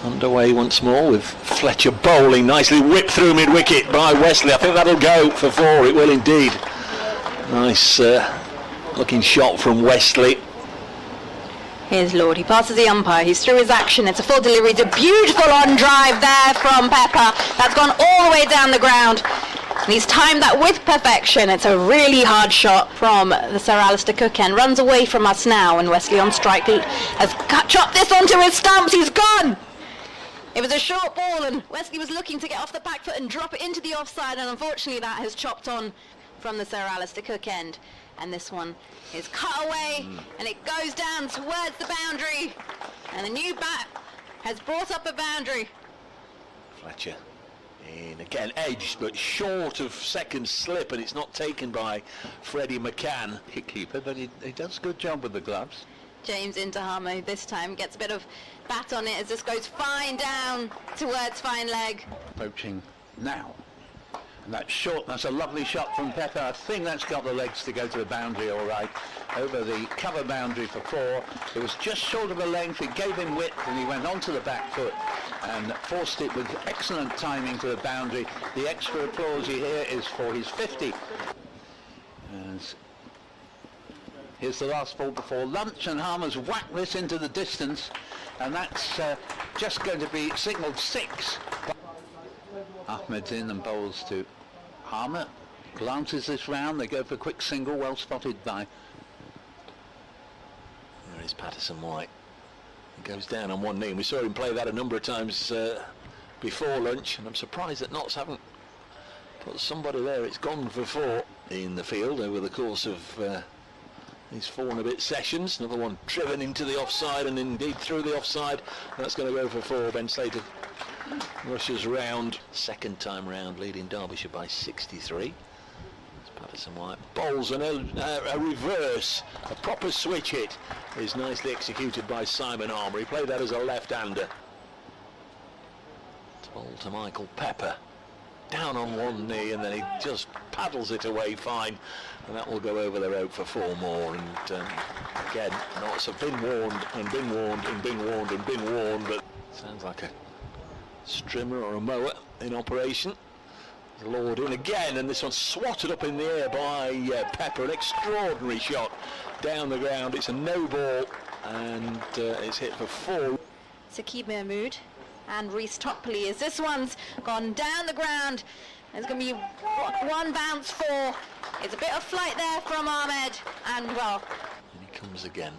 Underway once more with Fletcher bowling, nicely whipped through mid-wicket by Wesley. I think that'll go for 4, it will indeed. Nice looking shot from Wesley. Here's Lord, he passes the umpire, he's through his action, it's a full delivery, it's a beautiful on drive there from Pepper. That's gone all the way down the ground. And he's timed that with perfection. It's a really hard shot from the Sir Alistair Cook end. Runs away from us now, and Wesley on strike has chopped this onto his stumps. He's gone! It was a short ball, and Wesley was looking to get off the back foot and drop it into the offside, and unfortunately that has chopped on from the Sir Alistair Cook end. And this one is cut away, and it goes down towards the boundary. And the new bat has brought up a boundary. Fletcher in again, edged but short of second slip, and it's not taken by Freddie McCann. Kick keeper, but he does a good job with the gloves. James into Harmo this time, gets a bit of bat on it as this goes fine down towards fine leg. Approaching now. And that's short, that's a lovely shot from Pepper. I think that's got the legs to go to the boundary all right. Over the cover boundary for 4. It was just short of a length, it gave him width, and he went onto the back foot and forced it with excellent timing to the boundary. The extra applause you hear is for his 50. As here's the last ball before lunch, and Harmer's whacked this into the distance, and that's just going to be signalled 6. Ahmed's in and bowls to Harmer. Glances this round, they go for a quick single, well spotted by. There is Patterson White. He goes down on one knee. We saw him play that a number of times before lunch, and I'm surprised that Notts haven't put somebody there. It's gone for 4 in the field over the course of these 4 and a bit sessions. Another one driven into the offside, and indeed through the offside. That's going to go for 4. Ben Slater rushes round, second time round, leading Derbyshire by 63. Patterson White bowls and a reverse, a proper switch hit is nicely executed by Simon Harmer. He played that as a left-hander. Ball to Michael Pepper, down on one knee, and then he just paddles it away fine, and that will go over the rope for 4 more. And again, Notts have been warned and been warned and been warned and been warned, but sounds like a strimmer or a mower in operation. Lord in again, and this one's swatted up in the air by Pepper. An extraordinary shot down the ground. It's a no ball, and it's hit for 4. Saqib Mahmood and Reece Topley as this one's gone down the ground. There's going to be one bounce for. It's a bit of flight there from Ahmed, and well. And he comes again.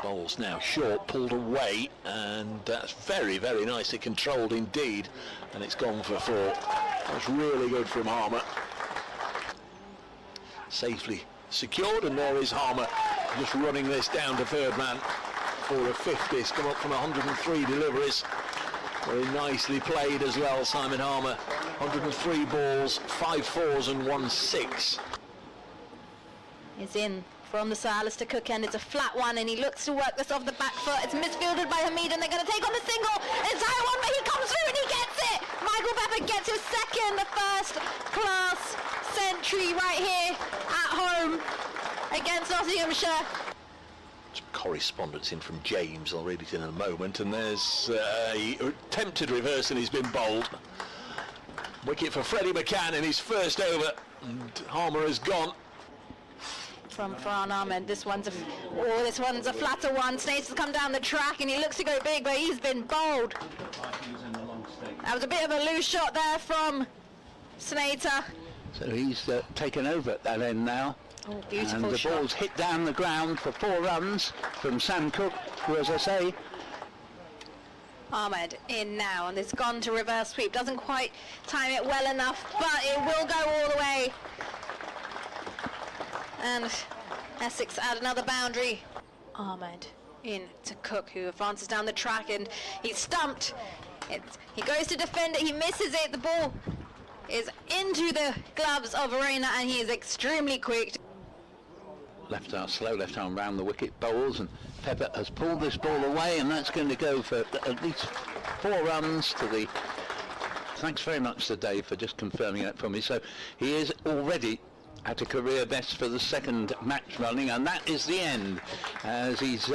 Bowls now short, pulled away, and that's very, very nicely controlled indeed, and it's gone for 4. That's really good from Harmer. Safely secured, and there is Harmer just running this down to third man for a 50. It's come up from 103 deliveries. Very nicely played as well, Simon Harmer. 103 balls, 5 4s and 1 6. Is in from the Sir Alistair Cook end. It's a flat one, and he looks to work this off the back foot. It's misfielded by Hamid, and they're going to take on the single. It's high one, but he comes through and he gets it. Michael Pepper gets his second first-class century right here at home against Nottinghamshire. Some correspondence in from James. I'll read it in a moment. And there's a attempted reverse, and he's been bowled. Wicket for Freddie McCann in his first over, and Harmer has gone. From Farhan Ahmed, this one's a flatter one. Snates has come down the track, and he looks to go big, but he's been bowled. That was a bit of a loose shot there from Snater. So he's taken over at that end now. Oh, beautiful and the shot. ball's hit down the ground for 4 runs from Sam Cook, who, as I say, Ahmed in now, and it's gone to reverse sweep. Doesn't quite time it well enough, but it will go all the way. And Essex add another boundary. Ahmed in to Cook, who advances down the track, and he's stumped. He goes to defend it, he misses it. The ball is into the gloves of Arena, and he is extremely quick. Left arm, slow left arm round the wicket, bowls, and Pepper has pulled this ball away, and that's going to go for at least 4 runs to the. Thanks very much to Dave for just confirming that for me. So he is already At a career best for the second match running, and that is the end as he's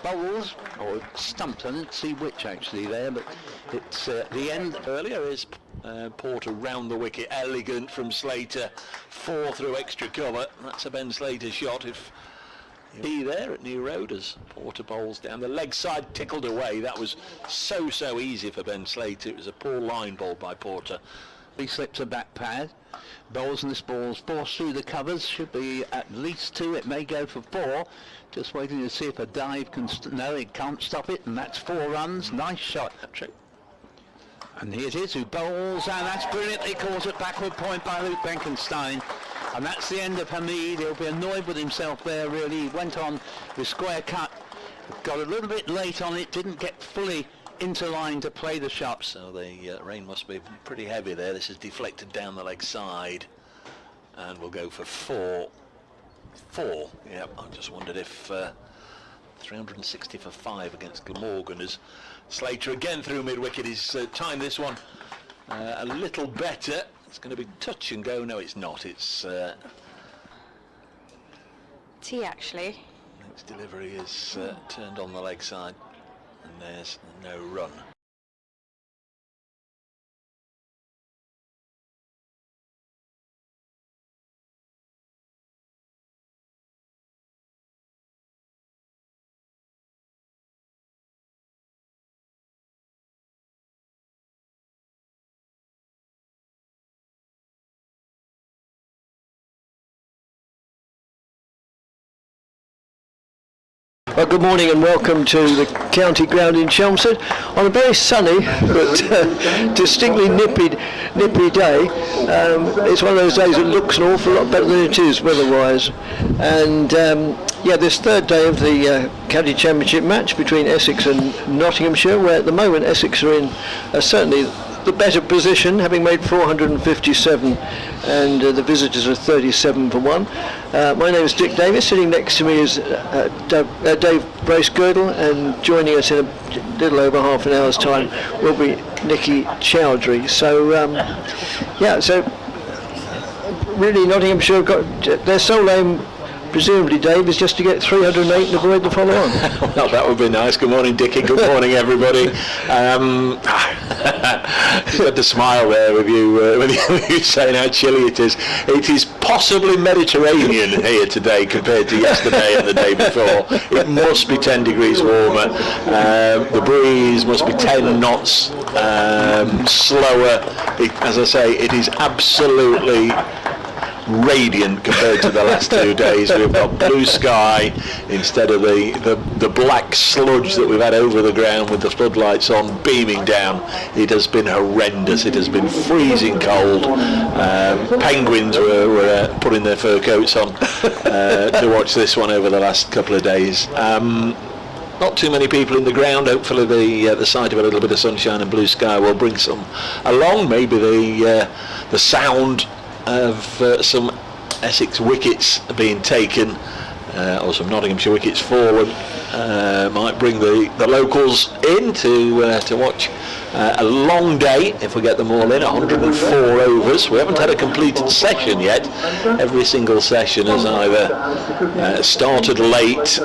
bowls or stumps. I didn't see which actually there, but it's the end. Earlier is Porter round the wicket, elegant from Slater, 4 through extra cover. That's a Ben Slater shot. If be there at New Road as Porter bowls down the leg side, tickled away. That was so easy for Ben Slater. It was a poor line ball by Porter. He slips a back pad, bowls and this ball's forced through the covers, should be at least 2, it may go for 4, just waiting to see if a dive can, no it can't stop it, and that's 4 runs, nice shot. And here it is, who bowls, and that's brilliant, he calls it backward point by Luke Benkenstein, and that's the end of Hamid. He'll be annoyed with himself there really. He went on with square cut, got a little bit late on it, didn't get fully into line to play the shot. So the rain must be pretty heavy there. This is deflected down the leg side, and we'll go for 4. Yeah, I just wondered if 360 for 5 against Glamorgan as Slater again through mid-wicket. He's timed this one a little better. It's going to be touch and go. No, it's not. It's T actually. next delivery is turned on the leg side, and there's no run. Well, good morning and welcome to the county ground in Chelmsford on a very sunny but distinctly nippy day. It's one of those days that looks an awful lot better than it is weather-wise. And yeah, this third day of the county championship match between Essex and Nottinghamshire, where at the moment Essex are in certainly the better position, having made 457, and the visitors are 37 for 1. My name is Dick Davis. Sitting next to me is Dave Brace-Girdle, and joining us in a little over half an hour's time will be Nicky Chowdhury. So yeah, so really Nottinghamshire have got their sole aim, presumably, Dave, is just to get 308 and avoid the follow-on. Well, that would be nice. Good morning, Dickie. Good morning, everybody. Just had to smile there with you saying how chilly it is. It is possibly Mediterranean here today compared to yesterday and the day before. It must be 10 degrees warmer. The breeze must be 10 knots slower. As I say, it is absolutely radiant compared to the last 2 days. We've got blue sky instead of the black sludge that we've had over the ground with the floodlights on beaming down. It has been horrendous. It has been freezing cold. Penguins were putting their fur coats on to watch this one over the last couple of days. Not too many people in the ground. Hopefully the sight of a little bit of sunshine and blue sky will bring some along. Maybe the sound of some Essex wickets being taken, or some Nottinghamshire wickets fallen, might bring the locals in to watch a long day if we get them all in. 104 overs. We haven't had a completed session yet. Every single session has either started late,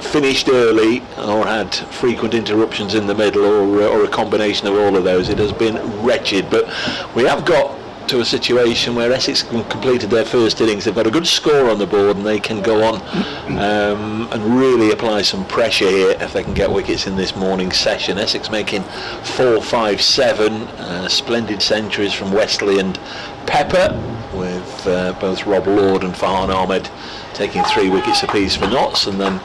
finished early, or had frequent interruptions in the middle, or a combination of all of those. It has been wretched, but we have got to a situation where Essex completed their first innings. They've got a good score on the board, and they can go on and really apply some pressure here if they can get wickets in this morning's session. Essex making 4, 5, 7 splendid centuries from Wesley and Pepper, with both Rob Lord and Farhan Ahmed taking 3 wickets apiece for Notts. And then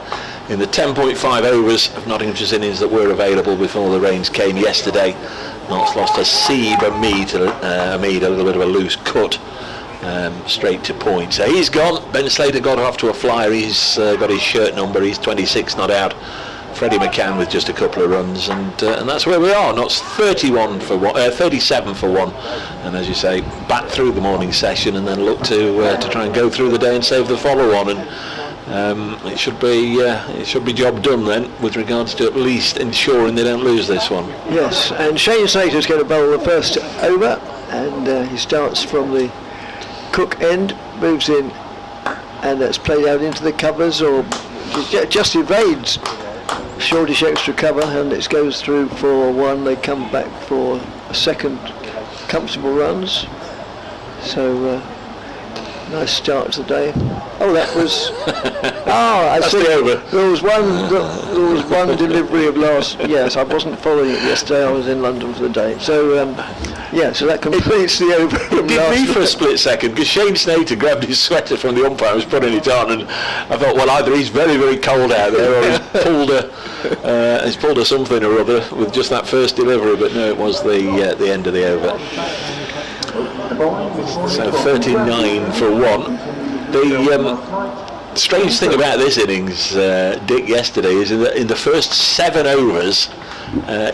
in the 10.5 overs of Nottinghamshire's innings that were available before the rains came yesterday, Notts lost a Seeb Hamid, a little bit of a loose cut, straight to point. So he's gone. Ben Slater got off to a flyer. He's got his shirt number. He's 26 not out. Freddie McCann with just a couple of runs, and that's where we are. Notts 37 for 1, and as you say, back through the morning session, and then look to try and go through the day and save the follow-on. And it should be job done then, with regards to at least ensuring they don't lose this one. Yes, and Shane Slater's going to bowl the first over, and he starts from the Cook end, moves in, and that's played out into the covers, or just evades shortish extra cover, and it goes through for one. They come back for a second comfortable runs. So nice start to the day. Oh, that was. I That's see. the over. There was one delivery of last. Yes, I wasn't following it yesterday. I was in London for the day. So so that completes the over. It did me for a split second, because Shane Snater grabbed his sweater from the umpire and was putting it on, and I thought, well, either he's very, very cold out there, or he's pulled a something or other with just that first delivery. But no, it was the end of the over. So 39 for one. The strange thing about this innings, Dick, yesterday, is that in the first 7 overs,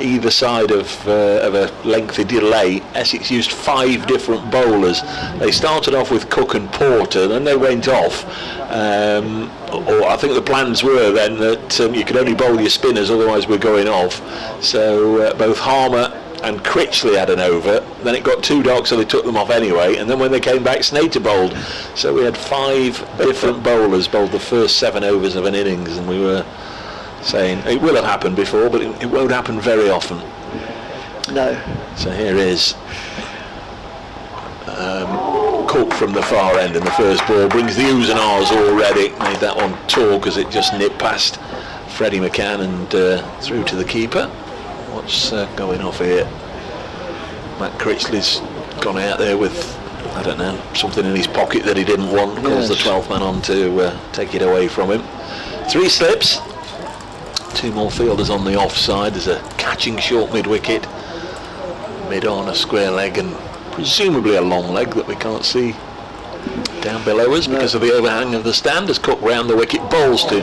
either side of a lengthy delay, Essex used 5 different bowlers. They started off with Cook and Porter, then they went off, or I think the plans were then that you could only bowl your spinners, otherwise we're going off. So both Harmer and Critchley had an over, then it got too dark, so they took them off anyway, and then when they came back, Snater bowled. So we had 5 different bowlers bowled the first 7 overs of an innings, and we were saying it will have happened before, but it won't happen very often. No. So here is Cook from the far end in the first ball, brings the oohs and ahs already, made that one tall because it just nipped past Freddie McCann and through to the keeper. What's going off here? Matt Critchley's gone out there with, I don't know, something in his pocket that he didn't want. Calls the 12th man on to take it away from him. 3 slips. 2 more fielders on the offside. There's a catching short mid-wicket. Mid on a square leg and presumably a long leg that we can't see down below us because of the overhang of the stand, as Cook round the wicket bowls to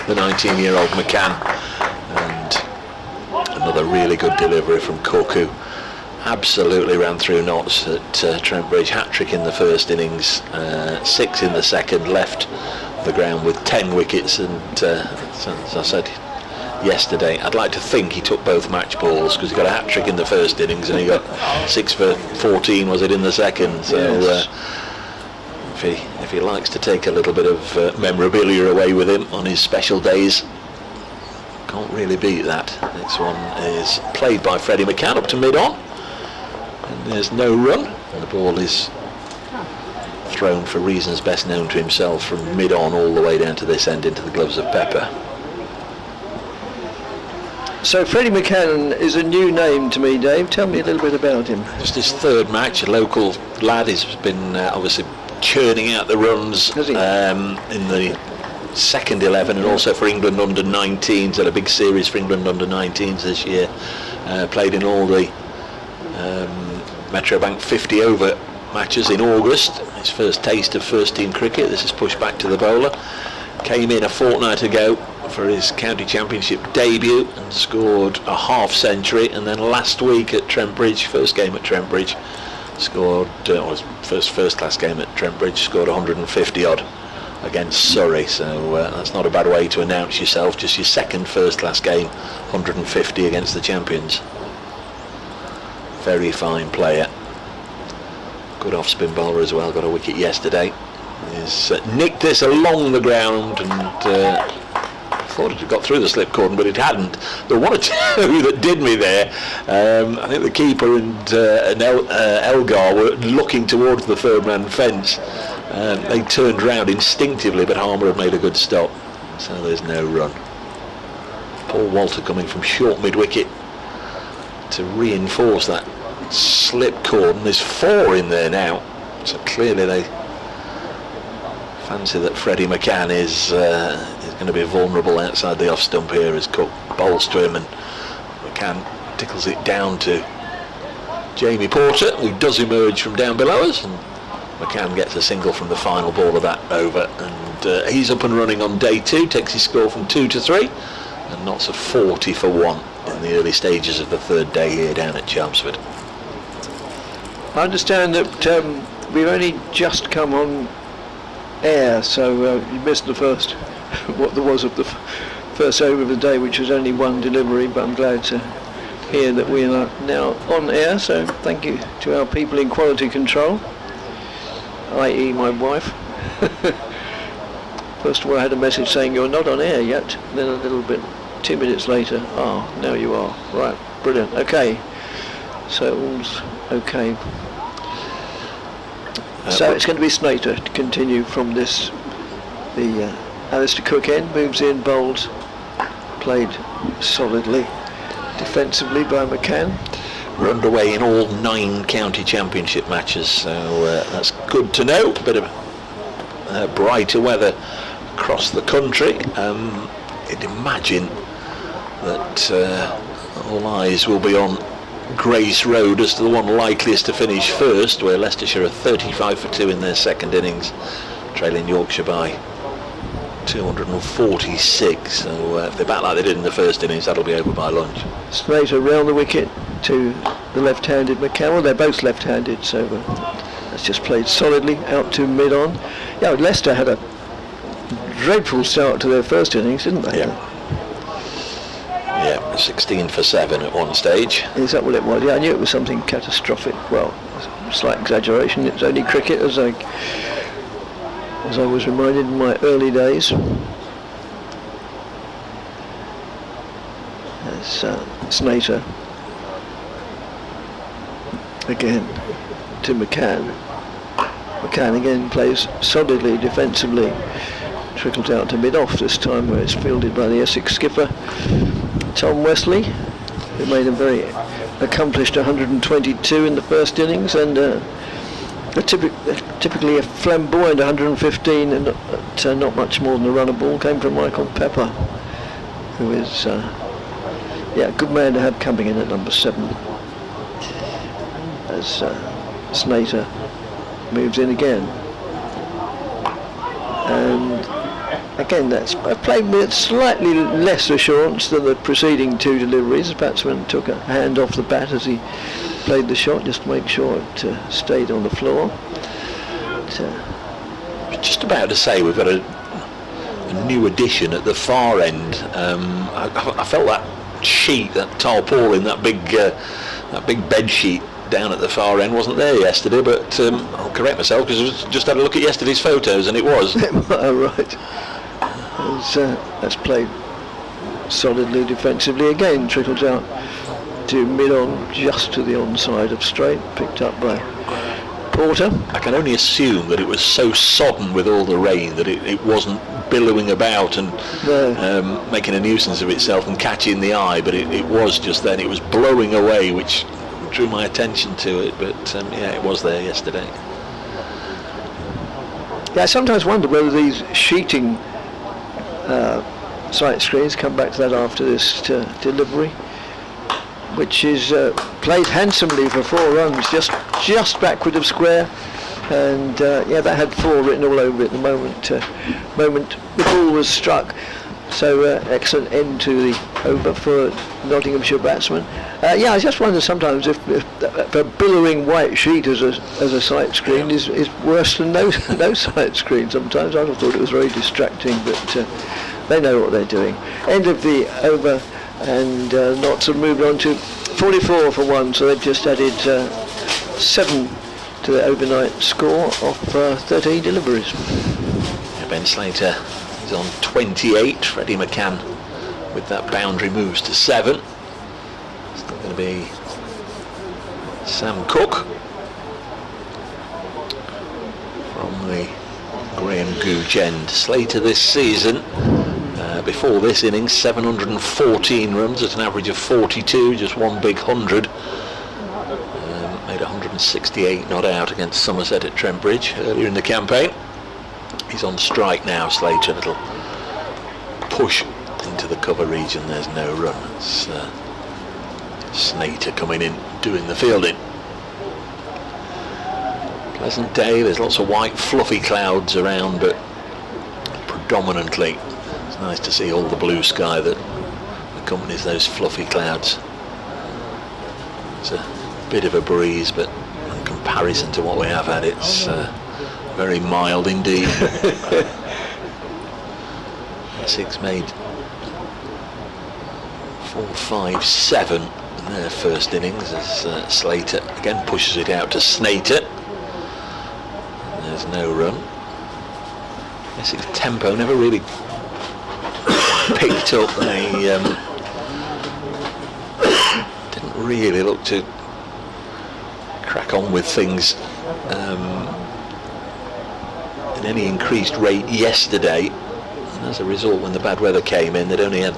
the 19-year-old McCann. And another really good delivery from Cook, who absolutely ran through knots at Trent Bridge. Hat-trick in the first innings, 6 in the second, left the ground with 10 wickets, and as I said yesterday, I'd like to think he took both match balls, because he got a hat-trick in the first innings and he got 6 for 14 was it in the second. So if he likes to take a little bit of memorabilia away with him on his special days, can't really beat that. This one is played by Freddie McCann up to mid-on, and there's no run, and the ball is thrown for reasons best known to himself from mid-on all the way down to this end into the gloves of Pepper. So Freddie McCann is a new name to me, Dave. Tell me a little bit about him. Just his 3rd match, a local lad. He's been obviously churning out the runs in the second 11 and also for England under 19s. Had a big series for England under 19s this year. Played in all the Metro Bank 50 over matches in August. His first taste of first team cricket. This is pushed back to the bowler. Came in a fortnight ago for his county championship debut and scored a half century, and then last week at Trent Bridge, first game at Trent Bridge, scored his first class game at Trent Bridge, scored 150 odd against Surrey. So that's not a bad way to announce yourself, just your second first class game, 150 against the champions. Very fine player. Good off spin bowler as well, got a wicket yesterday. He's nicked this along the ground and thought it had got through the slip cordon, but it hadn't. There were 1 or 2 that did me there. I think the keeper and Elgar were looking towards the 3rd man fence. They turned round instinctively, but Harmer had made a good stop, so there's no run. Paul Walter coming from short mid-wicket to reinforce that slip cordon. There's 4 in there now, so clearly they fancy that Freddie McCann is going to be vulnerable outside the off stump here as Cook bowls to him, and McCann tickles it down to Jamie Porter, who does emerge from down below us, and McCann gets a single from the final ball of that over, and he's up and running on day 2, takes his score from 2 to 3, and knots a 40 for 1 in the early stages of the 3rd day here down at Chelmsford. I understand that we've only just come on air, so you missed the first, what there was of the first over of the day, which was only 1 delivery, but I'm glad to hear that we are now on air, so thank you to our people in quality control. i.e. my wife. First of all, I had a message saying you're not on air yet. Then a little bit, 2 minutes later, now you are. Right, brilliant. Okay, so all's okay. So it's going to be Snater to continue from this. The Alistair Cook end moves in, bowls, played solidly, defensively by McCann. We're underway in all 9 county championship matches, so that's good to know. Bit of brighter weather across the country. You'd imagine that all eyes will be on Grace Road as the one likeliest to finish first, where Leicestershire are 35 for 2 in their second innings, trailing Yorkshire by 246. So if they bat like they did in the first innings, that'll be over by lunch. Slater round the wicket to the left-handed McCann. Well, they're both left-handed, so that's just played solidly out to mid-on. Yeah, Leicester had a dreadful start to their first innings, didn't they? Yeah. Yeah, 16 for 7 at one stage. Is that what it was? Yeah, I knew it was something catastrophic. Well, slight exaggeration. It's only cricket, as I was reminded in my early days. As Snater again to McCann. McCann again plays solidly defensively. Trickled out to mid-off this time, where it's fielded by the Essex skipper Tom Wesley, who made a very accomplished 122 in the first innings, and typically a flamboyant 115, and not much more than a run of ball came from Michael Pepper, who is a good man to have coming in at number 7. As Snater moves in again, and again that's played with slightly less assurance than the preceding 2 deliveries. The batsman took a hand off the bat as he played the shot, just to make sure it stayed on the floor. Just about to say we've got a new addition at the far end. I felt that sheet, that tarpaulin, that big bed sheet down at the far end wasn't there yesterday, but I'll correct myself because I just had a look at yesterday's photos and it was. Oh, right. That's played solidly defensively again, trickles out to mid-on, just to the onside of straight, picked up by Porter. I can only assume that it was so sodden with all the rain that it wasn't billowing about and making a nuisance of itself and catching the eye, but it was just then, it was blowing away, which drew my attention to it, but it was there yesterday. Yeah, I sometimes wonder whether these sheeting sight screens, come back to that after this delivery, which is played handsomely for 4 runs, just backward of square, and that had 4 written all over it the moment the ball was struck. So excellent end to the over for Nottinghamshire batsman. I just wonder sometimes if a billowing white sheet as a sight screen is worse than no sight screen. Sometimes I thought it was very distracting, but they know what they're doing. End of the over, and Notts have moved on to 44 for 1, so they've just added 7 to the overnight score of 13 deliveries. Ben Slater is on 28. Freddie McCann with that boundary moves to 7. Still going to be Sam Cook from the Graham Gooch end. Slater this season, before this innings, 714 runs at an average of 42, just one big 100. Made 168 not out against Somerset at Trent Bridge earlier in the campaign. He's on strike now, Slater. A little push into the cover region. There's no run. It's Snater coming in, doing the fielding. Pleasant day. There's lots of white fluffy clouds around, but predominantly it's nice to see all the blue sky that accompanies those fluffy clouds. It's a bit of a breeze, but in comparison to what we have had, it's very mild indeed. Essex made 4, 5, 7 in their first innings as Slater again pushes it out to Snater. There's no run. Essex tempo never really picked up. They didn't really look to crack on with things in any increased rate yesterday. And as a result, when the bad weather came in, they'd only had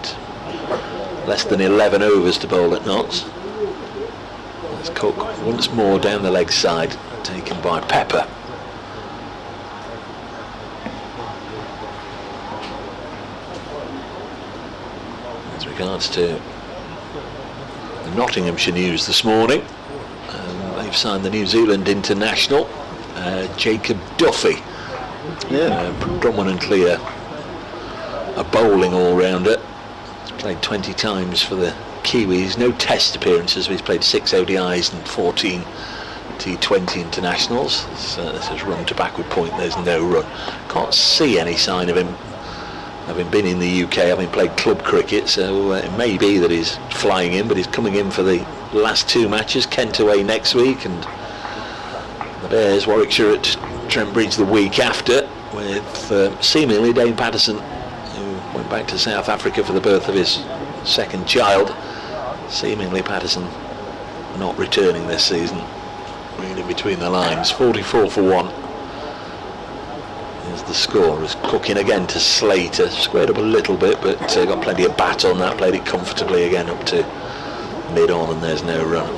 less than 11 overs to bowl at Notts. There's Cook once more down the leg side, taken by Pepper. As regards to the Nottinghamshire news this morning, they've signed the New Zealand international, Jacob Duffy. Predominantly a bowling all-rounder. He's played 20 times for the Kiwis, no test appearances, but he's played 6 ODIs and 14 T20 internationals. This is run to backward point, there's no run. Can't see any sign of him having been in the UK, having played club cricket, so it may be that he's flying in, but he's coming in for the last 2 matches. Kent away next week, and the Bears, Warwickshire at Trent Bridge the week after, with seemingly Dane Patterson, who went back to South Africa for the birth of his second child. Seemingly Patterson not returning this season. Reading between the lines, 44 for 1. Here's the score. As Cook in again to Slater, squared up a little bit, but got plenty of bat on that. Played it comfortably again up to mid-on, and there's no run.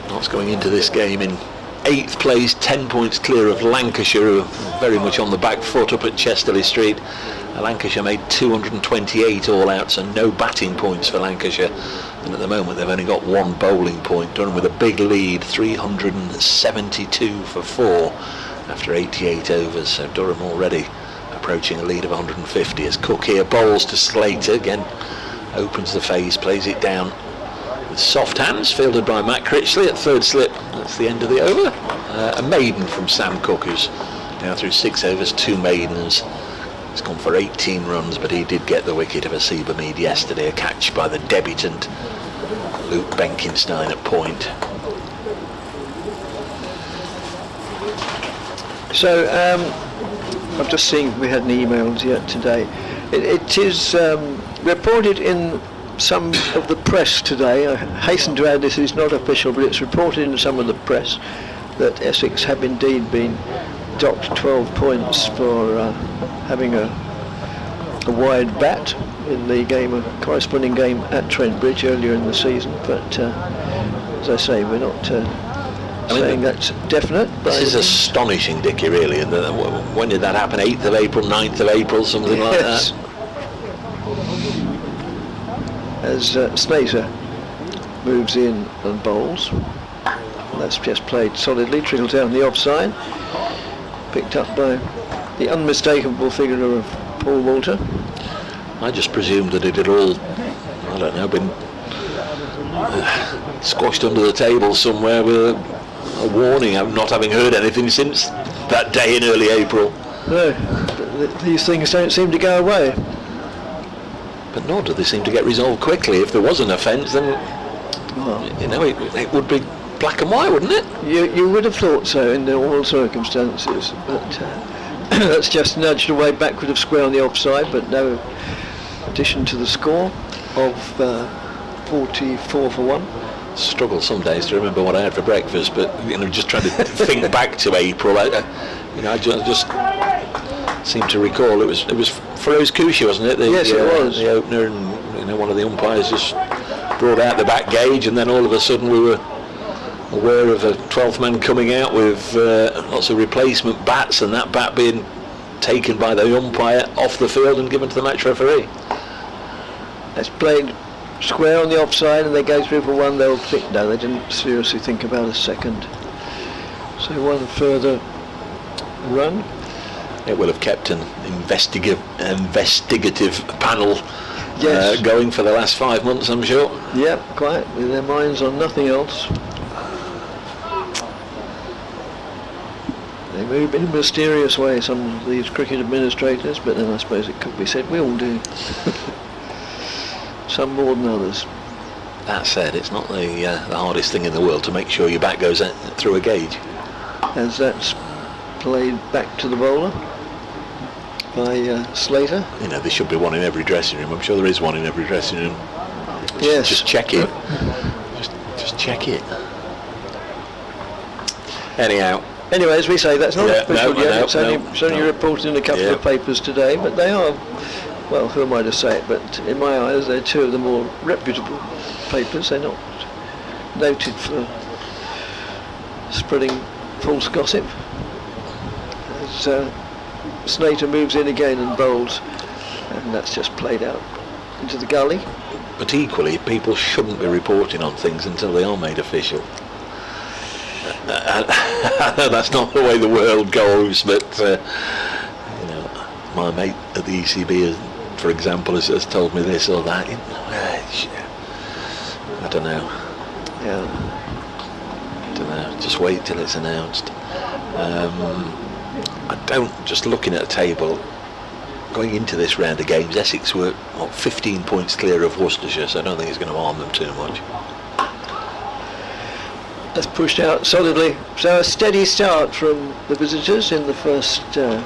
Notts going into this game in 8th place, 10 points clear of Lancashire, who are very much on the back foot up at Chesterley Street. Lancashire made 228 all-outs and no batting points for Lancashire, and at the moment they've only got 1 bowling point. Durham with a big lead, 372 for 4 after 88 overs, so Durham already approaching a lead of 150 as Cook here bowls to Slater, again opens the face, plays it down with soft hands, fielded by Matt Critchley at 3rd slip. That's the end of the over. A maiden from Sam Cook, who's now through 6 overs, 2 maidens. He's gone for 18 runs, but he did get the wicket of Asiba Mead yesterday, a catch by the debutant Luke Benkenstein at point. So I've just seen we had any emails yet today. It is reported in some of the press today, I hasten to add this is not official, but it's reported in some of the press that Essex have indeed been docked 12 points for having a wide bat in the game, a corresponding game at Trent Bridge earlier in the season. But as I say, we're not saying that's definite. This is astonishing, Dickie, really. And when did that happen? 8th of April, 9th of April, something like that? As Slater moves in and bowls. That's just played solidly, trickled down the offside. Picked up by the unmistakable figure of Paul Walter. I just presumed that it had all, I don't know, been squashed under the table somewhere with a warning of not having heard anything since that day in early April. No, these things don't seem to go away. But nor do they seem to get resolved quickly. If there was an offence, then you know it would be black and white, wouldn't it? You would have thought so in all circumstances, but that's just nudged away backward of square on the offside, but no addition to the score of 44 for 1. Struggle some days to remember what I had for breakfast, but just trying to think back to April, I just seem to recall it was Feroz Kushi, wasn't it? Yes, it was the opener, and one of the umpires just brought out the back gauge, and then all of a sudden we were aware of a 12th man coming out with lots of replacement bats, and that bat being taken by the umpire off the field and given to the match referee. It's played square on the offside and they go through for 1. They'll think, no, they didn't seriously think about a second. So 1 further run. It will have kept an investigative panel yes. Going for the last 5 months, I'm sure. Yep, quite, with their minds on nothing else. They move in a mysterious way, some of these cricket administrators, but then I suppose it could be said we all do. Some more than others. That said, it's not the hardest thing in the world to make sure your bat goes through a gauge. as that's played back to the bowler by Slater. You know, there should be one in every dressing room. I'm sure there is one in every dressing room. Yes. Just check it. Just check it. Anyhow. Anyway, as we say, that's not official yet. It's only no. reported in a couple of papers today, but they are, well, who am I to say it, but in my eyes they're two of the more reputable papers. They're not noted for spreading false gossip. As Slater moves in again and bowls, and that's just played out into the gully. But equally, people shouldn't be reporting on things until they are made official. I know that's not the way the world goes, but you know, my mate at the ECB, for example, has told me this or that. I don't know. Yeah. I don't know. Just wait till it's announced. I don't. Just looking at a table, going into this round of games, Essex were 15 points clear of Worcestershire, so I don't think it's going to harm them too much. That's pushed out solidly. So a steady start from the visitors in the first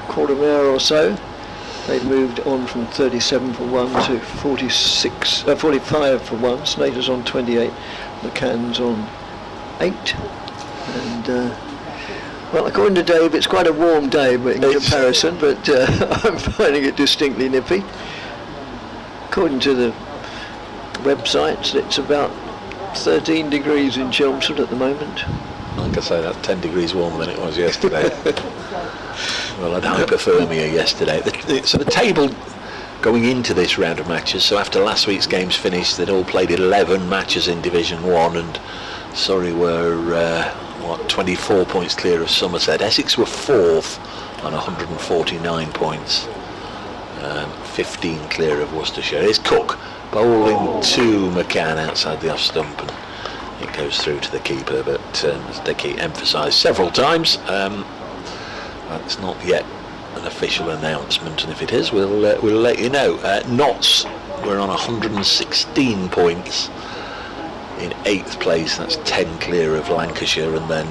quarter of an hour or so. They've moved on from 37 for 1 to 45 for 1. Slater's on 28, McCann's on 8. And well, according to Dave, it's quite a warm day but in comparison, but I'm finding it distinctly nippy. According to the websites, it's about 13 degrees in Chelmsford at the moment. Like I say, that's 10 degrees warmer than it was yesterday. Well, I had hypothermia yesterday. So the table going into this round of matches, so after last week's games finished, they'd all played 11 matches in Division 1 and Surrey were 24 points clear of Somerset. Essex were 4th on 149 points, 15 clear of Worcestershire. Here's Cook bowling to McCann outside the off stump, and it goes through to the keeper, but as Dickie emphasised several times, it's not yet an official announcement, and if it is, we'll let you know. Notts were on 116 points in 8th place, that's 10 clear of Lancashire, and then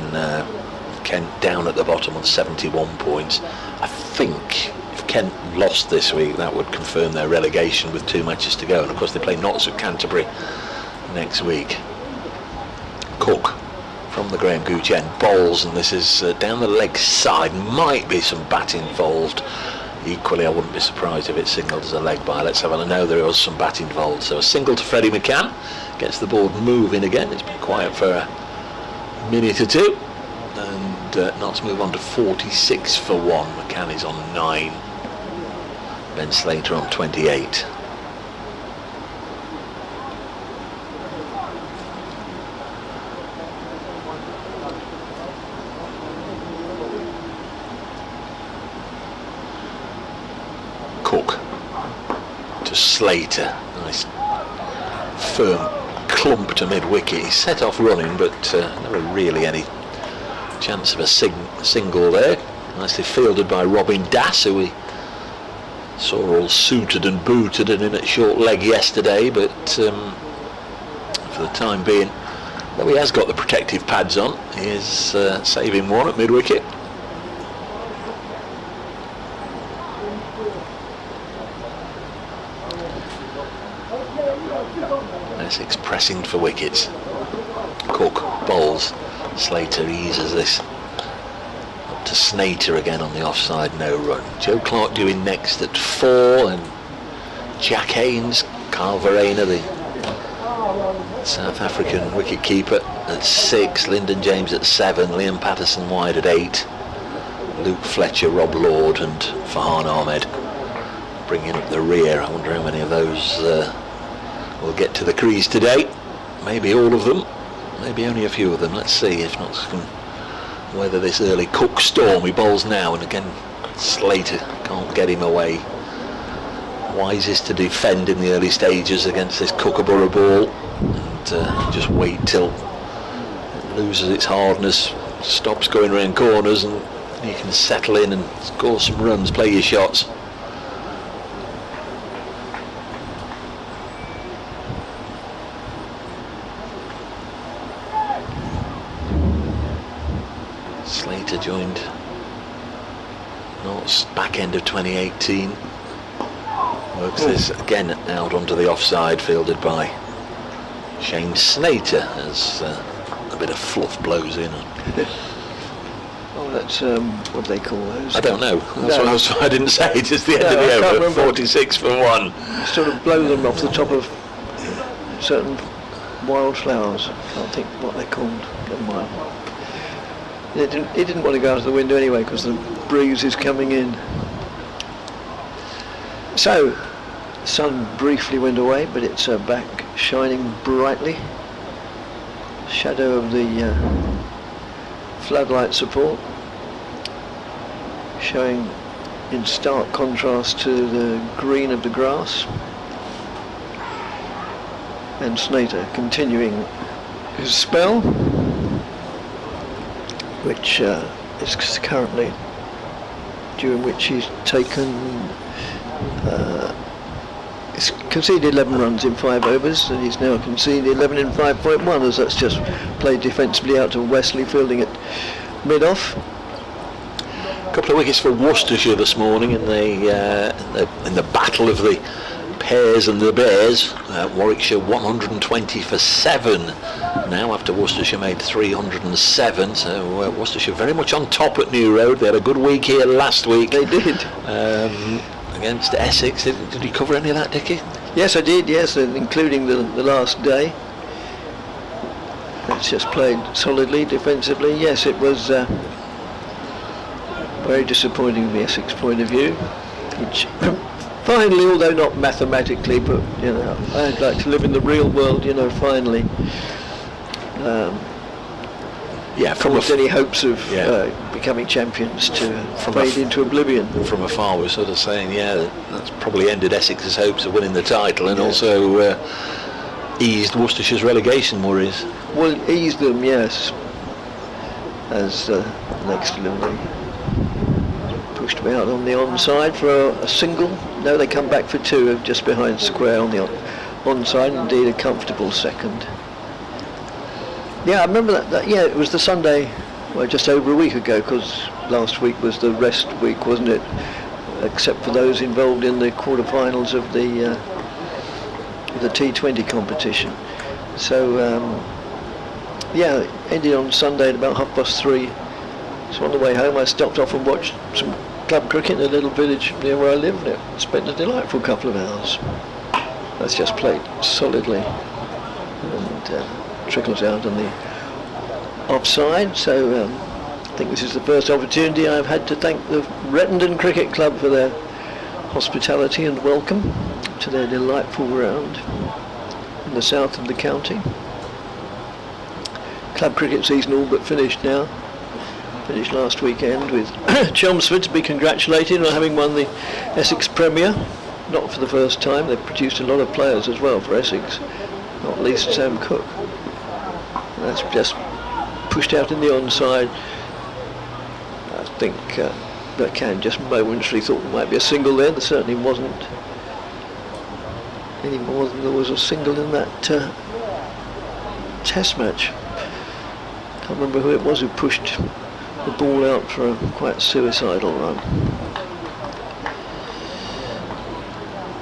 Kent down at the bottom on 71 points. I think if Kent lost this week, that would confirm their relegation with 2 matches to go, and of course they play Notts at Canterbury next week. Cook from the Graham Gooch end bowls, and this is down the leg side, might be some bat involved. Equally, I wouldn't be surprised if it's signalled as a leg bye. Let's have a know there was some bat involved. So a single to Freddie McCann, gets the board moving again. It's been quiet for a minute or two, and Notts move on to 46 for 1. McCann is on 9. Ben Slater on 28. Cook to Slater, nice firm clump to mid-wicket. He set off running, but never really any chance of a single there. Nicely fielded by Robin Dass, who we saw all suited and booted and in at short leg yesterday, but for the time being, though he has got the protective pads on, he is saving one at mid-wicket. Essex pressing for wickets. Cook bowls. Slater eases this up to Snater again on the offside, no run. Joe Clark due in next at 4, and Jack Haynes, Carl Verena, the South African wicket keeper, at 6, Lyndon James at 7, Liam Patterson wide at 8, Luke Fletcher, Rob Lord and Farhan Ahmed bringing up the rear. I wonder how many of those will get to the crease today. Maybe all of them, maybe only a few of them. Let's see if not whether this early Cook storm. He bowls now, and again Slater can't get him away. Wisest to defend in the early stages against this Kookaburra ball, and just wait till it loses its hardness, stops going around corners, and you can settle in and score some runs, play your shots. joined North's back end of 2018. Works this again out onto the offside, fielded by Shane Snater as a bit of fluff blows in. Oh, that's what do they call those? I don't know. That's why I didn't say it. It's the end of the over. 46 for 1. Sort of blow them off the top of certain wildflowers. Can't think what they're called. Never mind. He didn't want to go out of the window anyway because the breeze is coming in. So, the sun briefly went away, but it's back shining brightly. Shadow of the floodlight support showing in stark contrast to the green of the grass. And Snater continuing his spell, which is currently, during which he's taken, he's conceded 11 runs in 5 overs, and he's now conceded 11 in 5.1, as that's just played defensively out to Wesley, fielding at mid-off. A couple of wickets for Worcestershire this morning in the battle of the Pears and the Bears. Warwickshire 120 for 7 now after Worcestershire made 307, so Worcestershire very much on top at New Road. They had a good week here last week. They did. Against Essex. Did you cover any of that, Dickie? Yes, I did, yes, including the last day. It's just played solidly defensively. Yes, it was very disappointing from the Essex point of view. Which finally, although not mathematically, but you know, I'd like to live in the real world. You know, finally. From any hopes of becoming champions to fade into oblivion. From afar, we're sort of saying, that's probably ended Essex's hopes of winning the title, and also eased Worcestershire's relegation worries. Well, eased them, yes. As next delivery pushed them out on the onside for a single. No, they come back for 2, just behind square on the onside. Indeed, a comfortable second. Yeah, I remember that. Yeah, it was the Sunday, well, just over a week ago, because last week was the rest week, wasn't it? Except for those involved in the quarterfinals of the T20 competition. So, ended on Sunday at about 3:30. So on the way home, I stopped off and watched some club cricket in a little village near where I live, and spent a delightful couple of hours. That's just played solidly. And trickles out on the offside, so I think this is the first opportunity I've had to thank the Rettendon Cricket Club for their hospitality and welcome to their delightful ground in the south of the county. Club cricket season all but finished now. Finished last weekend with Chelmsford to be congratulated on having won the Essex Premier, not for the first time. They've produced a lot of players as well for Essex, not least Sam Cook. That's just pushed out in the onside. I think McCann just momentarily thought there might be a single there. There certainly wasn't any more than there was a single in that test match. Can't remember who it was who pushed the ball out for a quite suicidal run.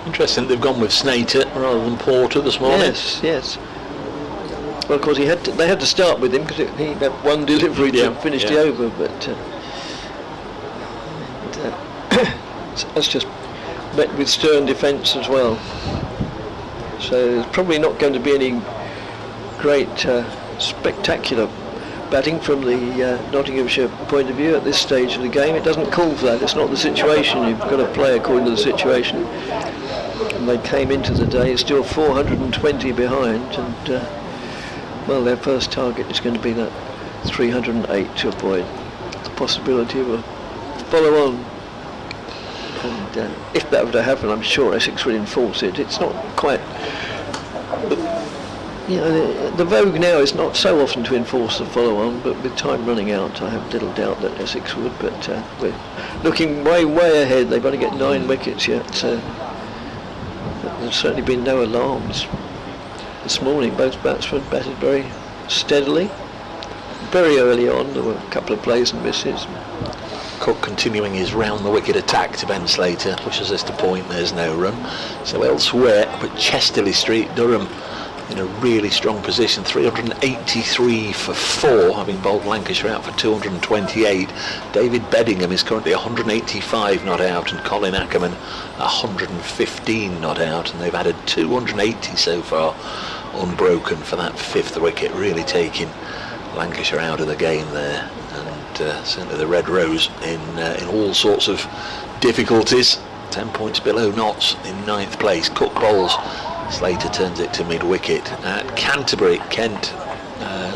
Interesting, they've gone with Snater rather than Porter this morning. Yes, yes. Well, of course, they had to start with him because he had one delivery to finish the over, but that's just met with stern defence as well. So there's probably not going to be any great spectacular batting from the Nottinghamshire point of view at this stage of the game. It doesn't call for that. It's not the situation. You've got to play according to the situation. And they came into the day still 420 behind, and well, their first target is going to be that 308 to avoid the possibility of a follow-on. And if that were to happen, I'm sure Essex would enforce it. It's not quite... But, you know, the vogue now is not so often to enforce the follow-on, but with time running out, I have little doubt that Essex would. But we're looking way ahead. They've got to get 9 wickets yet. There's certainly been no alarms. This morning, both batsmen batted very steadily. very early on. There were a couple of plays and misses. Cook continuing his round the wicket attack to Ben Slater, pushes us to point, there's no run. So elsewhere, but Chesterley Street, Durham in a really strong position, 383 for 4, having bowled Lancashire out for 228. David Beddingham is currently 185 not out, and Colin Ackerman 115 not out, and they've added 280 so far unbroken for that 5th wicket, really taking Lancashire out of the game there. And certainly the Red Rose in all sorts of difficulties. 10 points below Notts in 9th place. Cook bowls. Slater turns it to mid-wicket. At Canterbury, Kent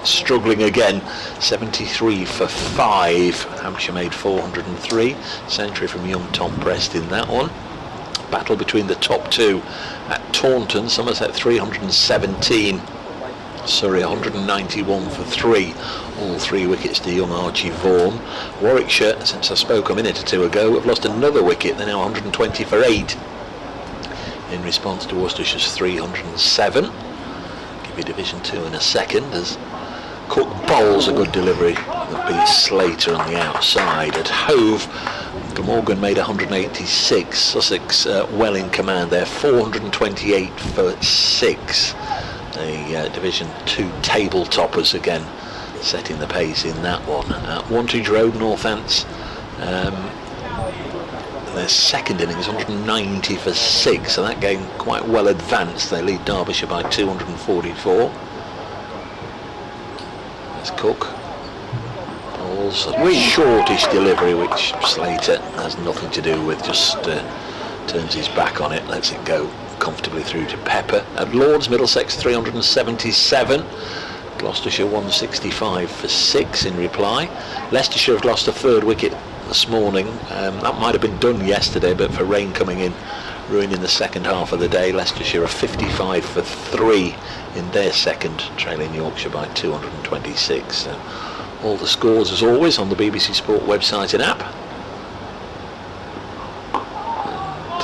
struggling again. 73 for 5. Hampshire made 403. Century from young Tom Preston, that one. Battle between the top two at Taunton. Somerset 317. Surrey 191 for 3. All 3 wickets to young Archie Vaughan. Warwickshire, since I spoke a minute or two ago, have lost another wicket. They're now 120 for 8. In response to Worcestershire's 307. Give you Division 2 in a second as Cook bowls a good delivery that beats Slater on the outside. At Hove, Glamorgan made 186. Sussex well in command there, 428 for 6. The Division 2 table toppers again setting the pace in that one. Wantage Road, Northants, their second innings 190 for 6, so that game quite well advanced. They lead Derbyshire by 244. There's Cook. Bowls a shortish delivery which Slater has nothing to do with, just turns his back on it, lets it go comfortably through to Pepper. At Lords, Middlesex 377. Gloucestershire 165 for 6 in reply. Leicestershire have lost a 3rd wicket this morning. That might have been done yesterday, but for rain coming in, ruining the second half of the day. Leicestershire are 55 for 3 in their second, trailing Yorkshire by 226. So all the scores as always on the BBC Sport website and app.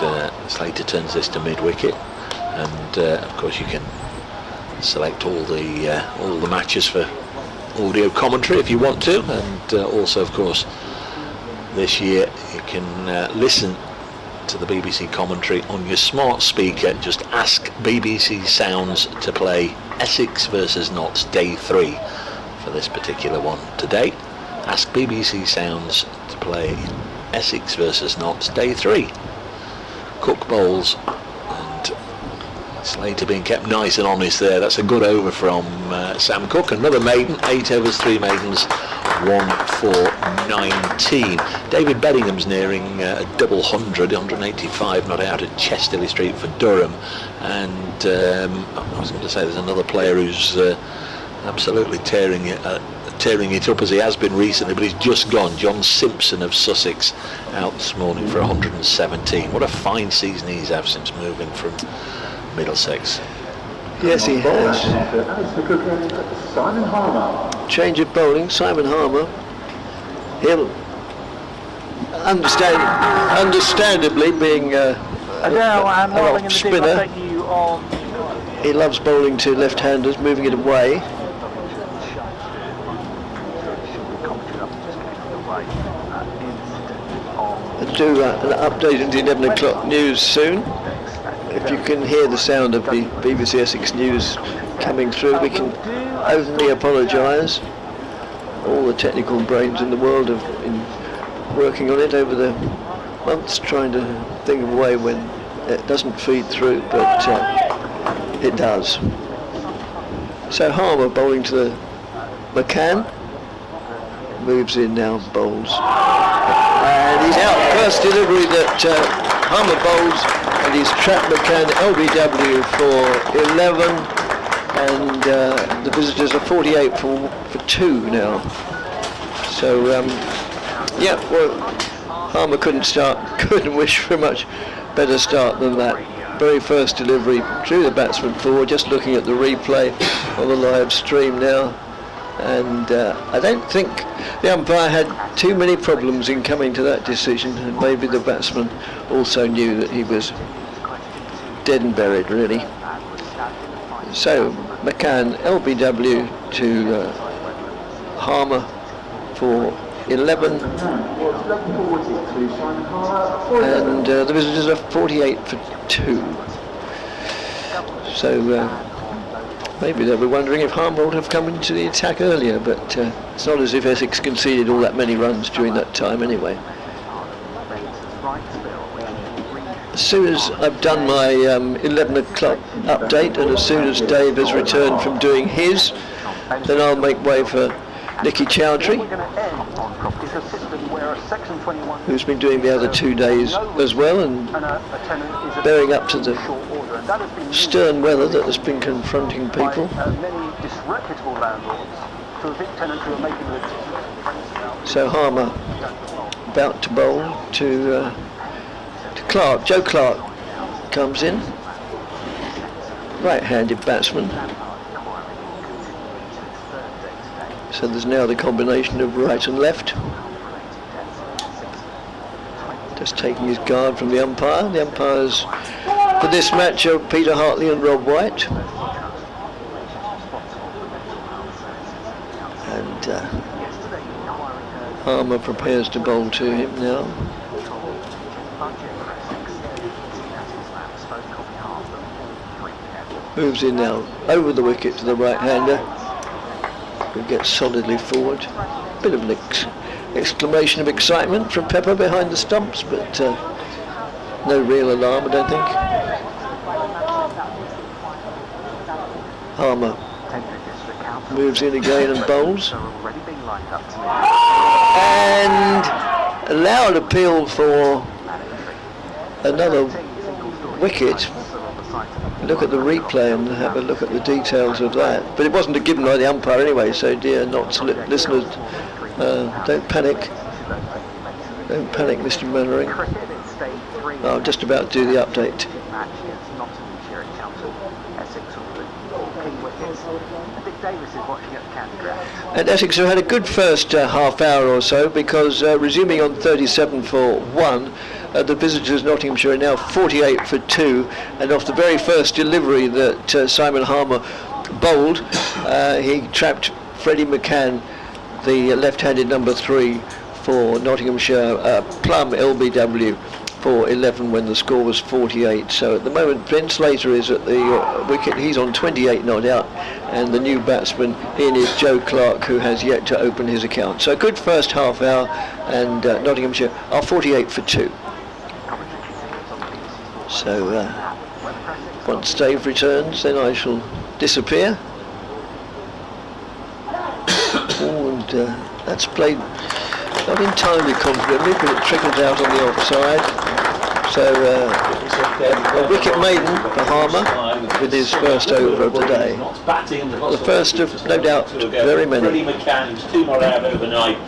And Slater turns this to mid-wicket, and of course you can select all the matches for audio commentary if you want to, and also of course this year you can listen to the BBC commentary on your smart speaker. Just ask BBC Sounds to play Essex versus Notts Day 3 for this particular one today. Ask BBC Sounds to play Essex versus Notts Day 3. Cook bowls, and Slater being kept nice and honest there. That's a good over from Sam Cook. Another maiden, 8 overs, 3 maidens, 1 for 19. David Beddingham's nearing a double 100, 185 not out at Chesterley Street for Durham. And I was going to say there's another player who's absolutely tearing it up as he has been recently, but he's just gone. John Simpson of Sussex out this morning for 117. What a fine season he's had since moving from Middlesex. Yes, he has. Change of bowling, Simon Harmer. He'll understandably being a off spinner. He loves bowling to left-handers, moving it away. I'll do an update in the 11 o'clock news soon. If you can hear the sound of the BBC Essex News coming through, we can openly apologise. All the technical brains in the world have been working on it over the months, trying to think of a way when it doesn't feed through, but it does. So Harmer bowling to the McCann, moves in now, bowls. And he's out. First delivery that Harmer bowls, and he's trapped McCann LBW for 11, and the visitors are 48 for 2 now. So yeah, well, Harmer couldn't wish for a much better start than that. Very first delivery, drew the batsman forward. Just looking at the replay on the live stream now, and I don't think the umpire had too many problems in coming to that decision, and maybe the batsman also knew that he was dead and buried, really. So McCann LBW to Harmer for 11, and the visitors are 48 for 2. So maybe they'll be wondering if Harmer would have come into the attack earlier, but it's not as if Essex conceded all that many runs during that time anyway. As soon as I've done my 11 o'clock update, and as soon as Dave has returned from doing his, then I'll make way for Nicky Chowdhury, who's been doing the other 2 days as well, and bearing up to the stern weather that has been confronting people. So Harmer about to bowl to Clark. Joe Clark comes in, right-handed batsman. So there's now the combination of right and left. Just taking his guard from the umpire. The umpires for this match are Peter Hartley and Rob White. And Harmer prepares to bowl to him now. Moves in now over the wicket to the right-hander, who gets solidly forward. Bit of an exclamation of excitement from Pepper behind the stumps, but no real alarm, I don't think. Harmer moves in again and bowls. And a loud appeal for another wicket. Look at the replay and have a look at the details of that. But it wasn't given by the umpire anyway, so dear listeners, don't panic. Don't panic, Mr. Mannering. I'm just about to do the update. And Essex have had a good first half hour or so, because resuming on 37 for 1, the visitors Nottinghamshire are now 48 for 2, and off the very first delivery that Simon Harmer bowled, he trapped Freddie McCann, the left-handed number 3 for Nottinghamshire, plum LBW for 11 when the score was 48. So at the moment Ben Slater is at the wicket. He's on 28 not out, and the new batsman in is Joe Clark, who has yet to open his account. So a good first half hour, and Nottinghamshire are 48 for 2. So once Dave returns, then I shall disappear. And that's played not entirely confidently, but it trickles out on the offside. So a wicket maiden for Harmer with his first over of the day. The first of, no doubt, very many. Freddie McCann, who's 2 more out overnight,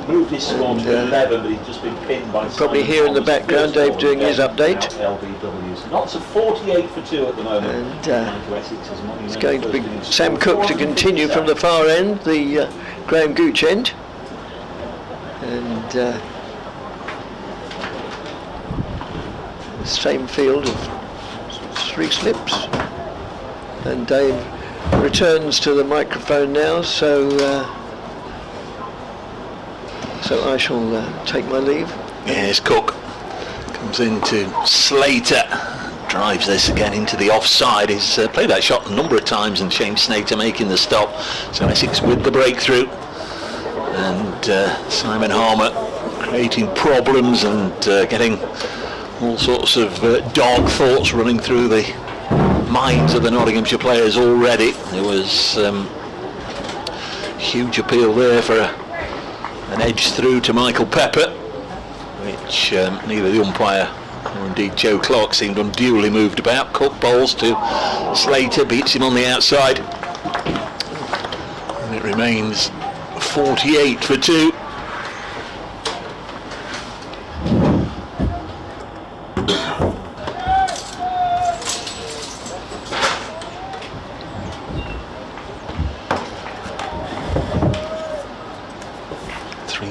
moved his score to 11, but he's just been pinned by. Probably here in the background, Dave doing his update. LBWs. Not so 48 for 2 at the moment. And it's going to be Sam Cook to continue from the far end, the Graham Gooch end. And same field of 3 slips, and Dave returns to the microphone now, so I shall take my leave. Yes, Cook comes into Slater, drives this again into the offside. He's played that shot a number of times, and Shane Slater making the stop. So Essex with the breakthrough, and Simon Harmer creating problems and getting all sorts of dark thoughts running through the minds of the Nottinghamshire players already. There was huge appeal there for an edge through to Michael Pepper, which neither the umpire or indeed Joe Clark seemed unduly moved about. Cook bowls to Slater, beats him on the outside, and it remains 48 for 2.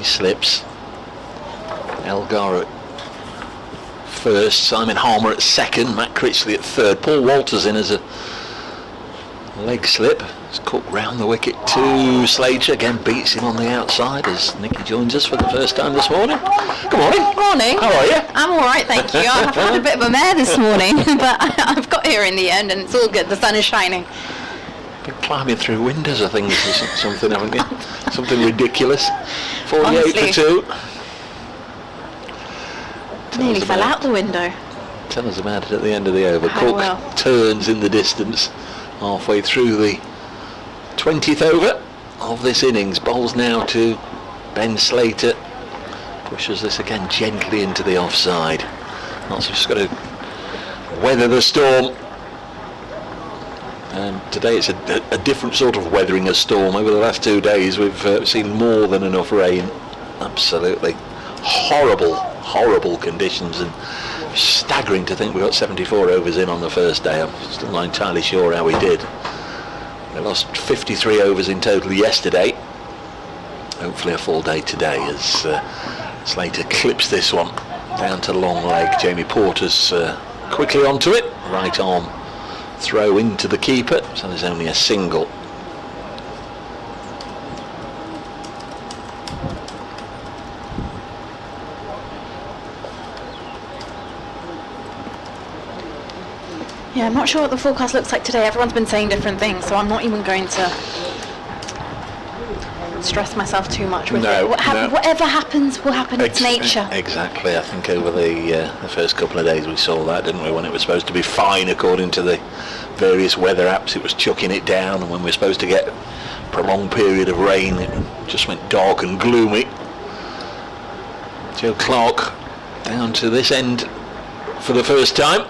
Slips. Elgar at first, Simon Harmer at second, Matt Critchley at third, Paul Walters in as a leg slip. It's Cook round the wicket to Slater, again beats him on the outside as Nicky joins us for the first time this morning. Good morning. Morning. How are you? I'm all right, thank you. I've had a bit of a mare this morning, but I've got here in the end, and it's all good. The sun is shining. Been climbing through windows, I think, or something, haven't you? Something ridiculous. 48 Honestly. for 2. Nearly fell out the window. Tell us about it at the end of the over. I Cook will. turns in the distance halfway through the 20th over of this innings. Bowls now to Ben Slater. Pushes this again gently into the offside. Notts just got to weather the storm. And today it's a different sort of weathering a storm. Over the last 2 days we've seen more than enough rain. Absolutely horrible conditions, and staggering to think we got 74 overs in on the first day. I'm still not entirely sure how we did. We lost 53 overs in total yesterday. Hopefully a full day today as Slater clips this one down to long leg. Jamie Porter's quickly onto it. Right arm throw into the keeper, so there's only a single. Yeah, I'm not sure what the forecast looks like today. Everyone's been saying different things, so I'm not even going to stress myself too much with it. Whatever happens will happen. It's nature. Exactly. I think over the first couple of days we saw that, didn't we? When it was supposed to be fine according to the various weather apps, it was chucking it down, and when we were supposed to get a prolonged period of rain, it just went dark and gloomy. Joe Clark down to this end for the first time.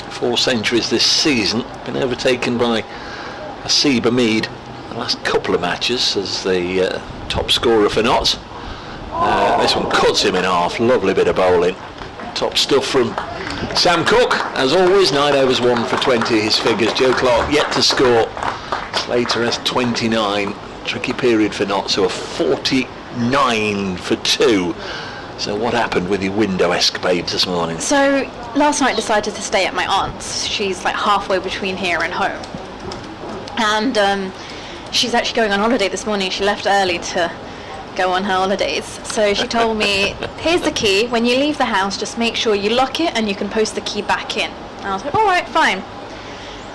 4 centuries this season, been overtaken by Asiba Mead the last couple of matches as the top scorer for Notts. This one cuts him in half. Lovely bit of bowling. Top stuff from Sam Cook. As always, 9 overs 1 for 20 his figures. Joe Clark yet to score. Slater has 29. Tricky period for Notts, so a 49 for 2. So what happened with your window escapades this morning? So last night I decided to stay at my aunt's. She's like halfway between here and home. And she's actually going on holiday this morning. She left early to go on her holidays. So she told me, here's the key. When you leave the house, just make sure you lock it and you can post the key back in. And I was like, all right, fine.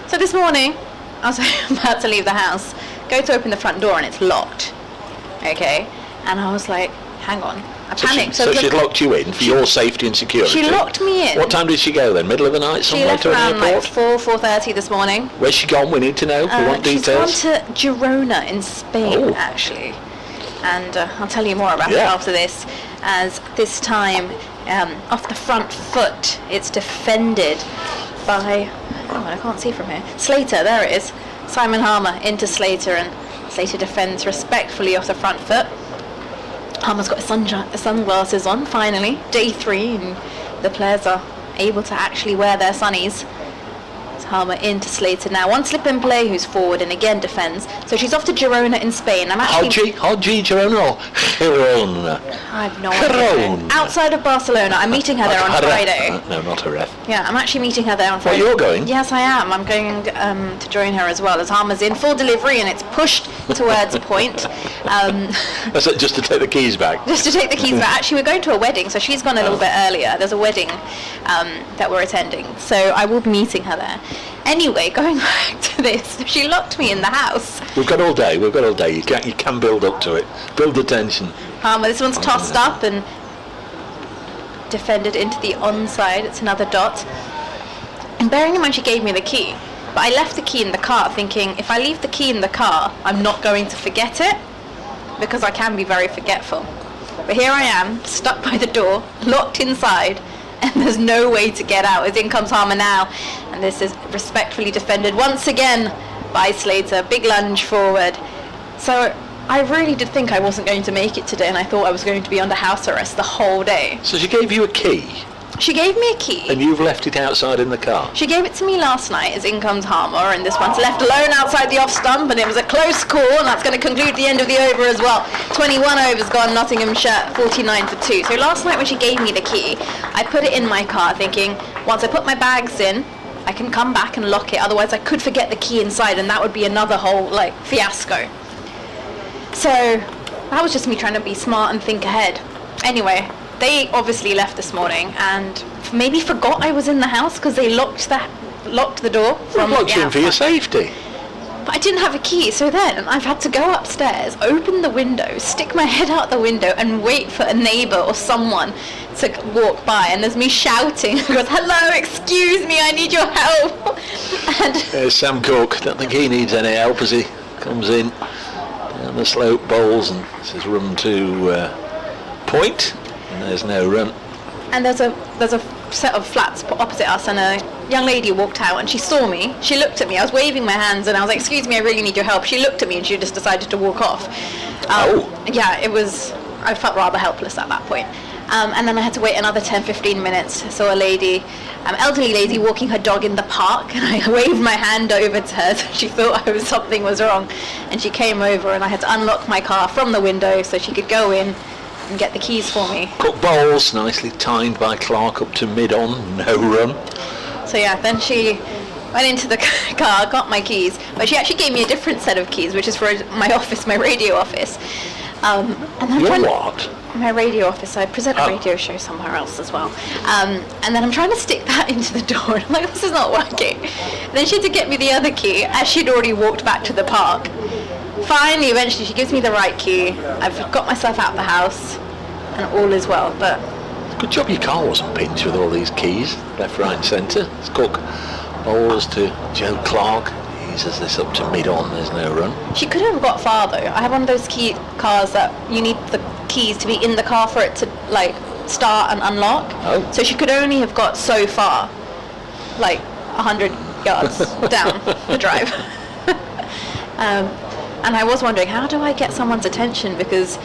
So this morning, I was about to leave the house, go to open the front door and it's locked. Okay? And I was like, hang on. I panicked. So she'd locked you in for your safety and security? She locked me in. What time did she go then? Middle of the night? She left around like 4:30 this morning. Where's she gone? We need to know. We want details. She's gone to Girona in Spain, actually. And I'll tell you more about it after this. As this time, off the front foot, it's defended by, I can't see from here, Slater, there it is. Simon Harmer into Slater, and Slater defends respectfully off the front foot. Harmer's got his sunglasses on, finally. Day 3, and the players are able to actually wear their sunnies. It's Harmer into Slater now. One slip in play, who's forward and again defends. So she's off to Girona in Spain. I'm actually... Hadji, Girona or Girona? I have no idea. Outside of Barcelona. I'm meeting her there on Friday. No, not Jerez. Yeah, I'm actually meeting her there on Friday. Well, you're going? Yes, I am. I'm going to join her as well, as Harmer's in full delivery and it's pushed towards a point. That's it, just to take the keys back? Just to take the keys back. Actually, we're going to a wedding, so she's gone a little bit earlier. There's a wedding that we're attending, so I will be meeting her there. Anyway, going back to this, she locked me in the house. We've got all day. You can build up to it. Build the tension. This one's tossed up and defended into the onside. It's another dot. And bearing in mind she gave me the key, but I left the key in the car thinking if I leave the key in the car, I'm not going to forget it, because I can be very forgetful. But here I am, stuck by the door, locked inside, and there's no way to get out. As in comes Harmer now, and this is respectfully defended once again by Slater. Big lunge forward. So I really did think I wasn't going to make it today, and I thought I was going to be under house arrest the whole day. So she gave you a key? She gave me a key. And you've left it outside in the car? She gave it to me last night as in comes Harmer, and this one's left alone outside the off stump, and it was a close call, and that's going to conclude the end of the over as well. 21 overs gone, Nottinghamshire 49 for 2. So last night when she gave me the key, I put it in my car thinking, once I put my bags in, I can come back and lock it, otherwise I could forget the key inside, and that would be another whole like fiasco. So that was just me trying to be smart and think ahead. Anyway, they obviously left this morning and maybe forgot I was in the house because they locked the door from the Locked you in for your safety. But I didn't have a key, so then I've had to go upstairs, open the window, stick my head out the window and wait for a neighbour or someone to walk by, and there's me shouting, I goes, hello, excuse me, I need your help. And There's Sam Cook. Don't think he needs any help as he comes in down the slope, bowls, and says run to point, and there's no run. and there's a set of flats opposite us, and a young lady walked out and she saw me. She looked at me. I was waving my hands and I was like, excuse me, I really need your help. She looked at me and she just decided to walk off. Yeah, I felt rather helpless at that point. And then I had to wait another 10-15 minutes. I saw a lady, elderly lady, walking her dog in the park, and I waved my hand over to her, so she thought something was wrong, and she came over, and I had to unlock my car from the window so she could go in and get the keys for me. Cook bowls, nicely timed by Clark up to mid-on, no run. So yeah, then she went into the car, got my keys, but she actually gave me a different set of keys, which is for my office, my radio office. And I'm Your trying what? My radio office. I present a radio show somewhere else as well. And then I'm trying to stick that into the door. I'm like, this is not working. And then she had to get me the other key as she'd already walked back to the park. Finally, eventually, she gives me the right key. I've got myself out the house, and all is well. But Good job your car wasn't pinched with all these keys, left, right and centre. It's Cook bowls to Joe Clark. He says this up to mid-on, there's no run. she couldn't have got far though. I have one of those key cars that you need the keys to be in the car for it to like start and unlock. Oh. So she could only have got so far, like 100 yards down the drive. And I was wondering, how do I get someone's attention, because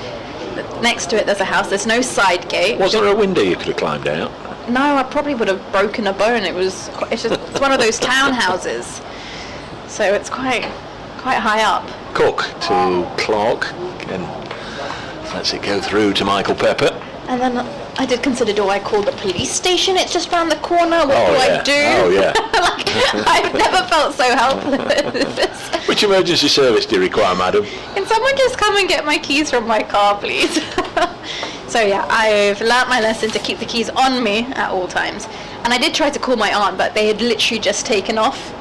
next to it there's a house, there's no side gate. Wasn't there a window you could have climbed out? No, I probably would have broken a bone. It's one of those townhouses, so it's quite high up. Cook to Clark, again, lets it go through to Michael Pepper. And then I did consider, do I call the police station? It's just round the corner. What do I do? Oh yeah. Like, I've never felt so helpless. Which emergency service do you require, madam? Can someone just come and get my keys from my car, please? So yeah, I've learnt my lesson to keep the keys on me at all times. And I did try to call my aunt, but they had literally just taken off,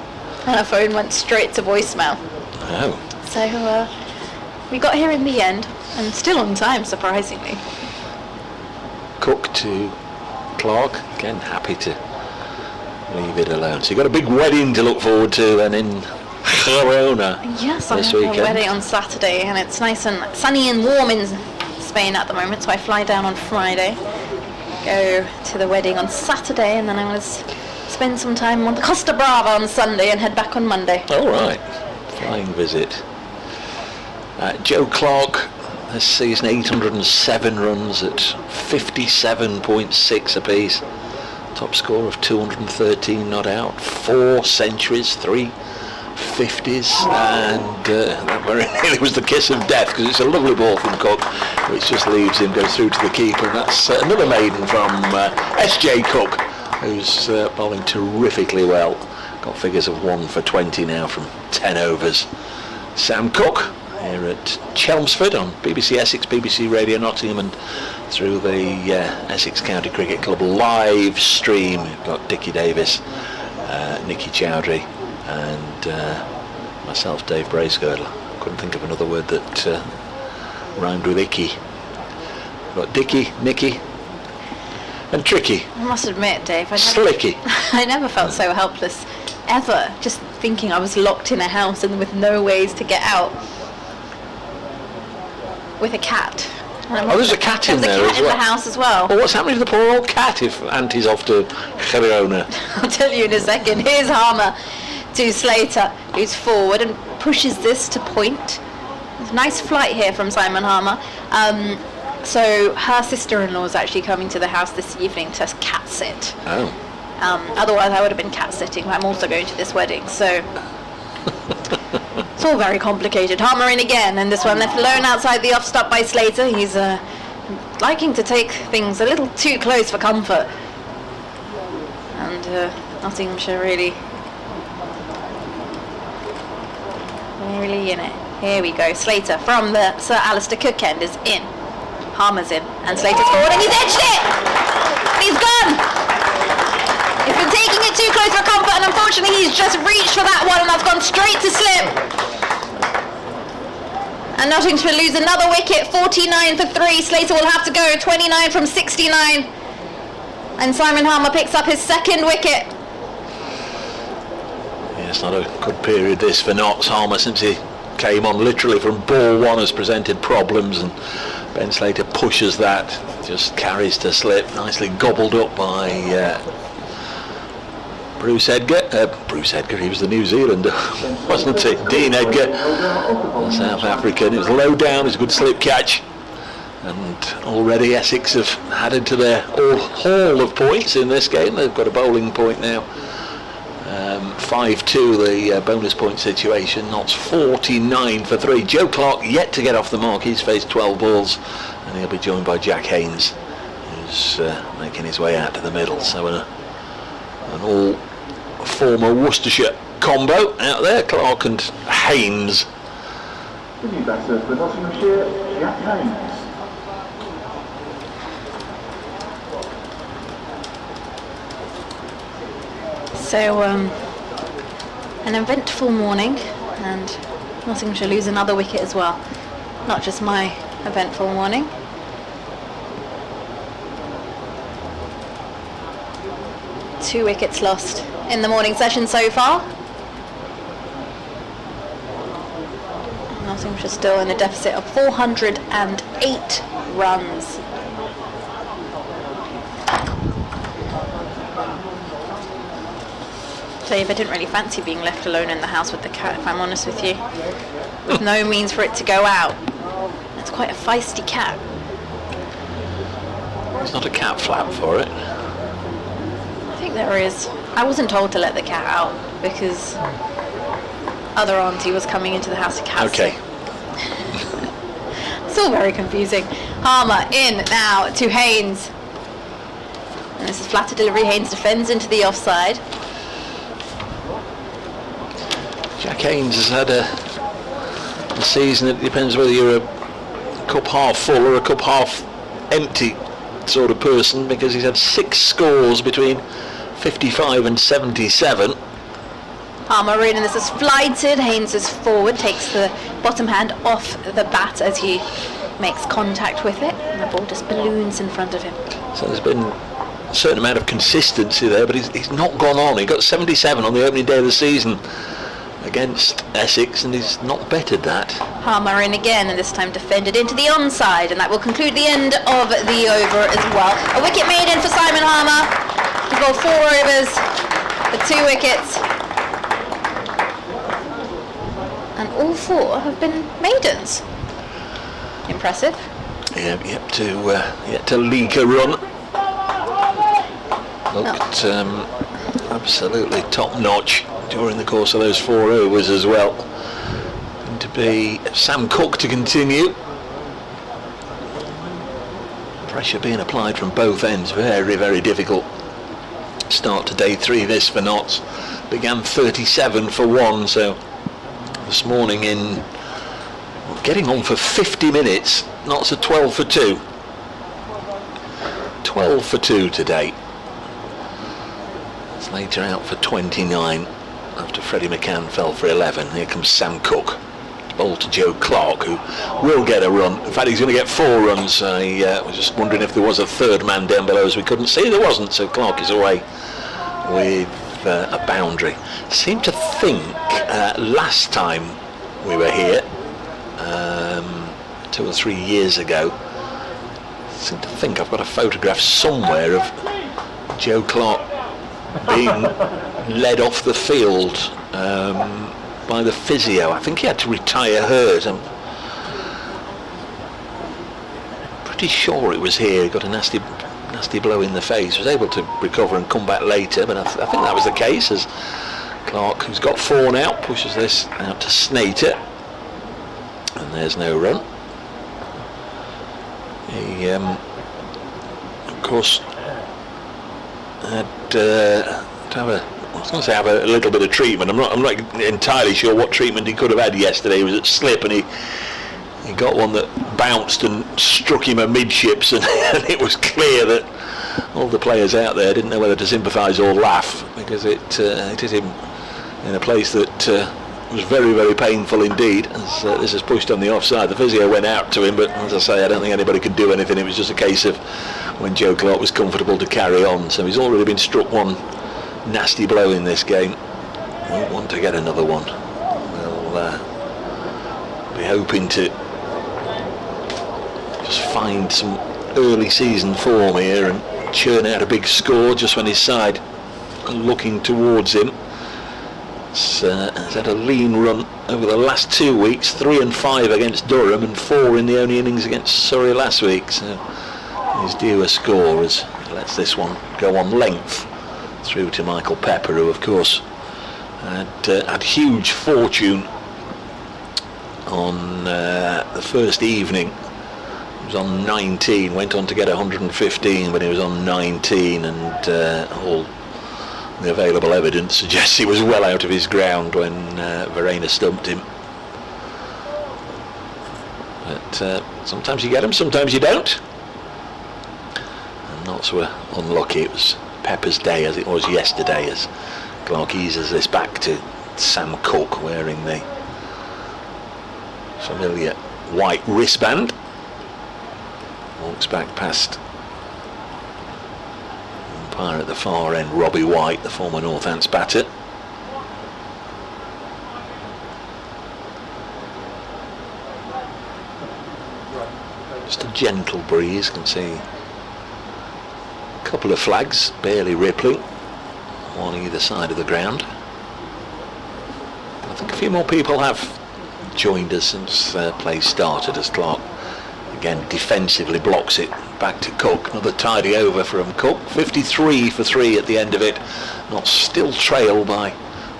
and her phone went straight to voicemail. Oh. So we got here in the end, and still on time, surprisingly. Cook to Clark, again happy to leave it alone. So you've got a big wedding to look forward to then in Girona Yes, I this have weekend. a wedding on Saturday, and it's nice and sunny and warm in Spain at the moment, so I fly down on Friday, go to the wedding on Saturday, and then I'm going to spend some time on the Costa Brava on Sunday and head back on Monday. All right, flying visit. Joe Clark this season, 807 runs at 57.6 apiece. Top score of 213 not out, 4 centuries, 3 50s, and that really was the kiss of death, because it's a lovely ball from Cook, which just leaves him, goes through to the keeper, and that's another maiden from S.J. Cook, who's bowling terrifically well. Got figures of 1 for 20 now from 10 overs. Sam Cook here at Chelmsford on BBC Essex, BBC Radio Nottingham, and through the Essex County Cricket Club live stream. We've got Dickie Davis, Nicky Chowdhury, and myself, Dave Bracegirdle. Couldn't think of another word that rhymed with icky. We've got Dickie, Nicky, and Tricky. I must admit, Dave, Slicky. I never felt so helpless, ever, just thinking I was locked in a house and with no ways to get out. With a cat. Oh, there's a cat in there There's a cat as in well. the house as well. Well, what's happening to the poor old cat if Auntie's off to Girona? I'll tell you in a second. Here's Harmer to Slater, who's forward and pushes this to point. There's a nice flight here from Simon Harmer. So her sister-in-law is actually coming to the house this evening to cat sit. Oh. Otherwise I would have been cat sitting, but I'm also going to this wedding, so it's all very complicated. Harmer in again, and this one left alone outside the off-stop by Slater. He's liking to take things a little too close for comfort. And Nottinghamshire really Nearly in it. Here we go. Slater from the Sir Alistair Cook end is in. Harmer's in. And Slater's forward and he's edged it! He's gone! He's been taking it too close for comfort and unfortunately he's just reached for that one and that's gone straight to slip. And Nottinghamshire lose another wicket, 49 for 3. Slater will have to go, 29 from 69. And Simon Harmer picks up his second wicket. Yeah, it's not a good period this for Notts. Harmer, since he came on literally from ball one, has presented problems, and Ben Slater pushes that, just carries to slip, nicely gobbled up by Bruce Edgar, he was the New Zealander, wasn't he? Dean Edgar, the South African. It was low down, it was a good slip catch. And already Essex have added to their haul of points in this game. They've got a bowling point now. 5-2 the bonus point situation. Notts 49 for 3. Joe Clark yet to get off the mark. He's faced 12 balls and he'll be joined by Jack Haynes, who's making his way out to the middle. So an all former Worcestershire combo out there, Clark and Haynes. The new batter for Nottinghamshire, Jack Haynes. So an eventful morning, and Nottinghamshire lose another wicket as well. Not just my eventful morning. Two wickets lost in the morning session so far. Nottinghamshire still in a deficit of 408 runs. Dave, I didn't really fancy being left alone in the house with the cat, if I'm honest with you. With no means for it to go out. It's quite a feisty cat. There's not a cat flap for it. I think there is. I wasn't told to let the cat out because other auntie was coming into the house to cat. Okay. It's all very confusing. Harmer in now to Haynes. And this is flatter delivery. Haynes defends into the offside. Jack Haynes has had a season, it depends whether you're a cup half full or a cup half empty sort of person, because he's had 6 scores between 55 and 77. Harmer in, and this is flighted. Haynes is forward, takes the bottom hand off the bat as he makes contact with it, and the ball just balloons in front of him. So there's been a certain amount of consistency there, but he's not gone on. He got 77 on the opening day of the season against Essex, and he's not bettered that. Harmer in again, and this time defended into the onside, and that will conclude the end of the over as well. A wicket made in for Simon Harmer. He's got 4 overs for 2 wickets. And all 4 have been maidens. Impressive. Yeah, yet to leak a run. Looked absolutely top notch during the course of those 4 overs as well. Going to be Sam Cook to continue. Pressure being applied from both ends. Very, very difficult start to day 3 this for Notts. Began 37 for 1, so this morning in getting on for 50 minutes. Notts at 12 for 2. 12 for 2 today. Slater out for 29 after Freddie McCann fell for 11. Here comes Sam Cook, bowl to Joe Clark, who will get a run. In fact, he's going to get 4 runs. I was just wondering if there was a third man down below, as we couldn't see. There wasn't, so Clark is away with a boundary. Seem to think last time we were here, 2 or 3 years ago, seem to think I've got a photograph somewhere of Joe Clark being led off the field by the physio. I think he had to retire hurt. I'm pretty sure it was here. He got a nasty blow in the face, was able to recover and come back later, but I think that was the case, as Clark, who's got 4 now, pushes this out to Snater, and there's no run. He of course had to have a was going to say have a little bit of treatment. I'm not entirely sure what treatment he could have had yesterday. He was at slip and he got one that bounced and struck him amidships, and it was clear that all the players out there didn't know whether to sympathise or laugh, because it hit him in a place that was very, very painful indeed. As this is pushed on the offside, the physio went out to him, but as I say, I don't think anybody could do anything. It was just a case of when Joe Clark was comfortable to carry on. So he's already been struck one nasty blow in this game. Won't want to get another one. We'll be hoping to just find some early season form here and churn out a big score just when his side are looking towards him. He's had a lean run over the last 2 weeks, 3 and 5 against Durham and 4 in the only innings against Surrey last week, so he's due a score as he lets this one go on length through to Michael Pepper, who of course had huge fortune on the first evening. He was on 19, went on to get 115 when he was on 19, and all the available evidence suggests he was well out of his ground when Verena stumped him. But sometimes you get them, sometimes you don't. And Notts were unlucky. It was Pepper's day as it was yesterday, as Clark eases this back to Sam Cook wearing the familiar white wristband. Walks back past umpire at the far end, Robbie White, the former Northants batter. Just a gentle breeze, can see a couple of flags barely rippling on either side of the ground. I think a few more people have joined us since play started, as Clark again defensively blocks it back to Cook. Another tidy over from Cook. 53 for 3 at the end of it. Not still trail by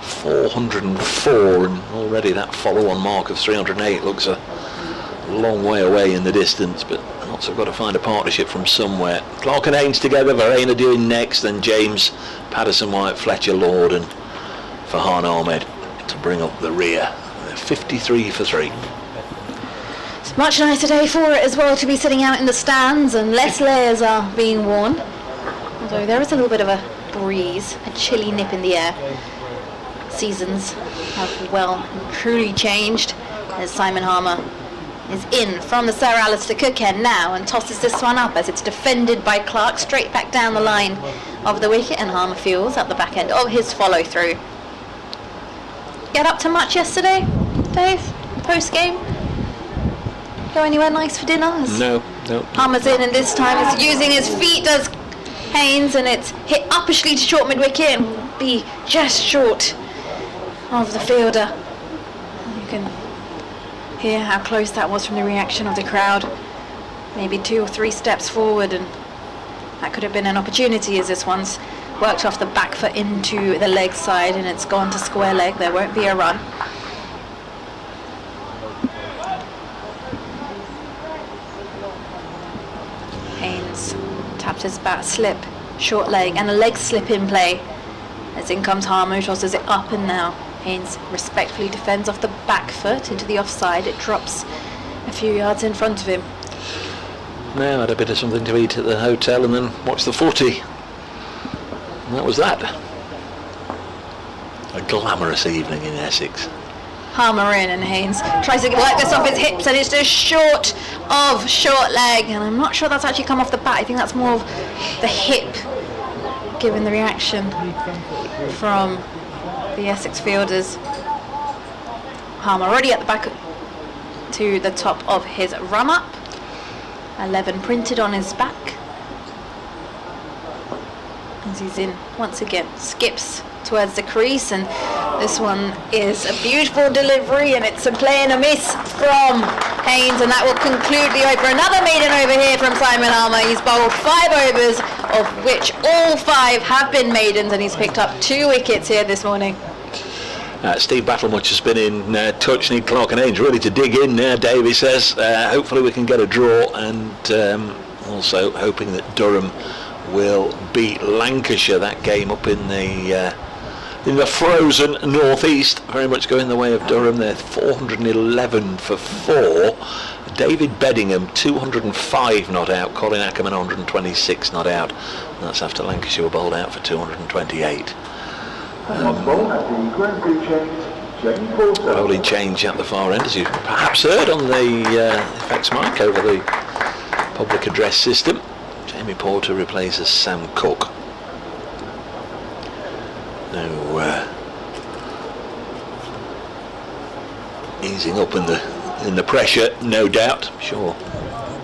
404, and already that follow-on mark of 308 looks a long way away in the distance, but Notts have got to find a partnership from somewhere. Clark and Haynes together, Verena doing next, then James, Patterson, White, Fletcher, Lord and Farhan Ahmed to bring up the rear. They're 53 for 3. It's a much nicer day for it as well to be sitting out in the stands, and less layers are being worn. Although there is a little bit of a breeze, a chilly nip in the air. Seasons have well and truly changed as Simon Harmer is in from the Sir Alistair Cook end now and tosses this one up as it's defended by Clark straight back down the line of the wicket, and Harmer feels at the back end of his follow through. Get up to much yesterday, Dave? Post game? Go anywhere nice for dinner? No. Harmer's in, and this time he's using his feet, does Haynes, and it's hit uppishly to short mid-wicket and will be just short of the fielder. You can hear how close that was from the reaction of the crowd. Maybe 2 or 3 steps forward, and that could have been an opportunity, as this one's worked off the back foot into the leg side and it's gone to square leg. There won't be a run. Haynes tapped his bat slip, short leg, and a leg slip in play. As in comes Harmer, tosses it up, and now Haynes respectfully defends off the back foot into the offside. It drops a few yards in front of him. Now had a bit of something to eat at the hotel and then watched the footy. And that was that. A glamorous evening in Essex. Harmer in, and Haynes tries to work this off his hips, and it's just short of short leg, and I'm not sure that's actually come off the bat. I think that's more of the hip, given the reaction from the Essex fielders. Harmer already at the back to the top of his run up. 11 printed on his back. As he's in once again, skips towards the crease, and this one is a beautiful delivery, and it's a play and a miss from Haynes, and that will conclude the over. Another maiden over here from Simon Harmer. He's bowled 5 overs, of which all 5 have been maidens, and he's picked up 2 wickets here this morning. Steve Battlemuch has been in touch. Need Clark and Haynes really to dig in now, Davey says. Hopefully we can get a draw, and also hoping that Durham will beat Lancashire. That game up in the in the frozen northeast, very much going the way of Durham. They're 411 for 4. David Beddingham 205 not out. Colin Ackerman 126 not out. That's after Lancashire were bowled out for 228. On ball at the Grand Prix change, Jamie Porter. Rolling change at the far end, as you perhaps heard on the effects mic over the public address system. Jamie Porter replaces Sam Cook. No easing up in the pressure, no doubt. I'm sure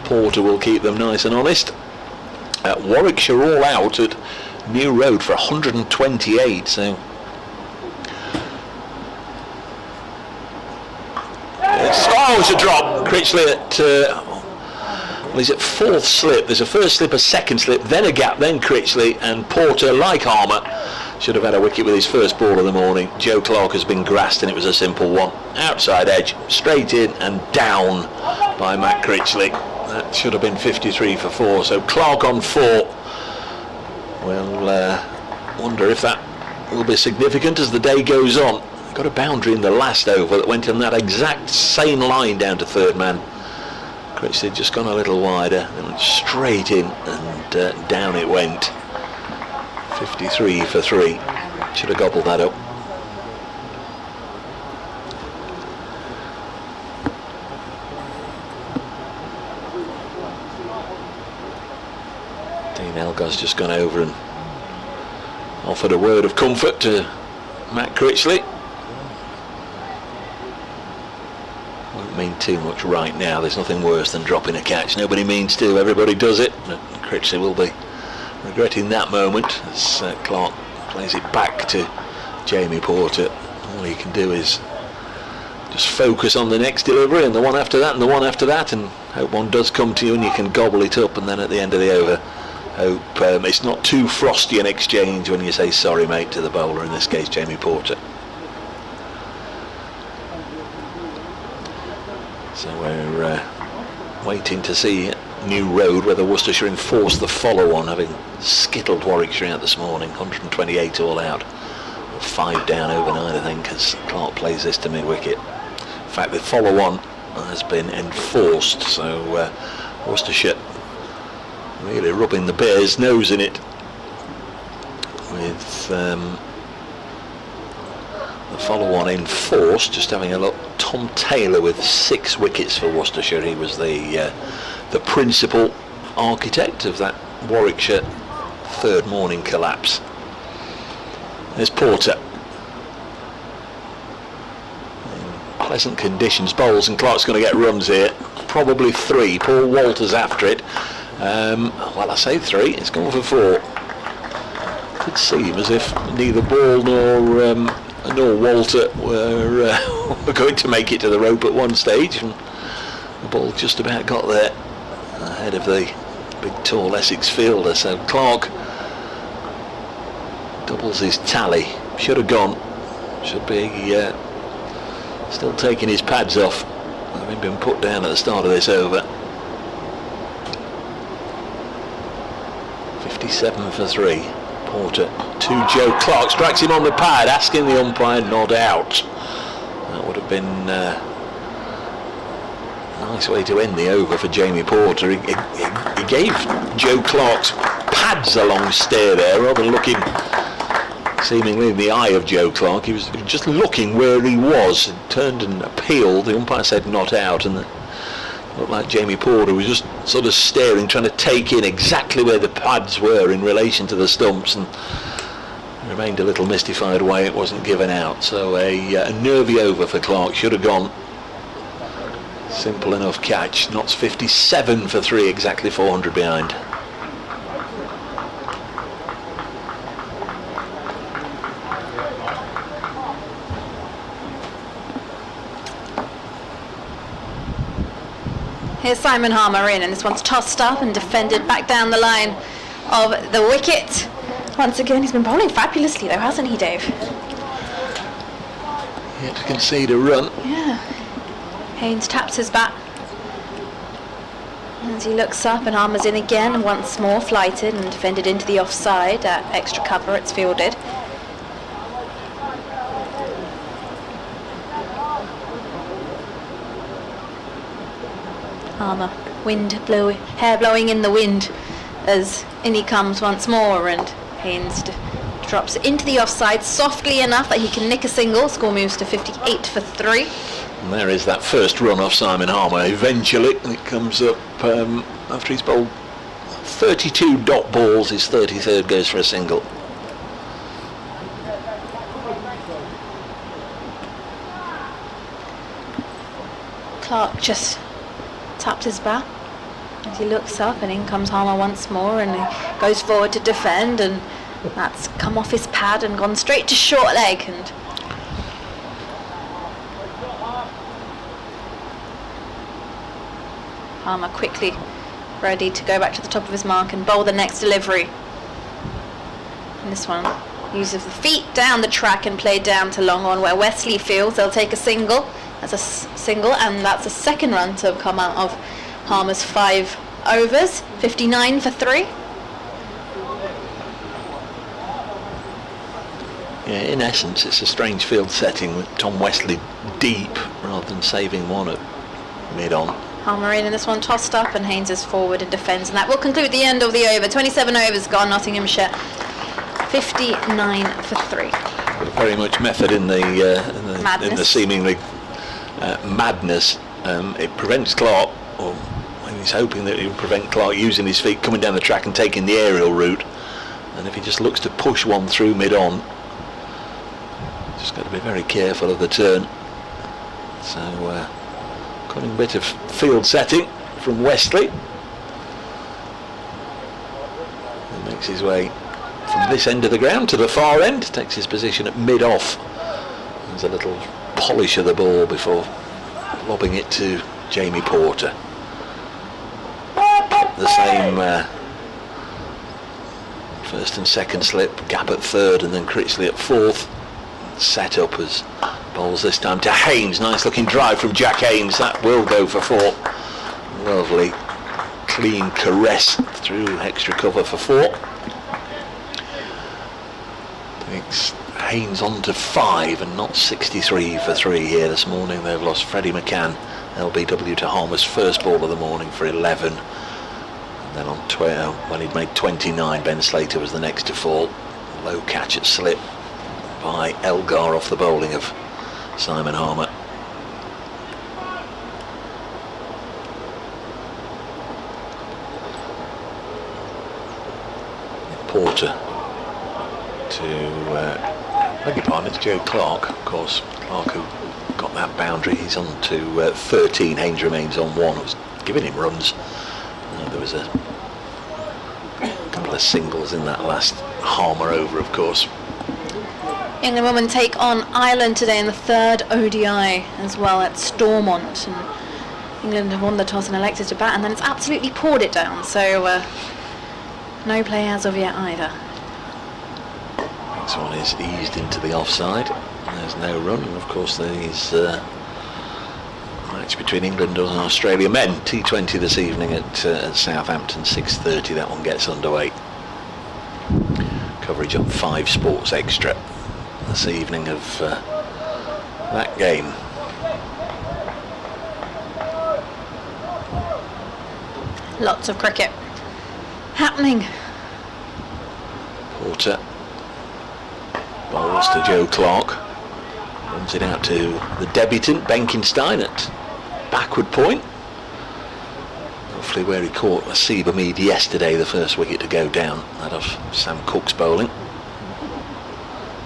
Porter will keep them nice and honest. Warwickshire all out at New Road for 128, so it's a drop. Critchley at well, he's at 4th slip. There's a first slip, a second slip, then a gap, then Critchley, and Porter, like Harmer, should have had a wicket with his first ball of the morning. Joe Clark has been grassed, and it was a simple one. Outside edge, straight in and down by Matt Critchley. That should have been 53 for 4. So Clark on 4. We'll wonder if that will be significant as the day goes on. Got a boundary in the last over that went in that exact same line down to third man. Critchley just gone a little wider, and went straight in, and down it went. 53 for 3. Should have gobbled that up. Dean Elgar's just gone over and offered a word of comfort to Matt Critchley. Won't mean too much right now. There's nothing worse than dropping a catch. Nobody means to. Everybody does it. But Critchley will be regretting that moment as Clark plays it back to Jamie Porter. All he can do is just focus on the next delivery and the one after that and the one after that, and hope one does come to you and you can gobble it up, and then at the end of the over hope it's not too frosty an exchange when you say sorry mate to the bowler, in this case Jamie Porter. So we're waiting to see New Road whether Worcestershire enforce the follow on, having skittled Warwickshire out this morning. 128 all out, 5 down overnight I think, as Clark plays this to mid-wicket. In fact the follow on has been enforced, so Worcestershire really rubbing the bear's nose in it with the follow-on enforced. Just having a look, Tom Taylor with 6 wickets for Worcestershire. He was the principal architect of that Warwickshire third morning collapse. There's Porter. In pleasant conditions, bowls, and Clark's going to get runs here. Probably 3. Paul Walters after it. Well, I say 3. It's gone for 4. Could seem as if neither Ball nor Walter were going to make it to the rope at one stage, and the ball just about got there ahead of the big tall Essex fielder. So Clark doubles his tally. Should have gone. Should be still taking his pads off, having been put down at the start of this over. 57 for 3. Porter to Joe Clark, strikes him on the pad, asking the umpire not out. That would have been a nice way to end the over for Jamie Porter. He gave Joe Clark's pads a long stare there, rather than looking seemingly in the eye of Joe Clark. He was just looking where he was, turned and appealed. The umpire said not out, and it looked like Jamie Porter was just sort of staring, trying to take in exactly where the pads were in relation to the stumps, and remained a little mystified why it wasn't given out. So a nervy over for Clark. Should have gone. Simple enough catch. Knots 57 for 3, exactly 400 behind. Here's Simon Harmer in, and this one's tossed up and defended back down the line of the wicket. Once again, he's been bowling fabulously though, hasn't he, Dave? Yet to concede a run. Yeah. Haynes taps his bat as he looks up, and Harmer's in again, and once more flighted and defended into the offside. Extra cover, it's fielded. Harmer, hair blowing in the wind as in he comes once more, and Haynes drops it into the offside softly enough that he can nick a single. Score moves to 58 for 3. And there is that first run off Simon Harmer eventually, and it comes up after he's bowled 32 dot balls. His 33rd goes for a single. Clark just tapped his bat as he looks up, and in comes Harmer once more, and he goes forward to defend, and that's come off his pad and gone straight to short leg. And Harmer quickly ready to go back to the top of his mark and bowl the next delivery. And this one uses the feet down the track and played down to long on where Wesley fields. They'll take a single. That's a single, and that's a second run to come out of Harmer's 5 overs. 59 for 3. Yeah, in essence, it's a strange field setting with Tom Wesley deep rather than saving one at mid-on. Harmer in, and this one tossed up, and Haynes is forward and defends, and that will conclude the end of the over. 27 overs gone, Nottinghamshire 59 for 3. Very much method in the seemingly madness. It prevents Clark, or he's hoping that it will prevent Clark using his feet, coming down the track and taking the aerial route. And if he just looks to push one through mid-on, just got to be very careful of the turn. So cunning bit of field setting from Wesley. He makes his way from this end of the ground to the far end, takes his position at mid-off. There's a little polish of the ball before lobbing it to Jamie Porter. The same first and second slip, gap at third, and then Critchley at fourth. Set up as bowls this time to Haynes. Nice looking drive from Jack Haynes. That will go for 4. Lovely clean caress through extra cover for 4. Takes Haynes on to 5 and not 63 for 3 here this morning. They've lost Freddie McCann, LBW, to Harmer's first ball of the morning for 11. And then on 12, when he'd made 29, Ben Slater was the next to fall. Low catch at slip by Elgar off the bowling of Simon Harmer. Porter to beg your pardon, it's Joe Clark, of course. Clark who got that boundary. He's on to 13. Haynes remains on 1. It was giving him runs. There was a couple of singles in that last Harmer over, of course. England women take on Ireland today in the 3rd ODI as well at Stormont, and England have won the toss and elected to bat, and then it's absolutely poured it down, so no play as of yet either. This one is eased into the offside. There's no run, and of course there's match between England and Australia men, T20 this evening at Southampton, 6:30. That one gets underway. Coverage on 5 Sports Extra this evening of that game. Lots of cricket happening. Porter bowls to Joe Clark, runs it out to the debutant Benkenstein at backward point, roughly where he caught Asiba Mead yesterday, the first wicket to go down, that of Sam Cook's bowling.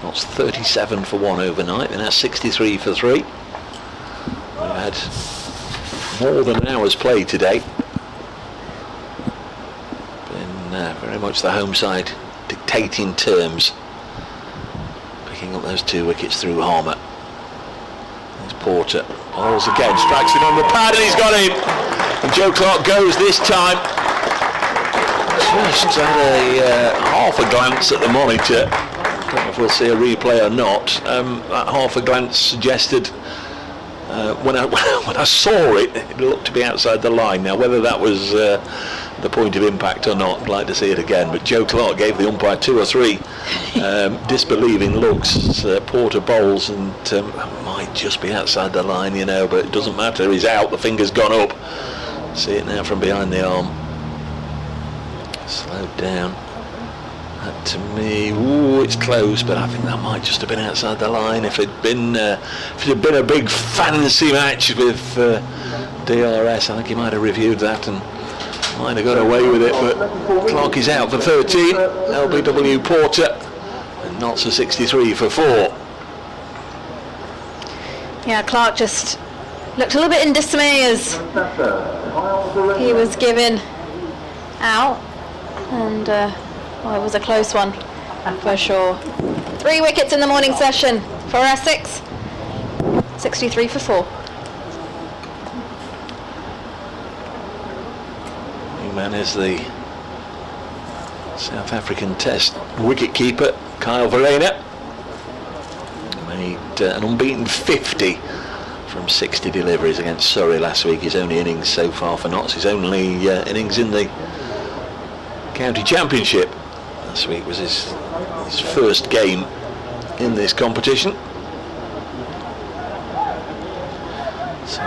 That's 37 for 1 overnight, and now 63 for 3. We've had more than an hour's play today. Been very much the home side dictating terms, picking up those 2 wickets through Harmer. There's Porter, bowls again, strikes him on the pad, and he's got him. And Joe Clark goes this time. Just had a half a glance at the monitor. I don't know if we'll see a replay or not. That half a glance suggested when I saw it, it looked to be outside the line. Now whether that was the point of impact or not, I'd like to see it again. But Joe Clark gave the umpire 2 or 3 disbelieving looks as Porter bowls, and might just be outside the line, you know, but it doesn't matter. He's out. The finger's gone up. See it now from behind the arm. Slowed down. That to me, ooh, it's close, but I think that might just have been outside the line. If it had been a big fancy match with DRS, I think he might have reviewed that and might have got away with it. But Clark is out for 13. LBW Porter, and Notts a 63 for 4. Yeah, Clark just looked a little bit in dismay as he was given out, and well, it was a close one for sure. 3 wickets in the morning session for Essex, 63 for 4. New man is the South African Test wicket keeper, Kyle Verreynne. Made an unbeaten 50 from 60 deliveries against Surrey last week. His only innings so far for Notts, his only innings in the county championship. Last week was his first game in this competition. So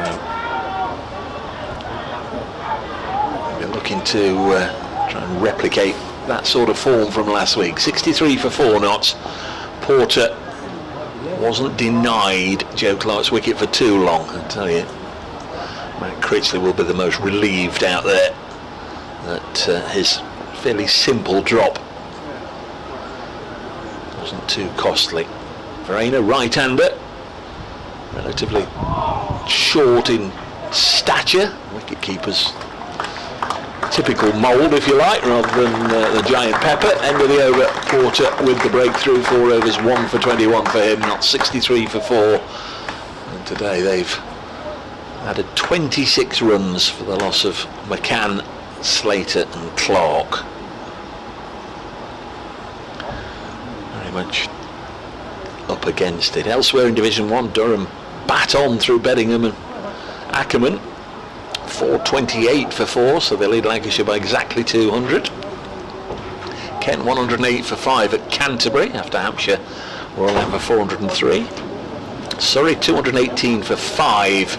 we're looking to try and replicate that sort of form from last week. 63 for 4 Notts. Porter wasn't denied Joe Clark's wicket for too long, I tell you. Matt Critchley will be the most relieved out there that his fairly simple drop wasn't too costly. Verreynne, right-hander, relatively short in stature, wicket-keeper's typical mould, if you like, rather than the giant Pepper. End of the over, Porter with the breakthrough. 4 overs, 1 for 21 for him, not 63 for 4. And today they've added 26 runs for the loss of McCann, Slater and Clark. Very much up against it. Elsewhere in Division 1, Durham bat on through Beddingham and Ackerman. 428 for 4, so they lead Lancashire by exactly 200. Kent 108 for 5 at Canterbury after Hampshire were all out for 403. Surrey 218 for 5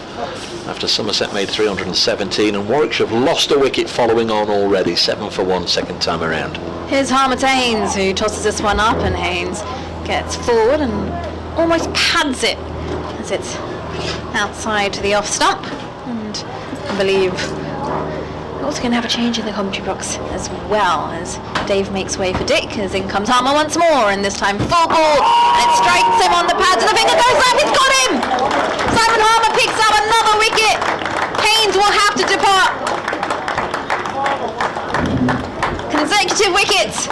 after Somerset made 317, and Warwickshire have lost a wicket following on already, 7 for 1 second time around. Here's Harmer to Haynes, who tosses this one up, and Haynes gets forward and almost pads it as it's outside the off stump. And I believe we're also going to have a change in the commentary box as well, as Dave makes way for Dick, as in comes Harmer once more, and this time full ball, and it strikes him on the pads, and the finger goes up, it's got him! Simon Harmer picks up another wicket. Haynes will have to depart. Consecutive wickets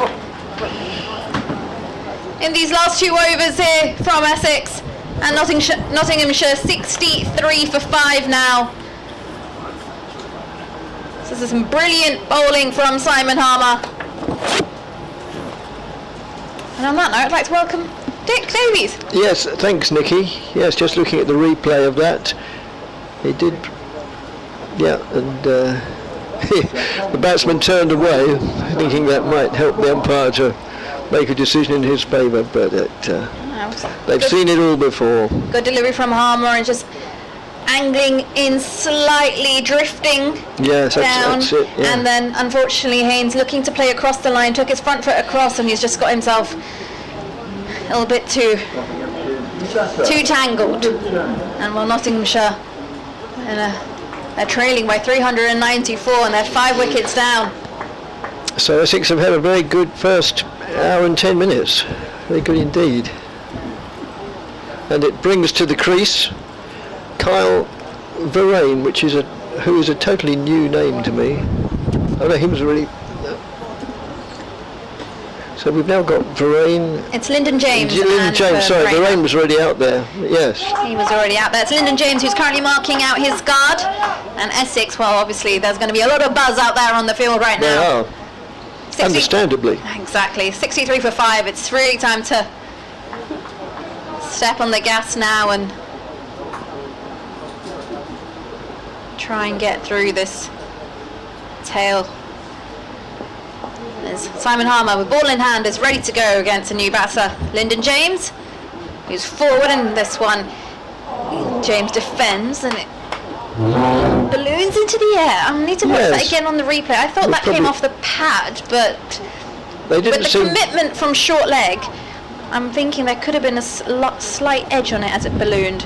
in these last 2 overs here from Essex, and Nottinghamshire 63 for 5 now. This is some brilliant bowling from Simon Harmer. And on that note, I'd like to welcome Dick Davies. Yes, thanks, Nikki. Yes, just looking at the replay of that, he did, yeah, and the batsman turned away, thinking that might help the umpire to make a decision in his favour, but they've seen it all before. Good delivery from Harmer, and just angling in slightly, drifting down, that's it, yeah. And then unfortunately Haynes, looking to play across the line, took his front foot across, and he's just got himself a little bit too tangled. And while Nottinghamshire, they're trailing by 394, and they're 5 wickets down. So Essex have had a very good first hour and 10 minutes, very good indeed. And it brings to the crease Kyle Verreynne, who is a totally new name to me. I know he was really. So we've now got Verreynne. It's Lyndon James. Sorry, Verreynne was already out there. Yes. He was already out there. It's Lyndon James who's currently marking out his guard. And Essex, well, obviously there's going to be a lot of buzz out there on the field right now. They are. Understandably. Exactly. 63 for 5. It's really time to step on the gas now and try and get through this tail. There's Simon Harmer with ball in hand is ready to go against a new batter, Lyndon James, who's forward in this one. James defends, and balloons into the air. I need to watch that Yes. again on the replay. I thought Well, that came probably- off the pad, but They with didn't the seem. commitment from short leg, I'm thinking there could have been a slight edge on it as it ballooned.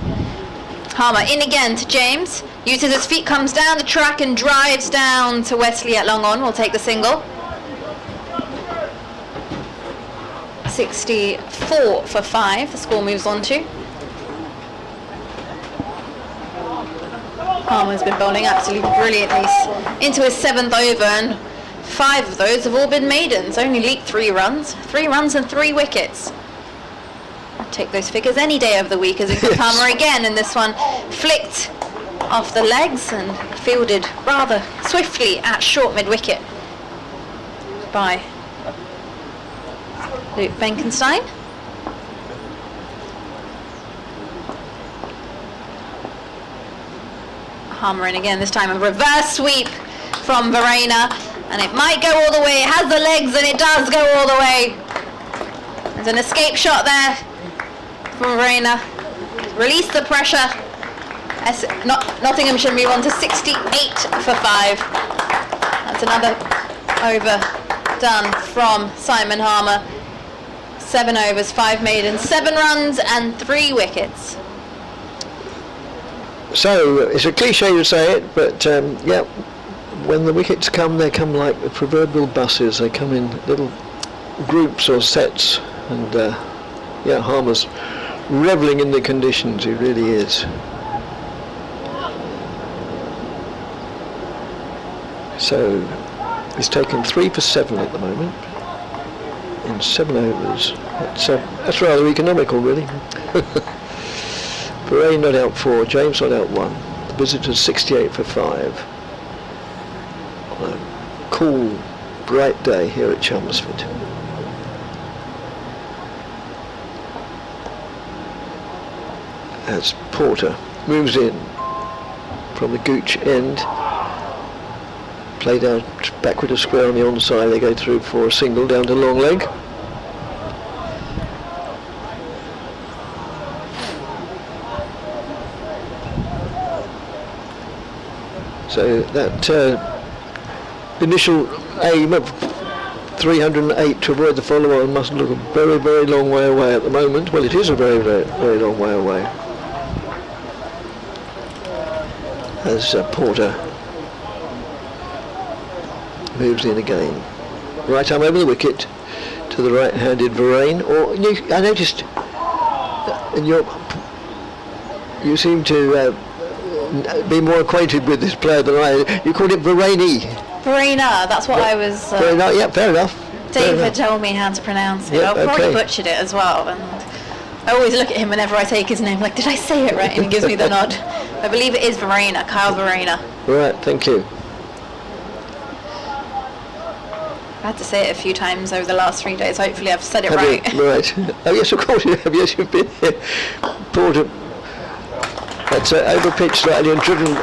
Harmer in again to James. Uses his feet, comes down the track and drives down to Wesley at long on. We'll take the single. 64 for 5. The score moves on to. Harmer's been bowling absolutely brilliantly into his 7th over, and 5 of those have all been maidens. Only leaked 3 runs. 3 runs and 3 wickets. I'd take those figures any day of the week as it's Harmer again, and this one flicked off the legs and fielded rather swiftly at short mid-wicket by Luke Benkenstein. Harmer in again, this time a reverse sweep from Verena, and it might go all the way. It has the legs and it does go all the way. There's an escape shot there from Verena. Release the pressure. Nottinghamshire move on to 68 for 5. That's another over done from Simon Harmer. 7 overs, 5 maidens, 7 runs and 3 wickets. So it's a cliche to say it, but yeah, when the wickets come, they come like the proverbial buses. They come in little groups or sets, and yeah, Harmer's revelling in the conditions. He really is. So he's taken 3 for 7 at the moment in 7 overs. That's rather economical, really. Verena not out 4, James not out 1. The visitors 68 for 5. On a cool, bright day here at Chelmsford. As Porter moves in from the Gooch end, played out backward of square on the onside. They go through for a single down to long leg. So that initial aim of 308 to avoid the follow-on must look a very, very long way away at the moment. Well, it is a very, very, very long way away. As Porter moves in again. Right arm over the wicket to the right-handed Verena. Or I noticed, and you seem to be more acquainted with this player than I. You called it Verena. Verena, that's what I was. Verena, yeah, fair enough. David told me how to pronounce it. Yeah, I probably okay. butchered it as well. And I always look at him whenever I take his name, like, did I say it right? And he gives me the nod. I believe it is Verena, Kyle Verena. Right, thank you. I had to say it a few times over the last 3 days. Hopefully I've said it Have right. you? Right. Oh yes, of course you have. Yes, you've been here. Porter. That's over-pitched slightly and driven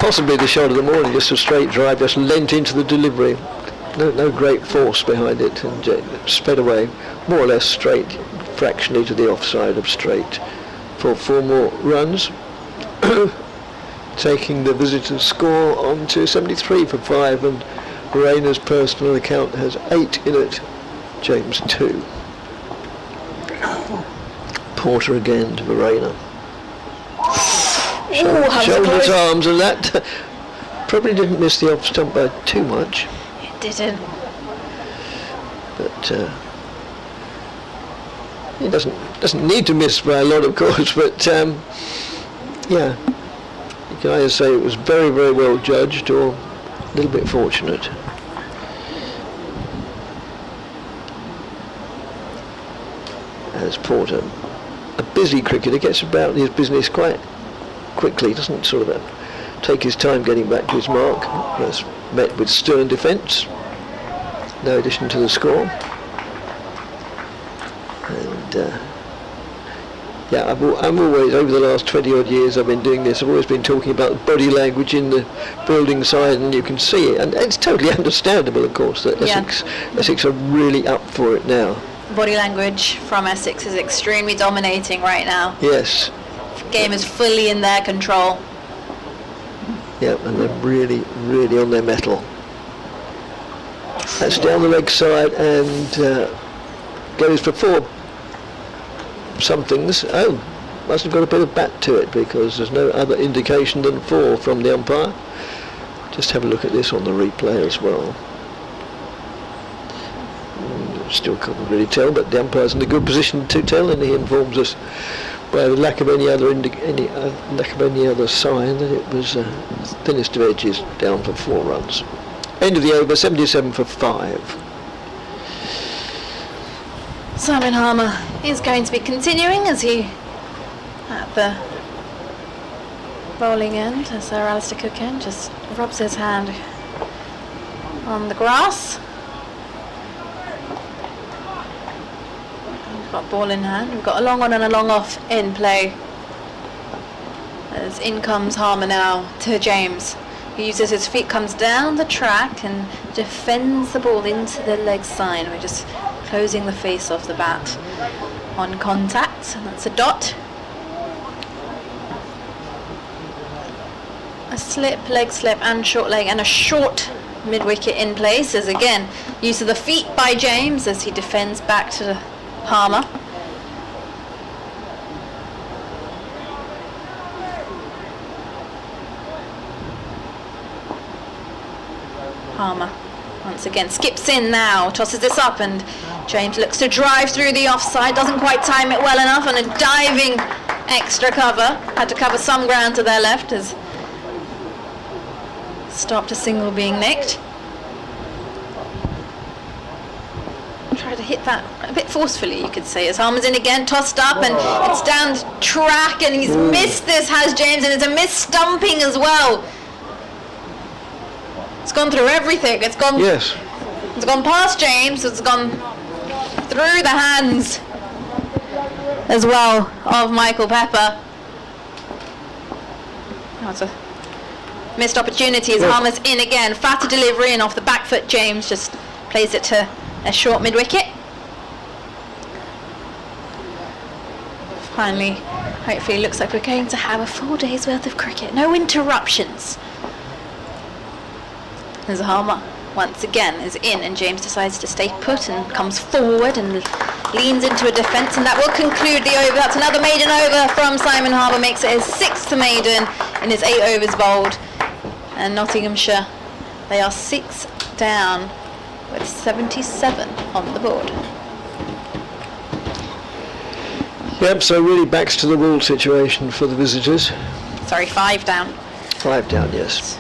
possibly the shot of the morning, just a straight drive, just lent into the delivery. No great force behind it, and sped away more or less straight, fractionally to the offside of straight for 4 more runs, taking the visitors' score on to 73 for 5, and Verena's personal account has 8 in it, James 2. Porter again to Verena. Shoulders, arms, and that probably didn't miss the off stump by too much. It didn't. But it doesn't need to miss by a lot, of course. But yeah, you can either say it was very, very well judged or a little bit fortunate. As Porter, a busy cricketer, gets about his business quite quickly, doesn't sort of take his time getting back to his mark. That's met with stern defence. No addition to the score. And yeah, I'm always, over the last 20 odd years I've been doing this, I've always been talking about body language in the building side, and you can see it, and it's totally understandable, of course, that Essex are really up for it now. Body language from Essex is extremely dominating right now. Yes. Game is fully in their control. Yep, and they're really, really on their mettle. That's down the leg side and goes for 4 somethings. Oh, must have got a bit of bat to it because there's no other indication than 4 from the umpire. Just have a look at this on the replay as well. Still couldn't really tell, but the umpire's in a good position to tell, and he informs us by the lack of any other sign that it was thinnest of edges, down for 4 runs. End of the over, 77 for 5. Simon Harmer is going to be continuing as he at the bowling end, as Sir Alistair Cook end, just rubs his hand on the grass. We've got ball in hand. We've got a long on and a long off in play. As in comes Harmer now to James. He uses his feet, comes down the track and defends the ball into the leg side. We're just closing the face off the bat on contact, and that's a dot. A slip, leg slip and short leg, and a short mid-wicket in place as again use of the feet by James as he defends back to Harmer. Harmer once again skips in now, tosses this up, and James looks to drive through the offside, doesn't quite time it well enough, and a diving extra cover. Had to cover some ground to their left as stopped a single being nicked. Try to hit that a bit forcefully, you could say, as Harmer's in again, tossed up, and it's down the track, and he's missed this, has James, and it's a miss stumping as well. It's gone through everything. It's gone. Yes. It's gone past James. It's gone through the hands as well of Michael Pepper. That's a missed opportunity as Harmer's in again. Fatter delivery, and off the back foot, James just plays it to a short mid-wicket. Finally, hopefully, it looks like we're going to have a full day's worth of cricket. No interruptions. As Harmer once again is in, and James decides to stay put and comes forward and leans into a defence, and that will conclude the over. That's another maiden over from Simon Harmer, makes it his 6th maiden in his 8 overs bowled. And Nottinghamshire, they are 6 down with 77 on the board. Yep, so really backs to the wall situation for the visitors. Sorry, 5 down. 5 down, yes.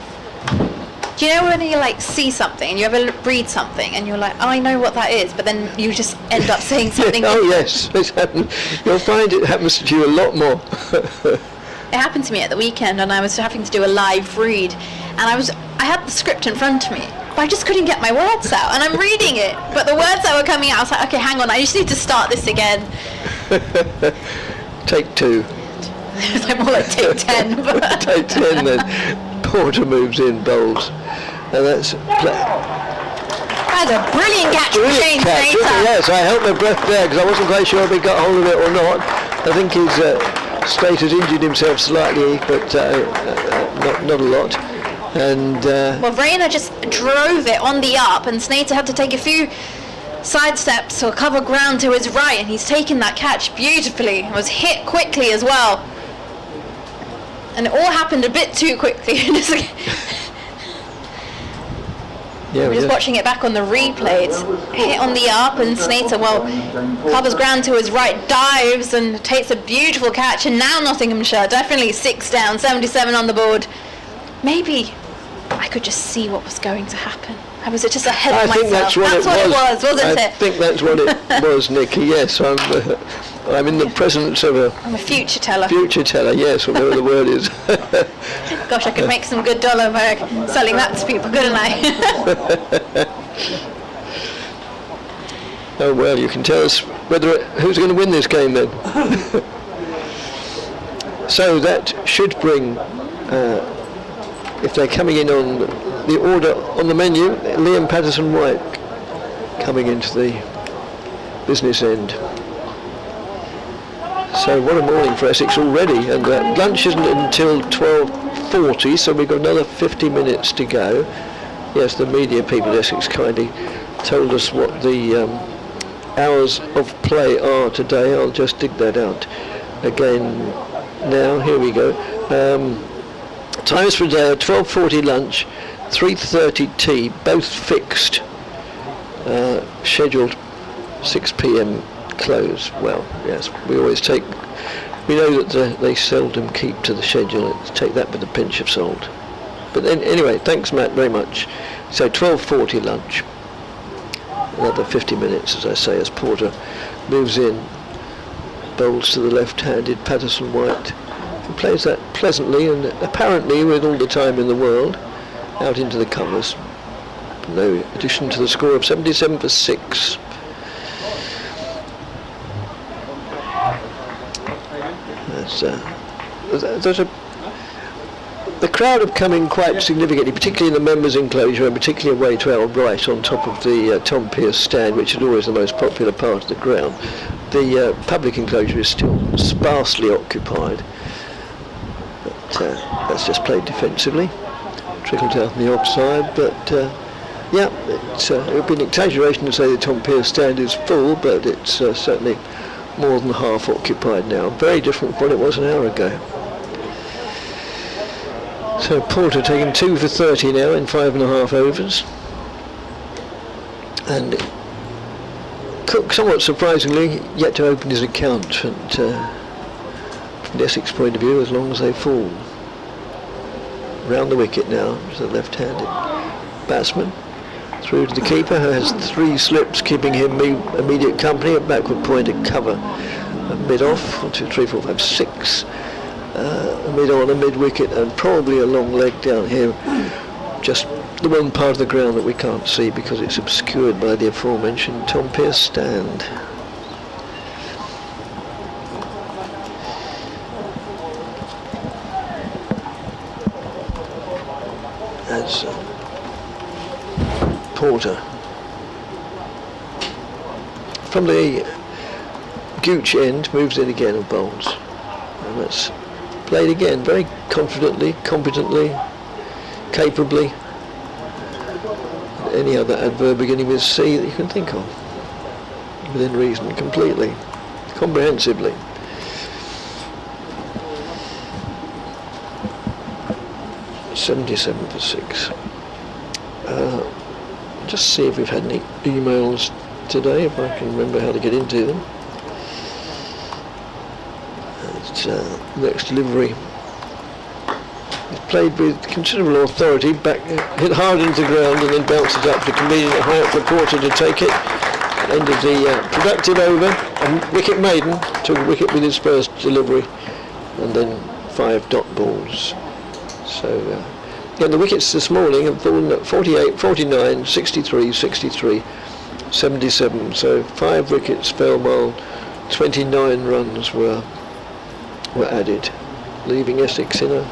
Do you know when you like see something and you ever read something and you're like, oh, I know what that is, but then you just end up saying something Oh different? yes, it's happened. You'll find it happens to you a lot more. It happened to me at the weekend, and I was having to do a live read, and I had the script in front of me, but I just couldn't get my words out, and I'm reading it, but the words that were coming out, I was like, okay, hang on, I just need to start this again. Take 2. It was like more like take 10. But Take 10 then. Porter moves in, bowls. And that's That's a brilliant catch from Shane catch, Slater. yes, I held my breath there because I wasn't quite sure if he got hold of it or not. I think his Slater's injured himself slightly, but not a lot. And well, Rayner just drove it on the up, and Slater had to take a few side steps or cover ground to his right, and he's taken that catch beautifully. It was hit quickly as well. And it all happened a bit too quickly. yeah, We're just watching it back on the replay. It's hit on the up, and Slater, well, covers ground to his right, dives and takes a beautiful catch, and now Nottinghamshire definitely 6 down, 77 on the board. Maybe I could just see what was going to happen. I was just ahead of myself. I think that's what it was, wasn't it? I think that's what it was, Nikki. Yes, I'm in the presence of a... I'm a future teller. Future teller, yes, whatever the word is. Gosh, I could make some good dollar by selling that to people, couldn't I? Oh well, you can tell us who's going to win this game then. So that should bring, if they're coming in on the order on the menu, Liam Patterson-White coming into the business end. So what a morning for Essex already, and lunch isn't until 12:30. 12:40, so we've got another 50 minutes to go. Yes, the media people at Essex kindly told us what the hours of play are today. I'll just dig that out again now. Here we go. Times for today are 12:40 lunch, 3:30 tea, both fixed. Scheduled 6 p.m. close. Well, yes, we know that they seldom keep to the schedule. Let's take that with a pinch of salt. But then, anyway, thanks Matt very much. So 12:40 lunch. Another 50 minutes, as I say, as Porter moves in, bowls to the left-handed Patterson White, who plays that pleasantly and apparently with all the time in the world, out into the covers. No addition to the score of 77 for 6. The crowd have come in quite significantly, particularly in the members' enclosure and particularly away to our right on top of the Tom Pearce stand, which is always the most popular part of the ground. The public enclosure is still sparsely occupied, but that's just played defensively. Trickled out on the offside, but yeah, it would be an exaggeration to say the Tom Pearce stand is full, but it's certainly more than half occupied now. Very different from what it was an hour ago. So Porter taking 2 for 30 now in 5.5 overs. And Cook, somewhat surprisingly, yet to open his account. And from the Essex point of view, as long as they fall. Round the wicket now to the left-handed batsman. Through to the keeper, who has 3 slips, keeping him immediate company. A backward pointed cover, a mid-off, 1, 2, 3, 4, 5, 6. A mid-on, a mid-wicket, and probably a long leg down here. Just the one part of the ground that we can't see because it's obscured by the aforementioned Tom Pearce stand. As Porter from the Gooch end moves in again and bowls, and that's played again very confidently, competently, capably. Any other adverb beginning with C that you can think of, within reason, completely, comprehensively. $77 for 6. Just see if we've had any emails today, if I can remember how to get into them. Next delivery is played with considerable authority, back, hit hard into the ground and then bounces up to convenient height for Porter to take it. End of the productive over, and wicket maiden took a wicket with his first delivery, and then 5 dot balls. So the wickets this morning have fallen at 48, 49, 63, 63, 77. So 5 wickets fell while 29 runs were added, leaving Essex in a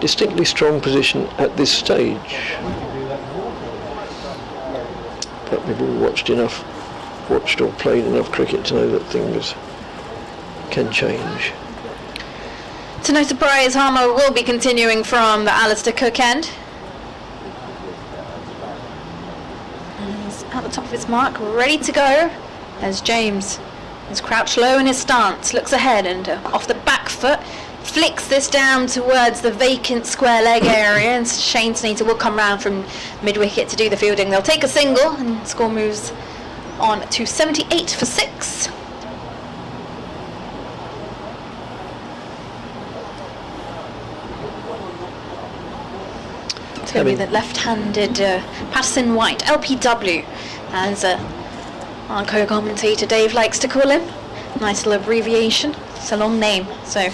distinctly strong position at this stage. But we've all watched or played enough cricket to know that things can change. To no surprise, Harmer will be continuing from the Alistair Cook end. And he's at the top of his mark, ready to go, as James is crouched low in his stance, looks ahead and off the back foot, flicks this down towards the vacant square leg area, and Shane Sneater will come round from mid-wicket to do the fielding. They'll take a single, and score moves on to 78 for 6. It's going to be the left-handed Patterson White, LPW, as our co-commentator Dave likes to call him. Nice little abbreviation. It's a long name, so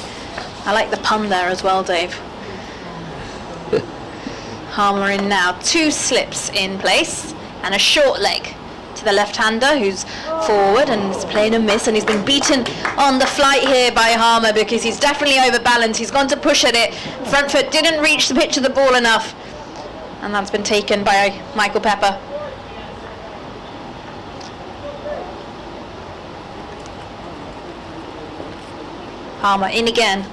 I like the pun there as well, Dave. Harmer in now. 2 slips in place and a short leg to the left-hander, who's forward and is playing a miss, and he's been beaten on the flight here by Harmer because he's definitely overbalanced. He's gone to push at it. Front foot didn't reach the pitch of the ball enough, and that's been taken by Michael Pepper. Harmer in again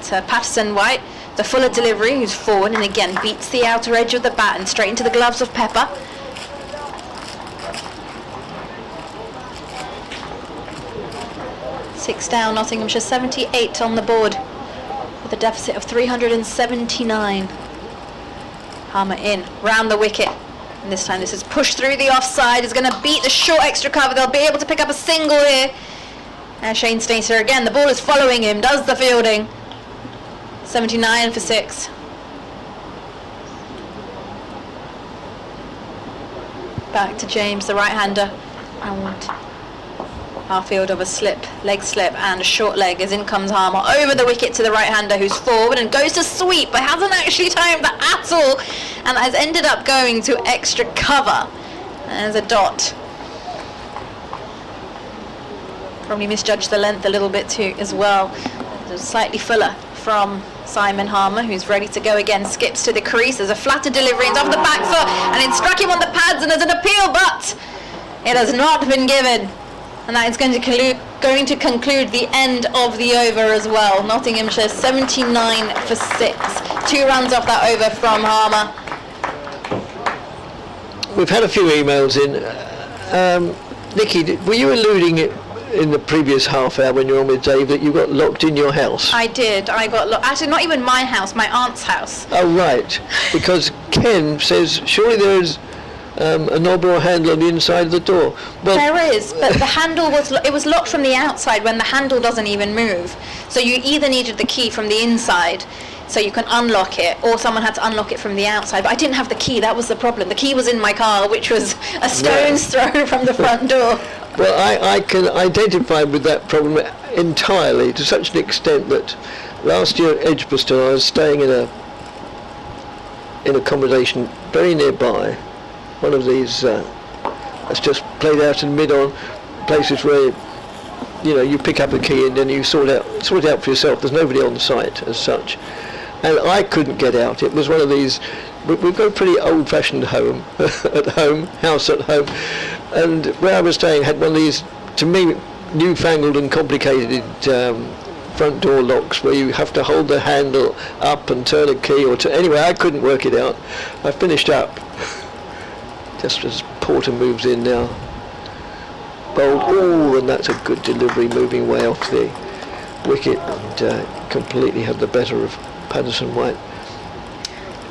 to Patterson White. The fuller delivery, who's forward and again beats the outer edge of the bat and straight into the gloves of Pepper. Six down, Nottinghamshire 78 on the board with a deficit of 379. Harmer in, round the wicket. And this time this is pushed through the offside, is going to beat the short extra cover. They'll be able to pick up a single here. And Shane Stacer again, the ball is following him, does the fielding. 79 for 6. Back to James, the right-hander. And half-field of a slip, leg slip and a short leg as in comes Harmer over the wicket to the right-hander who's forward and goes to sweep but hasn't actually timed that at all and has ended up going to extra cover. There's a dot. Probably misjudged the length a little bit too as well. There's slightly fuller from Simon Harmer, who's ready to go again, skips to the crease. There's a flatter delivery, it's off the back foot and it struck him on the pads and there's an appeal, but it has not been given. And that is going to conclude the end of the over as well. Nottinghamshire 79 for 6. 2 runs off that over from Harmer. We've had a few emails in. Nikki, were you alluding in the previous half hour when you were on with Dave that you got locked in your house? I did. I got locked. Actually, not even my house, my aunt's house. Oh, right. Because Ken says, surely there is a knob or a handle on the inside of the door. Well, there is, but the handle was locked from the outside when the handle doesn't even move. So you either needed the key from the inside so you can unlock it, or someone had to unlock it from the outside. But I didn't have the key, that was the problem. The key was in my car, which was a stone's throw from the front door. Well, I can identify with that problem entirely, to such an extent that last year at Edgbaston I was staying in accommodation very nearby. One of these that's just played out in mid-on places where you pick up a key and then you sort it out for yourself. There's nobody on site as such, and I couldn't get out. It was one of these. We've got a pretty old-fashioned house at home, and where I was staying had one of these, to me, newfangled and complicated front door locks where you have to hold the handle up and turn a key anyway. I couldn't work it out. I finished up. Just as Porter moves in now. Bowled, and that's a good delivery, moving way off the wicket and completely had the better of Patterson White.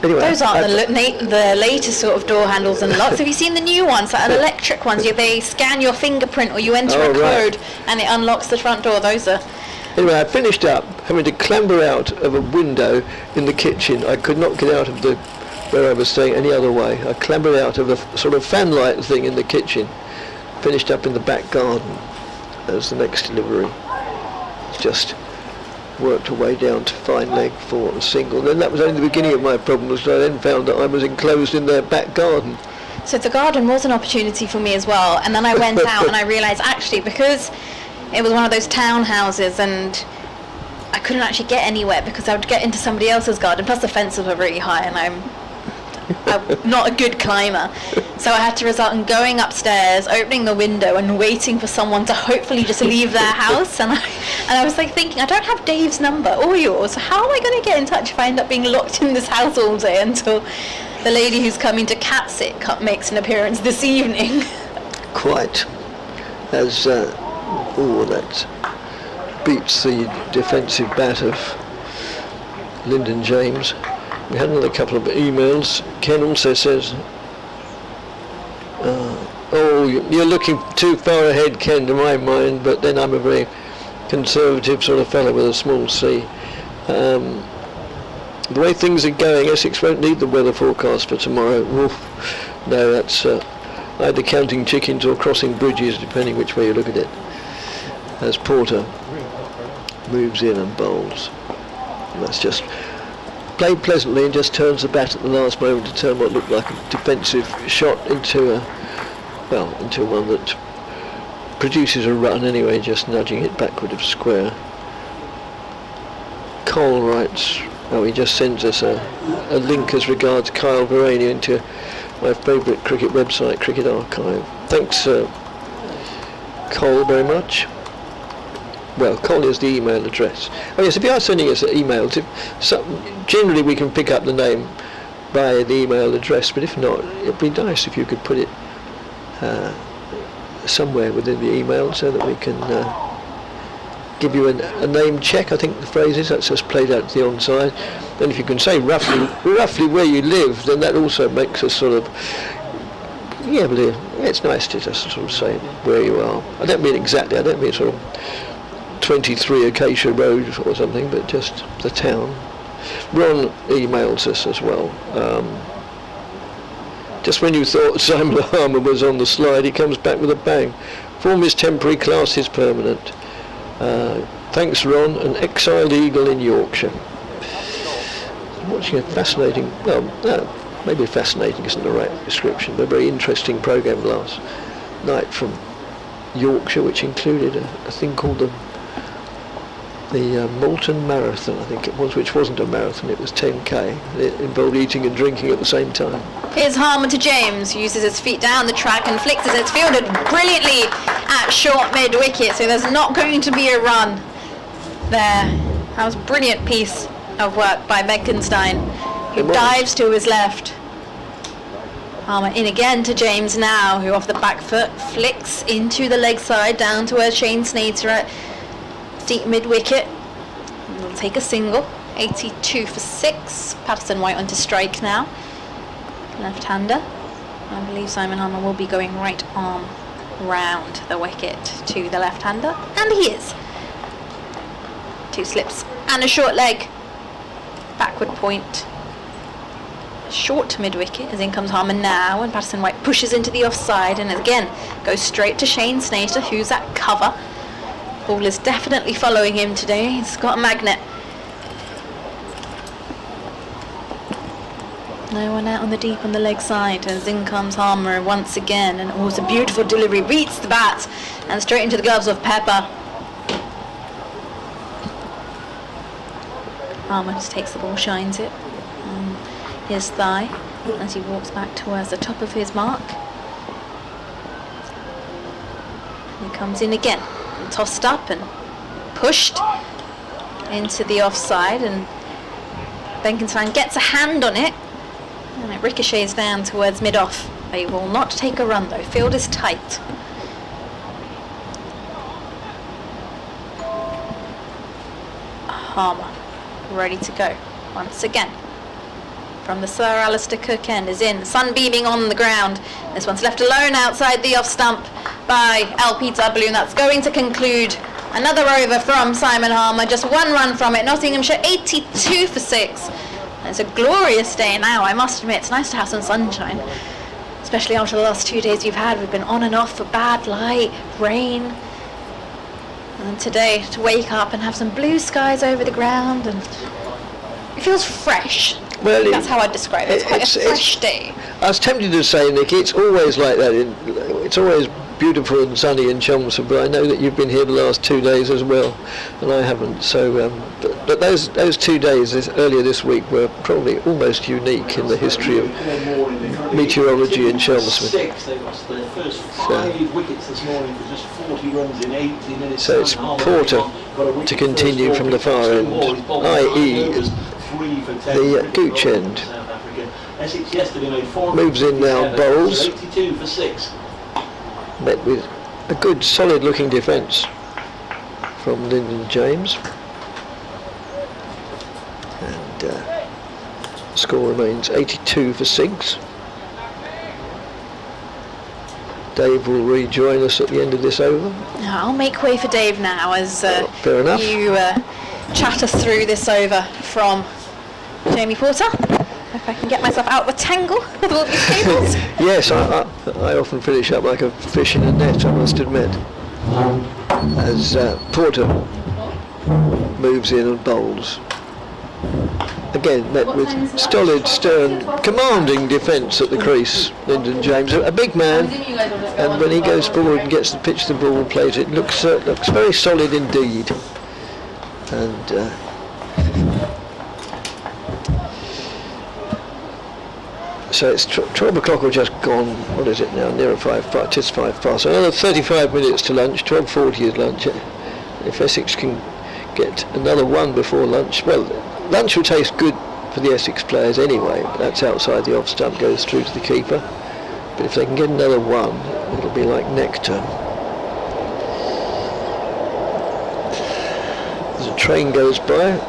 Anyway, those aren't the latest sort of door handles and locks. Have you seen the new ones, like electric ones? They scan your fingerprint or you enter a code and it unlocks the front door. Those are... Anyway, I finished up having to clamber out of a window in the kitchen. I could not get out of where I was staying any other way. I clambered out of a sort of fan-light thing in the kitchen, finished up in the back garden as the next delivery. Just worked away down to fine leg for a single. Then that was only the beginning of my problems. I then found that I was enclosed in their back garden. So the garden was an opportunity for me as well, and then I went out and I realised actually because it was one of those townhouses and I couldn't actually get anywhere because I would get into somebody else's garden, plus the fences were really high and I'm not a good climber, so I had to resort in going upstairs, opening the window and waiting for someone to hopefully just leave their house, and I was like thinking, I don't have Dave's number or yours, so how am I going to get in touch if I end up being locked in this house all day until the lady who's coming to cat sit makes an appearance this evening. Quite. As that beats the defensive bat of Lyndon James. We had another couple of emails. Ken also says, you're looking too far ahead, Ken, to my mind, but then I'm a very conservative sort of fellow with a small c. The way things are going, Essex won't need the weather forecast for tomorrow. Oof. No, that's either counting chickens or crossing bridges, depending which way you look at it. As Porter moves in and bowls. And that's just played pleasantly and just turns the bat at the last moment to turn what looked like a defensive shot into one that produces a run anyway, just nudging it backward of square. Cole writes, he just sends us a link as regards Kyle Verania into my favourite cricket website, Cricket Archive. Thanks, Cole, very much. well, Collier's the email address. Oh yes, if you are sending us an email, generally we can pick up the name by the email address, but if not, it'd be nice if you could put it somewhere within the email so that we can give you a name check, I think the phrase is. That's just played out to the onside. Then if you can say roughly where you live, then that also makes us sort of, yeah, but it's nice to just sort of say where you are. I don't mean exactly, I don't mean sort of 23 Acacia Road or something, but just the town. Ron emails us as well. Just when you thought Simon Harmer was on the slide, he comes back with a bang. Form is temporary, class is permanent. Thanks Ron, an exiled eagle in Yorkshire. I'm watching a fascinating, well, maybe fascinating isn't the right description, but a very interesting programme last night from Yorkshire, which included a thing called the Malton Marathon, I think it was, which wasn't a marathon, it was 10k. It involved eating and drinking at the same time. Here's Harmer to James, uses his feet down the track and flicks as it's fielded brilliantly at short mid-wicket, so there's not going to be a run there. That was a brilliant piece of work by Bekenstein, who dives to his left. Harmer in again to James now, who off the back foot flicks into the leg side down to where Shane Snater at deep mid-wicket. We'll take a single. 82 for 6. Patterson White onto strike now. Left-hander. I believe Simon Harmer will be going right arm round the wicket to the left-hander, and he is. 2 slips and a short leg. Backward point. Short mid-wicket, as in comes Harmer now, and Patterson White pushes into the offside, and again goes straight to Shane Snater, who's at cover. Ball is definitely following him today. He's got a magnet. No one out on the deep on the leg side, as in comes Harmer once again, and it's a beautiful delivery, beats the bat and straight into the gloves of Pepper. Harmer just takes the ball, shines it on his thigh as he walks back towards the top of his mark. He comes in again, and tossed up and pushed into the offside, and Bekenstein gets a hand on it, and it ricochets down towards mid-off. They will not take a run though, field is tight. Harmer ready to go once again from the Sir Alistair Cook end, is in, sun beaming on the ground. This one's left alone outside the off stump by LPW, and that's going to conclude another over from Simon Harmer. Just 1 run from it. Nottinghamshire 82 for 6. It's a glorious day now, I must admit. It's nice to have some sunshine, especially after the last 2 days we've had. We've been on and off for bad light, rain, and today to wake up and have some blue skies over the ground, and it feels fresh. Well, that's how I'd describe it. It's quite a fresh day. I was tempted to say, Nick, it's always like that. It's always beautiful and sunny in Chelmsford, but I know that you've been here the last 2 days as well, and I haven't. So, but those 2 days earlier this week were probably almost unique in the history of meteorology in Chelmsford. They lost their first 5 wickets this morning for just 40 runs in 80 minutes. So it's Porter to continue from the far end, i.e. the Gooch end. Moves in now, bowls. 82 for 6. Met with a good solid looking defence from Lyndon James, and score remains 82 for 6. Dave will rejoin us at the end of this over. I'll make way for Dave now as fair enough. You chat us through this over from Jamie Porter. If I can get myself out of a tangle with all these cables. Yes, I often finish up like a fish in a net, I must admit. As Porter moves in and bowls. Again, met with stolid, stern, commanding defence at the crease, Lyndon James. A big man, and when he goes forward and gets to pitch the ball and plays it, looks very solid indeed. And so it's 12 o'clock or just gone. What is it now? Nearer 5 past. It's 5 past. So another 35 minutes to lunch. 12:40 is lunch. if Essex can get another one before lunch, well, lunch will taste good for the Essex players anyway. That's outside the off stump, goes through to the keeper. But if they can get another one, it'll be like nectar. As a train goes by,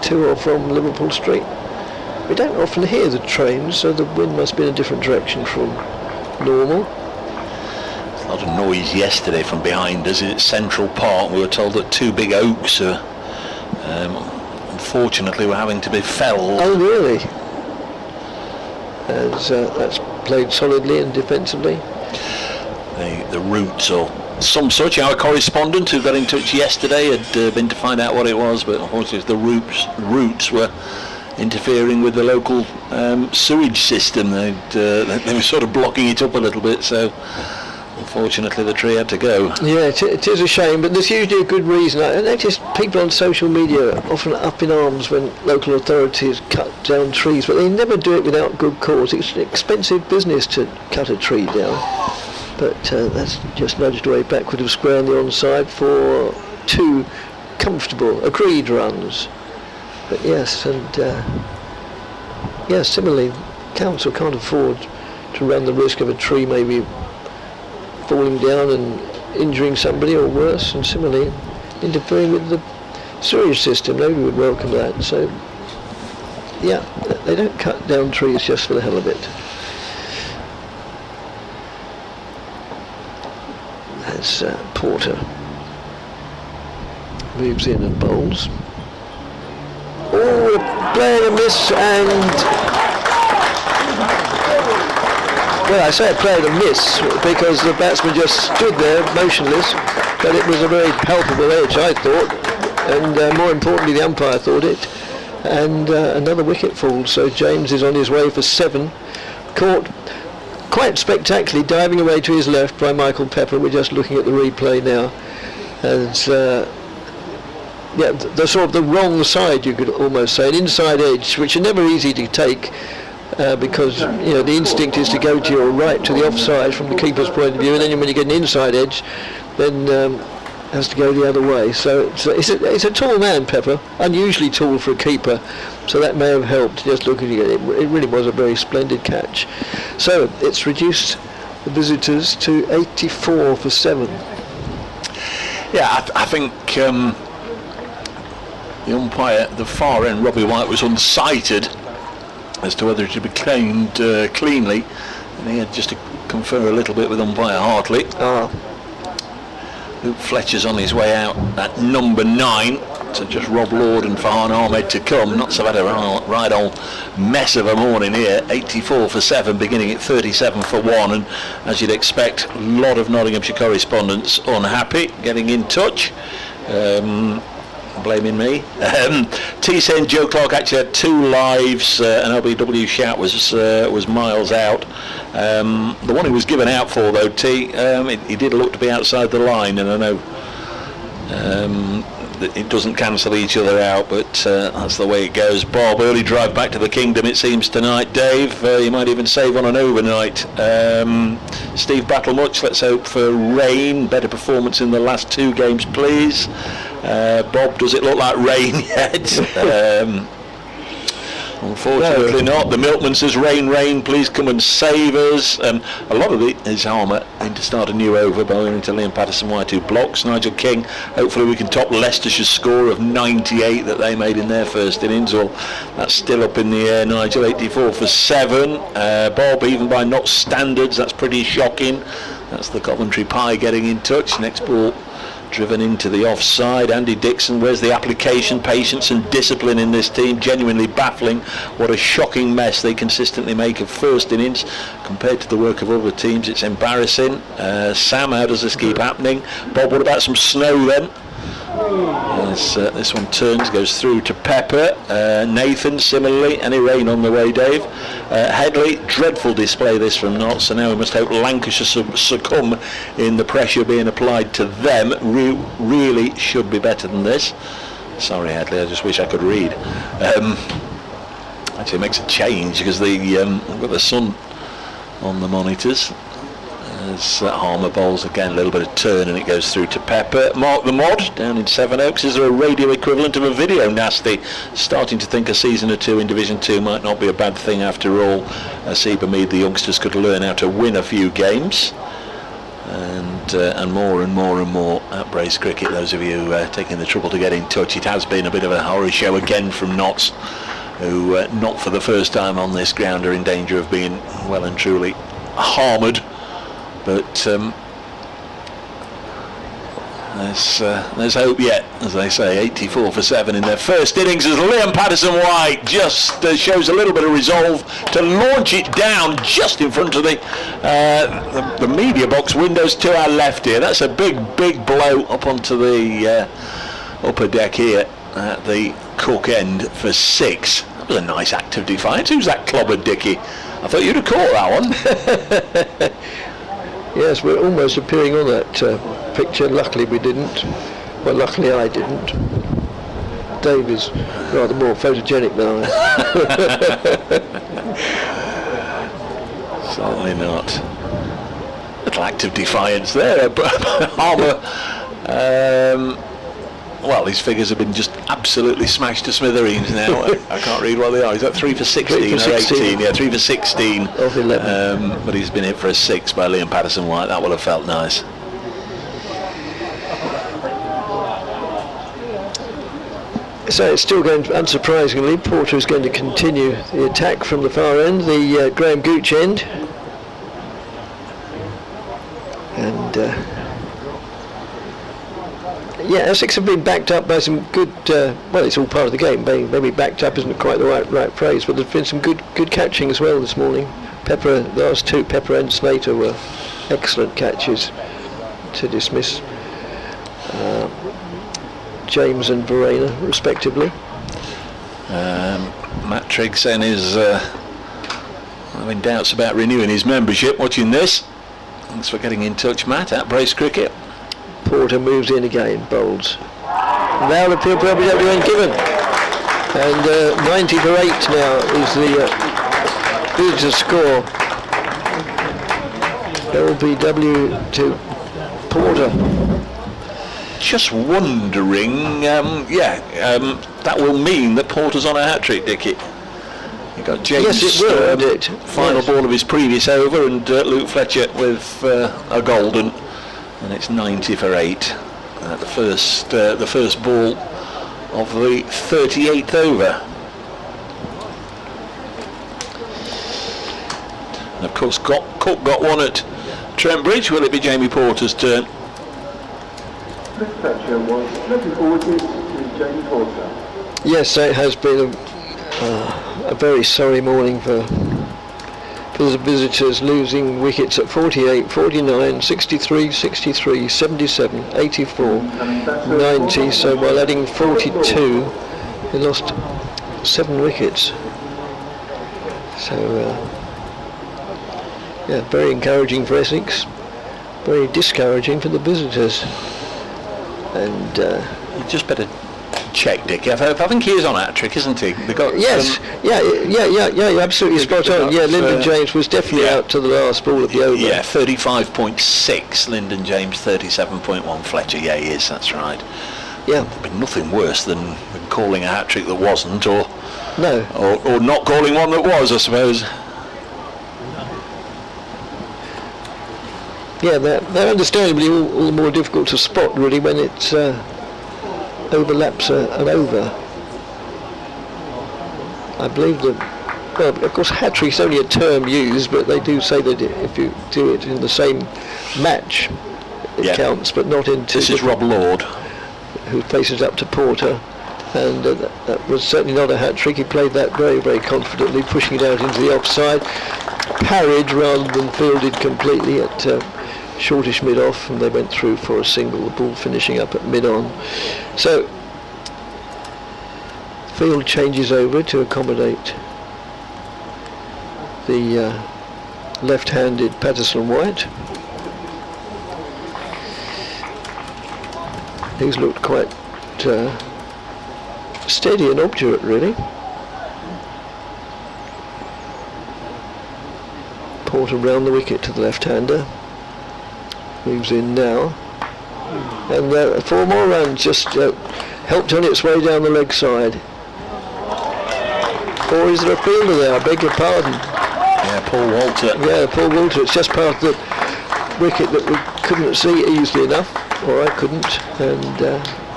to or from Liverpool Street. We don't often hear the trains, so the wind must be in a different direction from normal. A lot of noise yesterday from behind us at Central Park. We were told that two big oaks are, unfortunately, were having to be felled. Oh, really? As that's played solidly and defensively. The roots or some such. Our correspondent who got in touch yesterday had been to find out what it was, but unfortunately the roots were interfering with the local sewage system. They were sort of blocking it up a little bit, so unfortunately the tree had to go. Yeah, it is a shame, but there's usually a good reason. I notice people on social media are often up in arms when local authorities cut down trees, but they never do it without good cause. It's an expensive business to cut a tree down, but that's just nudged away backward of square on the onside for 2 comfortable, agreed runs. But yes, and similarly, council can't afford to run the risk of a tree maybe falling down and injuring somebody or worse, and similarly interfering with the sewage system. Nobody would welcome that. So yeah, they don't cut down trees just for the hell of it. As Porter moves in and bowls. Oh, playing a miss, and well, I say it played a miss because the batsman just stood there motionless, but it was a very palpable edge, I thought, and more importantly the umpire thought it, and another wicket fall. So James is on his way for 7, caught quite spectacularly diving away to his left by Michael Pepper. We're just looking at the replay now, and yeah, the sort of the wrong side, you could almost say, an inside edge, which are never easy to take. Because you know the instinct is to go to your right, to the offside from the keeper's point of view, and then when you get an inside edge, then has to go the other way. So it's a tall man, Pepper, unusually tall for a keeper, so that may have helped. Just looking at it, it really was a very splendid catch. So it's reduced the visitors to 84 for 7. Yeah, I think the umpire at the far end, Robbie White, was unsighted as to whether it should be claimed cleanly, and he had just to confer a little bit with umpire Hartley. Luke Fletcher's on his way out at number 9, so just Rob Lord and Farhan Ahmed to come. Not so bad a right old mess of a morning here. 84 for 7, beginning at 37 for 1, and as you'd expect, a lot of Nottinghamshire correspondents unhappy, getting in touch. Blaming me. T-Sen Joe Clark actually had 2 lives. An LBW shout was miles out. The one he was given out for, though, he did look to be outside the line, and I know it doesn't cancel each other out, but that's the way it goes. Bob, early drive back to the kingdom it seems tonight. Dave, you might even save on an overnight. Steve Battlemuch, let's hope for rain, better performance in the last 2 games please. Bob, does it look like rain yet? Unfortunately not. The milkman says rain, please come and save us. A lot of it is Harmer in to start a new over, bowling to Liam Patterson-White 2 blocks. Nigel King, hopefully we can top Leicestershire's score of 98 that they made in their first innings. Well, that's still up in the air. Nigel, 84 for 7. Bob, even by not standards, that's pretty shocking. That's the Coventry Pie getting in touch. Next ball driven into the offside. Andy Dixon, where's the application, patience and discipline in this team? Genuinely baffling. What a shocking mess they consistently make of first innings compared to the work of other teams. It's embarrassing. Sam, how does this keep happening? Bob, what about some snow then? As this one turns, goes through to Pepper. Nathan, similarly. Any rain on the way, Dave? Headley, dreadful display this from Notts, so now we must hope Lancashire succumb in the pressure being applied to them. Really should be better than this. Sorry, Headley, I just wish I could read. Actually, it makes a change because we've got the sun on the monitors. as Harmer bowls again, a little bit of turn and it goes through to Pepper. Mark the Mod down in Sevenoaks. Is there a radio equivalent of a video nasty? Starting to think a season or two in Division 2 might not be a bad thing after all. Seabermead, the youngsters could learn how to win a few games. And more and more and more at Brace Cricket. Those of you taking the trouble to get in touch, it has been a bit of a horror show again from Notts, who not for the first time on this ground are in danger of being well and truly harmed. But there's hope yet, as they say. 84 for 7 in their first innings as Liam Patterson-White just shows a little bit of resolve to launch it down just in front of the media box windows to our left here. That's a big blow up onto the upper deck here at the Cook end for 6. That was a nice act of defiance. Who's that clobbered Dickie? I thought you'd have caught that one. Yes, we're almost appearing on that picture. Luckily we didn't. Well, luckily I didn't. Dave is rather more photogenic than I. Certainly not. Little act of defiance there. Harmer, well, his figures have been just absolutely smashed to smithereens now. I can't read what they are. Is that 3 for 16 3 for or 16. 18? Yeah, 3 for 16. Of 11. But he's been hit for a 6 by Liam Patterson-White. That will have felt nice. So it's still going, unsurprisingly, Porter is going to continue the attack from the far end, the Graham Gooch end. And yeah, Essex have been backed up by some good, well, it's all part of the game. Maybe backed up isn't quite the right phrase, but there's been some good catching as well this morning. Pepper, the last two, Pepper and Slater, were excellent catches to dismiss James and Verena, respectively. Matt Triggs then is having doubts about renewing his membership. Watching this. Thanks for getting in touch, Matt, at Brace Cricket. Porter moves in again, bowls. Now the appeal probably don't be given. And 90 for 8 now is the visitor score. LBW to Porter. Just wondering, that will mean that Porter's on a hat-trick, Dickie. You got James, yes, it will, final ball of his previous over, and Luke Fletcher with a golden. And it's 90 for 8 at the first ball of the 38th over. And of course Cook got one at Trent Bridge. Will it be Jamie Porter's turn? Fletcher was looking forward to Jamie Porter. Yes, it has been a very sorry morning for the visitors, losing wickets at 48, 49, 63, 63, 77, 84, 90. So while adding 42, they lost 7 wickets. So yeah, very encouraging for Essex, very discouraging for the visitors. And you just better check, Dick. I think he is on hat trick, isn't he? They got yes, you're absolutely spot on. Yeah, Lyndon James was definitely out to the last ball of the over. Yeah, 35.6. Lyndon James 37.1. Fletcher, yeah, he is. That's right. Yeah, there'd be nothing worse than calling a hat trick that wasn't, or no, or not calling one that was, I suppose. Yeah, they're understandably all the more difficult to spot, really, when it overlaps an over. I believe that, well, of course, hat-trick's only a term used, but they do say that if you do it in the same match, it counts, but not in two. This is Rob Lord, who faces up to Porter, and that was certainly not a hat-trick. He played that very, very confidently, pushing it out into the offside, parried rather than fielded completely at shortish mid-off, and they went through for a single, the ball finishing up at mid-on. So field changes over to accommodate the left-handed Patterson-White, who's looked quite steady and obdurate, really. Porter round the wicket to the left-hander. moves in now. And 4 more runs, just helped on its way down the leg side. Or is there a fielder there? I beg your pardon. Yeah, Paul Walter. Yeah, Paul Walter. It's just past the wicket that we couldn't see easily enough, or I couldn't, and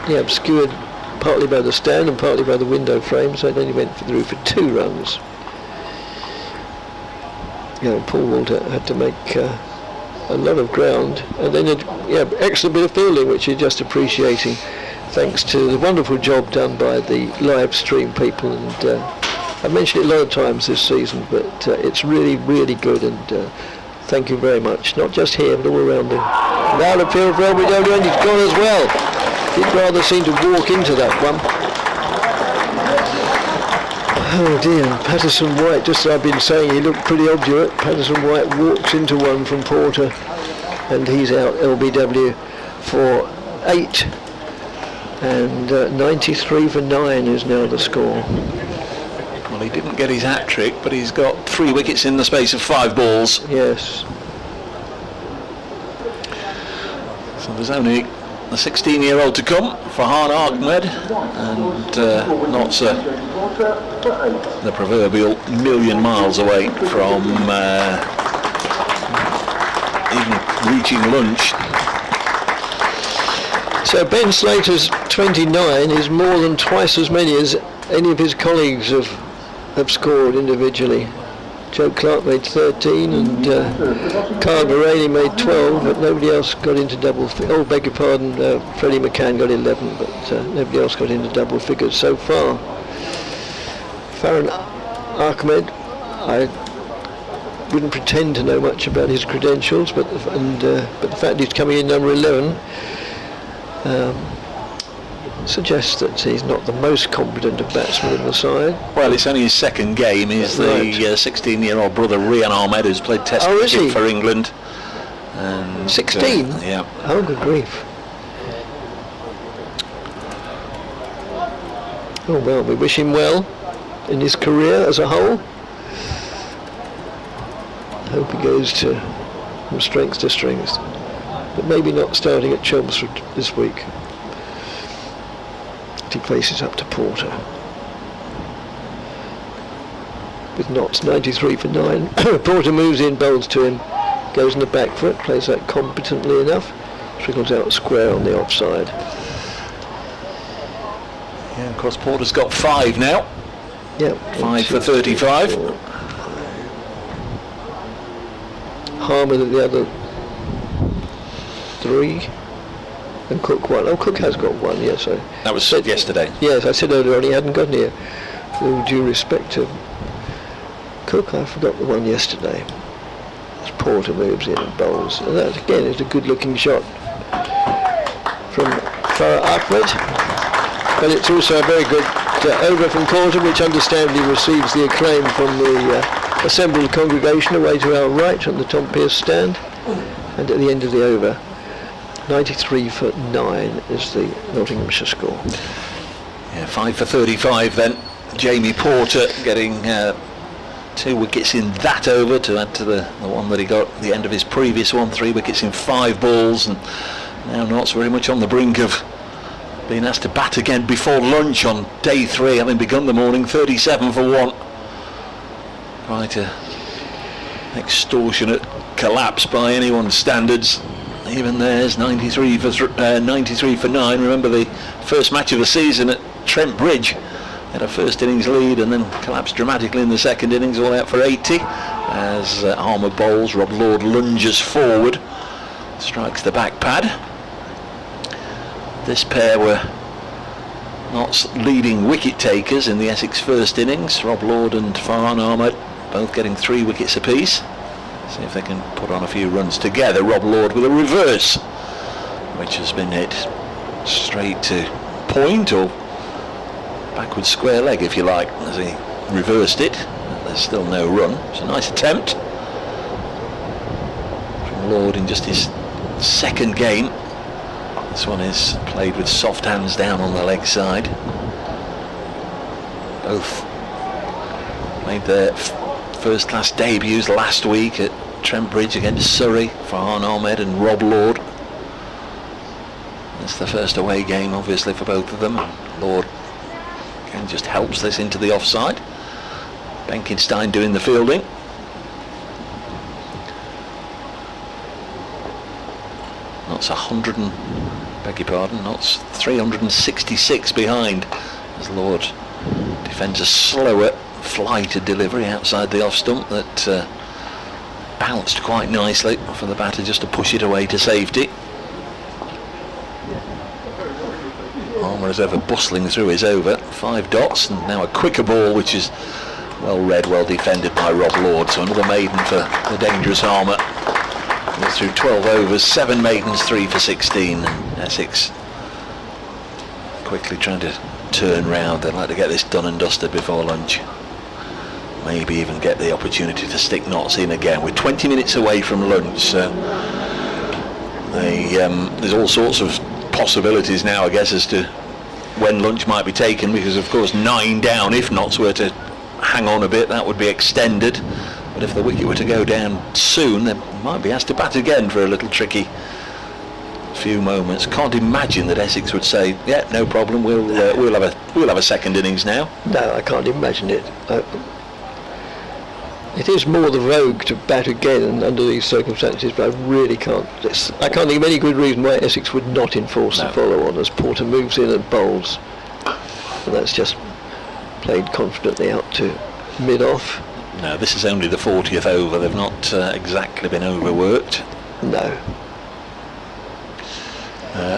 obscured partly by the stand and partly by the window frame, so it only went through for 2 runs. Paul Walter had to make a lot of ground, and then excellent bit of fielding, which you're just appreciating, thanks to the wonderful job done by the live stream people. And I've mentioned it a lot of times this season, but it's really, really good, and thank you very much. Not just here, but all around the loud appeal for LBW, and he's gone as well. He'd rather seem to walk into that one. Oh dear, Patterson White, just as I've been saying, he looked pretty obdurate. Patterson White walks into one from Porter, and he's out. LBW for 8, and 93 for 9 is now the score. Well, he didn't get his hat-trick, but he's got 3 wickets in the space of 5 balls. Yes. So there's only a 16-year-old to come for Han Ahmed, and not the proverbial million miles away from even reaching lunch. So Ben Slater's 29 is more than twice as many as any of his colleagues have scored individually. Joe Clark made 13, and Kyle Baraney made 12, but nobody else got into double figures. Oh, beg your pardon, Freddie McCann got 11, but nobody else got into double figures so far. Farhan Ahmed, I wouldn't pretend to know much about his credentials, but the fact he's coming in number 11 suggests that he's not the most competent of batsmen in the side. Well, it's only his second game. He's the 16-year-old brother Rian Ahmed, who's played Test cricket for England. And 16? Yeah. Oh, good grief. Oh well, we wish him well in his career as a whole. I hope he goes from strength to strength, but maybe not starting at Chelmsford this week. He faces up to Porter. With Knotts 93 for 9. Porter moves in, bowls to him, goes on the back foot, plays that competently enough, trickles out square on the offside. Yeah, of course, Porter's got 5 now. Yeah, 5 for 35. Harman at the other 3. And Cook 1. Oh, Cook has got 1, yes. That was said yesterday. Yes, I said earlier on he hadn't gotten here. With all due respect to Cook, I forgot the one yesterday. As Porter moves in and bowls. And that, again, is a good-looking shot from Farah Ahmed. But it's also a very good over from Porter, which understandably receives the acclaim from the assembled congregation away to our right on the Tom Pearce stand. And at the end of the over, 93 for 9 is the Nottinghamshire score. Yeah, 5 for 35 then. Jamie Porter getting 2 wickets in that over to add to the one that he got at the end of his previous one. 3 wickets in 5 balls, and now Knott's very much on the brink of being asked to bat again before lunch on day 3, having begun the morning 37 for 1. Quite a extortionate collapse by anyone's standards. Even there's 93 for 9. Remember the first match of the season at Trent Bridge, had a first innings lead and then collapsed dramatically in the second innings, all out for 80 as Armour bowls. Rob Lord lunges forward, strikes the back pad. This pair were Knott's leading wicket takers in the Essex first innings. Rob Lord and Farhan Ahmed both getting 3 wickets apiece. See if they can put on a few runs together. Rob Lord with a reverse, which has been hit straight to point, or backward square leg if you like, as he reversed it. There's still no run. It's a nice attempt from Lord in just his second game. This one is played with soft hands down on the leg side. Both made their first class debuts last week at Trent Bridge against Surrey, Farhan Ahmed and Rob Lord. It's the first away game obviously for both of them. Lord again just helps this into the offside. Benkenstein doing the fielding. Notts 366 behind as Lord defends a slower flighted delivery outside the off stump that bounced quite nicely for the batter just to push it away to safety. Armour as ever bustling through his over. 5 dots and now a quicker ball which is well read, well defended by Rob Lord. So another maiden for the dangerous Armour. We're through 12 overs, 7 maidens, 3 for 16. Essex quickly trying to turn round. They'd like to get this done and dusted before lunch. Maybe even get the opportunity to stick Notts in again. We're 20 minutes away from lunch, so there's all sorts of possibilities now, I guess, as to when lunch might be taken, because of course 9 down, if Notts were to hang on a bit, that would be extended. But if the wicket were to go down soon, they might be asked to bat again for a little tricky few moments. Can't imagine that Essex would say, yeah, no problem, we'll have a second innings now. No, I can't imagine it. It is more the vogue to bat again under these circumstances, but I really can't. I can't think of any good reason why Essex would not enforce the follow-on as Porter moves in and bowls. And that's just played confidently out to mid-off. No, this is only the 40th over. They've not exactly been overworked. No.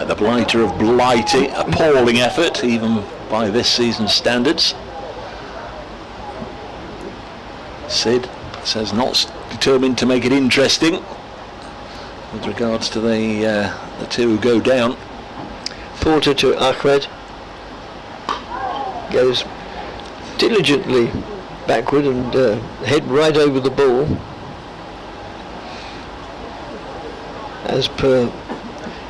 The blighter of Blighty, appalling effort, even by this season's standards. Sid says Notts determined to make it interesting with regards to the two who go down. Porter to Ahmed. Goes diligently backward and head right over the ball. As per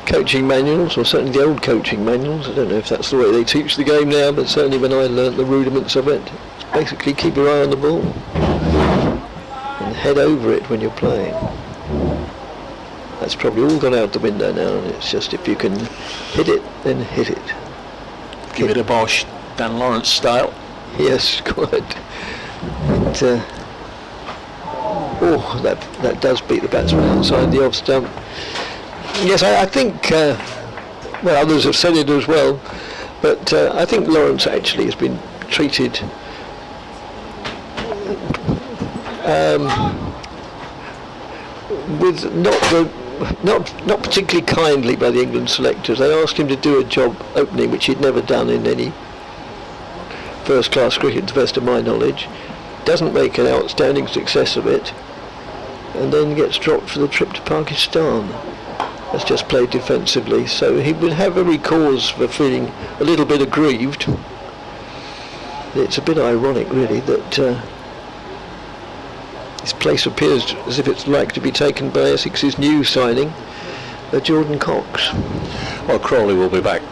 coaching manuals, or certainly the old coaching manuals, I don't know if that's the way they teach the game now, but certainly when I learnt the rudiments of it, it's basically keep your eye on the ball and head over it when you're playing. That's probably all gone out the window now, and it's just if you can hit it, then hit it. Give it a bosh, Dan Lawrence style. Yes, quite. And, that does beat the batsman outside the off stump. Yes, I think, well, others have said it as well, but I think Lawrence actually has been treated with not particularly kindly by the England selectors. They asked him to do a job opening which he'd never done in any first-class cricket, to the best of my knowledge. Doesn't make an outstanding success of it, and then gets dropped for the trip to Pakistan. That's just played defensively, so he would have every cause for feeling a little bit aggrieved. It's a bit ironic, really, that his place appears as if it's like to be taken by Essex's new signing, Jordan Cox. Well, Crawley will be back.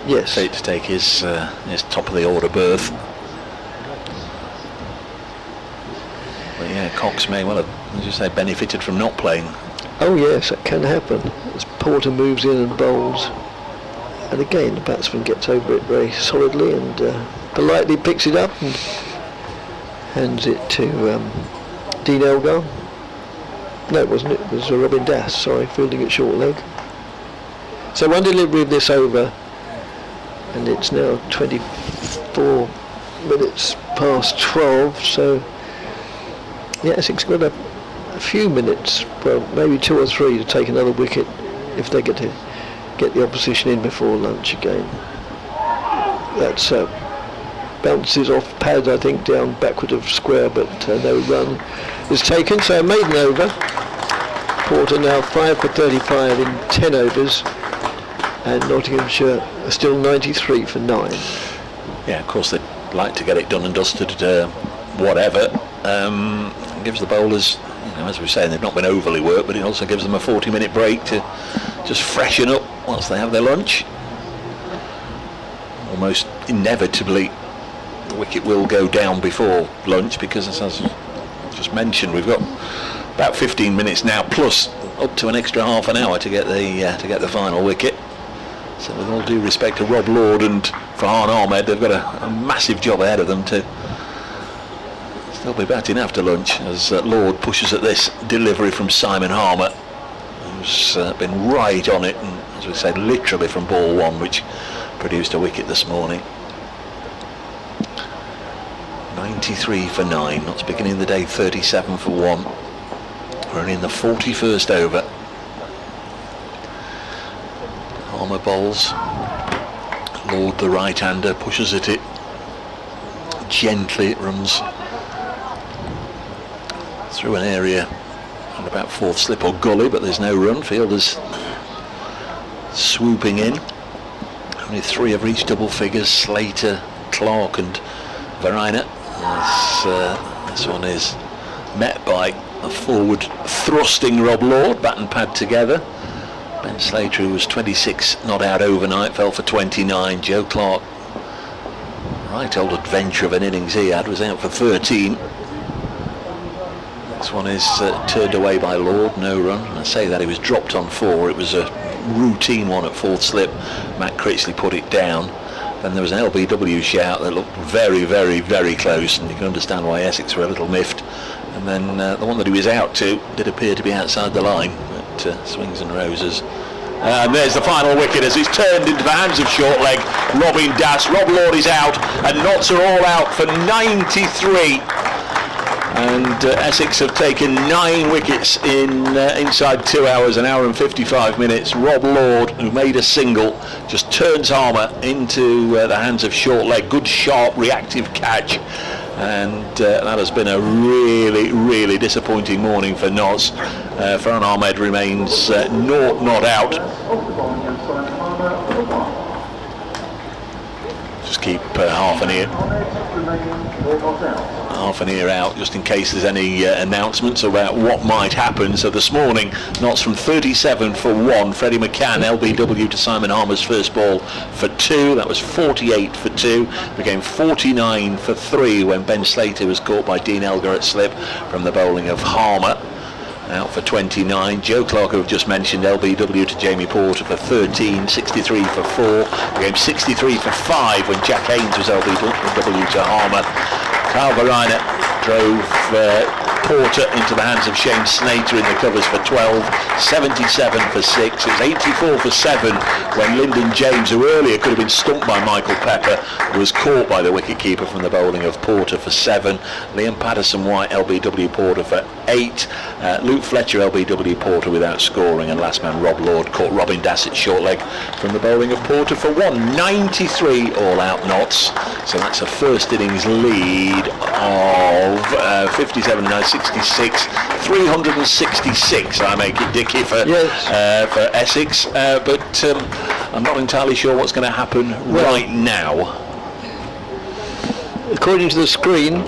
Yes. To take his top of the order berth. But yeah, Cox may well have, as you say, benefited from not playing. Oh yes, that can happen. As Porter moves in and bowls, and again the batsman gets over it very solidly and politely picks it up and hands it to Dean Elgar. No, it wasn't. It was Robin Das. Sorry, fielding at short leg. So one delivery of this over, and it's now 24 minutes past 12. So yes, it's got a few minutes, well, maybe 2 or 3 to take another wicket if they get the opposition in before lunch again. That's bounces off pad, I think, down backward of square, but no run is taken. So a maiden over. Porter now 5 for 35 in 10 overs, and Nottinghamshire are still 93 for 9. Yeah, of course they'd like to get it done and dusted, whatever. Gives the bowlers, as we were saying, they've not been overly worked, but it also gives them a 40-minute break to just freshen up once they have their lunch. Almost inevitably, the wicket will go down before lunch because, as I just mentioned, we've got about 15 minutes now, plus up to an extra half an hour to get the final wicket. So with all due respect to Rob Lord and Farhan Ahmed, they've got a massive job ahead of them to still be batting after lunch as Lord pushes at this delivery from Simon Harmer, who's been right on it, and as we said, literally from ball one, which produced a wicket this morning. 93 for 9, that's beginning of the day 37 for 1. We're only in the 41st over. Harmer bowls. Lord, the right-hander, pushes at it gently. It runs through an area and about fourth slip or gully, but there's no run. Fielders swooping in. Only 3 have reached double figures: Slater, Clark and Varina. This one is met by a forward thrusting Rob Lord, bat and pad together. Ben Slater, who was 26 not out overnight, fell for 29. Joe Clark, right old adventure of an innings he had, was out for 13. This one is turned away by Lord, no run. And I say that he was dropped on 4. It was a routine one at fourth slip. Matt Critchley put it down. Then there was an LBW shout that looked very, very, very close, and you can understand why Essex were a little miffed. And then the one that he was out to did appear to be outside the line, but swings and roses. And there's the final wicket as it's turned into the hands of short leg Robin Das. Rob Lord is out, and Notts are all out for 93. And Essex have taken 9 wickets in inside 2 hours, an hour and 55 minutes. Rob Lord, who made a single, just turns Harmer into the hands of short leg. Good, sharp, reactive catch. And that has been a really, really disappointing morning for Notts. Farhan Ahmed remains not out. Just keep half an ear out just in case there's any announcements about what might happen. So this morning, Notts from 37 for 1. Freddie McCann, LBW to Simon Harmer's first ball for 2. That was 48 for 2. Became 49 for 3 when Ben Slater was caught by Dean Elgar at slip from the bowling of Harmer. Out for 29. Joe Clark, who I've just mentioned, LBW to Jamie Porter for 13, 63 for 4. Became 63 for 5 when Jack Haynes was LBW to Harmer. Kyle Varina drove Porter into the hands of Shane Snater in the covers for 12, 77 for 6. It was 84 for 7 when Lyndon James, who earlier could have been stumped by Michael Pepper, was caught by the wicketkeeper from the bowling of Porter for 7. Liam Patterson-White, LBW Porter for 8. Luke Fletcher, LBW Porter without scoring, and last man Rob Lord caught Robin Dassett short leg from the bowling of Porter for 1. 93 all out Notts, so that's a first innings lead of 57, 66, 366. I make it, Dickie, for Essex, but I'm not entirely sure what's going to happen right now. According to the screen,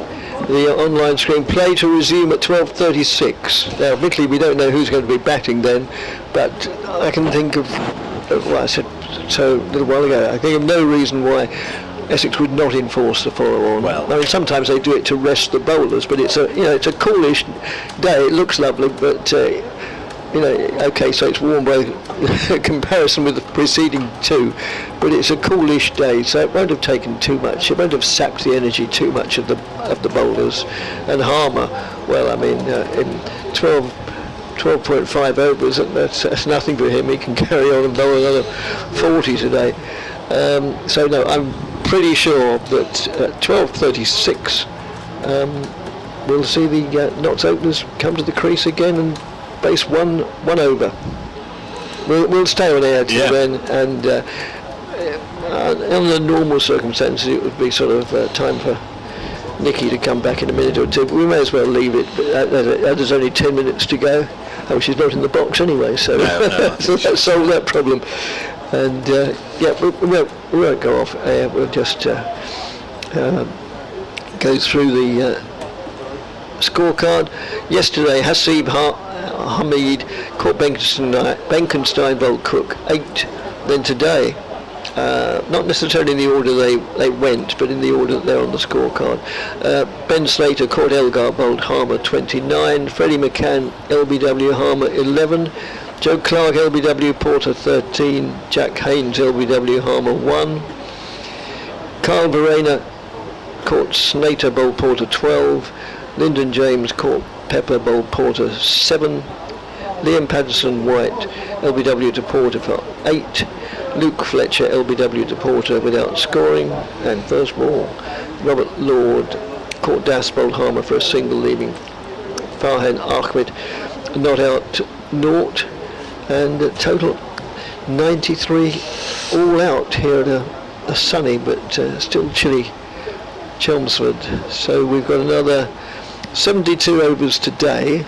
the online screen, play to resume at 12:36. Now, admittedly, we don't know who's going to be batting then, but I can think of what I said so a little while ago. I think of no reason why Essex would not enforce the follow-on. Well, I mean, sometimes they do it to rest the bowlers, but it's a coolish day. It looks lovely, but okay, so it's warm by comparison with the preceding 2, but it's a coolish day, so it won't have taken too much. It won't have sapped the energy too much of the bowlers. And Harmer, well, I mean, in 12.5 overs, that's nothing for him. He can carry on and bowl another 40 today. So no, I'm pretty sure that at 12:36 we'll see the Notts openers come to the crease again and base one over. We'll stay on air till then, and under normal circumstances it would be sort of time for Nicky to come back in a minute or two, but we may as well leave it. There's only 10 minutes to go. Oh, she's not in the box anyway, so, so that solved that problem. And we won't go off air. We'll just go through the scorecard. Yesterday, Hasib Hamid caught Benkenstein bowled Cook 8. Then today, not necessarily in the order they went, but in the order that they're on the scorecard. Ben Slater caught Elgar bowled Harmer 29, Freddie McCann LBW Harmer 11, Joe Clark LBW Porter 13, Jack Haynes LBW Harmer 1, Carl Verena caught Snater bowled Porter 12, Lyndon James caught Pepper bowled Porter 7, Liam Patterson White LBW to Porter for 8, Luke Fletcher LBW to Porter without scoring, and first ball Robert Lord caught Das bowled Harmer for a single, leaving Farhan Ahmed not out 0, and a total 93 all out here at a sunny but still chilly Chelmsford. So we've got another 72 overs today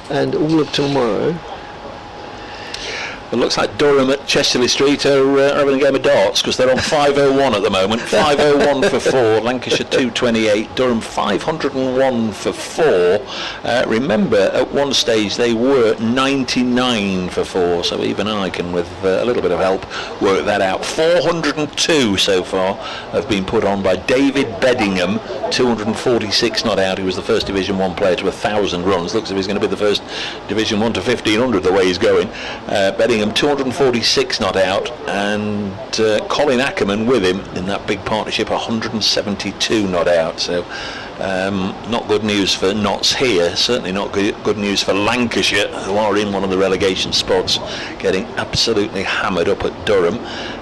and all of tomorrow. It looks like Durham at Chesterley Street are having a game of darts, because they're on 501 at the moment. 501 for 4, Lancashire 228, Durham 501 for 4. Remember, at one stage they were 99 for 4, so even I can, with a little bit of help, work that out. 402 so far have been put on by David Beddingham, 246 not out. He was the first Division 1 player to 1,000 runs. Looks as if he's going to be the first Division 1 to 1,500 the way he's going. Beddingham 246 not out, and Colin Ackerman with him in that big partnership 172 not out. So not good news for Notts here, certainly not good news for Lancashire, who are in one of the relegation spots, getting absolutely hammered up at Durham.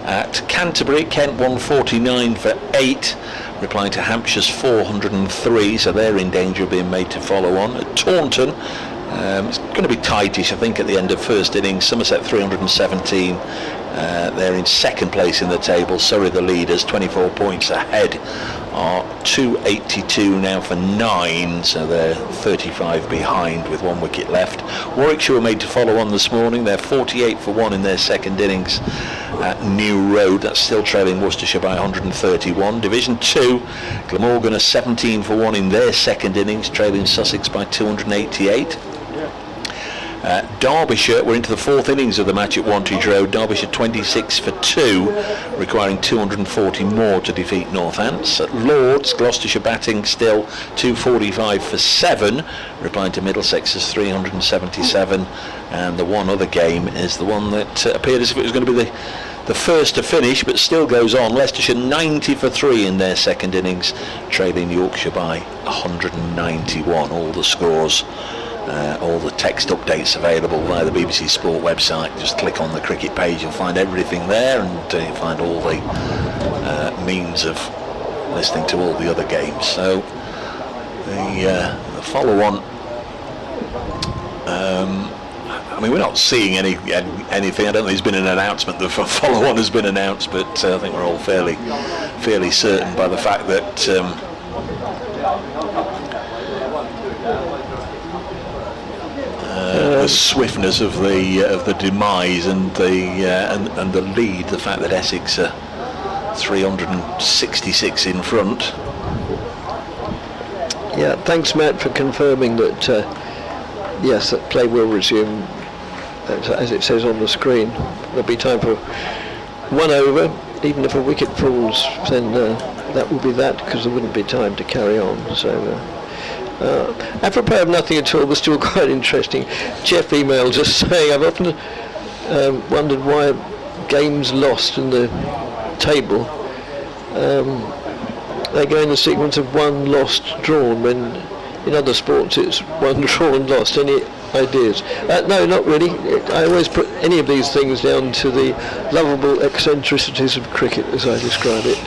At Canterbury, Kent 149 for 8, replying to Hampshire's 403, so they're in danger of being made to follow on. At Taunton, it's going to be tightish, I think, at the end of first innings. Somerset 317, they're in second place in the table. Surrey the leaders, 24 points ahead, are 282 now for 9, so they're 35 behind with 1 wicket left. Warwickshire were made to follow on this morning. They're 48 for 1 in their second innings at New Road. That's still trailing Worcestershire by 131. Division 2, Glamorgan are 17 for 1 in their second innings, trailing Sussex by 288. Derbyshire were into the fourth innings of the match at Wantage Road. Derbyshire 26 for 2, requiring 240 more to defeat Northants. At Lords, Gloucestershire batting still 245 for 7, replying to Middlesex's 377. And the one other game is the one that appeared as if it was going to be the first to finish, but still goes on. Leicestershire 90 for 3 in their second innings, trailing Yorkshire by 191. All the scores, all the text updates available via the BBC Sport website. Just click on the cricket page, you'll find everything there, and you'll find all the means of listening to all the other games. So the follow-on, I mean, we're not seeing anything. I don't think there's been an announcement. The follow-on has been announced, but I think we're all fairly certain by the fact that the swiftness of the demise and the lead, the fact that Essex are 366 in front. Yeah, thanks Matt for confirming that. Yes, that play will resume, as it says on the screen. There'll be time for 1 over. Even if a wicket falls, then that will be that, because there wouldn't be time to carry on. So apropos of nothing at all, but still quite interesting. Jeff emailed just saying, I've often wondered why games lost in the table, they go in the sequence of 1 lost, drawn, when in other sports it's 1 drawn, lost. Any ideas? No, not really. I always put any of these things down to the lovable eccentricities of cricket, as I describe it.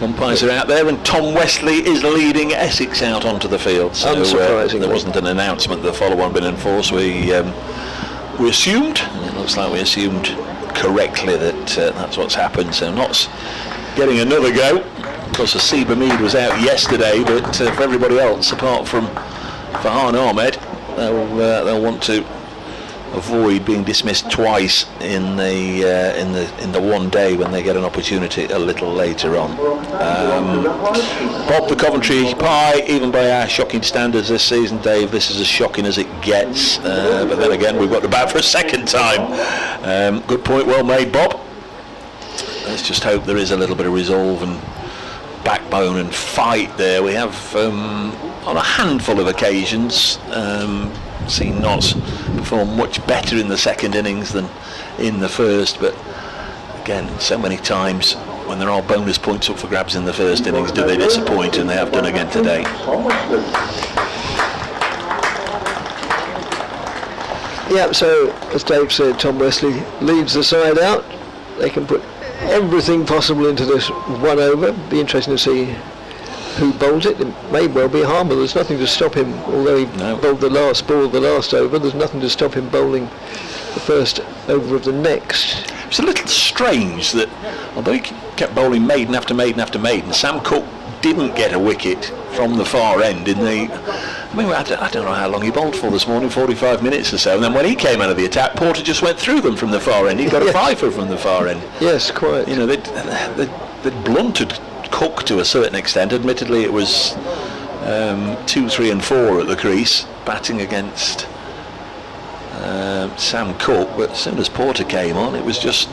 Umpires are out there, and Tom Wesley is leading Essex out onto the field. So unsurprisingly. There wasn't an announcement the follow-on been enforced. We assumed, and it looks like we assumed correctly, that that's what's happened. So Notts getting another go. Of course, Asiba Mead was out yesterday, but for everybody else, apart from Farhan Ahmed, they'll want to avoid being dismissed twice in the one day when they get an opportunity a little later on. Bob, the Coventry Pie, even by our shocking standards this season, Dave, this is as shocking as it gets. But then again, we've got to bat for a second time. Good point, well made, Bob. let's just hope there is a little bit of resolve and backbone and fight there. We have on a handful of occasions seen Notts perform much better in the second innings than in the first, but again, so many times when there are bonus points up for grabs in the first innings do they disappoint, and they have done again today. Yeah, so as Dave said, Tom Wesley leads the side out. They can put everything possible into this one over. Be interesting to see who bowls it. It may well be Harmer. There's nothing to stop him, although he bowled the last ball the last over, there's nothing to stop him bowling the first over of the next. It's a little strange that although he kept bowling maiden after maiden after maiden, Sam Cook didn't get a wicket from the far end in the... I mean, I don't know how long he bowled for this morning, 45 minutes or so, and then when he came out of the attack, Porter just went through them from the far end. He got a fifer from the far end. Yes, quite. You know, they'd blunted Cook to a certain extent. Admittedly, it was 2, 3 and 4 at the crease, batting against Sam Cook, but as soon as Porter came on, it was just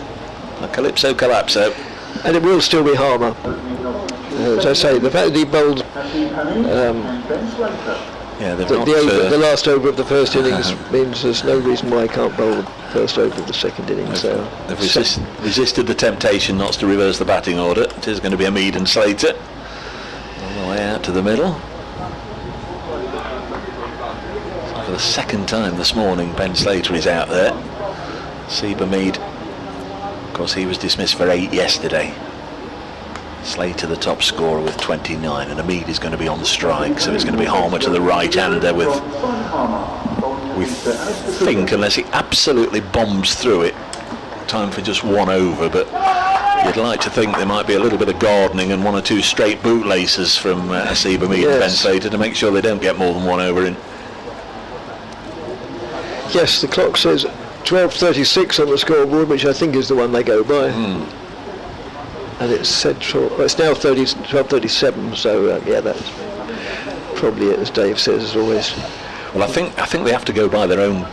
a calypso collapso. And it will still be Harmer. As I say, the fact that he bowled the last over of the first innings means there's no reason why he can't bowl the first over of the second innings. They've resisted the temptation not to reverse the batting order. It is going to be a Mead and Slater all the way out to the middle. So for the second time this morning, Ben Slater is out there. Seba Mead, of course, he was dismissed for 8 yesterday. Slater the top scorer with 29, and Mead is going to be on the strike, so it's going to be Harmer to the right-hander with we think, unless he absolutely bombs through it, time for just one over, but you'd like to think there might be a little bit of gardening and 1 or 2 straight bootlaces from Seba Mead and Ben Slater to make sure they don't get more than 1 over in. Yes, the clock says 12:36 on the scoreboard, which I think is the one they go by. And it's said it's now 12:37, so yeah, that's probably it, as Dave says, as always. Well, I think they have to go by their own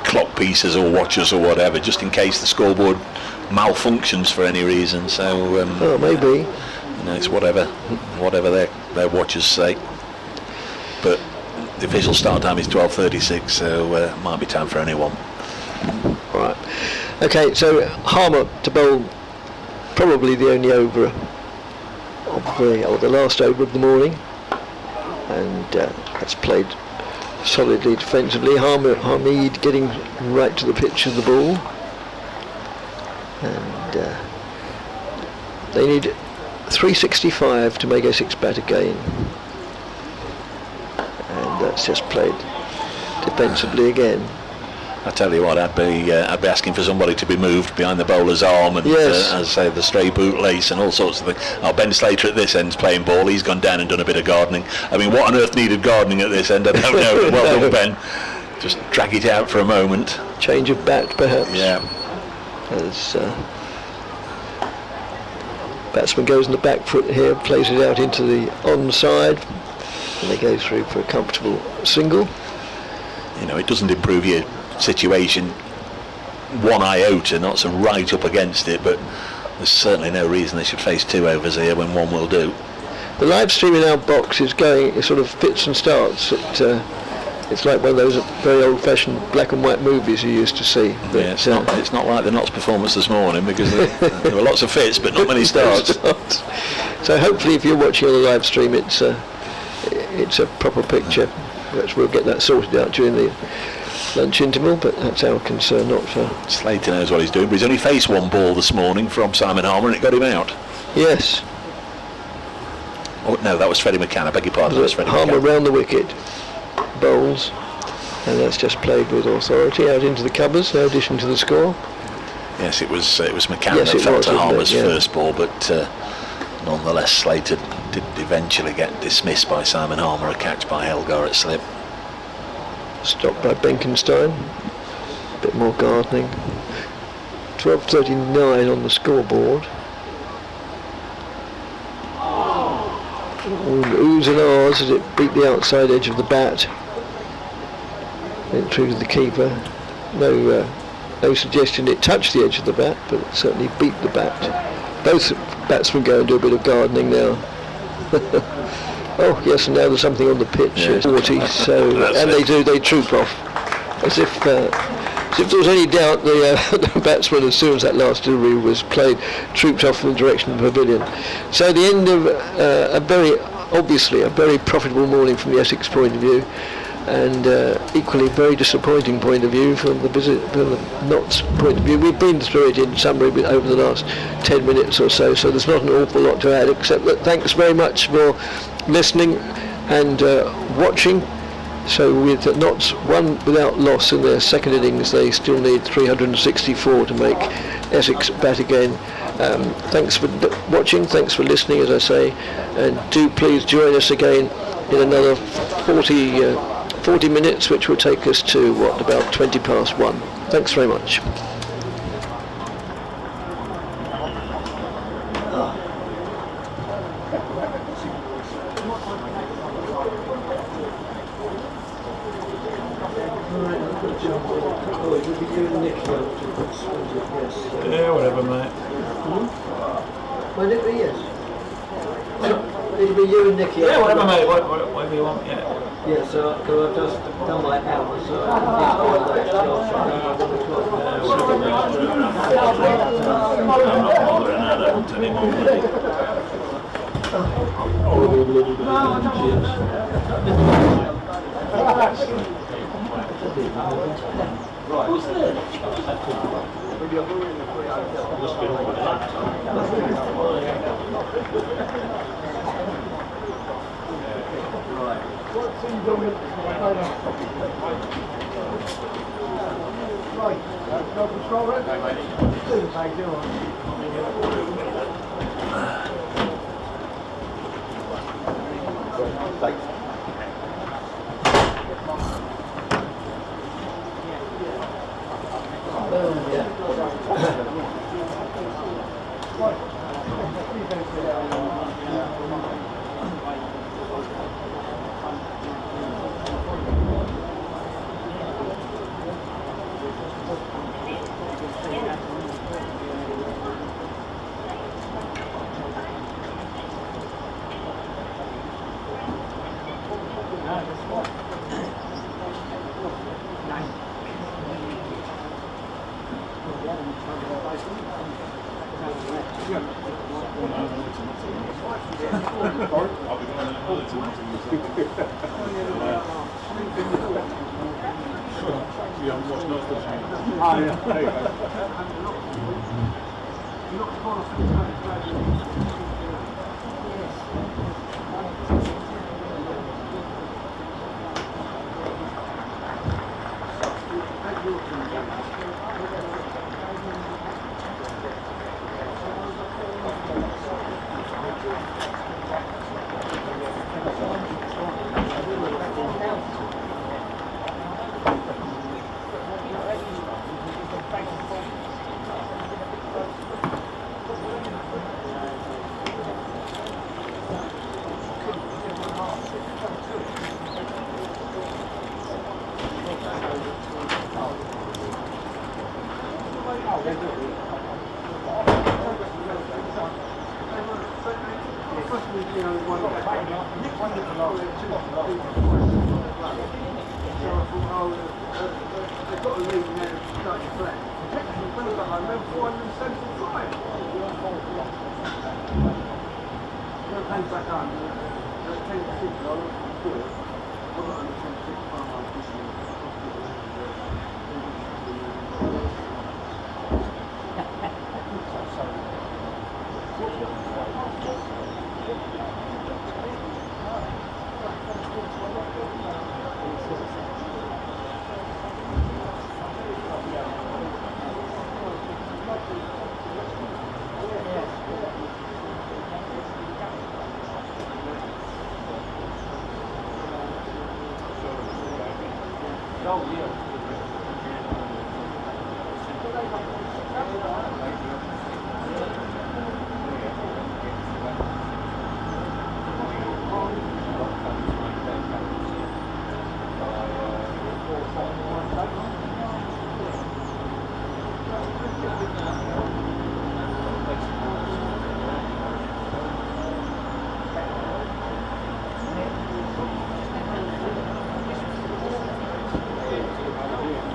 clock pieces or watches or whatever, just in case the scoreboard malfunctions for any reason. So maybe. You know, it's whatever their watches say. But the official start time is 12:36, so it might be time for anyone. Right. Okay, so Harmer to bowl probably the only over of the last over of the morning, and that's played solidly defensively. Hamid getting right to the pitch of the ball, and they need 365 to make Essex bat again, and that's just played defensively again. I tell you what, I'd be asking for somebody to be moved behind the bowler's arm, and as I say, the stray bootlace and all sorts of things. Oh, Ben Slater at this end's playing ball. He's gone down and done a bit of gardening. I mean, what on earth needed gardening at this end? I don't know. Well done, Ben. Just drag it out for a moment. Change of bat, perhaps. Yeah. As batsman goes on the back foot here, plays it out into the onside, and they go through for a comfortable single. You know, it doesn't improve your situation one iota, not so right up against it, but there's certainly no reason they should face 2 overs here when 1 will do. The live stream in our box is going, it sort of fits and starts. It's like one of those very old-fashioned black and white movies you used to see. But, yeah, it's not like the Notts performance this morning, because there were lots of fits but not many starts. So hopefully if you're watching on the live stream, it's a proper picture. Which we'll get that sorted out during the lunch interval, but that's our concern, not for... Slater knows what he's doing, but he's only faced 1 ball this morning from Simon Harmer and it got him out. Yes. Oh no, that was Freddie McCann, I beg your pardon. That was Freddie Harmer McCann. round the wicket, bowls, and that's just played with authority out into the covers, no addition to the score. Yes, it was McCann that fell to Harmer's first ball, but nonetheless Slater did eventually get dismissed by Simon Harmer, a catch by Helgar at slip. Stopped by Benkenstein. A bit more gardening. 12:39 on the scoreboard. Oohs and ahs as it beat the outside edge of the bat. Went through to the keeper. No no suggestion it touched the edge of the bat, but it certainly beat the bat. Both batsmen go and do a bit of gardening now. Oh yes, and now there's something on the pitch. Yeah. 40, so and they troop off as if there was any doubt. The batsman, as soon as that last delivery was played, trooped off in the direction of the pavilion. So the end of obviously a very profitable morning from the Essex point of view, and equally very disappointing point of view from the Notts point of view. We've been through it in summary over the last 10 minutes or so, so there's not an awful lot to add, except that thanks very much for listening and watching. So with Notts one without loss in their second innings, they still need 364 to make Essex bat again. Thanks for watching, thanks for listening, as I say, and do please join us again in another 40 minutes, which will take us to about 1:20. Thanks very much. Yeah, whatever, mate. Might it be yes? It'll be you and Nicky. Yeah, whatever, mate. Whatever you want, yeah. Yeah, so I've just done my hours, so I I'm not bothering, I don't want any more money.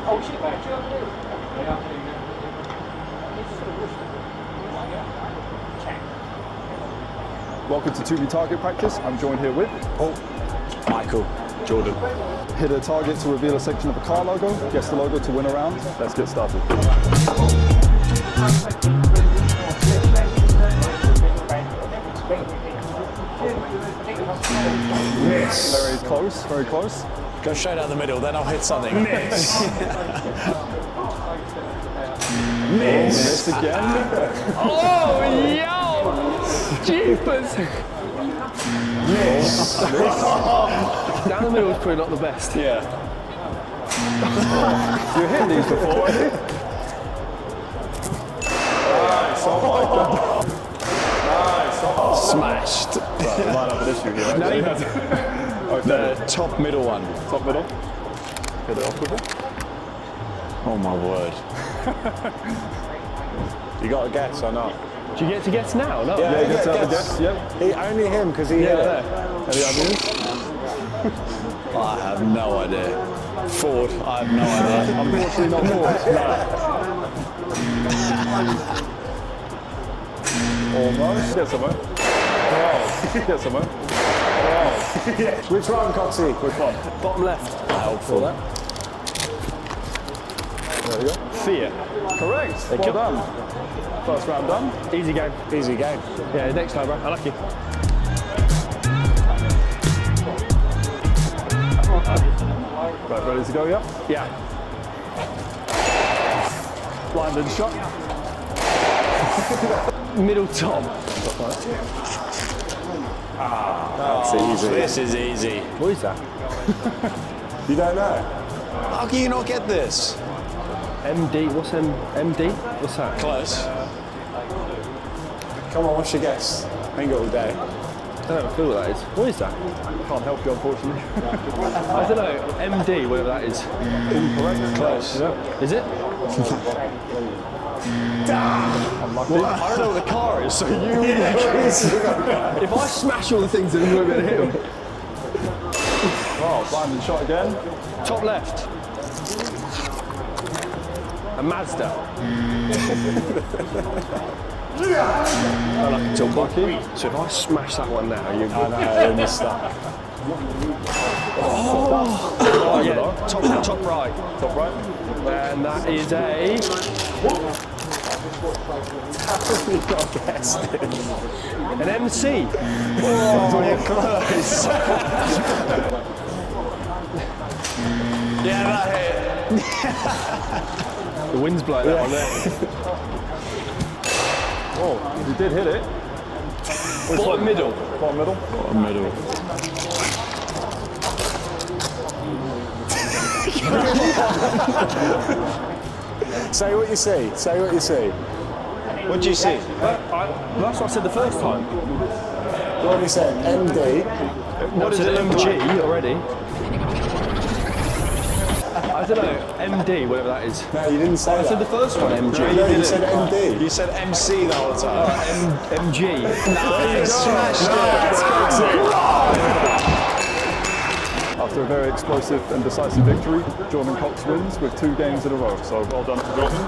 Welcome to 2v target practice. I'm joined here with Michael, Jordan. hit a target to reveal a section of a car logo. Guess the logo to win a round. Let's get started. Miss. Very close, very close. Go straight down the middle, then I'll hit something. Miss. Miss again. Oh, yo! Jeepers! Miss. Down the middle is probably not the best. Yeah. You've hit these before, haven't you? Nice, oh my God. Nice, oh. Smashed. Right, we might have an issue here. No, you Okay. The top middle one. Top middle. Hit it off with it. Oh my word. You got a guess or not? Do you get to guess now? No. Yeah, you yeah, get to have a guess. guess. Yep. Only him, because he hit it. Any ideas? I have no idea. Ford, I have no idea. Unfortunately not Forbes. No. Almost. Get somewhere. Oh. Get somewhere. Oh. Which one, Coxie? Which one? Bottom left. Helpful. There you go. Fear. Correct. Well done. First round done. Easy game. Easy game. Yeah, next time, bro. I like you. Right, ready to go, yeah? Yeah. Blind and shot. Middle top. That's easy. This is easy. What is that? You don't know? How can you not get this? MD. What's MD? What's that? Close. Come on, what's your guess? Ain't got all day. I don't know what that is. What is that? Can't help you, unfortunately. I don't know. MD, whatever that is. Incorrect. Close. Yeah. Is it? Unlucky. I don't know what the car is, so you. If I smash all the things, then you won't be able to hit them. Oh, blind and shot again. Top left. A Mazda. I like a top lucky. So if I smash that one now, you. I know, I missed that. Oh yeah, top right. Top right. And that is a. An MC. Oh, you're close. Yeah, that hit. The wind's blowing that one there. Oh, you did hit it. Bottom middle. Bottom middle. Bottom middle. Say what you see. Say what you see. What do you see? That's what I said the first time. What have you said? MD. What is it? MG already. I don't know. MD, whatever that is. No, you didn't say I that. said the first one. MG. No, you said MD. You said MC the whole time. MG. Smashed After a very explosive and decisive victory, Jordan Cox wins with 2 games in a row. So well done to Jordan.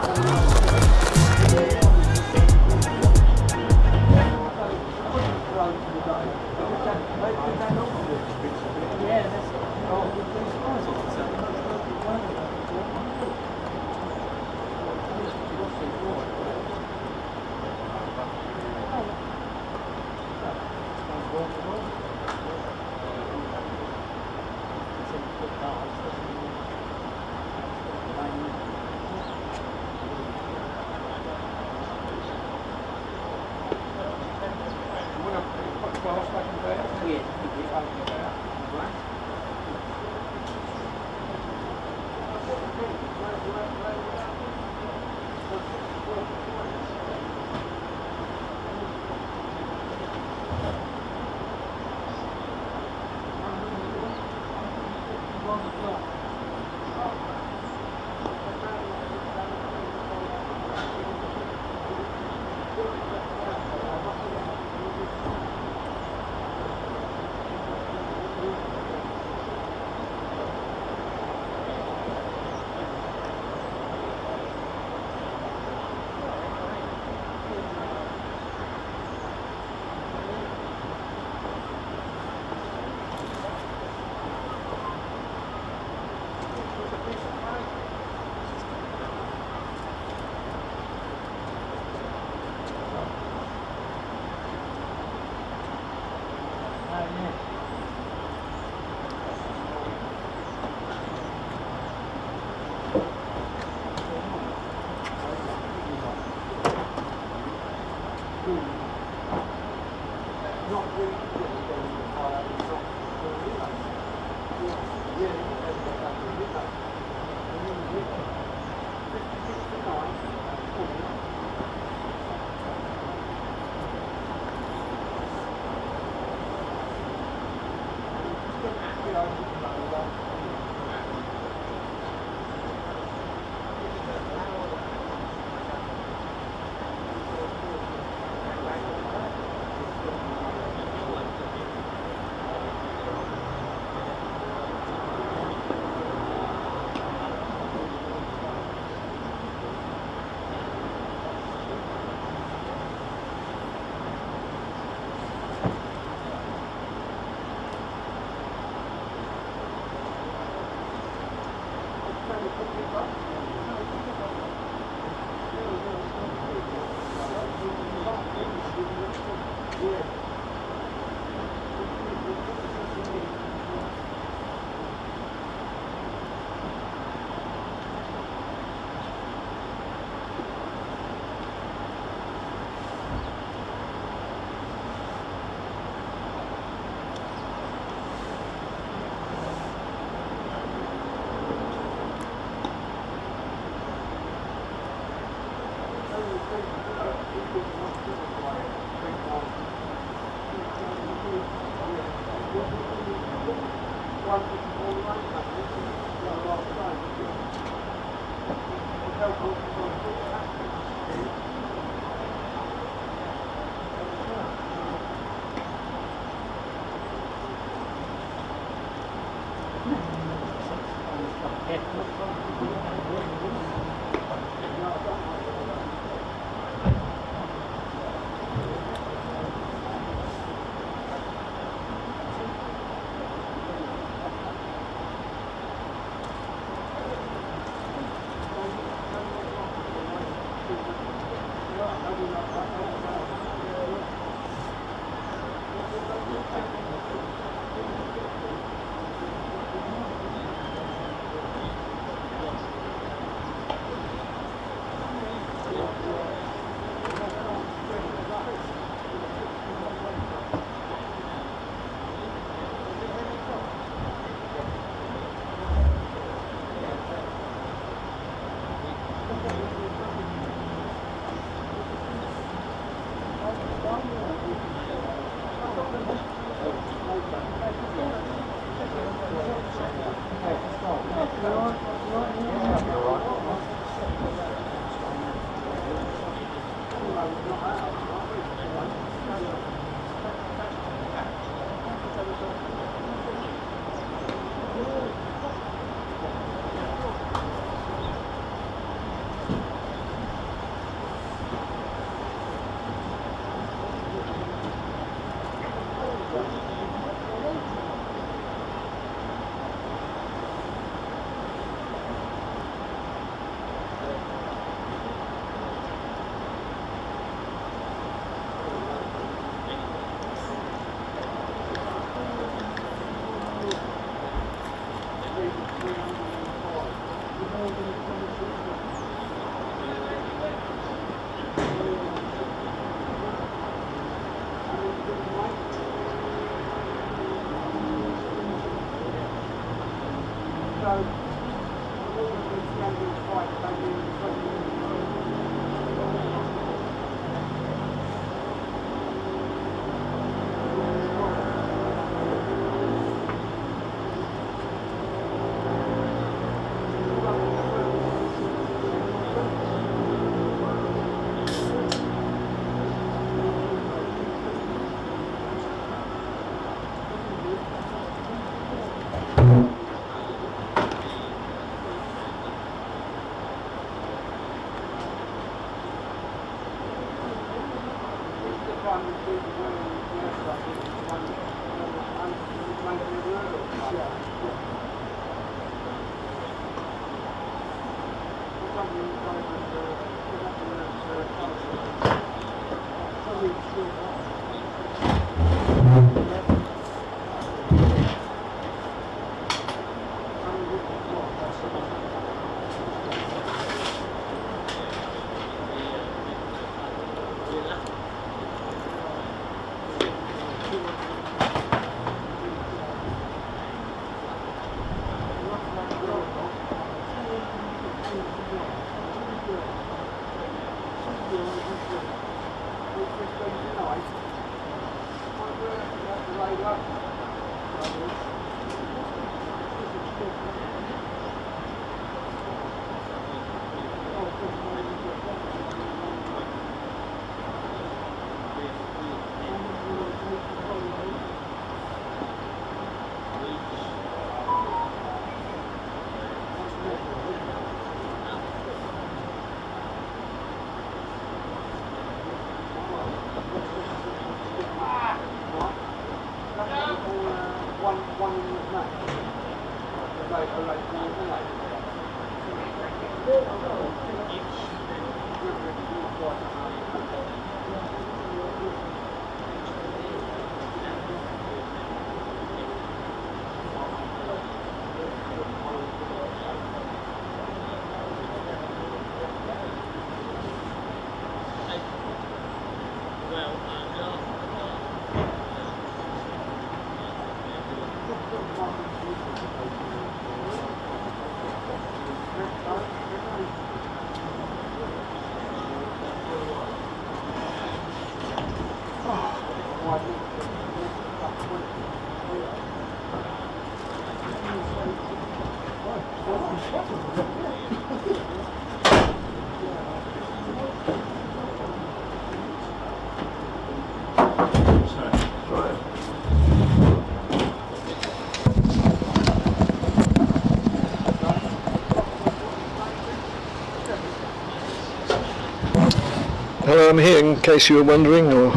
Hello, I'm here in case you were wondering or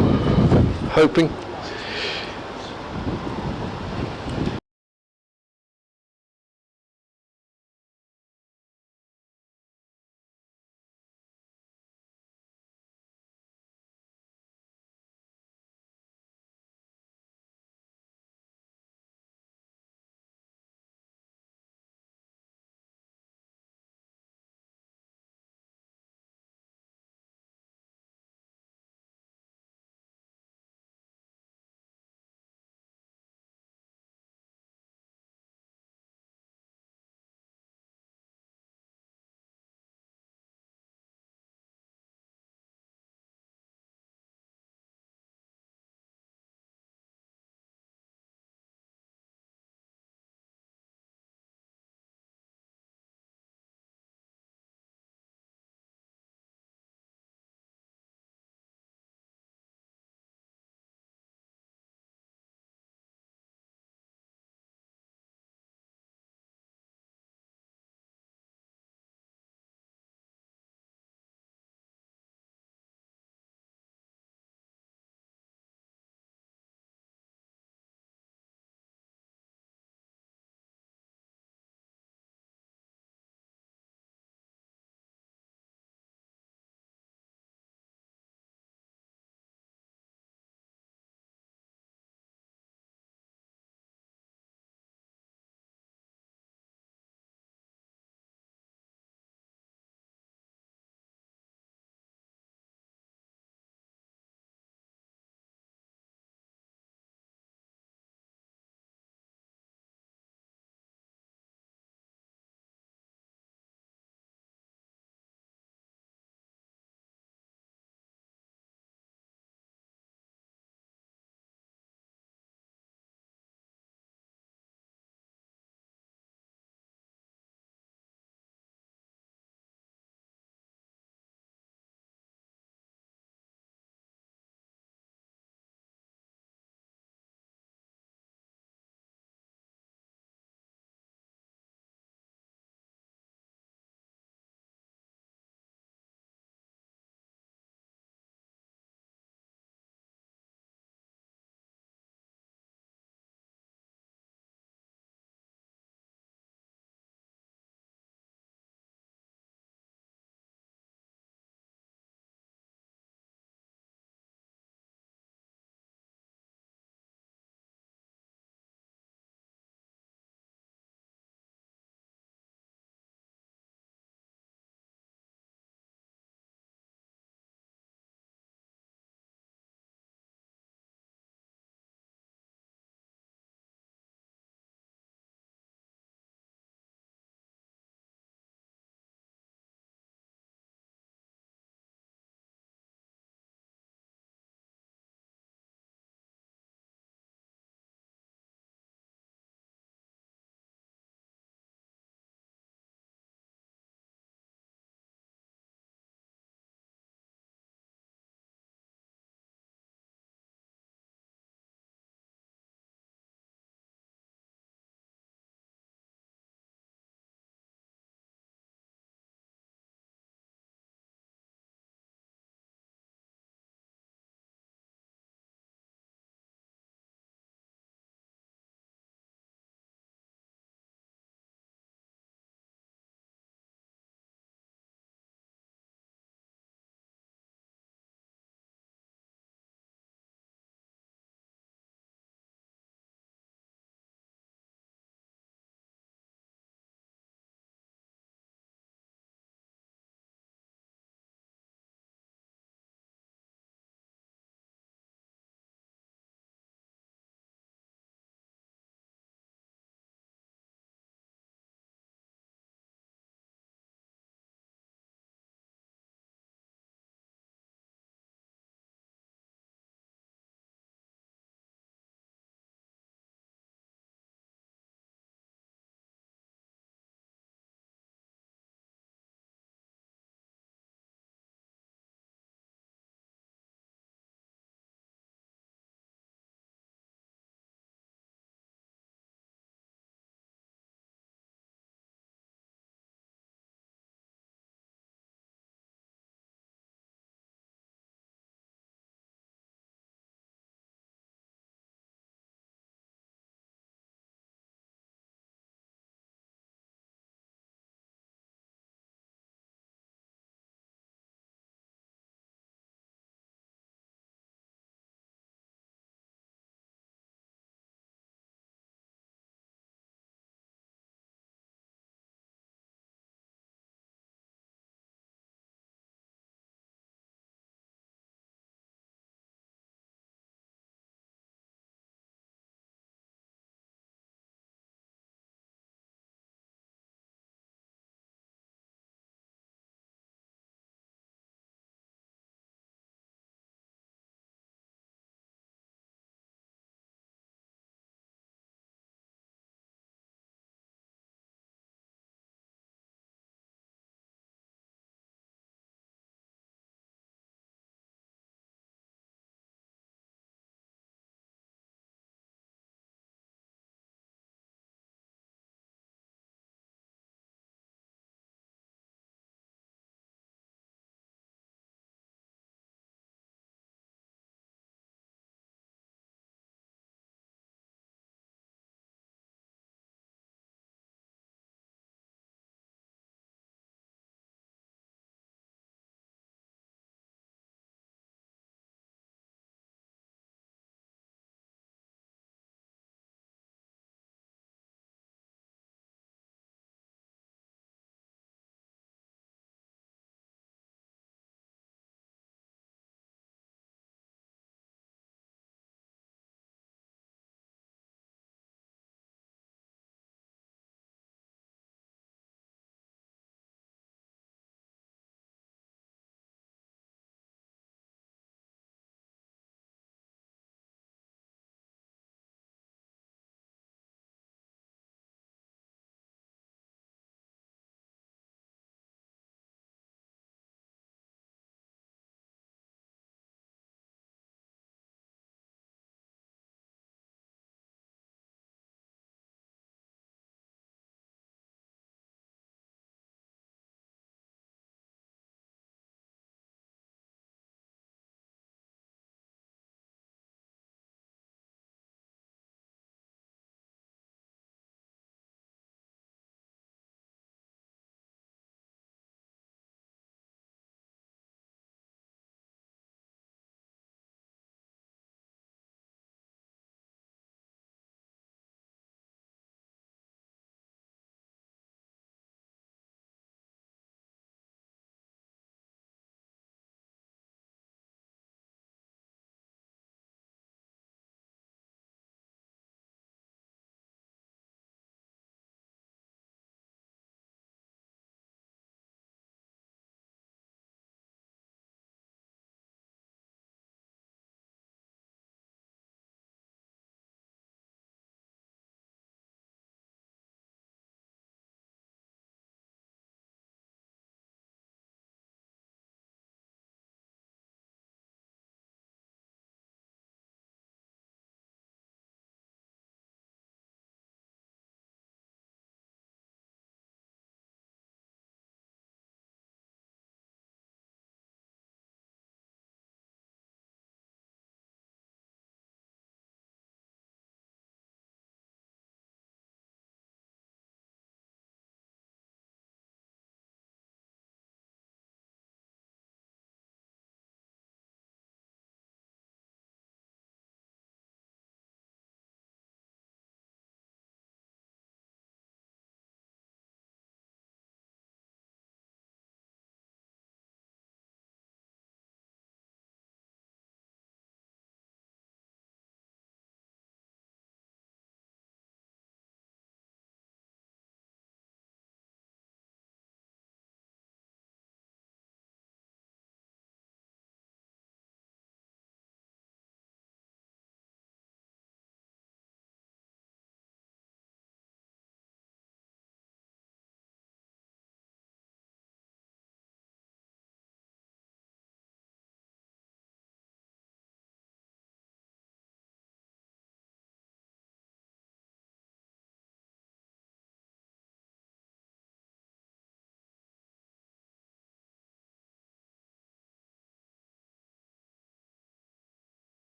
hoping.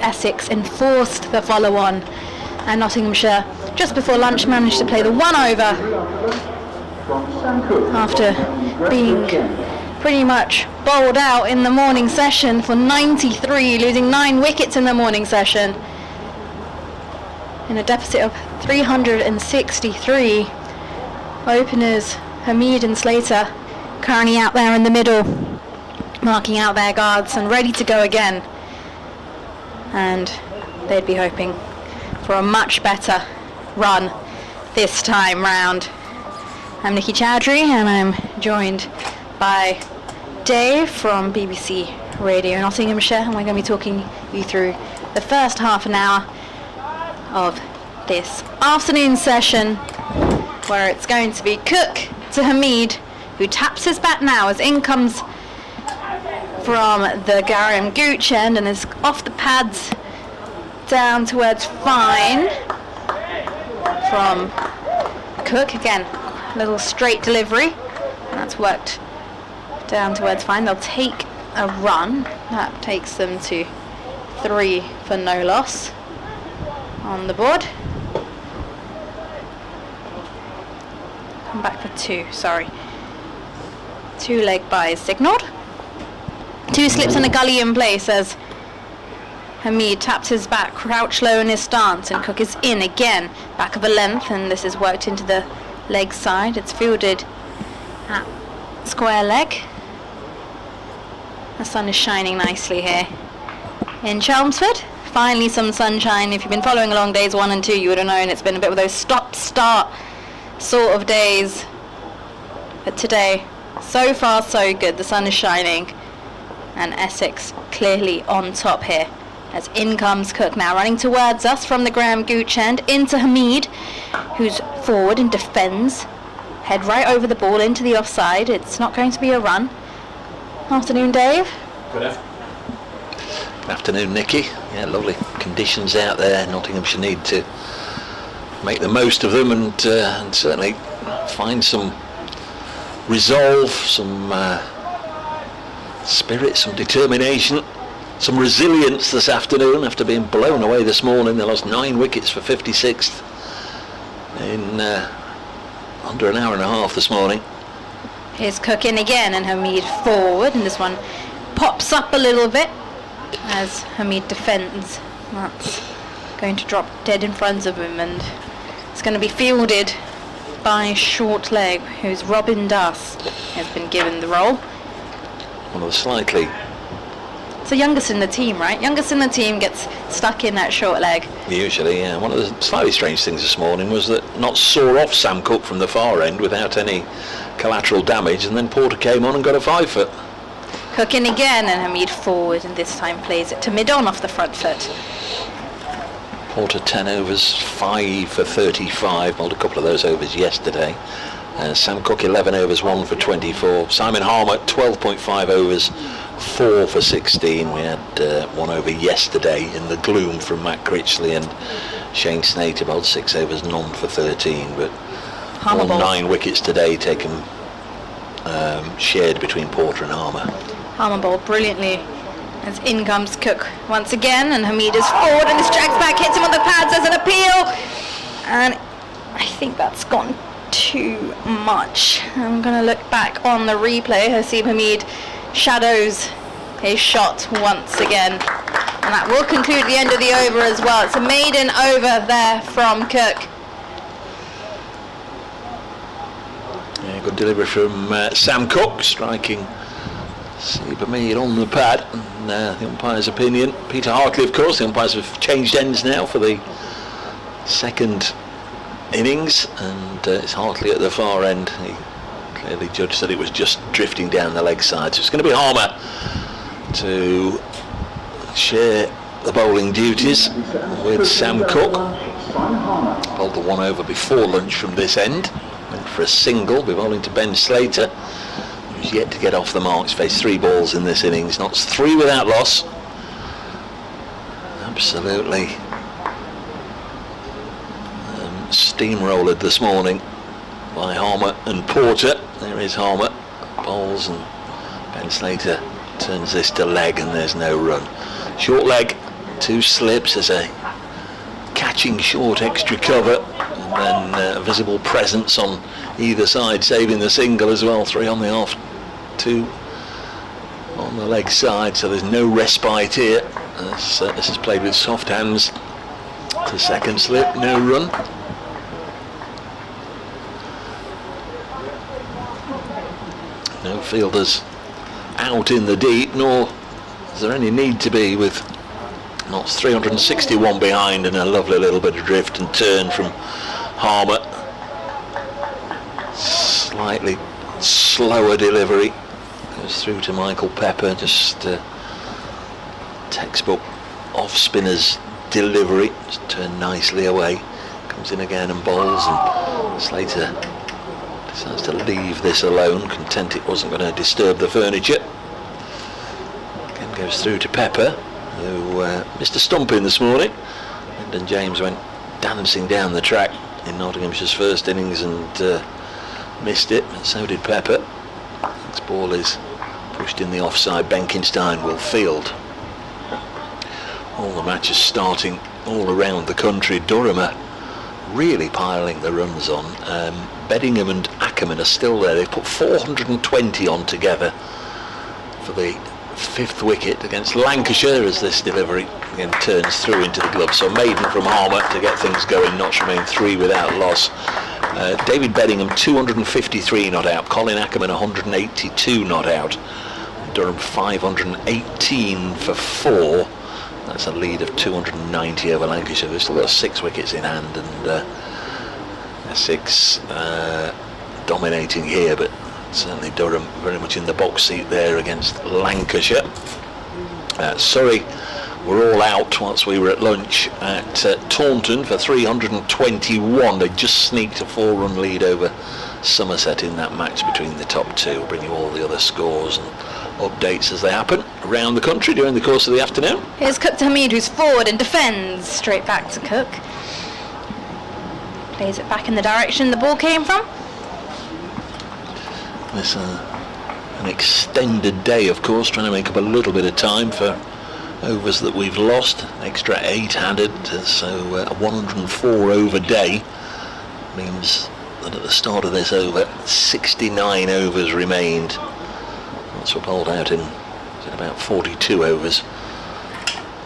Essex enforced the follow-on, and Nottinghamshire just before lunch managed to play the 1 over after being pretty much bowled out in the morning session for 93, losing 9 wickets in the morning session in a deficit of 363. Openers Hamid and Slater currently out there in the middle, marking out their guards and ready to go again, and they'd be hoping for a much better run this time round. I'm Nikki Chowdhury, and I'm joined by Dave from BBC Radio Nottinghamshire, and we're going to be talking you through the first half an hour of this afternoon session, where it's going to be Cook to Hamid, who taps his bat now as in comes from the Graham Gooch end and is off the pads down towards fine from Cook. Again, a little straight delivery, and that's worked down towards fine. They'll take a run. That takes them to 3 for no loss on the board. Come back for 2, sorry. 2 leg byes signalled. 2 slips and a gully in place as Hamid taps his back, crouch low in his stance, and Cook is in again, back of a length, and this is worked into the leg side. It's fielded at square leg. The sun is shining nicely here in Chelmsford. Finally some sunshine. If you've been following along days 1 and 2, you would have known it's been a bit of those stop-start sort of days. But today, so far so good. The sun is shining, and Essex clearly on top here. As in comes Cook now, running towards us from the Graham Gooch end, into Hamid, who's forward and defends. Head right over the ball into the offside. It's not going to be a run. Afternoon, Dave. Good afternoon, Nikki. Yeah, lovely conditions out there. Nottinghamshire need to make the most of them and certainly find some resolve, some spirit, some determination, some resilience this afternoon after being blown away this morning. They lost 9 wickets for 56th in under an hour and a half this morning. Here's Cook in again, and Hamid forward, and this one pops up a little bit as Hamid defends. That's going to drop dead in front of him, and it's going to be fielded by short leg, who's Robin Duss has been given the role. One of the slightly... It's the youngest in the team, right? Youngest in the team gets stuck in that short leg. Usually, yeah. One of the slightly strange things this morning was that Notts saw off Sam Cook from the far end without any collateral damage, and then Porter came on and got a 5 foot. Cook in again, and Hamid forward, and this time plays it to mid-on off the front foot. Porter 10 overs, 5 for 35, bowled a couple of those overs yesterday. Sam Cook 11 overs, 1 for 24. Simon Harmer 12.5 overs, 4 for 16. We had 1 over yesterday in the gloom from Matt Critchley, and Shane Snater bowled 6 overs, none for 13. But all 9 wickets today taken, shared between Porter and Harmer. Harmer bowled brilliantly as in comes Cook once again, and Hamid is forward, and this drags back, hits him on the pads as an appeal, and I think that's gone too much. I'm going to look back on the replay. Hasib Hamid shadows his shot once again, and that will conclude the end of the over as well. It's a maiden over there from Cook. Yeah, good delivery from Sam Cook, striking Hasib Hamid on the pad. And the umpire's opinion, Peter Hartley, of course, the umpires have changed ends now for the second innings, and it's Hartley at the far end. He clearly judged that it was just drifting down the leg side, so it's going to be Harmer to share the bowling duties with Sam Cook. Bowled the 1 over before lunch from this end, went for a single, be bowling to Ben Slater, who's yet to get off the mark. He's faced 3 balls in this innings, not 3 without loss. Absolutely steamrollered this morning by Harmer and Porter. There is Harmer, bowls, and Ben Slater turns this to leg, and there's no run. Short leg 2 slips. There's a catching short extra cover, and then a visible presence on either side, saving the single as well. 3 on the off, 2 on the leg side, so there's no respite here. This is played with soft hands. The second slip, no run. No fielders out in the deep, nor is there any need to be, with Notts 361 behind, and a lovely little bit of drift and turn from Harmer. Slightly slower delivery, goes through to Michael Pepper, just textbook off spinner's delivery, just turned nicely away, comes in again and bowls, and Slater decides to leave this alone, content it wasn't going to disturb the furniture. Again goes through to Pepper, who missed a stump in this morning. Lyndon James went dancing down the track in Nottinghamshire's first innings and missed it, and so did Pepper. This ball is pushed in the offside. Benkenstein will field. All the matches starting all around the country. Durham are really piling the runs on. Beddingham and Ackerman are still there. They've put 420 on together for the 5th wicket against Lancashire, as this delivery again turns through into the glove. So maiden from Harmer to get things going. Notts remain 3 without loss. David Beddingham 253 not out. Colin Ackerman 182 not out. Durham 518 for 4. That's a lead of 290 over Lancashire. They've still got 6 wickets in hand, and Essex dominating here, but certainly Durham very much in the box seat there against Lancashire. Surrey were all out once we were at lunch at Taunton for 321. They just sneaked a 4-run lead over Somerset in that match between the top 2. We'll bring you all the other scores and updates as they happen around the country during the course of the afternoon. Here's Cook to Hamid, who's forward and defends. Straight back to Cook. Plays it back in the direction the ball came from. It's an extended day, of course, trying to make up a little bit of time for overs that we've lost. Extra 8 added, so a 104 over day means that at the start of this over, 69 overs remained. That's what bowled out in about 42 overs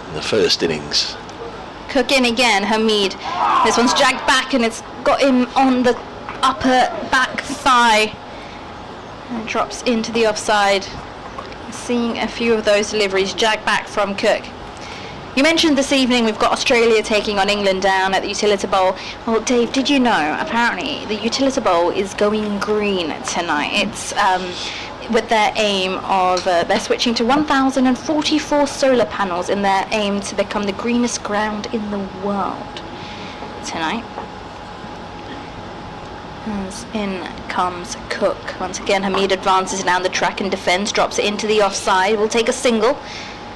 in the first innings. Cook in again, Hamid. This one's jagged back and it's got him on the upper back thigh and drops into the offside. Seeing a few of those deliveries jagged back from Cook. You mentioned this evening we've got Australia taking on England down at the Utility Bowl. Well, Dave, did you know apparently the Utility Bowl is going green tonight? It's with their aim of they're switching to 1,044 solar panels in their aim to become the greenest ground in the world tonight. As in comes Cook. Once again, Hamid advances down the track and defends, drops it into the offside. Will take a single.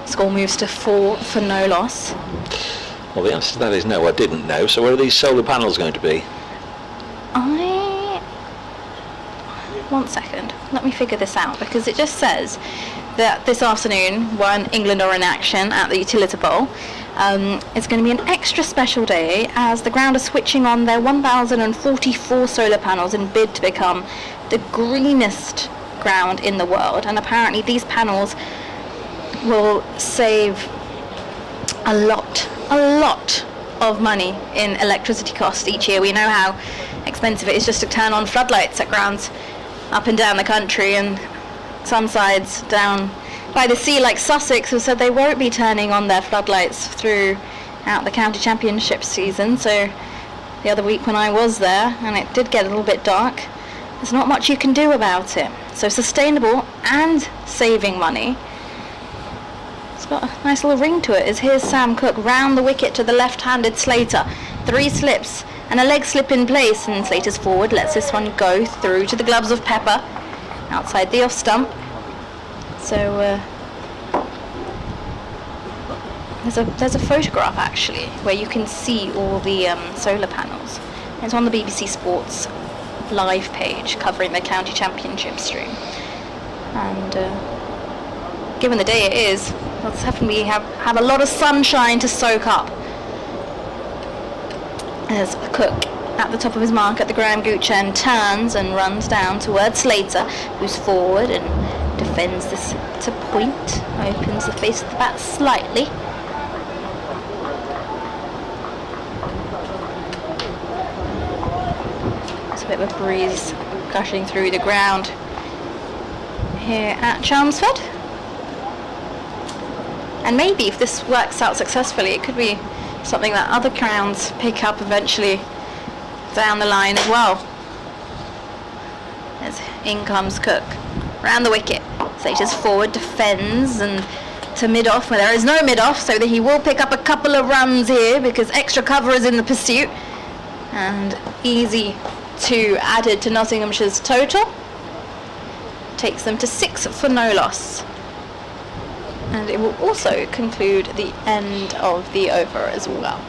Score moves to 4 for no loss. Well, the answer to that is no, I didn't know. So where are these solar panels going to be? One second, let me figure this out, because it just says that this afternoon, when England are in action at the Utility Bowl, it's going to be an extra special day as the ground are switching on their 1,044 solar panels in bid to become the greenest ground in the world. And apparently these panels will save a lot of money in electricity costs each year. We know how expensive it is just to turn on floodlights at grounds up and down the country, and some sides down by the sea like Sussex have said they won't be turning on their floodlights throughout the county championship season. So the other week when I was there and it did get a little bit dark, there's not much you can do about it. So sustainable and saving money. It's got a nice little ring to it. As here's Sam Cook round the wicket to the left-handed Slater. 3 slips and a leg slip in place, and Slater's forward lets this one go through to the gloves of Pepper outside the off stump. So there's a photograph actually where you can see all the solar panels. It's on the BBC Sports live page covering the county championship stream, and given the day it is, They'll definitely have a lot of sunshine to soak up. There's Cook at the top of his mark at the ground gooch end, turns and runs down towards Slater, who's forward and defends this to point, opens the face of the bat slightly. There's a bit of a breeze gushing through the ground here at Chelmsford. And maybe if this works out successfully, it could be something that other grounds pick up eventually down the line as well. As in comes Cook, round the wicket. Slater's forward, defends and to mid-off where there is no mid-off, so that he will pick up a couple of runs here because extra cover is in the pursuit. And easy 2 added to Nottinghamshire's total. Takes them to 6 for no loss. And it will also conclude the end of the over as well.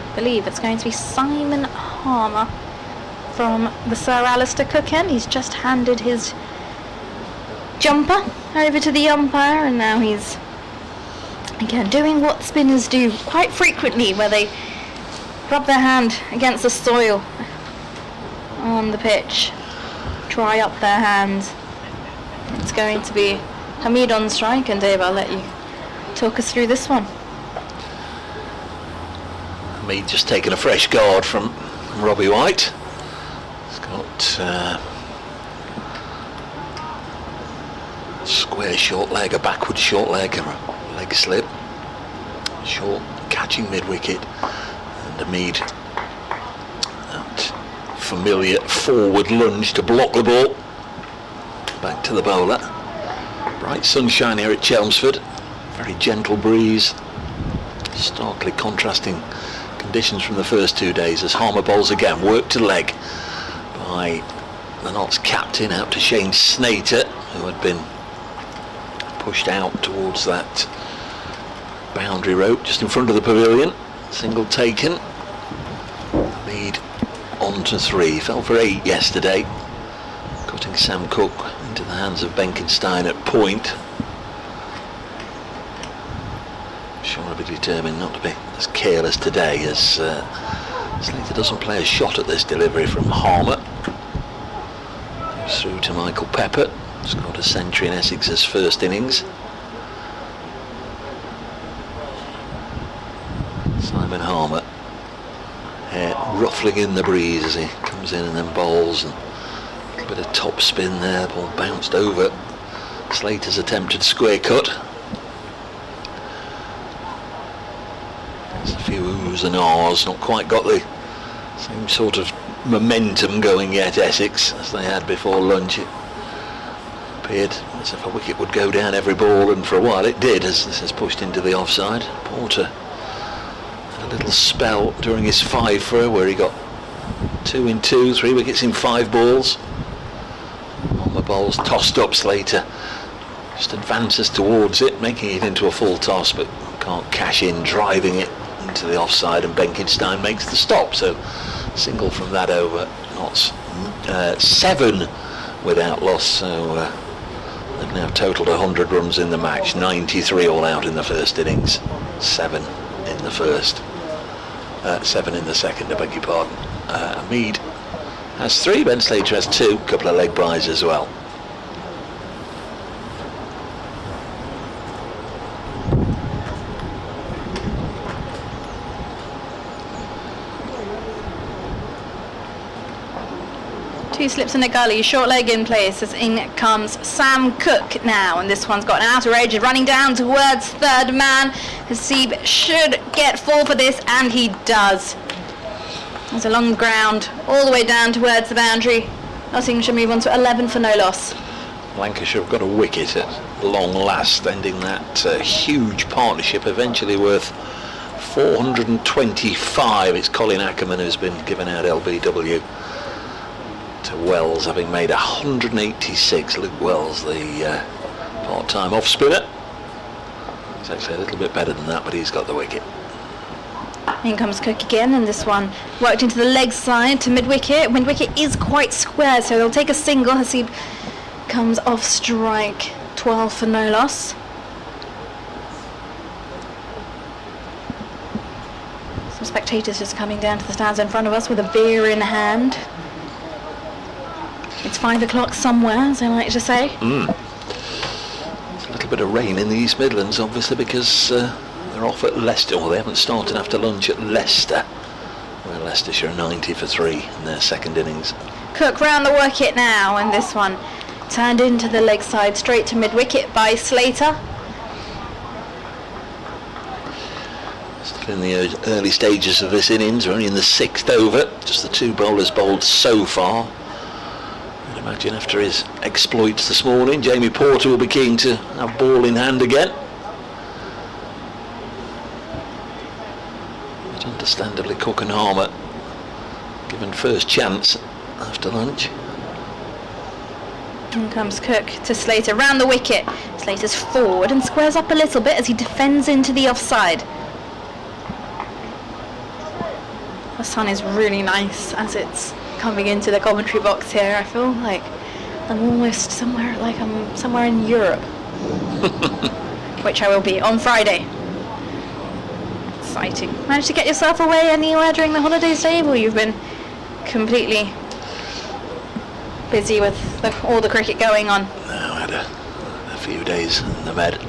I believe it's going to be Simon Harmer from the Sir Alistair Cook end. He's just handed his jumper over to the umpire, and now he's again doing what spinners do quite frequently, where they rub their hand against the soil on the pitch, dry up their hands. It's going to be Hamid on strike, and Dave, I'll let you talk us through this one. Hamid just taking a fresh guard from Robbie White. He's got square short leg, a backward short leg, and a leg slip. Short catching mid-wicket, and Hamid familiar forward lunge to block the ball. Back to the bowler. Bright sunshine here at Chelmsford. Very gentle breeze. Starkly contrasting conditions from the first 2 days as Harmer bowls again. Work to leg by the Notts captain out to Shane Snater, who had been pushed out towards that boundary rope just in front of the pavilion. Single taken. Lead on to 3, fell for 8 yesterday, cutting Sam Cook into the hands of Benkenstein at point. Sure I'll be determined not to be as careless today as Slater doesn't play a shot at this delivery from Harmer. Goes through to Michael Pepper, scored a century in Essex's first innings. Simon Harmer, hair ruffling in the breeze as he comes in and then bowls, and a little bit of top spin there. The ball bounced over Slater's attempted square cut. There's a few oohs and ahs, not quite got the same sort of momentum going yet, Essex, as they had before lunch. It appeared as if a wicket would go down every ball, and for a while it did, as this is pushed into the offside. Porter a little spell during his 5 for where he got 2 in 2, 3 wickets in 5 balls. On the bowls tossed up, Slater just advances towards it, making it into a full toss, but can't cash in, driving it into the offside, and Benkenstein makes the stop. So single from that over. Notts 7 without loss, so they've now totaled 100 runs in the match, 93 all out in the first innings, 7 in the first. 7 in the second, I beg your pardon. Hamid has 3, Ben Slater has 2, couple of leg byes as well. Two slips in the gully, short leg in place as in comes Sam Cook now, and this one's got an outer edge, running down towards third man. Hasib should get 4 for this, and he does. It's along the ground, all the way down towards the boundary. Nottinghamshire move on to 11 for no loss. Lancashire have got a wicket at long last, ending that huge partnership, eventually worth 425. It's Colin Ackerman who's been given out LBW to Wells, having made 186. Luke Wells, the part-time off spinner. He's actually a little bit better than that, but he's got the wicket. In comes Cook again, and this one worked into the leg side to mid-wicket. Mid-wicket is quite square, so they'll take a single as he comes off strike. 12 for no loss. Some spectators just coming down to the stands in front of us with a beer in hand. It's 5 o'clock somewhere, as I like to say. There's a little bit of rain in the East Midlands, obviously, because they're off at Leicester, or they haven't started after lunch at Leicester, where Leicestershire are 90 for 3 in their second innings. Cook round the wicket now, and this one turned into the leg side straight to mid-wicket by Slater. Still in the early stages of this innings, we're only in the 6th over, just the 2 bowlers bowled so far. I'd imagine after his exploits this morning, Jamie Porter will be keen to have ball in hand again. But understandably Cook and Harmer given first chance after lunch. In comes Cook to Slater, round the wicket. Slater's forward and squares up a little bit as he defends into the offside. The sun is really nice as it's coming into the commentary box here. I feel like I'm almost somewhere, like I'm somewhere in Europe. Which I will be on Friday. Exciting. Managed to get yourself away anywhere during the holidays, Dave, or you've been completely busy with all the cricket going on? No, I had a few days in the Med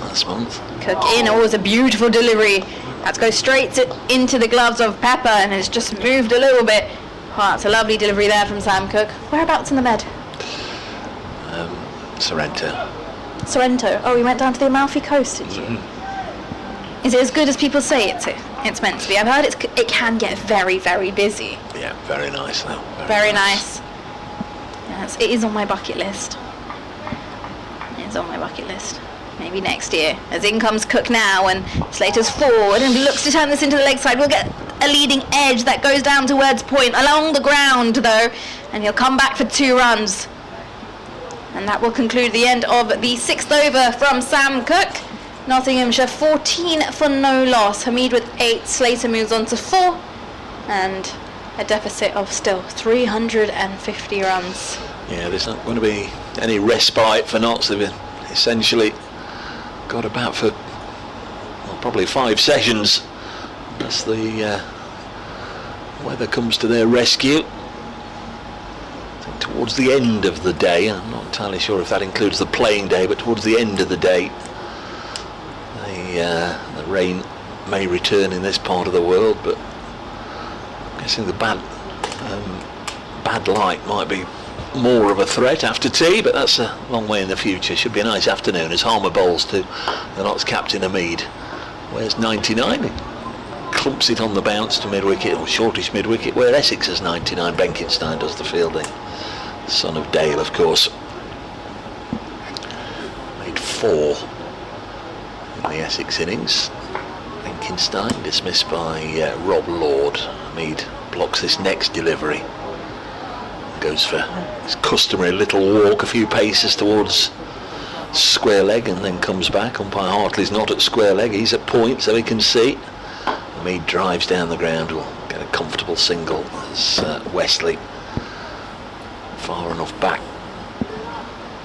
last month. Cook in, it was a beautiful delivery. That goes straight into the gloves of Pepper, and it's just moved a little bit. Oh, that's a lovely delivery there from Sam Cook. Whereabouts in the Med? Sorrento. Sorrento. Oh, you went down to the Amalfi Coast, did you? Is it as good as people say it's meant to be? I've heard it can get very, very busy. Yeah, very nice though. Very nice. Yes, it is on my bucket list. It is on my bucket list. Maybe next year. As in comes Cook now, and Slater's forward and looks to turn this into the leg side. We'll get a leading edge that goes down towards point along the ground though, and he'll come back for 2 runs. And that will conclude the end of the 6th over from Sam Cook. Nottinghamshire 14 for no loss. Hamid with 8. Slater moves on to 4, and a deficit of still 350 runs. Yeah, there's not going to be any respite for Notts. They've essentially got about for probably 5 sessions unless the weather comes to their rescue. I think towards the end of the day, I'm not entirely sure if that includes the playing day, but towards the end of the day the rain may return in this part of the world, but I'm guessing the bad light might be more of a threat after tea, but that's a long way in the future. Should be a nice afternoon as Harmer bowls to the Notts captain Hamid. Where's 99? He clumps it on the bounce to mid-wicket, or shortish mid-wicket, where Essex has 99. Benkenstein does the fielding. Son of Dale, of course. Made 4 in the Essex innings. Benkenstein dismissed by Rob Lord. Hamid blocks this next delivery. Goes for his customary little walk, a few paces towards square leg, and then comes back. Umpire Hartley's not at square leg, he's at point, so he can see. Hamid drives down the ground, will get a comfortable single as Wesley far enough back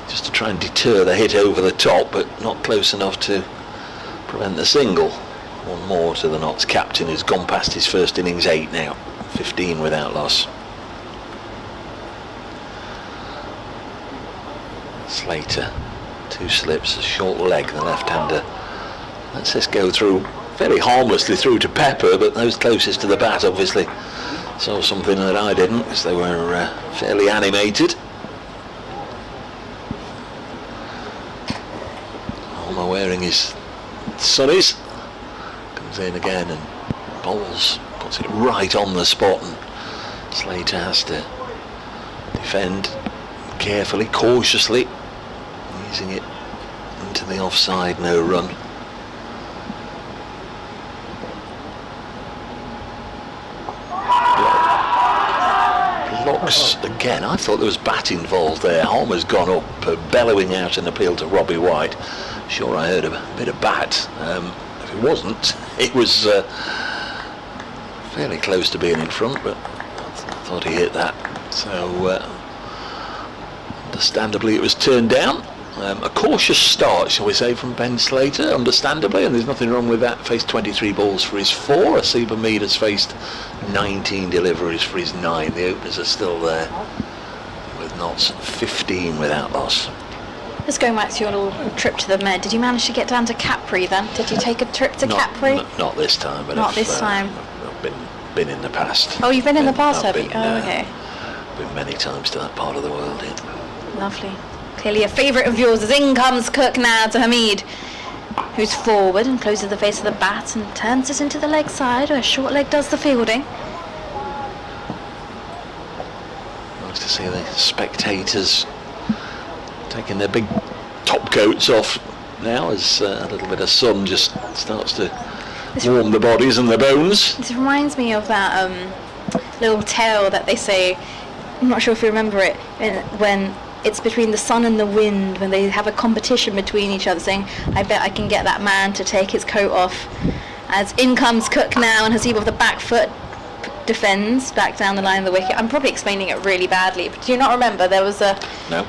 just to try and deter the hit over the top, but not close enough to prevent the single. One more to the Notts captain, who's gone past his first innings 8 now, 15 without loss. Slater, 2 slips, a short leg, the left-hander. Lets this go through fairly harmlessly through to Pepper, but those closest to the bat obviously saw something that I didn't, because they were fairly animated. Harmer wearing his sunnies, comes in again and bowls, puts it right on the spot, and Slater has to defend carefully, cautiously, easing it into the offside, no run. Blocks again. I thought there was bat involved there. Harmer's gone up, bellowing out an appeal to Robbie White. Sure, I heard a bit of bat. If it wasn't, it was fairly close to being in front, but I thought he hit that. So understandably it was turned down. A cautious start, shall we say, from Ben Slater, understandably, and there's nothing wrong with that. Faced 23 balls for his 4. Asib Hamid has faced 19 deliveries for his 9. The openers are still there, with Notts 15 without loss. Just going back to your little trip to the Med, did you manage to get down to Capri then? Did you take a trip to Capri? Not this time, but not this time. I've been in the past. Oh, you've been in the past, have you? Oh, okay. Been many times to that part of the world. Yeah. Lovely. Clearly a favourite of yours, as in comes Cook now to Hamid, who's forward and closes the face of the bat and turns it into the leg side, where short leg does the fielding. Nice to see the spectators taking their big top coats off now, as a little bit of sun just starts to warm the bodies and the bones. This reminds me of that little tale that they say, I'm not sure if you remember it, when it's between the sun and the wind, when they have a competition between each other, saying, I bet I can get that man to take his coat off. As in comes Cook now, and Hasib with the back foot defends back down the line of the wicket. I'm probably explaining it really badly, but do you not remember there was a... No.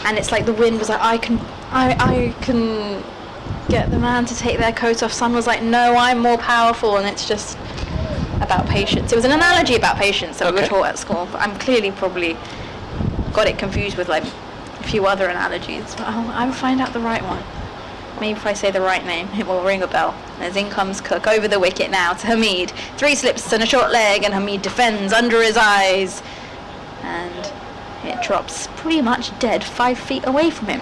And it's like the wind was like, I can get the man to take their coat off. Sun was like, no, I'm more powerful, and it's just about patience. It was an analogy about patience that we were taught at school, but I'm clearly probably got it confused with like a few other analogies, but I will find out the right one. Maybe if I say the right name, it will ring a bell. As in comes Cook over the wicket now to Hamid. 3 slips and a short leg, and Hamid defends under his eyes. And it drops pretty much dead 5 feet away from him.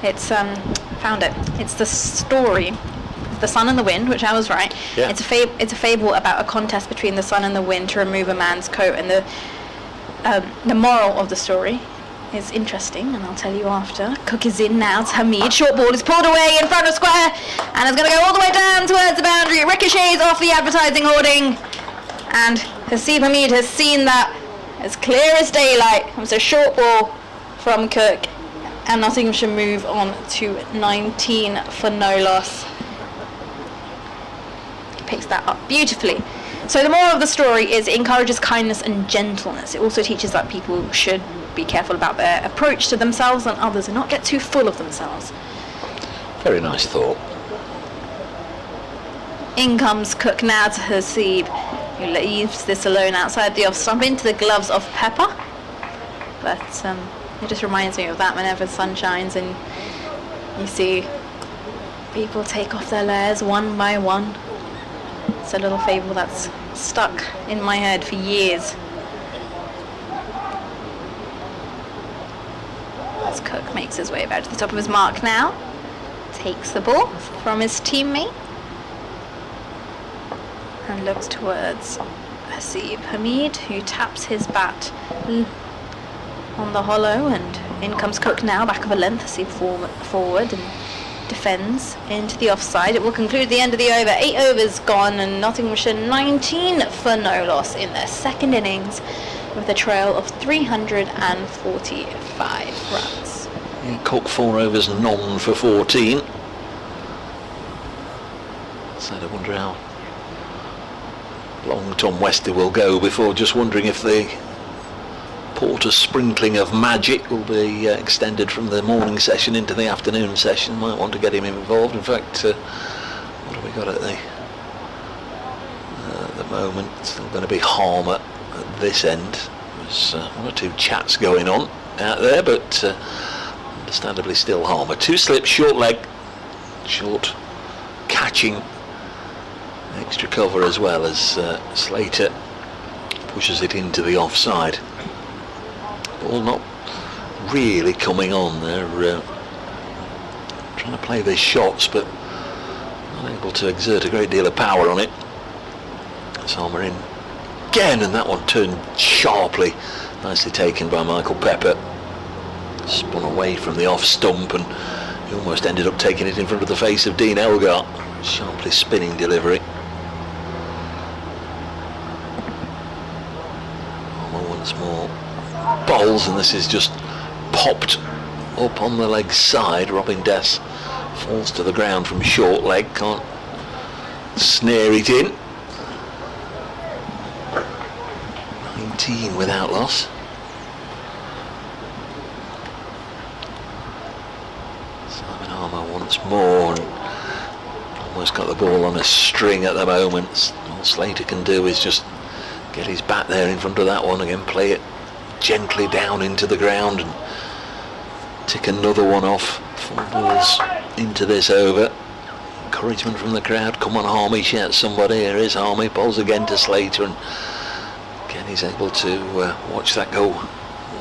It's found it. It's the story of the sun and the wind, which I was right. Yeah. It's a fable about a contest between the sun and the wind to remove a man's coat, and the moral of the story is interesting, and I'll tell you after. Cook is in now to Hamid. Short ball is pulled away in front of square, and it's going to go all the way down towards the boundary. It ricochets off the advertising hoarding, and Hasib Hamid has seen that as clear as daylight. It was a short ball from Cook, and Nottinghamshire move on to 19 for no loss. He picks that up beautifully. So the moral of the story is it encourages kindness and gentleness. It also teaches that people should be careful about their approach to themselves and others and not get too full of themselves. Very nice thought. In comes Cook now to Hasib, who leaves this alone outside the off stump into the gloves of Pepper. But it just reminds me of that whenever the sun shines and you see people take off their layers one by one. It's a little fable that's stuck in my head for years. As Cook makes his way back to the top of his mark now, takes the ball from his teammate and looks towards Hasib Hamid, who taps his bat on the hollow, and in comes Cook now, back of a length. Hasib forward and defends into the offside. It will conclude the end of the over. 8 overs gone, and Nottinghamshire 19 for no loss in their second innings, with a trail of 345 runs. Yeah, Cook 4 overs, none for 14. So I wonder how long Tom Wester will go before just wondering if the Porter sprinkling of magic will be extended from the morning session into the afternoon session. Might want to get him involved. In fact, what have we got at the moment? Still going to be Harmer at this end. There's 1 or 2 chats going on out there, but understandably still Harmer. 2 slips, short leg, short catching, extra cover as well, as Slater pushes it into the offside. Ball not really coming on. They're trying to play their shots, but not able to exert a great deal of power on it. Harmer in again, and that one turned sharply. Nicely taken by Michael Pepper. Spun away from the off stump, and he almost ended up taking it in front of the face of Dean Elgar. Sharply spinning delivery. Harmer once more bowls, and this is just popped up on the leg side. Robin Des falls to the ground from short leg, can't snare it in. 19 without loss. Simon Harmer once more, and almost got the ball on a string at the moment. All Slater can do is just get his bat there in front of that one again, play it gently down into the ground and tick another one off. 4 balls into this over. Encouragement from the crowd. Come on, Harmy, shouts somebody. Here is Harmy, bowls again to Slater, and again he's able to watch that go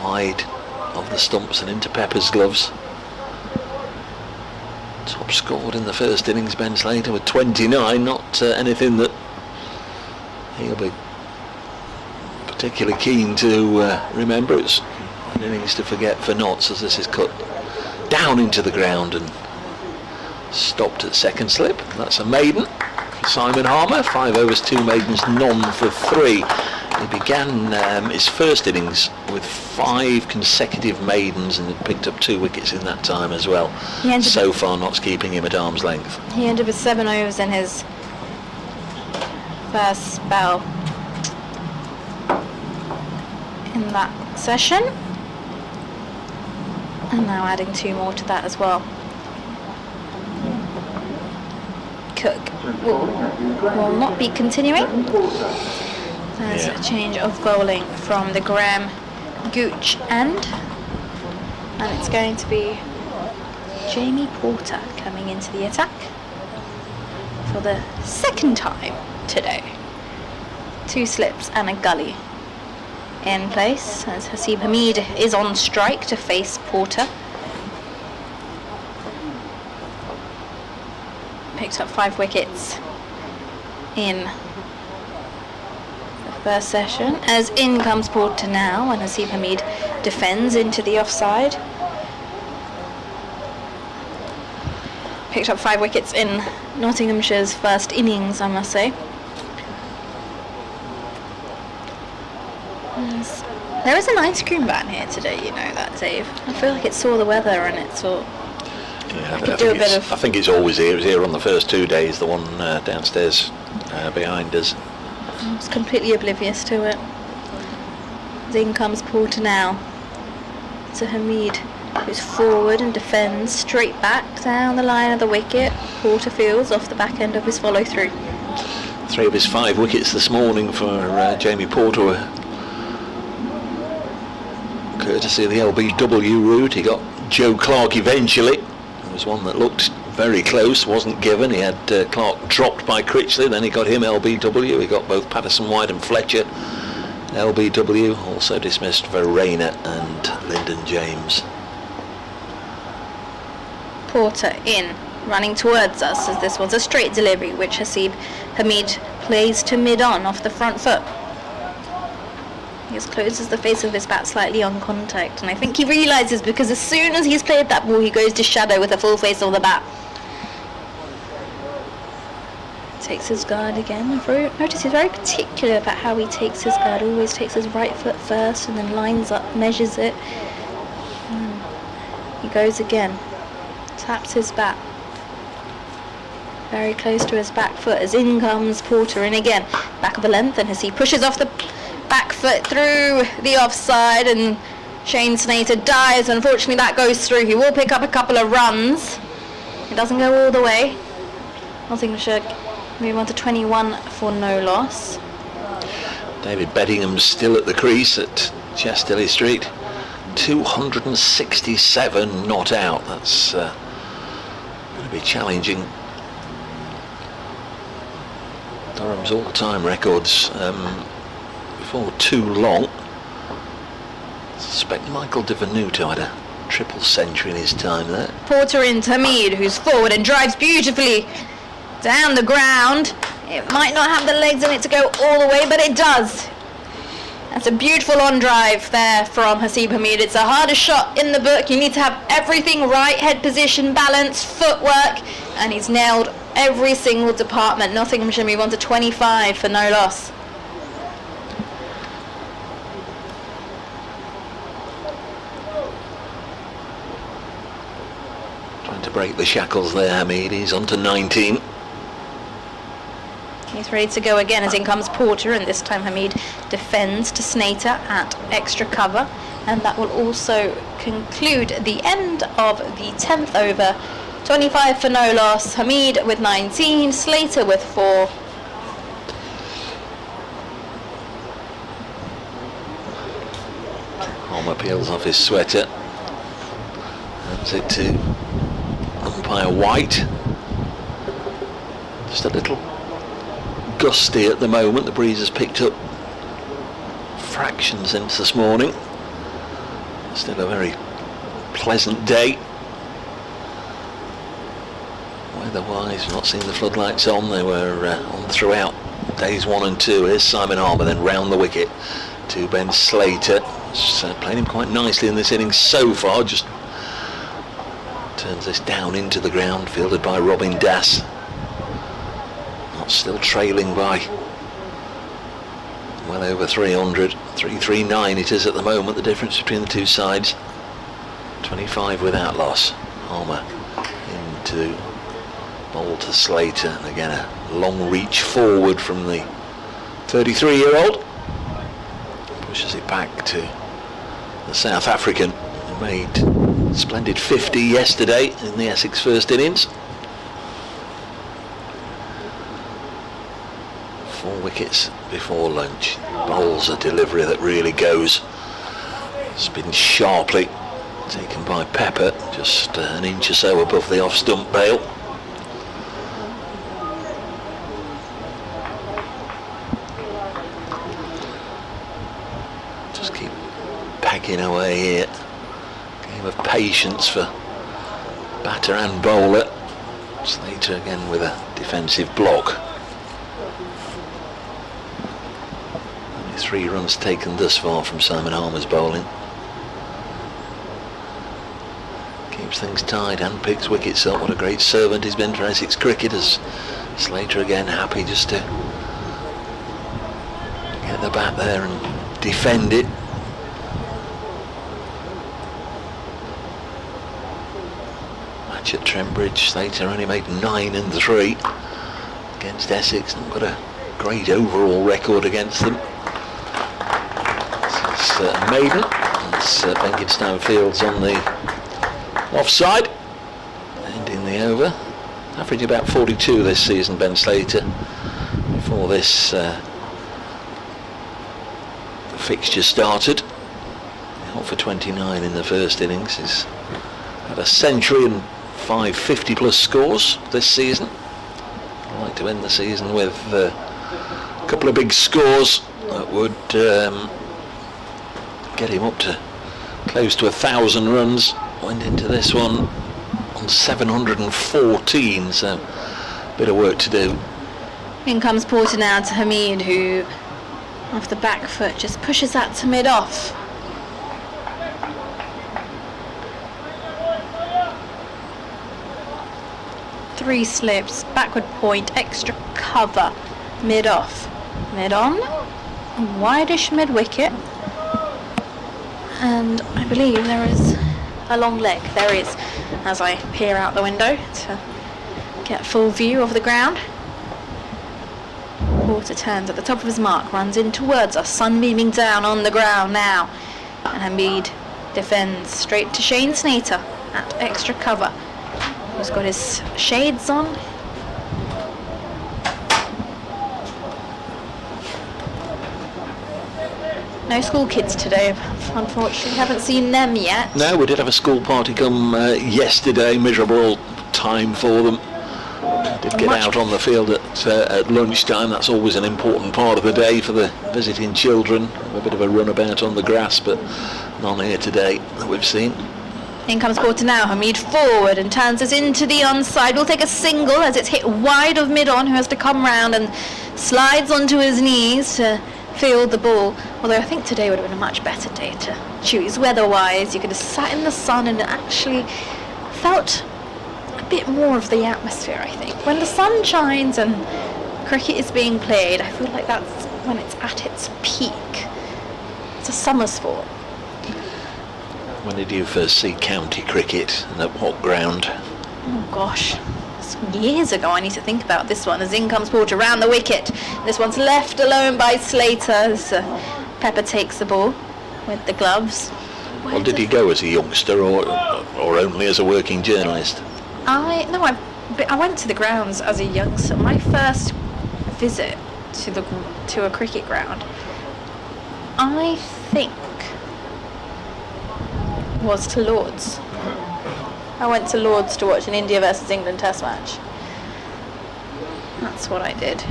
wide of the stumps and into Pepper's gloves. Top scored in the first innings, Ben Slater, with 29. Not anything that he'll be particularly keen to remember. It's an innings to forget for Notts, as this is cut down into the ground and stopped at second slip. That's a maiden for Simon Harmer. 5 overs, 2 maidens, none for 3. He began his first innings with 5 consecutive maidens and had picked up 2 wickets in that time as well. So far, Notts keeping him at arm's length. He ended with 7 overs in his first spell in that session, and now adding 2 more to that as well. Cook will not be continuing. There's a change of bowling from the Graham Gooch end, and it's going to be Jamie Porter coming into the attack for the second time today. 2 slips and a gully in place, as Haseeb Hameed is on strike to face Porter. Picked up 5 wickets in the first session, as in comes Porter now, and Haseeb Hameed defends into the offside. Picked up 5 wickets in Nottinghamshire's first innings, I must say. There is an ice cream van here today, you know that, Dave. I feel like it saw the weather and it saw... Yeah, I think it's always here. It was here on the first 2 days, the one downstairs behind us. I was completely oblivious to it. In comes Porter now to Hameed, who's forward and defends straight back down the line of the wicket. Porter fields off the back end of his follow through. 3 of his 5 wickets this morning for Jamie Porter were courtesy of the LBW route. He got Joe Clark eventually. There was one that looked very close, wasn't given. He had Clark dropped by Critchley, then he got him LBW. He got both Patterson White and Fletcher LBW. Also dismissed Verena and Lyndon James. Porter in, running towards us, as this was a straight delivery which Haseeb Hameed plays to mid-on off the front foot. He just closes the face of his bat slightly on contact, and I think he realises, because as soon as he's cleared that ball he goes to shadow with the full face of the bat. Takes his guard again. Notice he's very particular about how he takes his guard. Always takes his right foot first and then lines up, measures it. He goes again. Taps his bat very close to his back foot, as in comes Porter in again. Back of the length, and as he pushes off the back foot through the offside, and Shane Slater dives. Unfortunately that goes through. He will pick up a couple of runs. It doesn't go all the way. Nottinghamshire move on to 21 for no loss. David Beddingham's still at the crease at Chesterley Street. 267 not out. That's going to be challenging Durham's all-time records before too long. I suspect Michael De Venuto had a triple century in his time there. Porter into Hameed, who's forward and drives beautifully down the ground. It might not have the legs in it to go all the way, but it does. That's a beautiful on drive there from Haseeb Hameed. It's the hardest shot in the book. You need to have everything right: head position, balance, footwork, and he's nailed every single department. Nottinghamshire move on to 25 for no loss. to break the shackles there, Hamid. He's on to 19. He's ready to go again as in comes Porter, and this time Hamid defends to Snater at extra cover, and that will also conclude the end of the 10th over. 25 for no loss, Hamid with 19, Slater with 4. Homer peels off his sweater. Hands it to umpire White. Just a little gusty at the moment. The breeze has picked up fractions since this morning. Still a very pleasant day. Weather-wise, not seeing the floodlights on. They were on throughout days 1 and 2. Here's Simon Harmer, then round the wicket to Ben Slater. Playing him quite nicely in this innings so far. Just turns this down into the ground, fielded by Robin Das. Not still trailing by well over 300. 339 it is at the moment, the difference between the two sides. 25 without loss. Harmer into bowl to Slater, and again a long reach forward from the 33-year-old. Pushes it back to the South African, who made a splendid 50 yesterday in the Essex first innings. 4 wickets before lunch. Bowls a delivery that really goes. Spin sharply, taken by Pepper, just an inch or so above the off-stump bail. Just keep packing away here. Game of patience for batter and bowler. Slater again with a defensive block. 3 runs taken thus far from Simon Harmer's bowling. Keeps things tied and picks wickets up. What a great servant he's been for Essex cricket, as Slater again happy just to get the bat there and defend it. Match at Trent-Bridge, Slater only made 9 and 3 against Essex, and got a great overall record against them. Maiden, it's Benkinstown Fields on the offside, ending the over. Averaging about 42 this season, Ben Slater. Before this fixture started, out for 29 in the first innings. He's had a century and 5 50-plus scores this season. I'd like to end the season with a couple of big scores that would get him up to close to 1,000 runs. Went into this one on 714, so a bit of work to do. In comes Porter now to Hamid, who off the back foot just pushes that to mid-off. Three slips, backward point, extra cover, mid-off, mid-on, wideish mid-wicket. And I believe there is a long leg. There is, as I peer out the window to get full view of the ground. Porter turns at the top of his mark, runs in towards us, sun beaming down on the ground now. And Hamid defends straight to Shane Snater at extra cover, who's got his shades on. No school kids today, unfortunately. Haven't seen them yet. No, we did have a school party come yesterday. Miserable time for them. Did get out on the field at lunchtime. That's always an important part of the day for the visiting children. A bit of a runabout on the grass, but none here today that we've seen. In comes Porter now. Hamid forward and turns us into the onside. We'll take a single as it's hit wide of mid-on, who has to come round and slides onto his knees to field the ball. Although I think today would have been a much better day to choose weather-wise. You could have sat in the sun and actually felt a bit more of the atmosphere, I think. When the sun shines and cricket is being played, I feel like that's when it's at its peak. It's a summer sport. When did you first see county cricket and at what ground? Oh gosh, it's years ago. I need to think about this one. As in comes Porter around the wicket. This one's left alone by Slater as Pepper takes the ball with the gloves. Well, did he go as a youngster or only as a working journalist? I went to the grounds as a youngster. My first visit to a cricket ground, I think, was to Lords. I went to Lords to watch an India versus England Test match. That's what I did.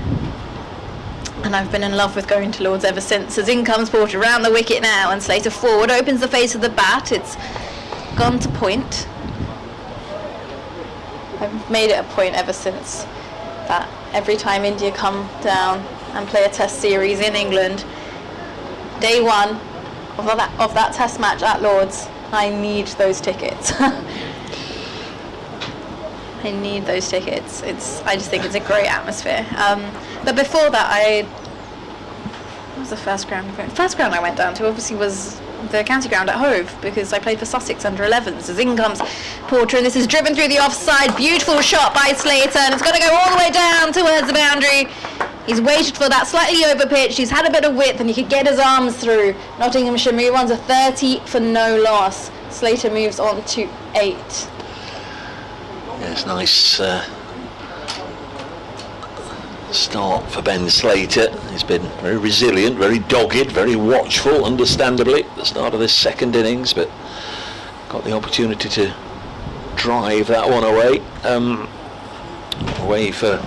And I've been in love with going to Lords ever since. As in comes Porter around the wicket now, and Slater forward opens the face of the bat. It's gone to point. I've made it a point ever since that every time India come down and play a Test series in England, day one of that Test match at Lords, I need those tickets. I need those tickets. I just think it's a great atmosphere. But before that, what was the first ground? First ground I went down to obviously was the county ground at Hove, because I played for Sussex under 11s. As in comes Porter, and this is driven through the offside. Beautiful shot by Slater, and it's going to go all the way down towards the boundary. He's waited for that slightly over pitch. He's had a bit of width, and he could get his arms through. Nottinghamshire move on to 30 for no loss. Slater moves on to 8. Yes, nice start for Ben Slater. He's been very resilient, very dogged, very watchful, understandably, at the start of this second innings, but got the opportunity to drive that one away. Away for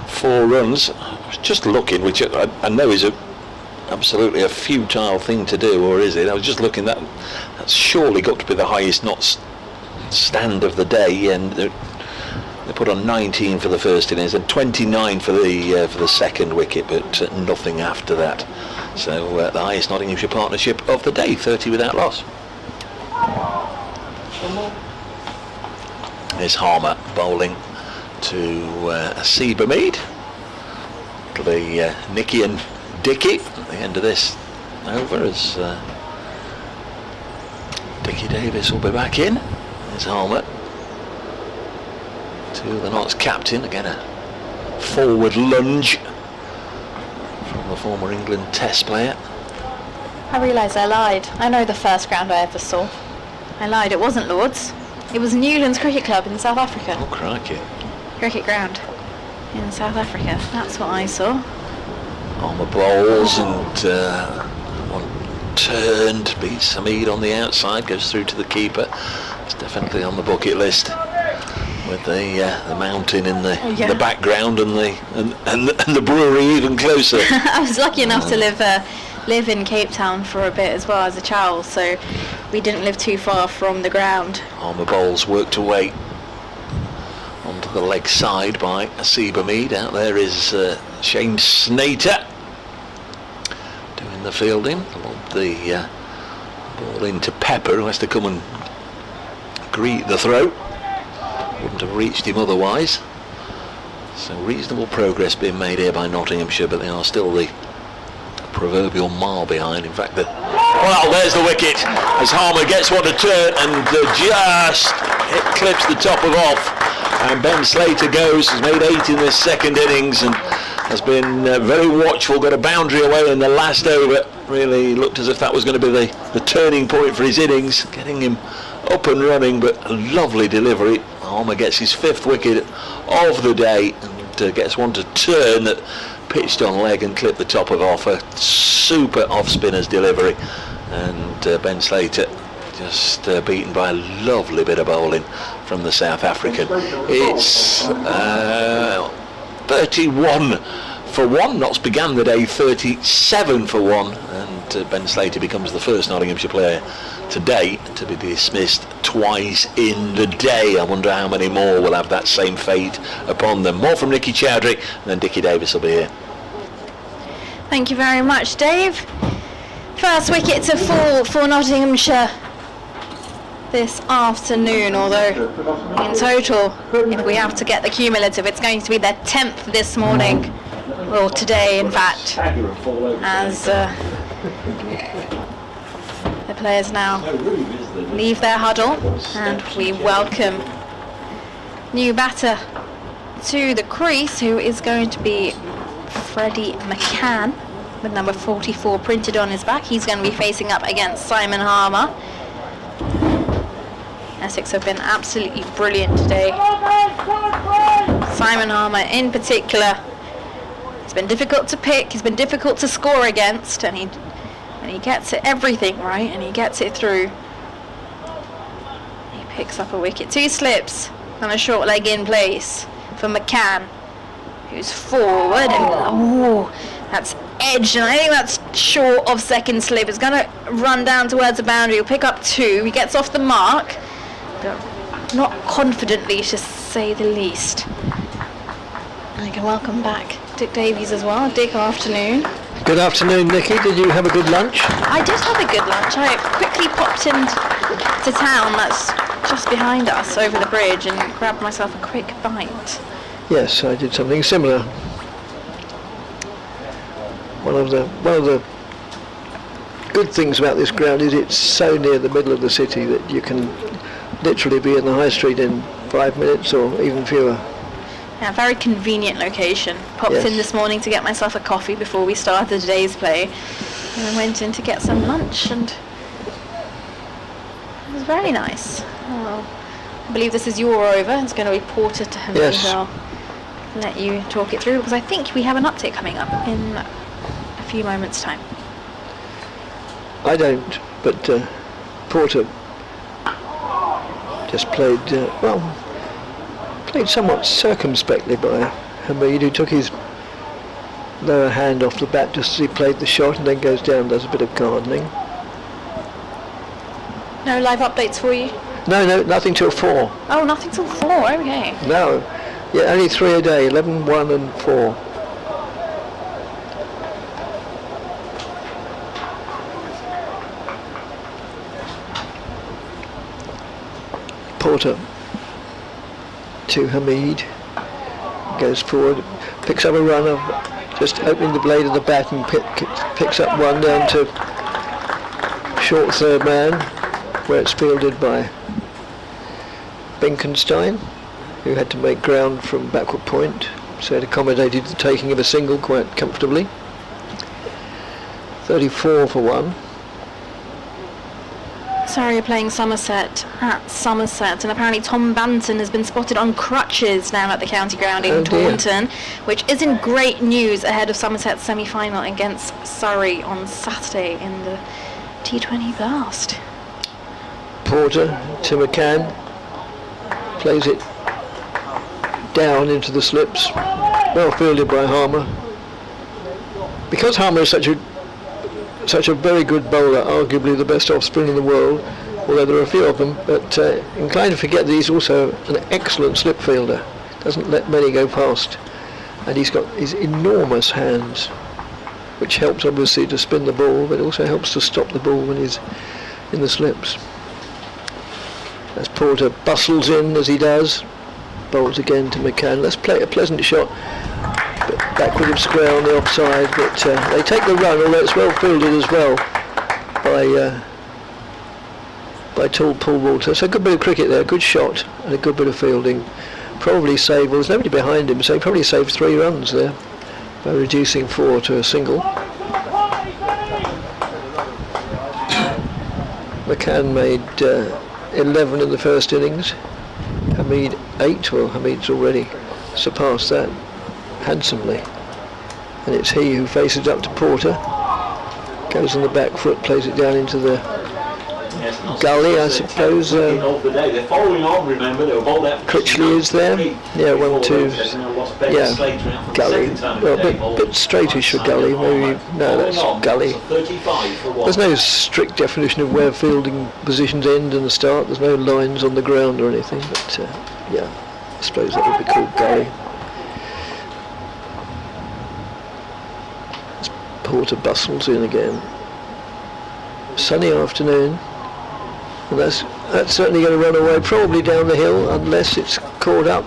4 runs. I was just looking, which I know is absolutely a futile thing to do, or is it? I was just looking, that's surely got to be the highest not stand of the day, and they put on 19 for the first innings and 29 for the second wicket, but nothing after that. So the highest Nottinghamshire partnership of the day, 30 without loss. There's Harmer bowling to Seabermead. It'll be Nicky and Dickie at the end of this over, as Dickie Davis will be back in. There's Harmer to the Notts captain. Again, a forward lunge from the former England Test player. I realise I lied. I know the first ground I ever saw. I lied, it wasn't Lords. It was Newlands Cricket Club in South Africa. Oh, crikey. Cricket ground in South Africa. That's what I saw. Harmer bowls, and one turned, beats Hamid on the outside, goes through to the keeper. It's definitely on the bucket list, with the mountain in the background, and the brewery even closer. I was lucky enough to live in Cape Town for a bit as well as a child, so we didn't live too far from the ground. Harmer bowls worked away onto the leg side by Seabermead. Out there is Shane Snater doing the fielding. The ball into Pepper, who has to come and greet the throw. Wouldn't have reached him otherwise. So reasonable progress being made here by Nottinghamshire, but they are still the proverbial mile behind. In fact, well, there's the wicket as Harmer gets one to turn, and just it clips the top of off. And Ben Slater has made 8 in this second innings, and has been very watchful, got a boundary away in the last over. Really looked as if that was going to be the turning point for his innings, getting him up and running, but a lovely delivery. Harmer gets his 5th wicket of the day, and gets one to turn that pitched on leg and clipped the top of off. A super off-spinner's delivery, and Ben Slater just beaten by a lovely bit of bowling from the South African. It's 31 for 1. Notts began the day 37 for 1, and Ben Slater becomes the first Nottinghamshire player today to be dismissed twice in the day. I wonder how many more will have that same fate upon them. More from Nicky Chowdhury, and then Dickie Davis will be here. Thank you very much, Dave. First wicket to fall for Nottinghamshire this afternoon, although in total, if we have to get the cumulative, it's going to be their 10th this morning, or today in fact, as the players now leave their huddle, and we welcome new batter to the crease, who is going to be Freddie McCann with number 44 printed on his back. He's going to be facing up against Simon Harmer. Essex have been absolutely brilliant today. Simon Harmer in particular. It's been difficult to pick, he's been difficult to score against, and he gets it everything right, and he gets it through. He picks up a wicket. 2 slips and a short leg in place for McCann, who's forward, and that's edged, and I think that's short of second slip. It's going to run down towards the boundary. He'll pick up 2. He gets off the mark, but not confidently, to say the least. I can welcome back Dick Davies as well. Dick, afternoon. Good afternoon, Nikki. Did you have a good lunch? I did have a good lunch. I quickly popped into town, that's just behind us, over the bridge, and grabbed myself a quick bite. Yes, I did something similar. One of the good things about this ground is it's so near the middle of the city that you can literally be in the high street in 5 minutes or even fewer. Yeah, very convenient location. Popped in this morning to get myself a coffee before we started today's play, and I went in to get some lunch, and it was very nice. Well, I believe this is your over. It's going to be Porter to him. Yes. I'll let you talk it through, because I think we have an update coming up in a few moments' time. I don't, but Porter just played somewhat circumspectly by Hamid, who took his lower hand off the bat just as he played the shot, and then goes down and does a bit of gardening. No live updates for you? No, nothing till 4. Oh, nothing till 4, okay. No, yeah, only 3 a day, 11, 1 and 4. Porter to Hamid, goes forward, picks up a run of just opening the blade of the bat, and picks up one down to short third man, where it's fielded by Benkenstein, who had to make ground from backward point, so it accommodated the taking of a single quite comfortably. 34 for 1. Surrey are playing Somerset at Somerset, and apparently Tom Banton has been spotted on crutches now at the county ground in Taunton, which isn't great news ahead of Somerset's semi-final against Surrey on Saturday in the T20 Blast. Porter to McCann, plays it down into the slips, well fielded by Harmer. Because Harmer is such a very good bowler, arguably the best offspring in the world, although there are a few of them, but inclined to forget that he's also an excellent slip fielder, doesn't let many go past, and he's got his enormous hands, which helps obviously to spin the ball, but also helps to stop the ball when he's in the slips. As Porter bustles in as he does, bowls again to McCann. Let's play a pleasant shot, back with him square on the offside, but they take the run, although it's well fielded as well by tall Paul Walter. So a good bit of cricket there, good shot and a good bit of fielding. Probably saved, well, there's nobody behind him, so he probably saved 3 runs there by reducing 4 to a single. McCann made 11 in the first innings, Hamid 8, well Hamid's already surpassed that handsomely, and it's he who faces up to Porter, goes on the back foot, plays it down into the gully, I suppose. Critchley is there, yeah, 1, 2, yeah, gully, well, a bit straightish for gully, maybe, no, that's gully. There's no strict definition of where fielding positions end and start, there's no lines on the ground or anything, but yeah, I suppose that would be called gully. Porter bustles in again. Sunny afternoon, and that's certainly going to run away, probably down the hill, unless it's caught up,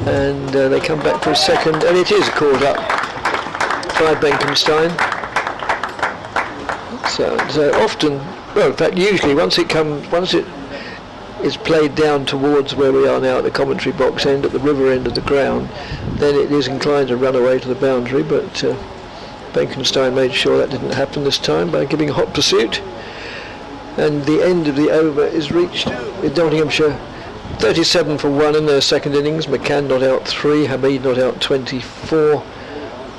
and they come back for a second, and it is caught up by Benkenstein. So often, well, in fact, usually once it is played down towards where we are now at the commentary box end, at the river end of the ground, then it is inclined to run away to the boundary, but Benkenstein made sure that didn't happen this time by giving a hot pursuit. And the end of the over is reached with Nottinghamshire 37 for 1 in their second innings. McCann not out 3, Hamid not out 24,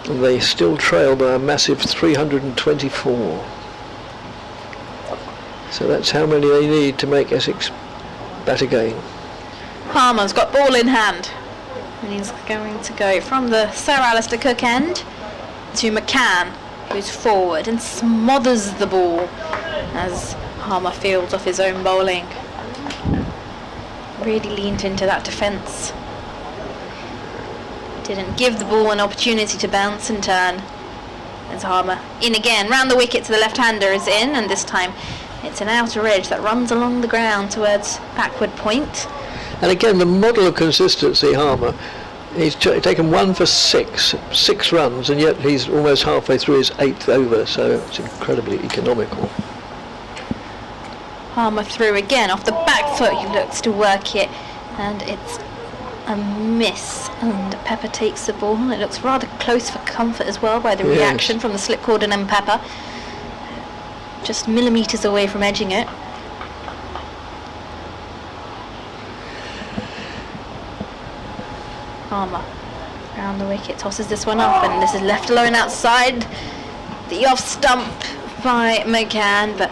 and they still trail by a massive 324. So that's how many they need to make Essex bat again. Palmer's got ball in hand, and he's going to go from the Sir Alistair Cook end to McCann, who's forward and smothers the ball as Palmer fields off his own bowling. Really leaned into that defence. Didn't give the ball an opportunity to bounce and turn. As Palmer in again, round the wicket to the left-hander is in, and this time it's an outer edge that runs along the ground towards backward point. And again, the model of consistency, Harmer, he's taken 1 for 6 runs, and yet he's almost halfway through his 8th over, so it's incredibly economical. Palmer through again, off the back foot, he looks to work it, and it's a miss, and Pepper takes the ball. It looks rather close for comfort as well by the reaction from the slip cordon and Pepper. Just millimetres away from edging it. Palmer round the wicket, tosses this one up, and this is left alone outside the off stump by McCann, but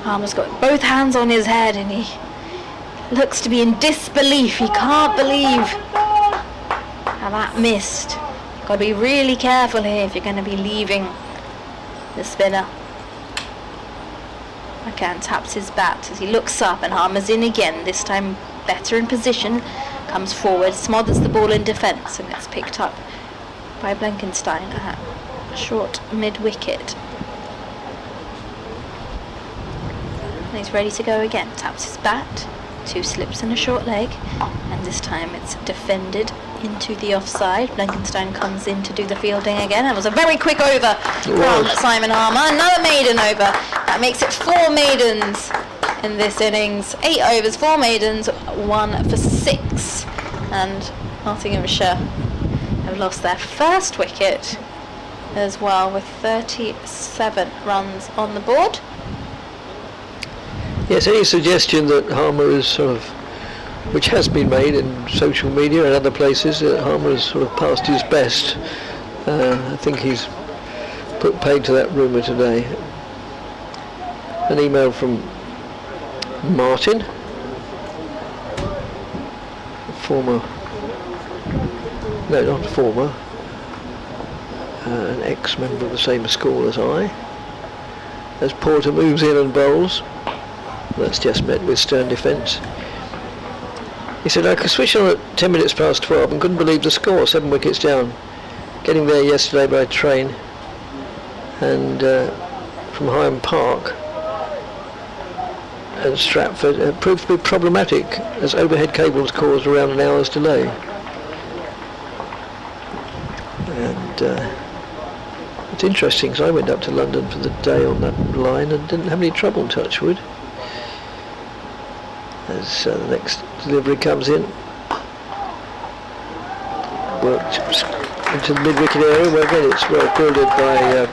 Palmer's got both hands on his head and he looks to be in disbelief. He can't believe how that missed. Got to be really careful here if you're going to be leaving the spinner. McCann taps his bat as he looks up, and Palmer's in again, this time better in position, comes forward, smothers the ball in defence, and it's picked up by Blenkenstein at short mid-wicket. And he's ready to go again, taps his bat, 2 slips and a short leg, and this time it's defended into the offside. Blenkenstein comes in to do the fielding again. It was a very quick over from Simon Harmer. Another maiden over. That makes it 4 maidens in this innings. 8 overs, 4 maidens, 1 for 6. And Nottinghamshire have lost their first wicket as well, with 37 runs on the board. Yes, any suggestion that Harmer is sort of, which has been made in social media and other places, that Harmer is sort of past his best. I think he's put paid to that rumour today. An email from Martin, an ex-member of the same school as I, as Porter moves in and bowls. That's just met with stern defence. He said, I could switch on at 10 minutes past 12 and couldn't believe the score, 7 wickets down. Getting there yesterday by train, and from Higham Park and Stratford proved to be problematic as overhead cables caused around an hour's delay. And it's interesting, because I went up to London for the day on that line and didn't have any trouble, touch wood. As the next delivery comes in, worked into the mid-wicket area, where again it's well fielded by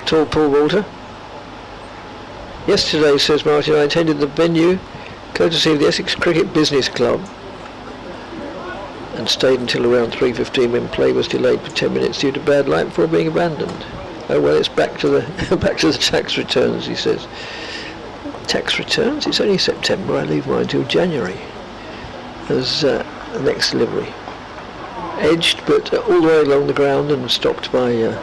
tall Paul Walter. Yesterday, says Martin, I attended the venue courtesy of the Essex Cricket Business Club and stayed until around 3:15 when play was delayed for 10 minutes due to bad light before being abandoned. Oh well, it's back to the back to the tax returns, he says. Tax returns? It's only September. I leave mine till January. As the next delivery, edged but all the way along the ground and stopped by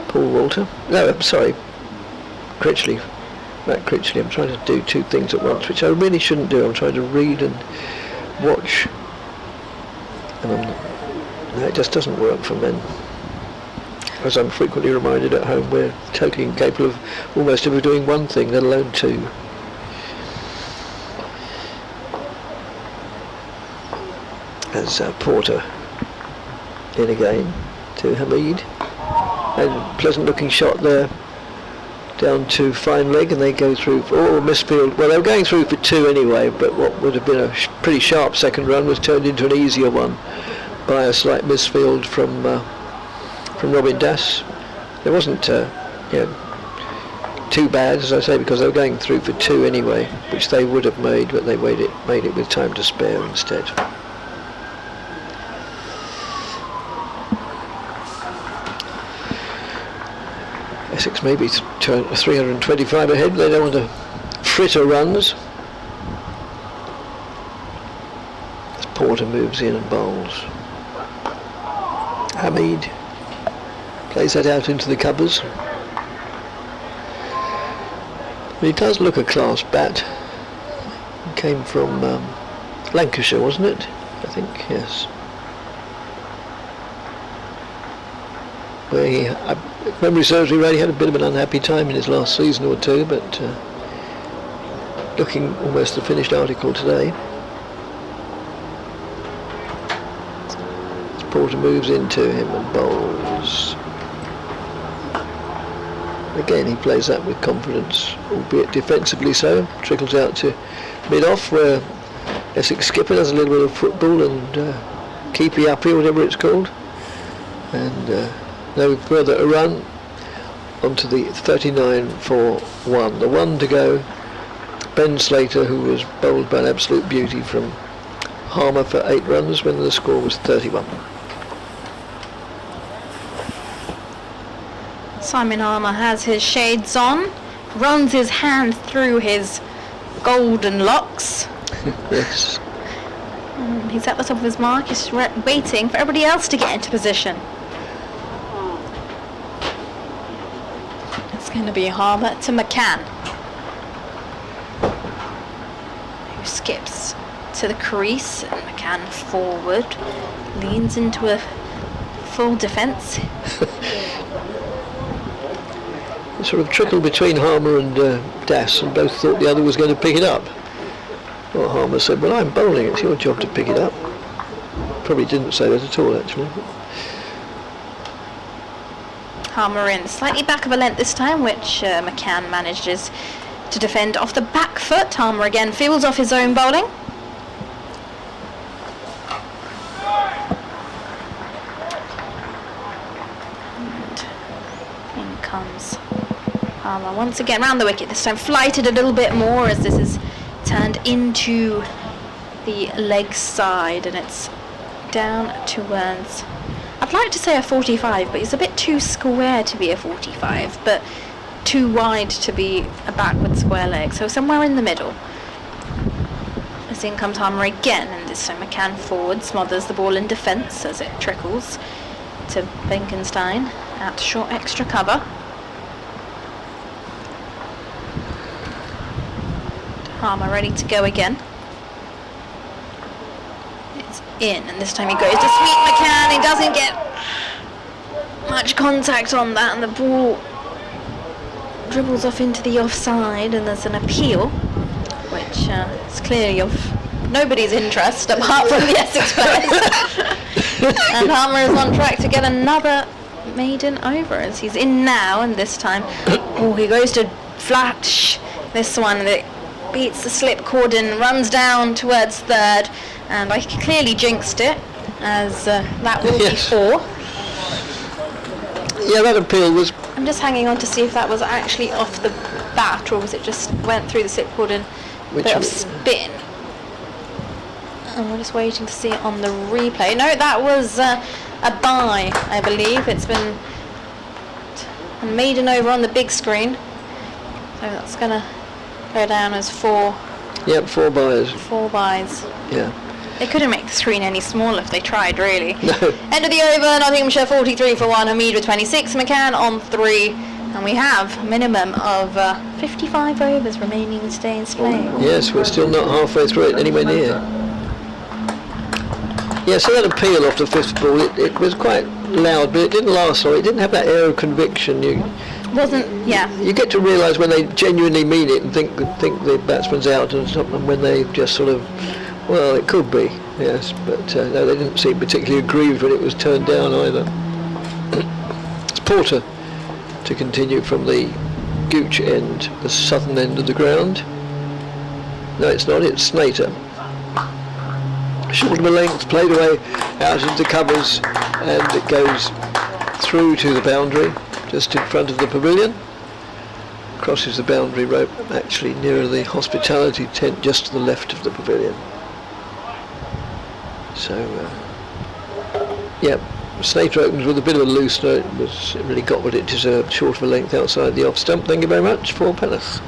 Paul Walter. No, I'm sorry, Critchley. Matt Critchley. I'm trying to do 2 things at once, which I really shouldn't do. I'm trying to read and watch, and no, it just doesn't work for men. As I'm frequently reminded at home, we're totally incapable of almost ever doing one thing, let alone 2. As Porter in again to Hamid, and pleasant looking shot there down to fine leg, and they go through misfield. Well, they were going through for 2 anyway, but what would have been a pretty sharp second run was turned into an easier one by a slight misfield from Robin Dass. It wasn't too bad, as I say, because they were going through for 2 anyway, which they would have made, but they made it with time to spare instead. Essex maybe 325 ahead. They don't want to fritter runs. As Porter moves in and bowls. Hamid plays that out into the covers. But he does look a class bat. He came from Lancashire, wasn't it? I think, yes. Where he, if memory serves me right, he had a bit of an unhappy time in his last season or 2, but looking almost a finished article today. As Porter moves into him and bowls. Again, he plays that with confidence, albeit defensively so. Trickles out to mid-off, where Essex skipper does a little bit of football and keepy-uppy, whatever it's called. And no further a run onto the 39 for 1. The 1 to go. Ben Slater, who was bowled by an absolute beauty from Harmer for 8 runs when the score was 31. Simon Harmer has his shades on, runs his hand through his golden locks. Yes. And he's at the top of his mark. He's waiting for everybody else to get into position. Going to be Harmer to McCann, who skips to the crease, and McCann forward, leans into a full defence. Sort of trickled between Harmer and Dass, and both thought the other was going to pick it up. Well, Harmer said, "Well, I'm bowling, it's your job to pick it up." Probably didn't say that at all, actually. Harmer in slightly back of a length this time, which McCann manages to defend off the back foot. Harmer again fields off his own bowling. And in comes Harmer once again round the wicket, this time flighted a little bit more as this is turned into the leg side, and it's down towards, I'd like to say a 45, but he's a bit too square to be a 45, but too wide to be a backward square leg, so somewhere in the middle. As in comes Harmer again, and this time McCann forward smothers the ball in defence as it trickles to Benkenstein at short extra cover. Harmer ready to go again. In, and this time he goes to sweep McCann. He doesn't get much contact on that, and the ball dribbles off into the offside, and there's an appeal, which is clearly of nobody's interest apart from the Essex players. And Harmer is on track to get another maiden over as he's in now, and this time he goes to flash this one, and it beats the slip cordon, runs down towards third. And I clearly jinxed it, as that will be 4. Yeah, that appeal was... I'm just hanging on to see if that was actually off the bat, or was it just went through the slip cordon, bit of spin. And we're just waiting to see it on the replay. No, that was a bye, I believe. It's been maiden over on the big screen. So that's going to go down as 4. Yep, 4 byes. 4 byes. Yeah. They couldn't make the screen any smaller if they tried, really. No. End of the over, Nottinghamshire 43 for 1, Hamid with 26, McCann on 3, and we have a minimum of 55 overs remaining today in play. Yes, we're still not halfway through it, anywhere near. Yeah, so that appeal off the 5th ball, it was quite loud, but it didn't last long. It didn't have that air of conviction. You get to realise when they genuinely mean it and think the batsman's out and something, and when they just sort of, well, it could be, yes, but no, they didn't seem particularly aggrieved when it was turned down either. It's Porter to continue from the Gooch end, the southern end of the ground. No, it's not, it's Snater. Short of a length, played away out into covers, and it goes through to the boundary, just in front of the pavilion. Crosses the boundary rope, actually nearer the hospitality tent, just to the left of the pavilion. So, yeah, Snater opens with a bit of a loose note. It really got what it deserved, short of a length outside the off stump. Thank you very much, 4 penneth.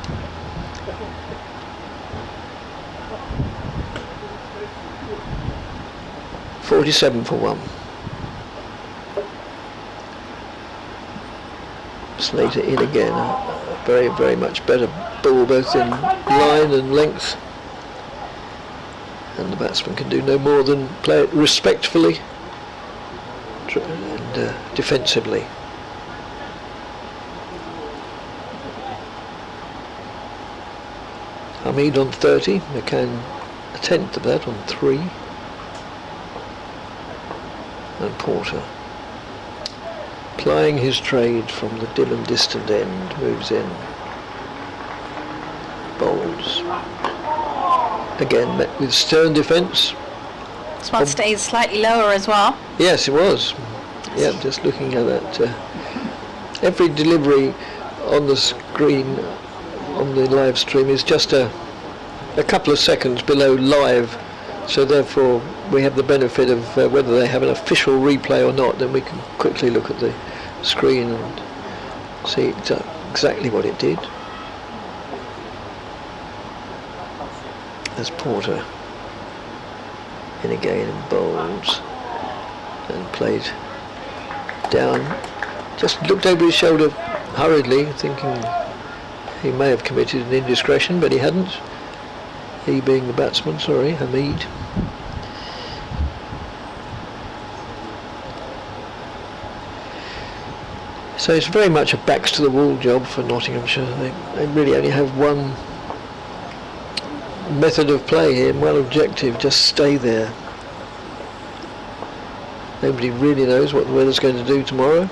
$47 for 1. Snater in again. A very, very much better ball, both in line and length. And the batsman can do no more than play it respectfully and defensively. Hamid on 30, McCann a tenth of that on 3. And Porter, plying his trade from the dim and distant end, moves in, bowls. Again met with stern defence. This one stays slightly lower as well. Yes, it was. Yeah, just looking at that. Every delivery on the screen, on the live stream, is just a couple of seconds below live. So therefore, we have the benefit of whether they have an official replay or not. Then we can quickly look at the screen and see exactly what it did. As Porter in again and bowls and played down, just looked over his shoulder hurriedly, thinking he may have committed an indiscretion, but he hadn't. He being the batsman, sorry, Hamid. So it's very much a backs to the wall job for Nottinghamshire. They really only have one method of play here, one objective: just stay there. Nobody really knows what the weather's going to do tomorrow,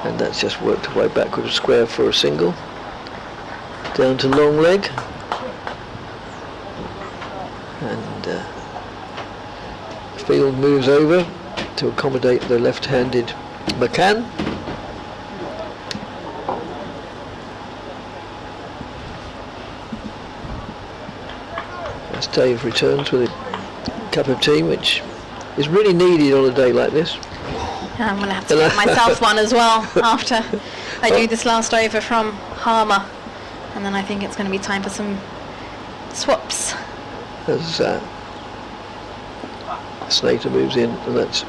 and that's just worked away backward square for a single, down to long leg, and the field moves over to accommodate the left-handed McCann. As Dave returns with a cup of tea, which is really needed on a day like this. I'm going to have to get myself one as well after I do this last over from Harmer, and then I think it's going to be time for some swaps. As Snater moves in, and that's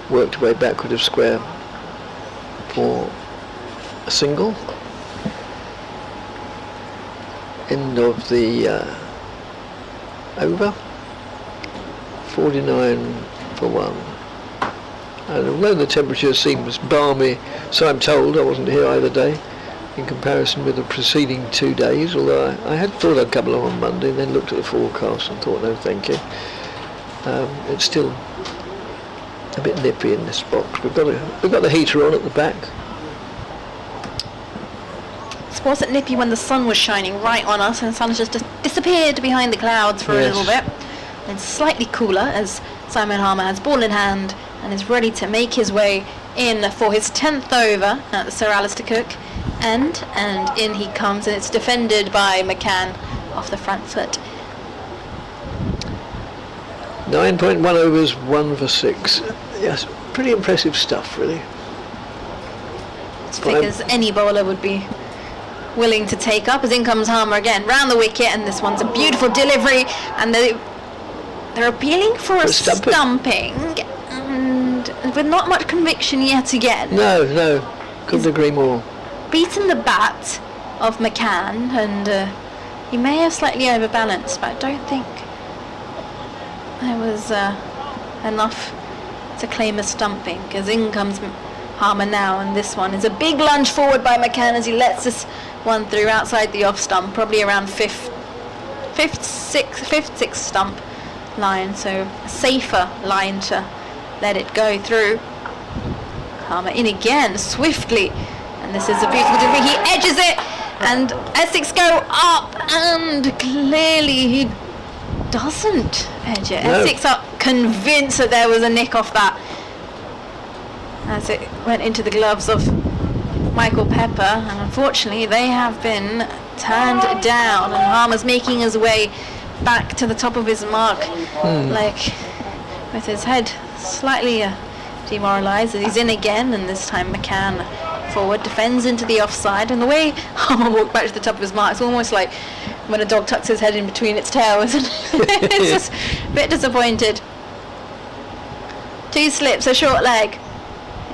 worked away backward of square for a single. End of the over. 49 for 1. And although the temperature seems balmy, so I'm told, I wasn't here either day, in comparison with the preceding 2 days, although I had thought I'd come along on Monday and then looked at the forecast and thought, no thank you. It's still a bit nippy in this box. We've got the heater on at the back. It wasn't nippy when the sun was shining right on us, and the sun has just disappeared behind the clouds for a little bit. It's slightly cooler as Simon Harmer has ball in hand and is ready to make his way in for his 10th over at the Sir Alistair Cook end, and in he comes, and it's defended by McCann off the front foot. 9.1 overs, 1 for 6. Yes, pretty impressive stuff, really. It's figures any bowler would be willing to take up, as in comes Harmer again round the wicket, and this one's a beautiful delivery, and they're appealing for a stumping, and with not much conviction yet again. No, couldn't agree more. Beaten the bat of McCann, and he may have slightly overbalanced, but I don't think there was enough to claim a stumping, because in comes Harmer now, and this one is a big lunge forward by McCann as he lets this one through outside the off stump, probably around fifth, sixth stump line, so a safer line to let it go through. Harmer in again swiftly, And this is a beautiful delivery. He edges it, and Essex go up, and clearly he doesn't edge it. No. Essex are convinced that there was a nick off that as it went into the gloves of Michael Pepper, and unfortunately they have been turned down, and Harmer's making his way back to the top of his mark, like with his head slightly demoralised. He's in again, and this time McCann forward defends into the offside, and the way Harmer walked back to the top of his mark, it's almost like when a dog tucks his head in between its tail, isn't it? It's just a bit disappointed. 2 slips, a short leg.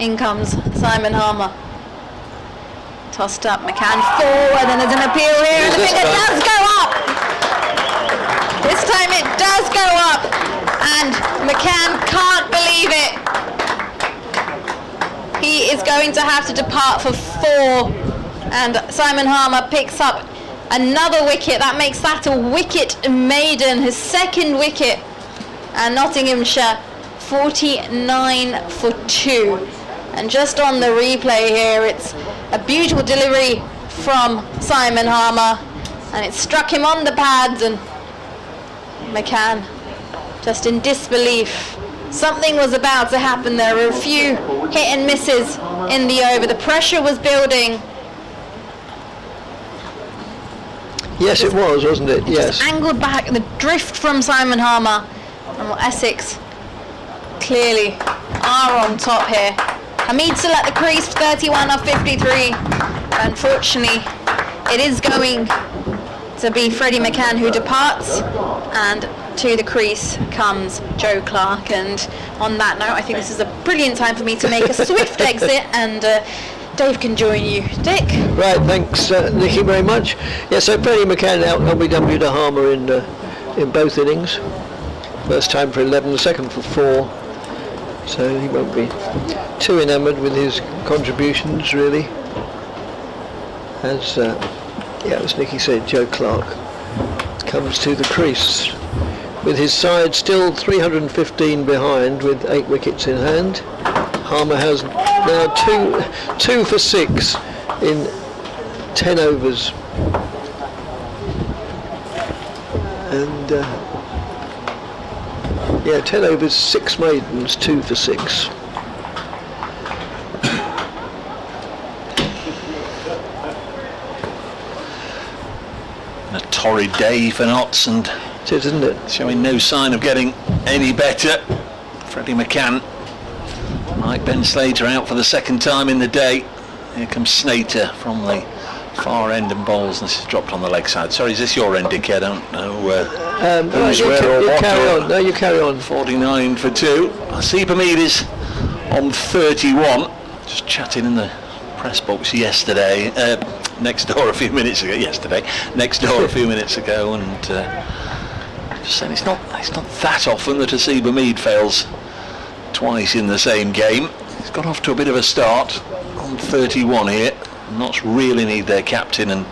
In comes Simon Harmer. Tossed up, McCann forward, and there's an appeal here, and I think it does go up. This time it does go up, and McCann can't believe it. He is going to have to depart for 4, and Simon Harmer picks up another wicket. That makes that a wicket maiden, his 2nd wicket, and Nottinghamshire 49 for 2. And just on the replay here, it's a beautiful delivery from Simon Harmer, and it struck him on the pads, and McCann just in disbelief. Something was about to happen. There were a few hit and misses in the over. The pressure was building. Yes, it was, wasn't it? Yes. Just angled back, the drift from Simon Harmer, and Essex clearly are on top here. Hamid still at the crease, 31 of 53. Unfortunately, it is going to be Freddie McCann who departs, and to the crease comes Joe Clark. And on that note, I think this is a brilliant time for me to make a swift exit, and Dave can join you. Dick? Right, thanks Nicky very much. Yeah, so Freddie McCann out LBW to Harmer in both innings. First time for 11, second for 4. So he won't be too enamoured with his contributions, really. As Nicky said, Joe Clark comes to the crease with his side still 315 behind with 8 wickets in hand. Harmer has now 2 for 6 in 10 overs. And 10 overs, 6 maidens, 2 for 6. A torrid day for Notts, and it is, isn't it? Showing no sign of getting any better. Freddie McCann, Mike Ben Slater out for the 2nd time in the day. Here comes Snater from the far end and bowls, and this is dropped on the leg side. Sorry, is this your end, Dick? I don't know who's where or what. Carry on. No, you carry on. 49 for 2. Seabermead is on 31. Just chatting in the press box yesterday. Next door a few minutes ago. Next door a few minutes ago, and just saying it's not that often that a Seabermead fails twice in the same game. He's got off to a bit of a start on 31 here. Notts really need their captain, and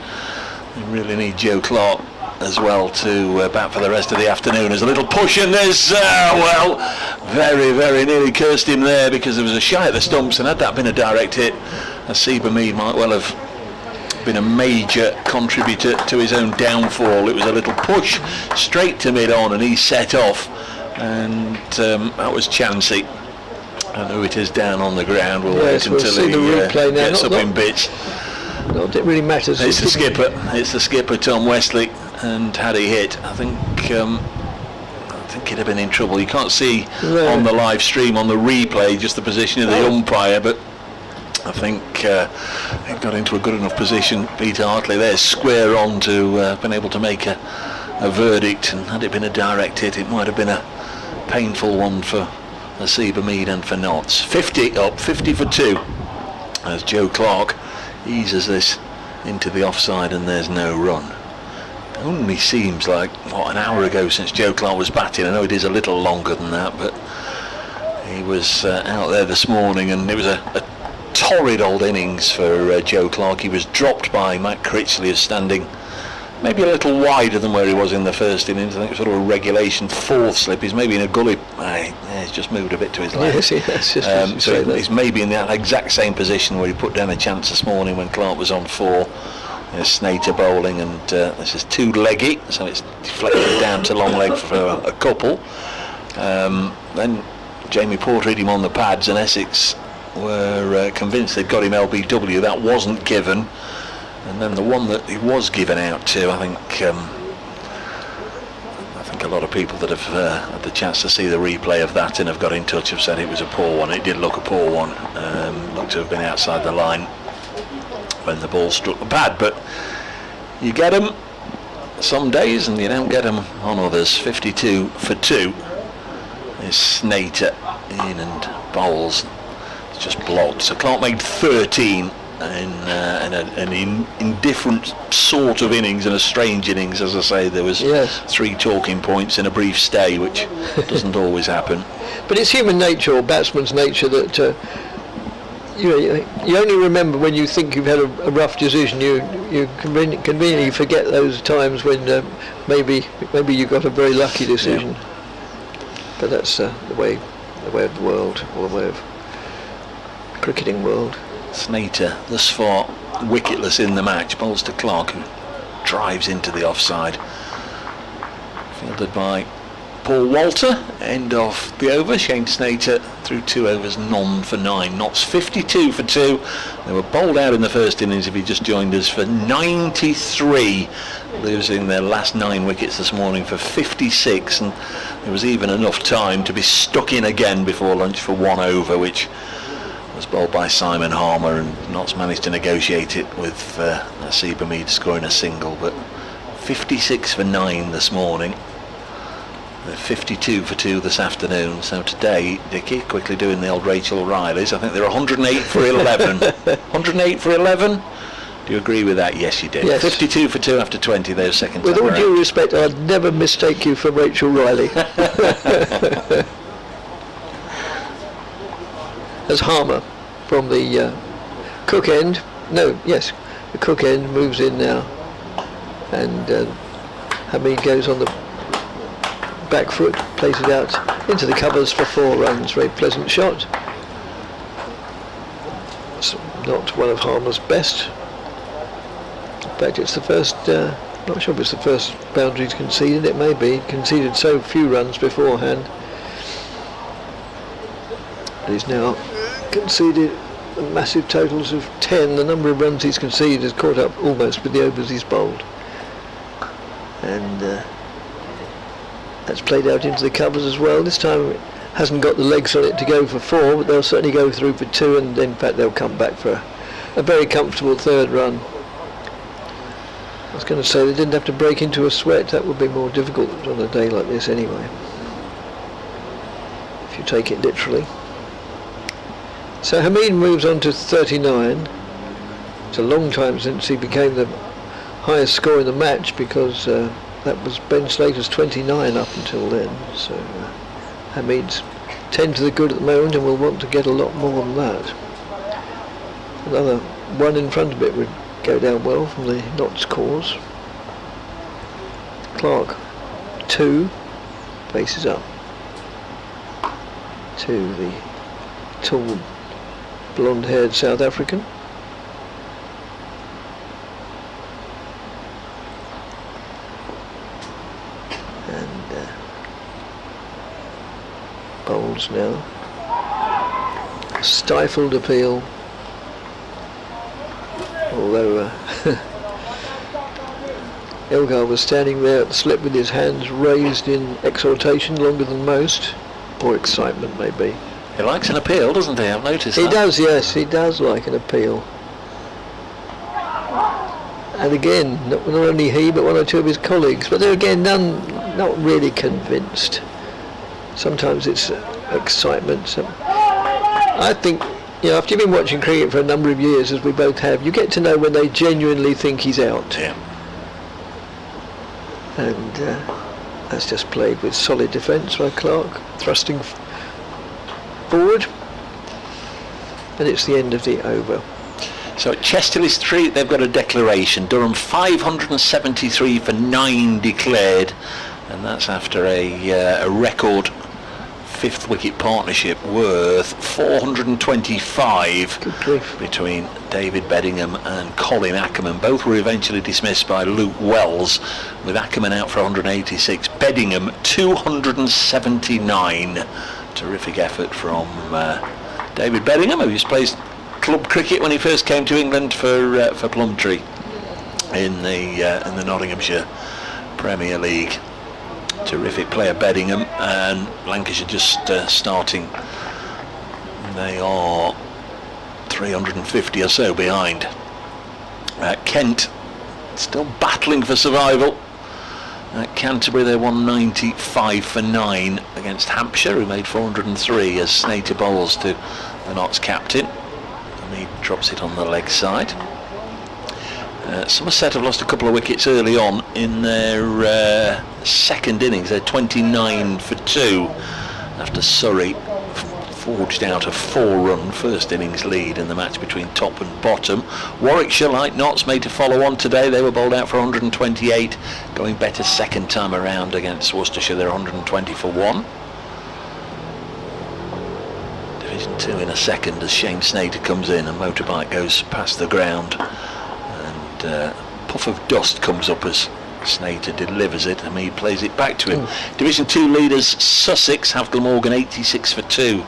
they really need Joe Clark as well to bat for the rest of the afternoon. There's a little push, and there's very, very nearly cursed him there, because there was a shy at the stumps, and had that been a direct hit, Seabermead might well have been a major contributor to his own downfall. It was a little push straight to mid-on, and he set off, and that was chancy. I know it is down on the ground. We'll wait until he gets up in bits. It really matters. It's the skipper Tom Wesley, and had he hit, I think he'd have been in trouble. You can't see on the live stream, on the replay, just the position of the umpire, but I think he got into a good enough position. Peter Hartley there, square on, to been able to make a verdict, and had it been a direct hit, it might have been a painful one for Seabermead and for Notts. 50 up, 50 for 2, as Joe Clark eases this into the offside, and there's no run. It only seems like an hour ago since Joe Clark was batting. I know it is a little longer than that, but he was out there this morning, and it was a torrid old innings for Joe Clark. He was dropped by Matt Critchley, as standing maybe a little wider than where he was in the first innings. I think it was sort of a regulation 4th slip. He's maybe in a gully. he's just moved a bit to his left. Yes, yes, just as you so say that. he's maybe in that exact same position where he put down a chance this morning when Clark was on 4. There's Snater bowling, and this is 2-leggy, so it's deflected down to long leg for a couple. Then Jamie Porter hit him on the pads, and Essex were convinced they'd got him LBW. That wasn't given, and then the one that he was given out to, I think a lot of people that have had the chance to see the replay of that and have got in touch have said it was a poor one. It did look a poor one. Looked to have been outside the line when the ball struck the pad, but you get them some days and you don't get them on others. 52 for 2 is Snater in and bowls. It's just blocked. So Clark made 13 in an indifferent sort of innings and a strange innings. As I say, there was 3 talking points in a brief stay, which doesn't always happen. But it's human nature, or batsman's nature, that you only remember when you think you've had a rough decision. You conveniently forget those times when maybe you got a very lucky decision. Yeah. But that's the way of the world, or the way of cricketing world. Snater, thus far wicketless in the match, bowls to Clark, who drives into the offside. Fielded by Paul Walter. End of the over. Shane Snater through 2 overs, none for 9. Notts 52 for 2. They were bowled out in the first innings, if you just joined us, for 93, losing their last 9 wickets this morning for 56, and there was even enough time to be stuck in again before lunch for 1 over, which was bowled by Simon Harmer, and Notts managed to negotiate it with Nasib Hamid scoring a single. But 56 for 9 this morning. They're 52 for 2 this afternoon. So today, Dickie, quickly doing the old Rachel O'Reillys, I think they're 108 for 11. 108 for 11? Do you agree with that? Yes, you did. Yes. 52 for 2 after 20, their second With time all around. due respect, I'd never mistake you for Rachel Riley. As Harmer from the Cook end, the Cook end moves in now, and Hamid goes on the back foot, plays it out into the covers for 4 runs. Very pleasant shot. It's not one of Harmer's best. In fact, it's the first, not sure if it's the first boundary he's conceded. It may be. He conceded so few runs beforehand. But he's now conceded massive totals of 10. The number of runs he's conceded has caught up almost with the overs he's bowled. And that's played out into the covers as well. This time it hasn't got the legs on it to go for 4, but they'll certainly go through for 2, and in fact they'll come back for a very comfortable 3rd run. I was going to say they didn't have to break into a sweat. That would be more difficult on a day like this anyway, if you take it literally. So Hamid moves on to 39. It's a long time since he became the highest score in the match, because that was Ben Slater's 29 up until then. So Hamid's 10 to the good at the moment, and will want to get a lot more than that. Another 1 in front of it would go down well from the Notts cause. Clark 2, faces up to the tall blonde-haired South African. And bowls now. Stifled appeal. Although Elgar was standing there at the slip with his hands raised in exhortation longer than most, or excitement maybe. He likes an appeal, doesn't he? I've noticed that. He does, yes, he does like an appeal. And again, not only he, but 1 or 2 of his colleagues, but they're again not really convinced. Sometimes it's excitement. I think, after you've been watching cricket for a number of years, as we both have, you get to know when they genuinely think he's out. Yeah. And that's just played with solid defence by Clark, thrusting forward, and it's the end of the over. So at Chesterley Street they've got a declaration. Durham 573 for 9 declared, and that's after a record fifth wicket partnership worth 425 between David Beddingham and Colin Ackerman. Both were eventually dismissed by Luke Wells, with Ackerman out for 186, Beddingham 279. Terrific effort from David Beddingham, who used to play club cricket when he first came to England for Plumtree in the Nottinghamshire Premier League. Terrific player Beddingham, and Lancashire just starting. They are 350 or so behind. Kent still battling for survival. At Canterbury they won 95 for 9 against Hampshire, who made 403 as Snater bowls to the Notts captain. And he drops it on the leg side. Somerset have lost a couple of wickets early on in their second innings. They're 29 for 2 after Surrey forged out a 4-run first innings lead in the match between top and bottom. Warwickshire, like Notts, made to follow on today. They were bowled out for 128, going better second time around against Worcestershire. They're 120 for 1. Division 2 in a second as Shane Snater comes in. A motorbike goes past the ground, and a puff of dust comes up as Snater delivers it, and he plays it back to him. Division 2 leaders Sussex have Glamorgan 86 for 2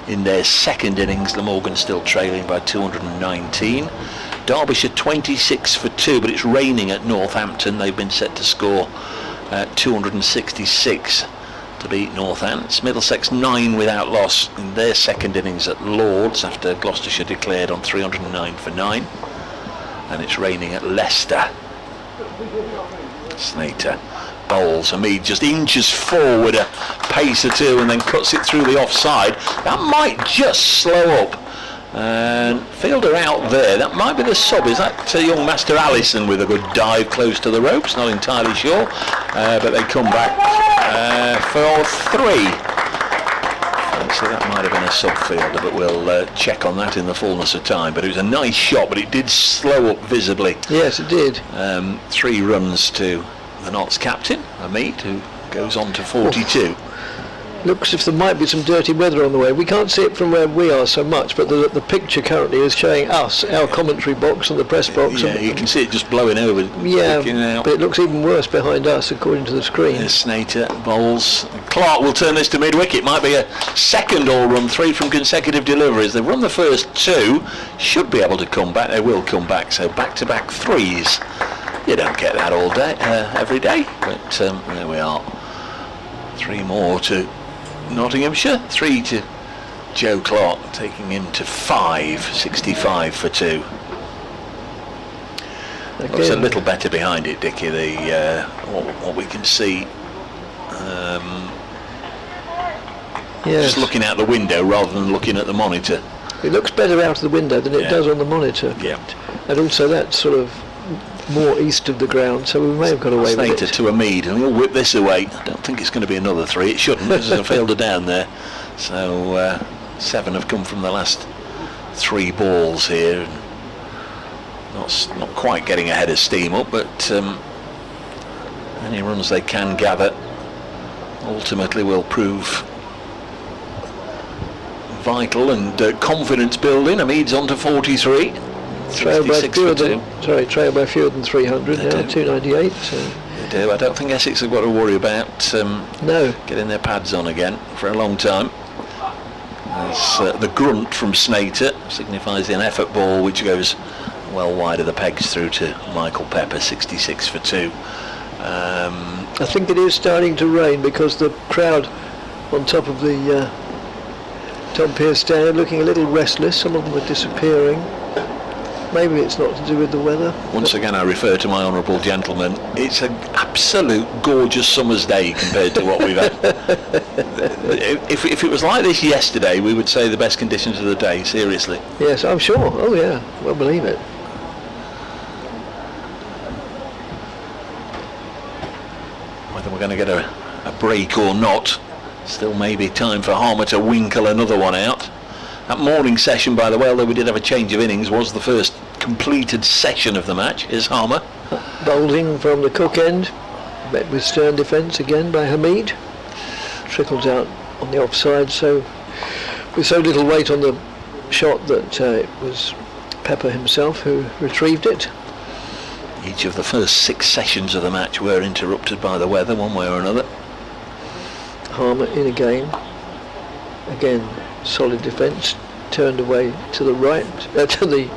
in their second innings. Glamorgan still trailing by 219. Derbyshire 26 for 2, but it's raining at Northampton. They've been set to score 266 to beat Northants. Middlesex 9 without loss in their second innings at Lords after Gloucestershire declared on 309 for 9. And it's raining at Leicester. Snater bowls. Hamid just inches forward a pace or two and then cuts it through the offside. That might just slow up. And Fielder out there. That might be the sub. Is that young Master Allison with a good dive close to the ropes? Not entirely sure. But they come back for 3. So that might have been a sub-fielder, but we'll check on that in the fullness of time. But it was a nice shot, but it did slow up visibly. Yes, it did. 3 runs to the Notts captain, Hamid, who goes on to 42. Looks as if there might be some dirty weather on the way. We can't see it from where we are so much, but the picture currently is showing us, our commentary box and the press box. Yeah, you can see it just blowing over. Yeah, but it looks even worse behind us according to the screen. Snater bowls. Clark will turn this to mid-wicket. Might be a second all-run, 3 from consecutive deliveries. They've run the first 2. Should be able to come back. They will come back. So back-to-back 3s. You don't get that all day, every day. But there we are. 3 more to Nottinghamshire, 3 to Joe Clark, taking him to 5, 65 for 2. Looks a little better behind it, Dickie, what we can see. Yes. Just looking out the window rather than looking at the monitor. It looks better out of the window than it does on the monitor. Yeah. And also that's sort of more east of the ground, so we may have got away with it. Snater to Hamid, and he'll whip this away. I don't think it's going to be another 3. It shouldn't. There's a fielder down there. So 7 have come from the last 3 balls here. Not quite getting ahead of steam up, but any runs they can gather ultimately will prove vital and confidence building. Hamid's on to 43. Trail by fewer than 300 now, 298. So. They do. I don't think Essex have got to worry about getting their pads on again for a long time. As the grunt from Snater signifies an effort ball which goes well wide of the pegs through to Michael Pepper, 66 for 2. I think it is starting to rain because the crowd on top of the Tom Pearce stand are looking a little restless. Some of them are disappearing. Maybe it's not to do with the weather. Once again, I refer to my honourable gentleman. It's an absolute gorgeous summer's day compared to what we've had. If it was like this yesterday, we would say the best conditions of the day, seriously. Yes, I'm sure. Oh, yeah. Well, believe it. Whether we're going to get a break or not, still maybe time for Harmer to winkle another one out. That morning session, by the way, although we did have a change of innings, was the first completed session of the match. Here's Harmer. Bowling from the Cook end, met with stern defence again by Hamid. Trickles out on the offside, so with so little weight on the shot that it was Pepper himself who retrieved it. Each of the first 6 sessions of the match were interrupted by the weather one way or another. Harmer in again. Again, solid defence, turned away to the right, to the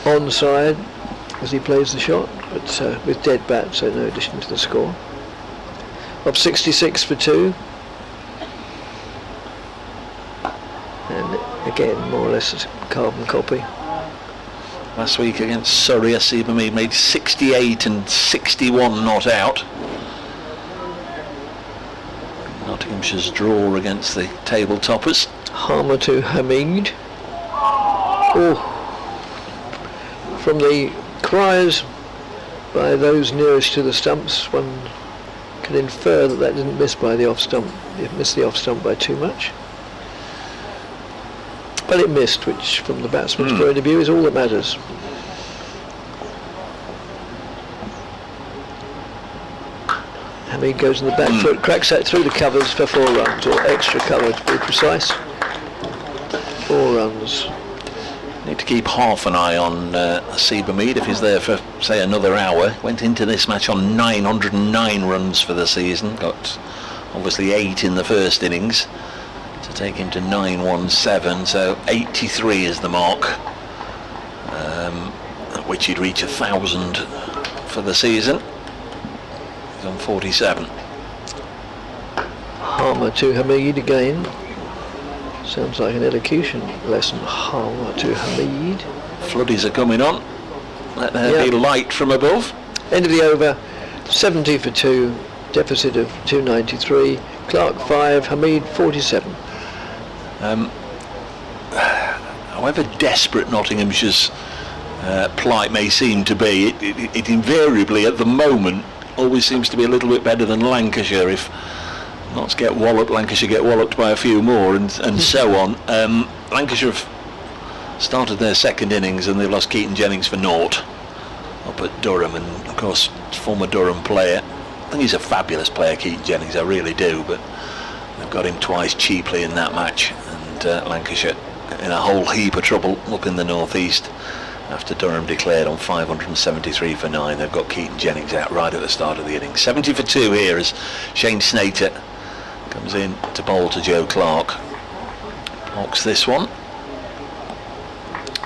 onside as he plays the shot, but with dead bat, so no addition to the score. Up 66 for 2. And again, more or less a carbon copy. Last week against Surrey, Asibami made 68 and 61 not out. Nottinghamshire's draw against the table toppers. Harmer to Hamid. Oh, from the cries by those nearest to the stumps, one can infer that that didn't miss by the off stump. It missed the off stump by too much. But it missed, which from the batsman's point of view is all that matters. Hamid goes on the back foot, cracks that through the covers for 4 runs, or extra cover to be precise. 4 runs. Need to keep half an eye on Asibami if he's there for, say, another hour. Went into this match on 909 runs for the season. Got obviously 8 in the first innings to take him to 917. So 83 is the mark, at which he'd reach 1,000 for the season. He's on 47. Harmer to Hamid again. Sounds like an elocution lesson. Harmer to Hamid. Floodies are coming on. Let there be light from above. End of the over. 70 for 2. Deficit of 293. Clark 5. Hamid 47. However desperate Nottinghamshire's plight may seem to be, it invariably at the moment always seems to be a little bit better than Lancashire. If Notts get walloped, Lancashire get walloped by a few more, and so on. Lancashire have started their second innings and they've lost Keaton Jennings for naught up at Durham, and of course former Durham player. I think he's a fabulous player, Keaton Jennings, I really do, but they've got him twice cheaply in that match, and Lancashire in a whole heap of trouble up in the northeast after Durham declared on 573 for 9. They've got Keaton Jennings out right at the start of the innings. 70 for 2 here as Shane Snater comes in to bowl to Joe Clark. Blocks this one.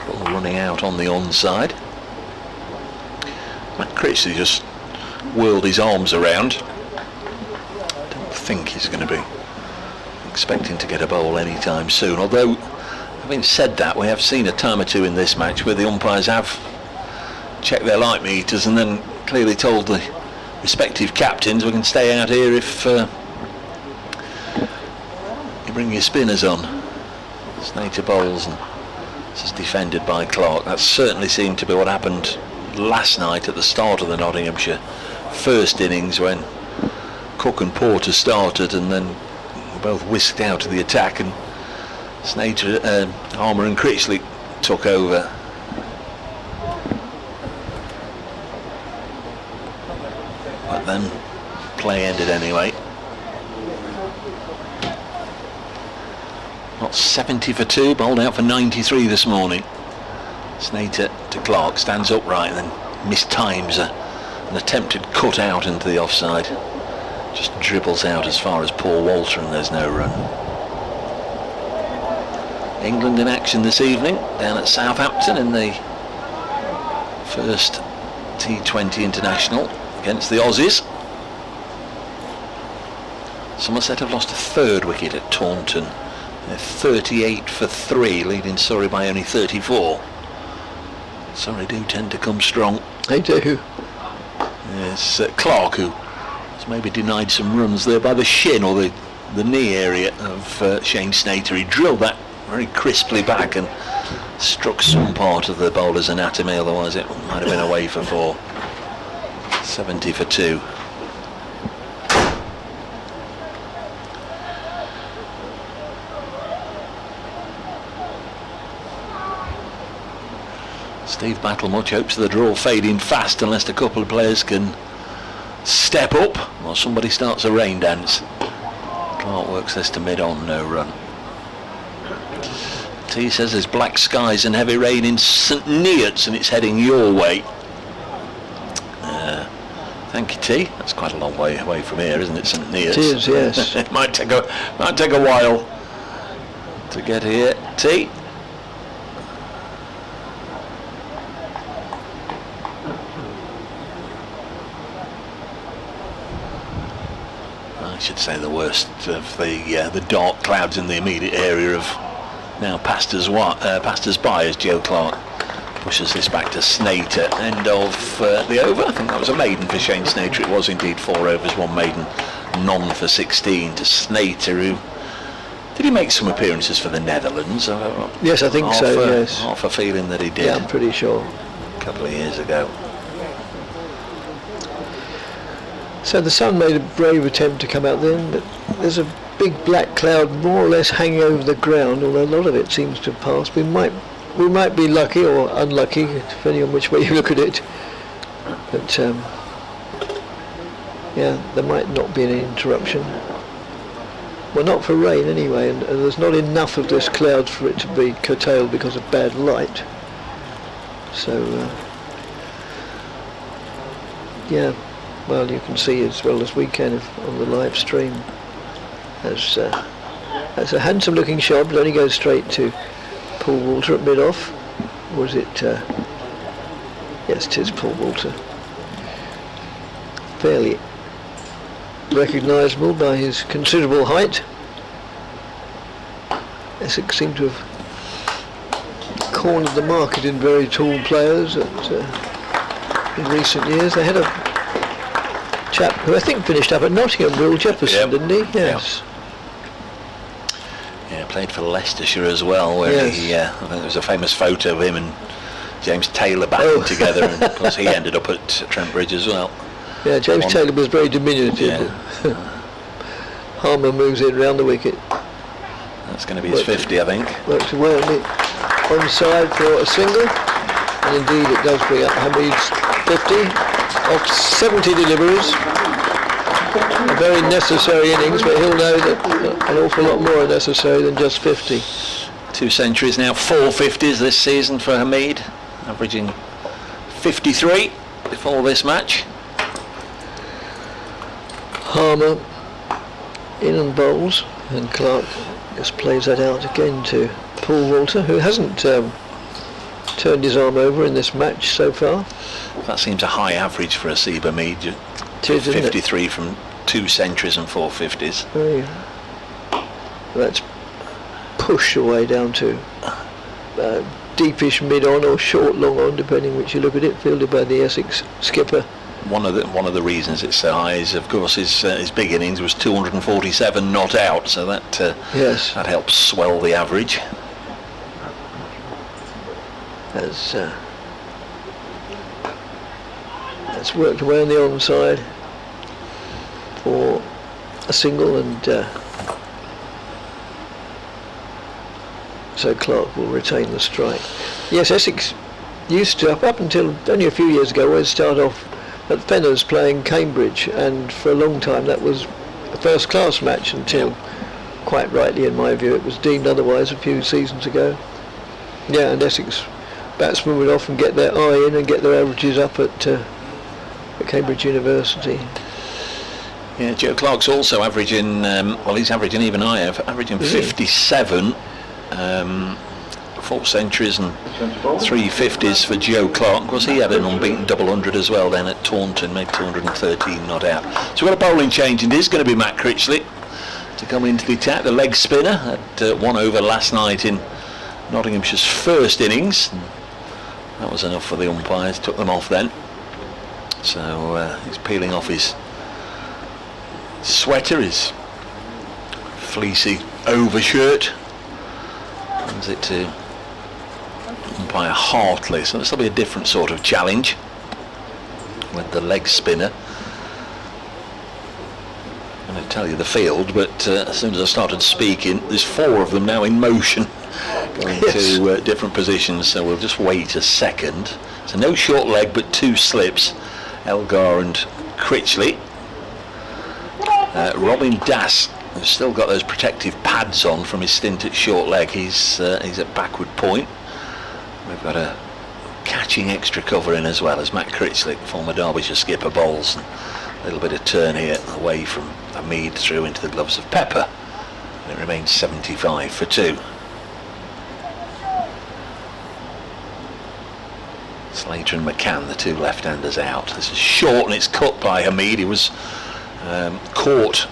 Ball running out on the onside. Matt Critchley just whirled his arms around. I don't think he's going to be expecting to get a bowl anytime soon, although having said that, we have seen a time or two in this match where the umpires have checked their light meters and then clearly told the respective captains, we can stay out here if you bring your spinners on. Snater bowls, and this is defended by Clark. That certainly seemed to be what happened last night at the start of the Nottinghamshire first innings, when Cook and Porter started and then were both whisked out of the attack, and Snater, Harmer and Critchley took over. But then play ended anyway. Not 70 for 2, bowled out for 93 this morning. Snater to Clark, stands upright and then mistimes an attempted cut out into the offside. Just dribbles out as far as Paul Walter, and there's no run. England in action this evening down at Southampton in the first T20 international against the Aussies. Somerset have lost a 3rd wicket at Taunton. They're 38 for 3, leading Surrey by only 34. Surrey do tend to come strong. They do. Yes, Clark, who has maybe denied some runs there by the shin or the knee area of Shane Snater. He drilled that very crisply back and struck some part of the bowler's anatomy, otherwise it might have been away for 4. 70 for 2. Steve Battlemuch hopes the draw fading fast unless a couple of players can step up or somebody starts a rain dance. Clark works this to mid-on, no run. T says there's black skies and heavy rain in St Neots and it's heading your way. Thank you, T. That's quite a long way away from here, isn't it, St Neots? It is, yes. It might take a while to get here. T. I should say the worst of the dark clouds in the immediate area of now passers by as Joe Clark pushes this back to Snater. End of the over. I think that was a maiden for Shane Snater. It was indeed 4 overs, 1 maiden, none for 16 to Snater, who did he make some appearances for the Netherlands? Yes, I think so, yes. Half a feeling that he did. Yeah, I'm pretty sure. A couple of years ago. So the sun made a brave attempt to come out then, but there's a big black cloud more or less hanging over the ground, although a lot of it seems to have passed. We might be lucky or unlucky, depending on which way you look at it. But yeah, there might not be any interruption. Well, not for rain anyway, and there's not enough of this cloud for it to be curtailed because of bad light. So yeah. Well, you can see as well as we can on the live stream. That's a handsome looking shot, but only goes straight to Paul Walter at mid-off. Or is it? Yes, it is Paul Walter. Fairly recognisable by his considerable height. Essex seem to have cornered the market in very tall players in recent years. They had a chap who I think finished up at Nottingham, Will Jefferson, didn't he? Yes. Yeah, played for Leicestershire as well, where he, I think there was a famous photo of him and James Taylor batting together, and of course he ended up at Trent Bridge as well. Yeah, James Taylor was very diminutive. Yeah. Harmer moves in round the wicket. That's going to be his 50, I think. Works away on the onside for a single, and indeed it does bring up Hamid's 50. Of 70 deliveries, a very necessary innings, but he'll know that an awful lot more are necessary than just 50. 2 centuries now, 4 50s this season for Hamid, averaging 53 before this match. Harmer in and bowls, and Clark just plays that out again to Paul Walter, who hasn't turned his arm over in this match so far. That seems a high average for Asib Hamid. 53 from 2 centuries and 4 50s. Oh, yeah. That's pushed away down to deepish mid-on or short long-on, depending which you look at it, fielded by the Essex skipper. One of the reasons it's so high is, of course, his big innings was 247 not out, so that that helps swell the average. That's worked away on the onside for a single, and so Clark will retain the strike. Yes, Essex used to, up until only a few years ago, always start off at Fenners playing Cambridge, and for a long time that was a first-class match until, quite rightly in my view, it was deemed otherwise a few seasons ago. Yeah, and Essex batsmen would often get their eye in and get their averages up at Cambridge University. Yeah, Joe Clark's also averaging, well, he's averaging even higher, averaging 57, 4 centuries and 3 50s for Joe Clark. Of course, he had an unbeaten double 100 as well then at Taunton, made 213 not out. So we've got a bowling change, and it is going to be Matt Critchley to come into the attack, the leg spinner, at 1 over last night in Nottinghamshire's first innings. That was enough for the umpires, took them off then. So he's peeling off his sweater, his fleecy overshirt. Hands it to umpire Hartley. So this will be a different sort of challenge with the leg spinner. I'm going to tell you the field, but as soon as I started speaking, there's 4 of them now in motion, going to different positions. So we'll just wait a second. So no short leg, but 2 slips. Elgar and Critchley. Robin Das He's still got those protective pads on from his stint at short leg. He's at backward point. We've got a catching extra cover in as well as Matt Critchlick, former Derbyshire skipper, bowls. And a little bit of turn here away from Hamid through into the gloves of Pepper. And it remains 75 for 2. Slater and McCann, the 2 left-handers out. This is short and it's cut by Hamid. He was caught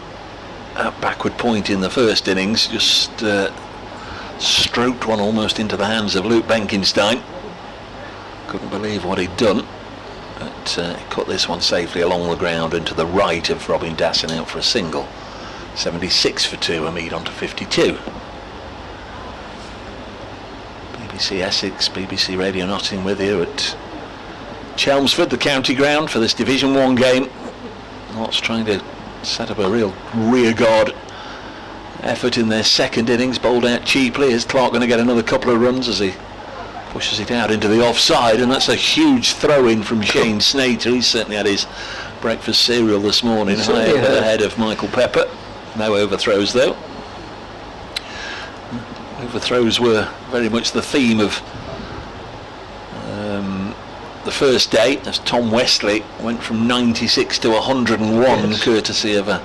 at backward point in the first innings, just stroked one almost into the hands of Luke Benkenstein. Couldn't believe what he'd done, but he cut this one safely along the ground and to the right of Robin Dasson out for a single. 76 for 2, Hamid on to 52. BBC Essex, BBC Radio Nottingham with you at Chelmsford, the county ground for this Division 1 game. Notts trying to set up a real rearguard effort in their second innings, bowled out cheaply. Is Clark going to get another couple of runs as he pushes it out into the offside? And that's a huge throw-in from Shane Snater. He's certainly had his breakfast cereal this morning, high ahead of Michael Pepper. No overthrows though. Overthrows were very much the theme of the first day, as Tom Wesley went from 96 to 101, courtesy of a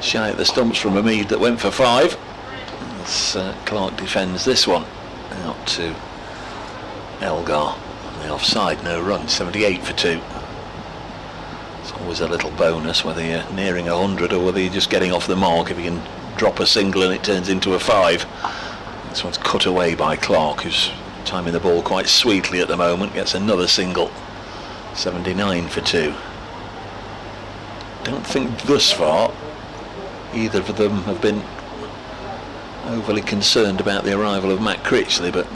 shy at the stumps from Hamid that went for 5. As Clark defends this one out to Elgar on the offside, no run. 78 for 2. It's always a little bonus whether you're nearing 100 or whether you're just getting off the mark. If you can drop a single and it turns into a 5. This one's cut away by Clark, who's timing the ball quite sweetly at the moment. Gets another single. 79 for 2. Don't think thus far either of them have been overly concerned about the arrival of Matt Critchley, but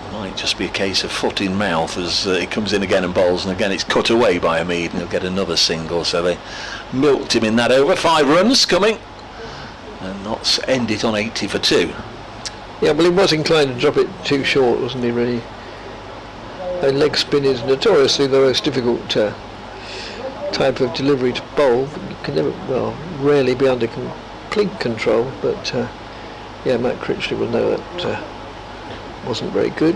it might just be a case of foot in mouth as he comes in again and bowls, and again it's cut away by Hamid and he'll get another single. So they milked him in that over. 5 runs coming, and Notts end it on 80 for 2. Yeah, well, he was inclined to drop it too short, wasn't he, really? And leg spin is notoriously the most difficult type of delivery to bowl. You can never, well, rarely be under complete control, but yeah, Matt Critchley will know that wasn't very good.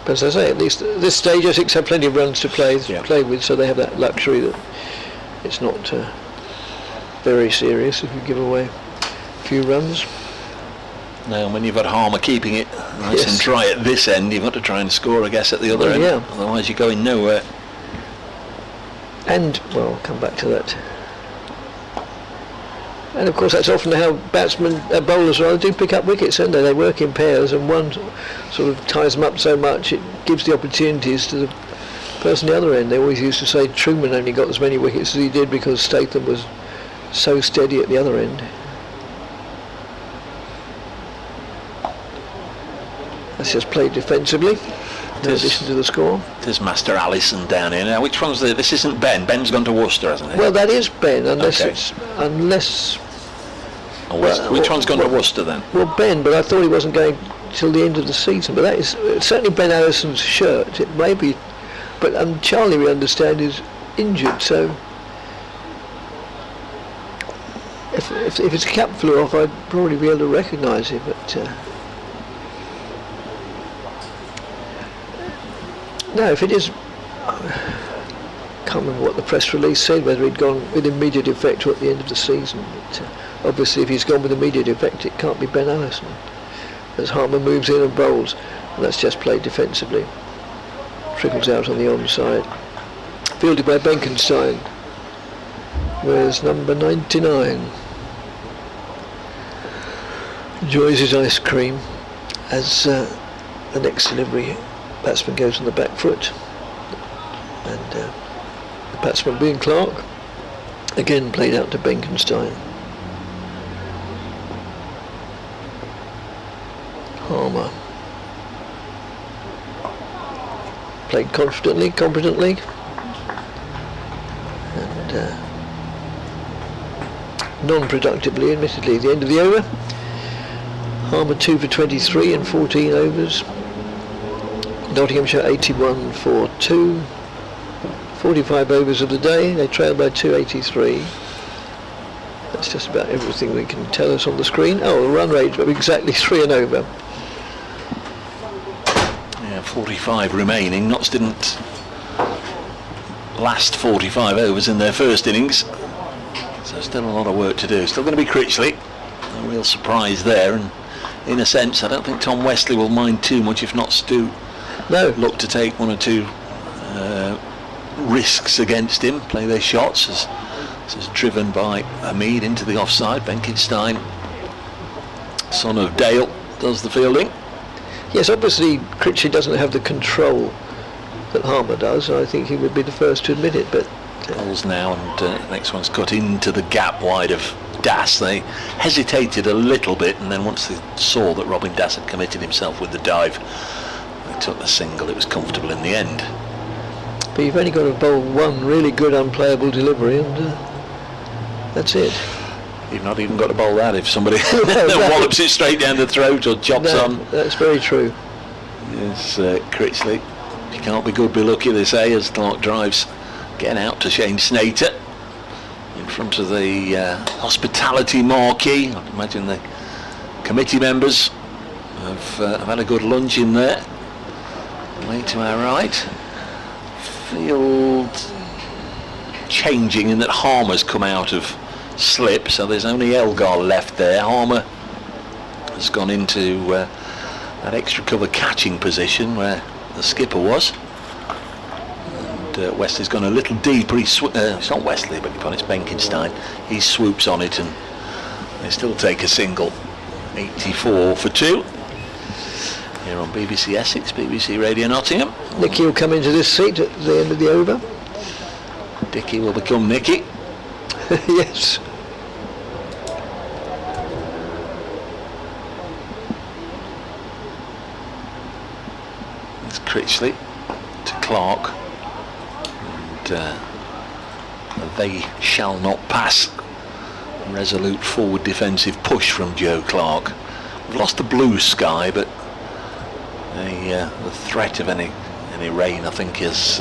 But as I say, at least at this stage, Essex have plenty of runs to play with, so they have that luxury that it's not very serious if you give away a few runs. Now, when you've got Harmer keeping it nice and dry at this end, you've got to try and score, I guess, at the other end. Yeah. Otherwise, you're going nowhere. And, well, I'll come back to that. And, of course, that's often how bowlers do pick up wickets, don't they? They work in pairs, and one sort of ties them up so much, it gives the opportunities to the person at the other end. They always used to say Truman only got as many wickets as he did because Statham was so steady at the other end. That's just played defensively, in addition to the score. There's Master Allison down here now. Which one's this? Isn't Ben? Ben's gone to Worcester, hasn't he? Well, that is Ben, unless which one's gone to Worcester then? Well, Ben, but I thought he wasn't going till the end of the season. But that is certainly Ben Allison's shirt. It may be, but Charlie, we understand, is injured. So if his cap flew off, I'd probably be able to recognise him. But no, if it is, I can't remember what the press release said, whether he'd gone with immediate effect or at the end of the season. But obviously, if he's gone with immediate effect, it can't be Ben Allison, as Harmer moves in and bowls, and that's just played defensively. Trickles out on the onside. Fielded by Benkenstein. Where's number 99? Enjoys his ice cream as the next delivery. Batsman goes on the back foot, and the batsman being Clark, again played out to Benkenstein. Harmer played confidently, competently, and non-productively, admittedly, at the end of the over. Harmer 2 for 23 in 14 overs. Nottinghamshire 81 for 2. 45 overs of the day. They trailed by 283. That's just about everything they can tell us on the screen. Oh, the run rate of exactly 3 and over. Yeah, 45 remaining. Notts didn't last 45 overs in their first innings, so still a lot of work to do. Still going to be Critchley. No real surprise there, and in a sense I don't think Tom Wesley will mind too much if Notts do look to take 1 or 2 risks against him, play their shots. As this is driven by Hamid into the offside. Benkenstein, son of Dale, does the fielding. Yes, obviously Critchley doesn't have the control that Harmer does. I think he would be the first to admit it, but balls now, and next one's cut into the gap wide of Das. They hesitated a little bit, and then once they saw that Robin Das had committed himself with the dive, they took the single. It was comfortable in the end. But you've only got to bowl 1 really good unplayable delivery, and that's it. You've not even got to bowl that if somebody wallops it straight down the throat or chops on. That's very true. Yes, Critchley. You can't be good, be lucky, they say, as Clark drives getting out to Shane Snater in front of the hospitality marquee. I imagine the committee members have had a good lunch in there. Way to our right. Field changing in that Harmer's come out of slip, so there's only Elgar left there. Harmer has gone into that extra cover catching position where the skipper was, and Wesley's gone a little deeper. It's not Wesley, but it's Benkenstein. He swoops on it, and they still take a single. 84 for 2 here on BBC Essex, BBC Radio Nottingham. Nicky will come into this seat at the end of the over. Dickie will become Nicky. Yes. It's Critchley to Clark, and they shall not pass. Resolute forward defensive push from Joe Clark. We've lost the blue sky, but the threat of any rain, I think, has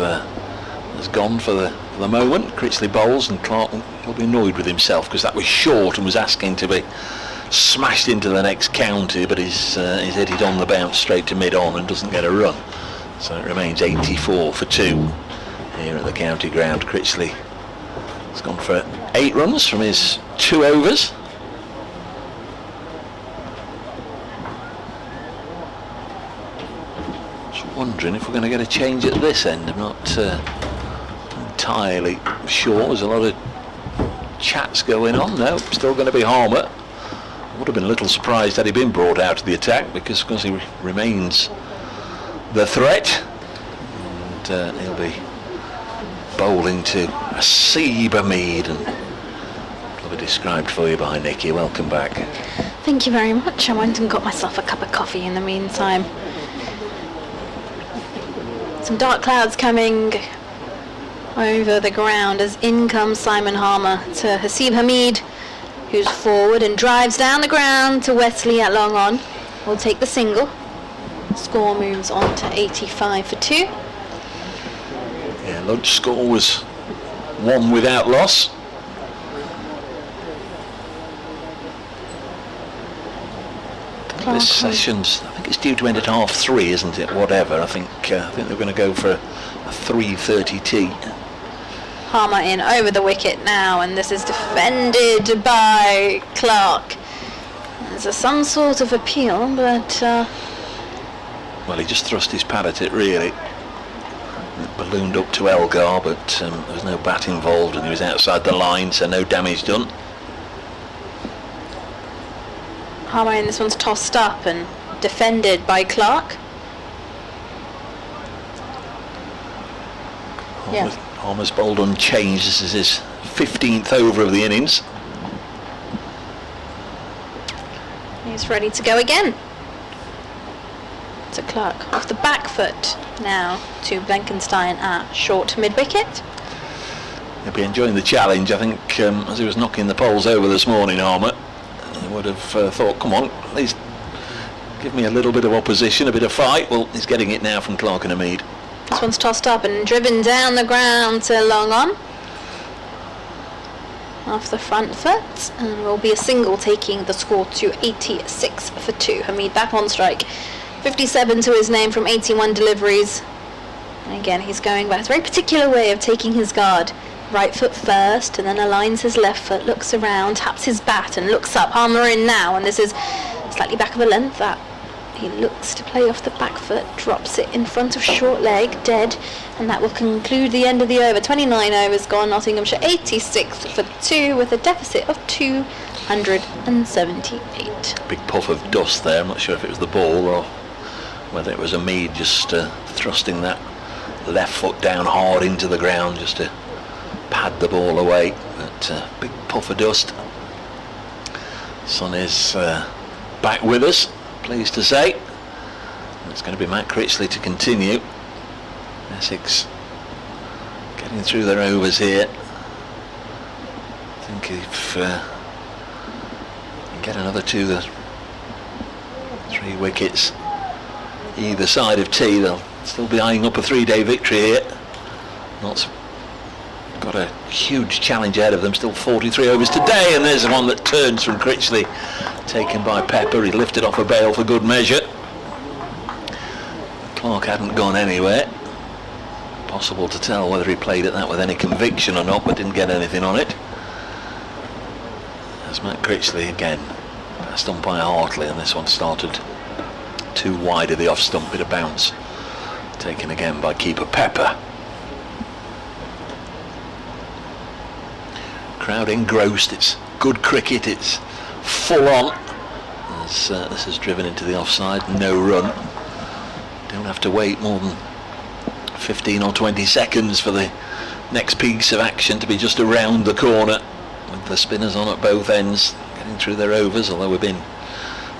gone for the moment. Critchley bowls, and Clark will be annoyed with himself because that was short and was asking to be smashed into the next county, but he's headed on the bounce straight to mid-on and doesn't get a run. So it remains 84 for 2 here at the county ground. Critchley has gone for 8 runs from his 2 overs. Just wondering if we're going to get a change at this end. I'm not entirely sure. There's a lot of chats going on. No, still going to be Harmer. I would have been a little surprised had he been brought out of the attack, because of course he remains the threat, and he'll be bowling to Asib Hamid, and it'll be described for you by Nicky. Welcome back. Thank you very much. I went and got myself a cup of coffee in the meantime. Some dark clouds coming over the ground as in comes Simon Harmer to Asib Hamid, who's forward and drives down the ground to Wesley at long on. We'll take the single. Score moves on to 85 for 2. Yeah, lunch score was 1 without loss. This session's, I think it's due to end at 3:30, isn't it? Whatever. I think they're going to go for a 3:30 tea. Harmer in over the wicket now, and this is defended by Clark. There's some sort of appeal, but well, he just thrust his pad at it, really. It ballooned up to Elgar, but there was no bat involved, and he was outside the line, so no damage done. Harmer in this one's tossed up and defended by Clark. Harmer's bowled unchanged. This is his 15th over of the innings. He's ready to go again. To Clark off the back foot now to Benkenstein at short mid-wicket. He'll be enjoying the challenge. I think as he was knocking the poles over this morning, Harmer, he would have thought, come on, at least give me a little bit of opposition, a bit of fight. Well, he's getting it now from Clark and Hamid. This one's tossed up and driven down the ground to long on. off the front foot, and will be a single, taking the score to 86 for 2. Hamid back on strike. 57 to his name from 81 deliveries. And again, he's going by a very particular way of taking his guard. Right foot first, and then aligns his left foot, looks around, taps his bat and looks up. Harmer in now, and this is slightly back of a length. That he looks to play off the back foot, drops it in front of short leg, dead, and that will conclude the end of the over. 29 overs gone, Nottinghamshire 86 for 2 with a deficit of 278. Big puff of dust there. I'm not sure if it was the ball or whether it was Hamid just thrusting that left foot down hard into the ground just to pad the ball away. But big puff of dust. Sun is back with us, pleased to say. It's going to be Matt Critchley to continue. Essex getting through their overs here. I think if get another 2, 3 wickets either side of tee, they'll still be eyeing up a 3-day victory here. Notts got a huge challenge ahead of them, still 43 overs today, and there's the one that turns from Critchley, taken by Pepper. He lifted off a bail for good measure. Clark hadn't gone anywhere. Possible to tell whether he played at that with any conviction or not, but didn't get anything on it. As Matt Critchley again passed umpire Hartley, and this one started too wide of the off stump, bit of bounce, taken again by keeper Pepper. Crowd engrossed. It's good cricket, it's full on as this is driven into the offside. No run. Don't have to wait more than 15 or 20 seconds for the next piece of action to be just around the corner, with the spinners on at both ends getting through their overs, although we've been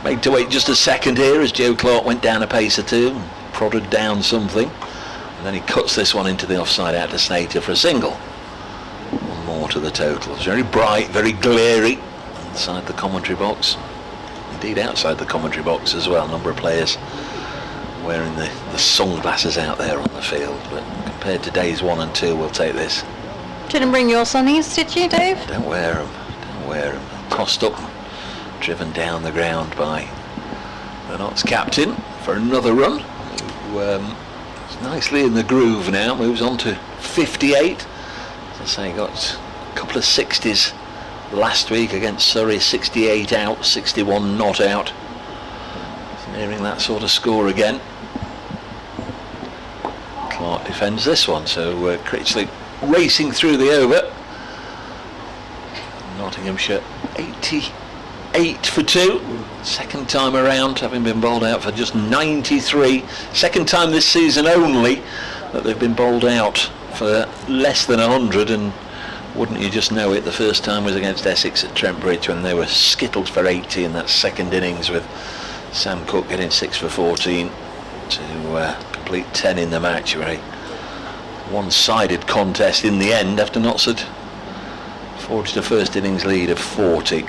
made to wait just a second here as Joe Clark went down a pace or two and prodded down something, and then he cuts this one into the offside out to Snater for a single. One more to the total. It's very bright, very glary inside the commentary box, indeed outside the commentary box as well. A number of players wearing the sunglasses out there on the field, but compared to days 1 and 2, we'll take this. Didn't bring your sunnies, did you, Dave? Don't wear them, don't wear them. Tossed up, driven down the ground by the Notts captain for another run, who is nicely in the groove now, moves on to 58. As I say, got a couple of 60s last week against Surrey, 68 out, 61 not out. It's nearing that sort of score again. Clark defends this one, so Critchley racing through the over. Nottinghamshire 88 for 2, second time around, having been bowled out for just 93. Second time this season only that they've been bowled out for less than 100, and wouldn't you just know it, the first time was against Essex at Trent Bridge when they were skittled for 80 in that second innings, with Sam Cook getting 6 for 14 to complete 10 in the match. A very one-sided contest in the end after Notts had forged a first innings lead of 40.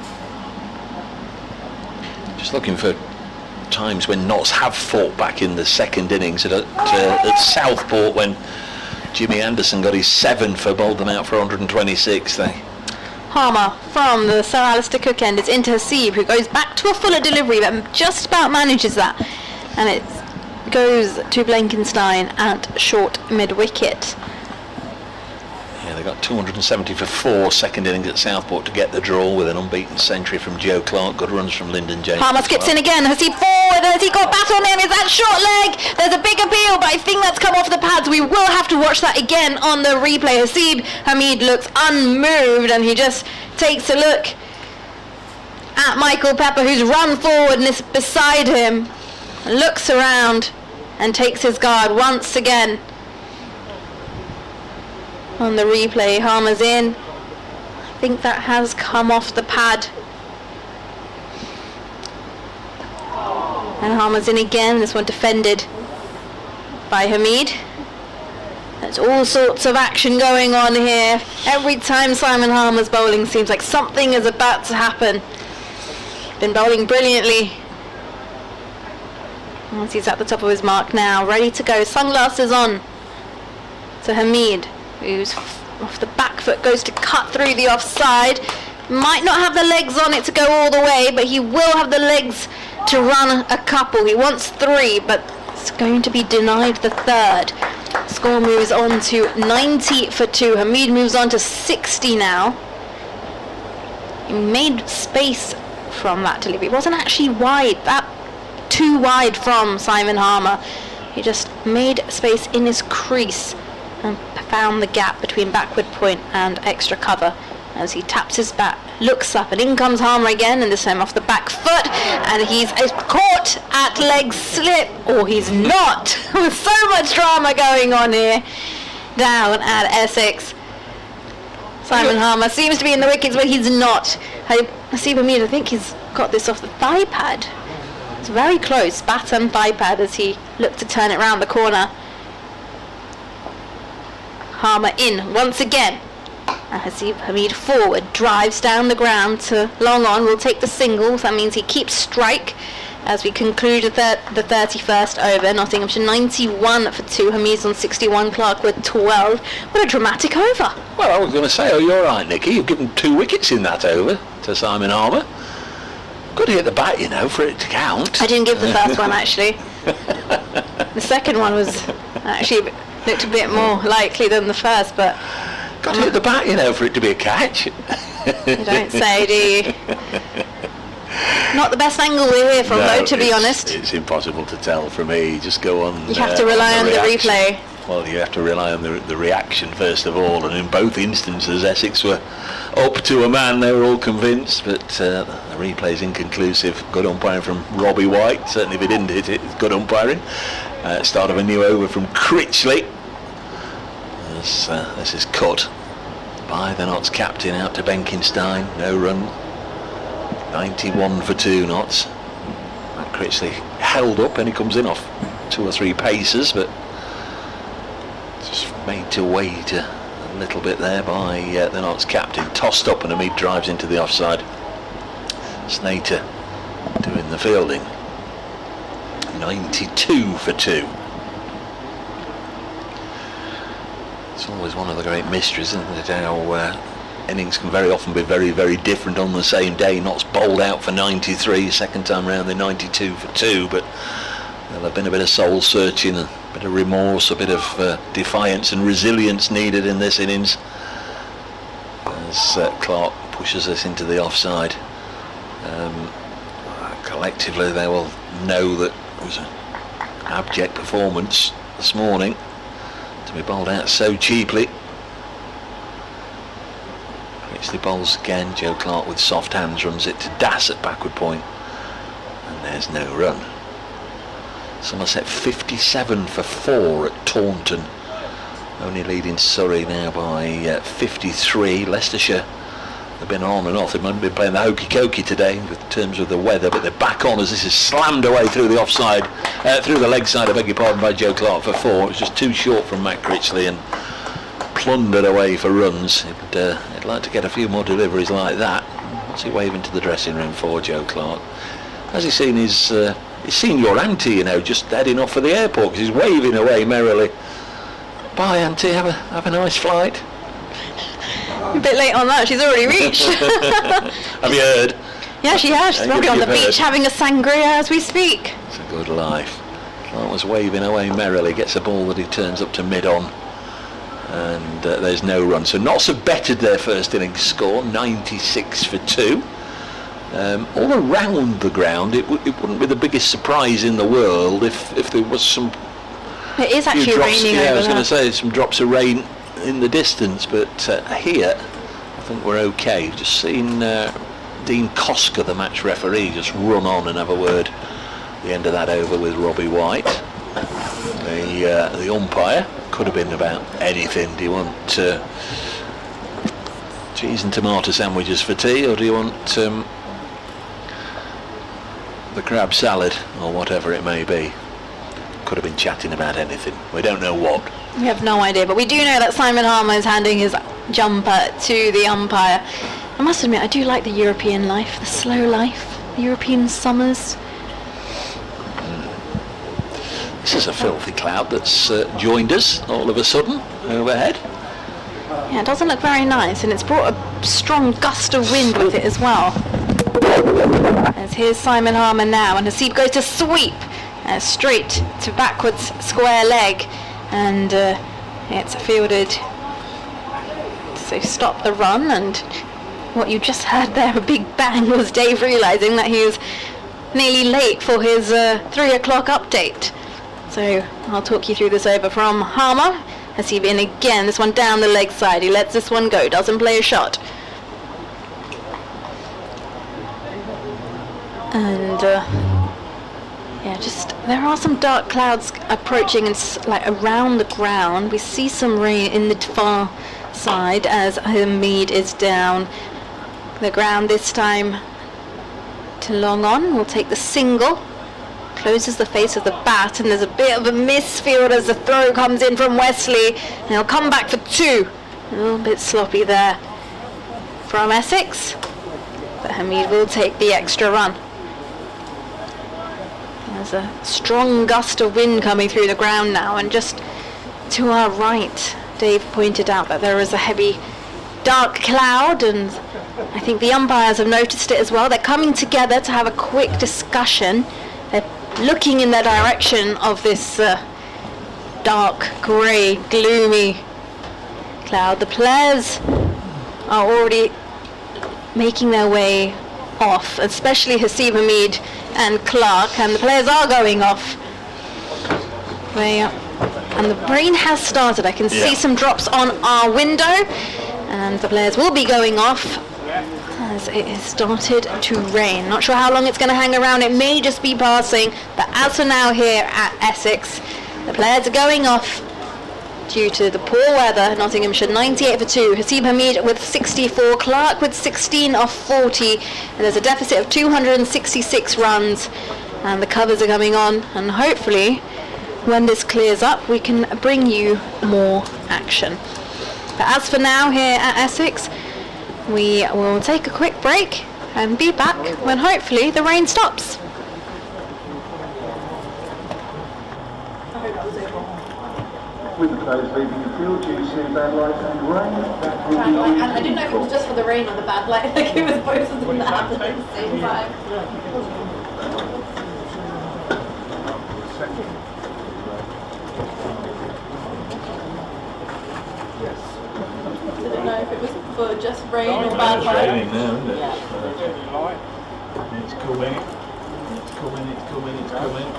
Just looking for times when Notts have fought back in the second innings at Southport, when Jimmy Anderson got his 7 for, bowled them out for 126. Harmer from the Sir Alistair Cook end is into Hasib, who goes back to a fuller delivery but just about manages that, and it goes to Blenkenstein at short mid-wicket. Yeah, they got 270 for 4 second innings at Southport to get the draw, with an unbeaten century from Joe Clark. Good runs from Lyndon James. Harmer skips in again. Hasib forward. Has he got bat on him? Is that short leg? There's a big appeal, but I think that's come off the pads. We will have to watch that again on the replay. Hamid looks unmoved, and he just takes a look at Michael Pepper, who's run forward and is beside him, and looks around and takes his guard once again. On the replay, Harmer's in. I think that has come off the pad. And Harmer's in again. This one defended by Hamid. There's all sorts of action going on here. Every time Simon Harmer's bowling, seems like something is about to happen. Been bowling brilliantly. Once he's at the top of his mark now, ready to go. Sunglasses on to Hamid, who's off the back foot, goes to cut through the offside. Might not have the legs on it to go all the way, but he will have the legs to run a couple. He wants 3, but it's going to be denied the 3rd. Score moves on to 90 for 2. Hamid moves on to 60 now. He made space from that delivery. It wasn't actually wide, that too wide from Simon Harmer. He just made space in his crease and found the gap between backward point and extra cover as he taps his bat, looks up, and in comes Harmer again, and this time off the back foot, and he's caught at leg slip, or he's not. With so much drama going on here down at Essex. Simon Harmer seems to be in the wickets, but he's not. I think he's got this off the thigh pad. It's very close, bat and thigh pad, as he looked to turn it round the corner. Harmer in once again. Hasib Hamid forward, drives down the ground to long on, will take the singles. That means he keeps strike as we conclude the 31st over. Nottinghamshire 91 for 2, Hamid's on 61, Clark with 12. What a dramatic over. Well, I was going to say, oh, you're right, Nicky. You've given 2 wickets in that over to Simon Harmer. Good hit the bat, you know, for it to count. I didn't give the first one, actually. The second one was actually looked a bit more likely than the first, but... Got to hit the bat, you know, for it to be a catch. You don't say, do you? Not the best angle we're here from, though, to be honest. It's impossible to tell from me. Just go on. You have to rely on the replay. Well, you have to rely on the reaction first of all, and in both instances Essex were up to a man. They were all convinced, but the replay's inconclusive. Good umpiring from Robbie White. Certainly if he didn't hit it, it's good umpiring. Start of a new over from Critchley. This is cut by the Notts captain out to Benkenstein. No run. 91 for 2 Notts. Matt Critchley held up, and he comes in off 2 or 3 paces, but just made to wait a little bit there by the Notts captain. Tossed up, and Hamid drives into the offside. Snater doing the fielding. 92 for 2. It's always one of the great mysteries, isn't it, how innings can very often be very, very different on the same day. Notts bowled out for 93, second time round they're 92 for 2, but there'll have been a bit of soul searching, a bit of remorse, a bit of defiance and resilience needed in this innings as Clark pushes us into the offside. Collectively they will know that it was an abject performance this morning to be bowled out so cheaply. Critchley bowls again. Joe Clark with soft hands runs it to Das at backward point, and there's no run. Somerset 57 for 4 at Taunton, only leading Surrey now by 53. Leicestershire have been on and off. They might have been playing the hokey cokey today in terms of the weather, but they're back on as this is slammed away through the offside, through the leg side, I beg your pardon, by Joe Clark for 4. It was just too short from Matt Critchley and plundered away for runs. He'd like to get a few more deliveries like that. What's he waving to the dressing room for, Joe Clark? Has he seen his... he's seen your auntie, you know, just heading off for the airport, because he's waving away merrily. Bye, auntie, have a nice flight. A bit late on that, she's already reached. Have you heard? Yeah, she has. She's probably on the beach having a sangria as we speak. It's a good life. Clark was waving away merrily, gets a ball that he turns up to mid-on, and there's no run. So Notts have bettered their first innings score, 96 for 2. All around the ground, it wouldn't be the biggest surprise in the world if there was some... It is actually raining over there. I was going to say some drops of rain in the distance, but here I think we're okay. Just seen Dean Koska, the match referee, just run on and have a word at the end of that over with Robbie White. The umpire could have been about anything. Do you want cheese and tomato sandwiches for tea, or do you want the crab salad, or whatever it may be? Could have been chatting about anything. We don't know what. We have no idea, but we do know that Simon Harmer is handing his jumper to the umpire. I must admit, I do like the European life, the slow life, the European summers. This is a filthy cloud that's joined us all of a sudden overhead. Yeah, it doesn't look very nice, and it's brought a strong gust of wind with it as well. As here's Simon Harmer now, and Hasib goes to sweep straight to backwards square leg, and it's fielded. So stop the run, and what you just heard there, a big bang, was Dave realising that he was nearly late for his 3 o'clock update. So I'll talk you through this over from Harmer. Hasib in again, this one down the leg side. He lets this one go, doesn't play a shot. And yeah, just there are some dark clouds approaching and like around the ground. We see some rain in the far side as Hamid is down the ground this time to long on. We'll take the single. Closes the face of the bat, and there's a bit of a misfield as the throw comes in from Wesley, and he'll come back for 2. A little bit sloppy there from Essex, but Hamid will take the extra run. There's a strong gust of wind coming through the ground now, and just to our right, Dave pointed out that there is a heavy dark cloud, and I think the umpires have noticed it as well. They're coming together to have a quick discussion. They're looking in the direction of this dark, grey, gloomy cloud. The players are already making their way off, especially Hasib Hamid and Clark, and the players are going off. And the rain has started. I can see some drops on our window, and the players will be going off as it has started to rain. Not sure how long it's going to hang around. It may just be passing, but as for now here at Essex, the players are going off due to the poor weather. Nottinghamshire 98 for 2, Hasib Hamid with 64, Clark with 16 off 40, and there's a deficit of 266 runs, and the covers are coming on, and hopefully when this clears up we can bring you more action. But as for now here at Essex, we will take a quick break and be back when hopefully the rain stops. With the players leaving the field due to bad light and rain, that will be I didn't know if it was just for the rain or the bad light, like it was both of them that happened at the same time. I didn't know if it was for just rain or bad light. It's raining now, isn't it? It's coming. It's coming, it's coming, it's coming.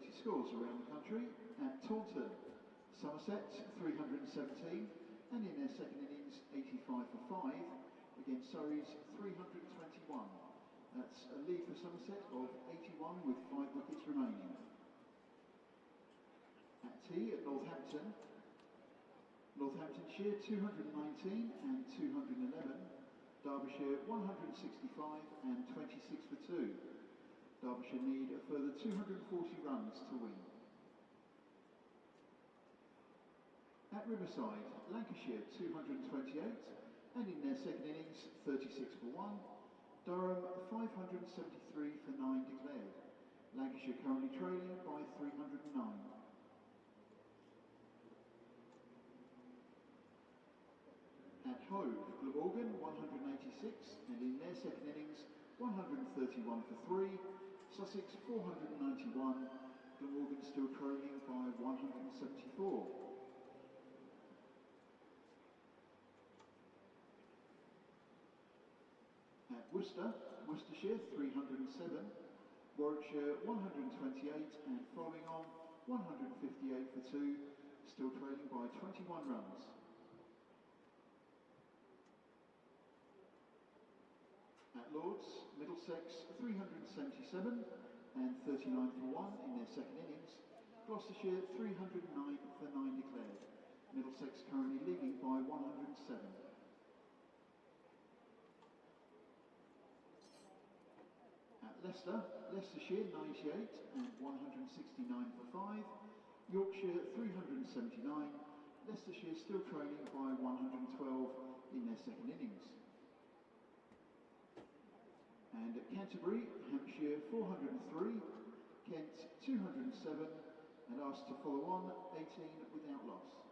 latest scores around the country. At Taunton, Somerset 317, and in their second innings 85 for 5 against Surrey's 321. That's a lead for Somerset of 81 with 5 wickets remaining. At tea at Northampton, Northamptonshire 219 and 211, Derbyshire 165 and 26 for 2. Derbyshire need a further 240 runs to win. At Riverside, Lancashire 228 and in their second innings 36 for 1. Durham 573 for 9 declared. Lancashire currently trailing by 309. At Hove, Glamorgan 186 and in their second innings 131 for 3. Sussex 491, Glamorgan still trailing by 174. At Worcester, Worcestershire 307, Warwickshire 128 and following on 158 for 2, still trailing by 21 runs. At Lords, Middlesex 377 and 39 for 1 in their second innings. Gloucestershire 309 for 9 declared. Middlesex currently leading by 107. At Leicester, Leicestershire 98 and 169 for 5. Yorkshire 379. Leicestershire still trailing by 112 in their second innings. And at Canterbury, Hampshire 403, Kent 207, and asked to follow on 18 without loss.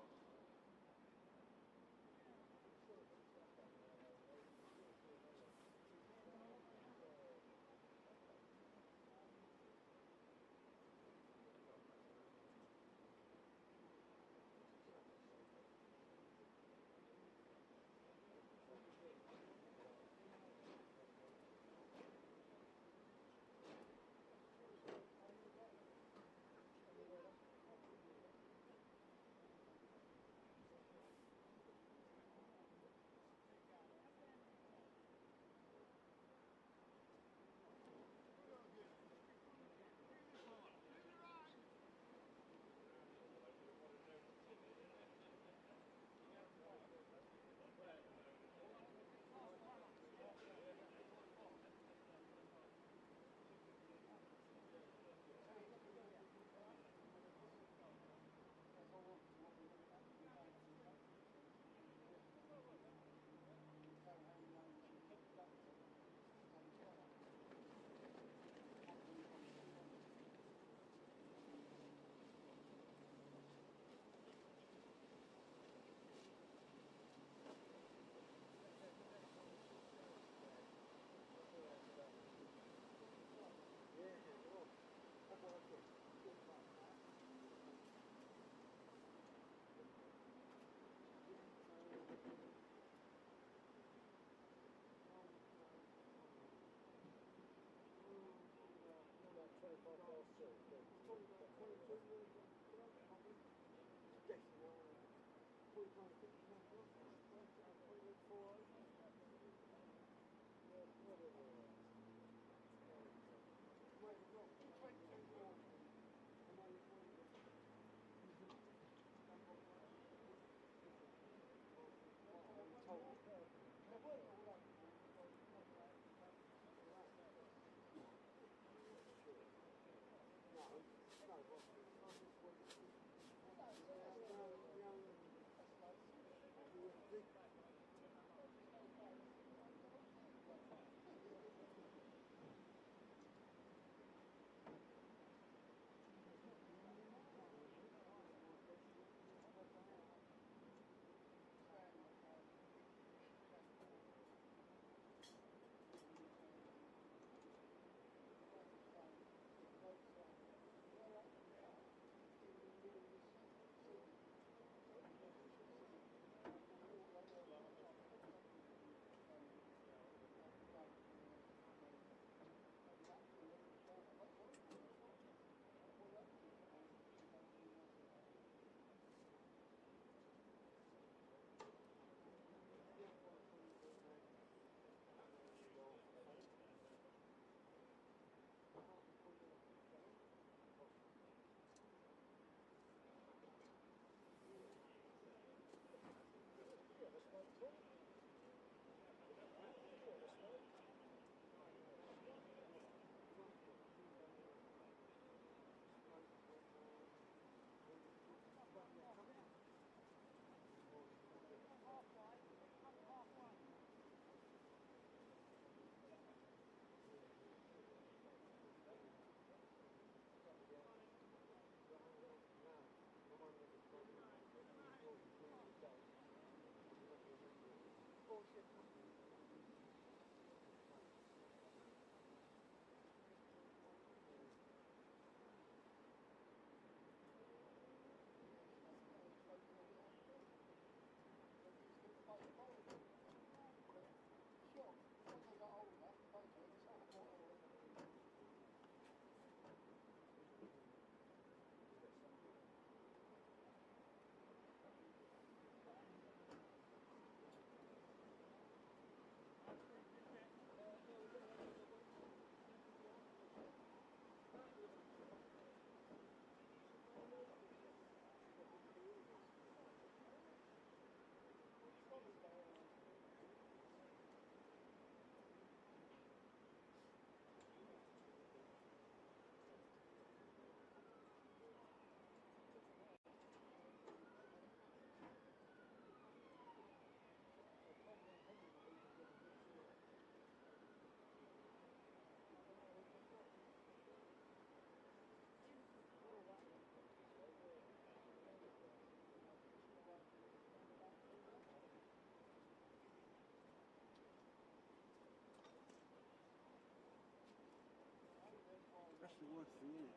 nice thing, isn't it?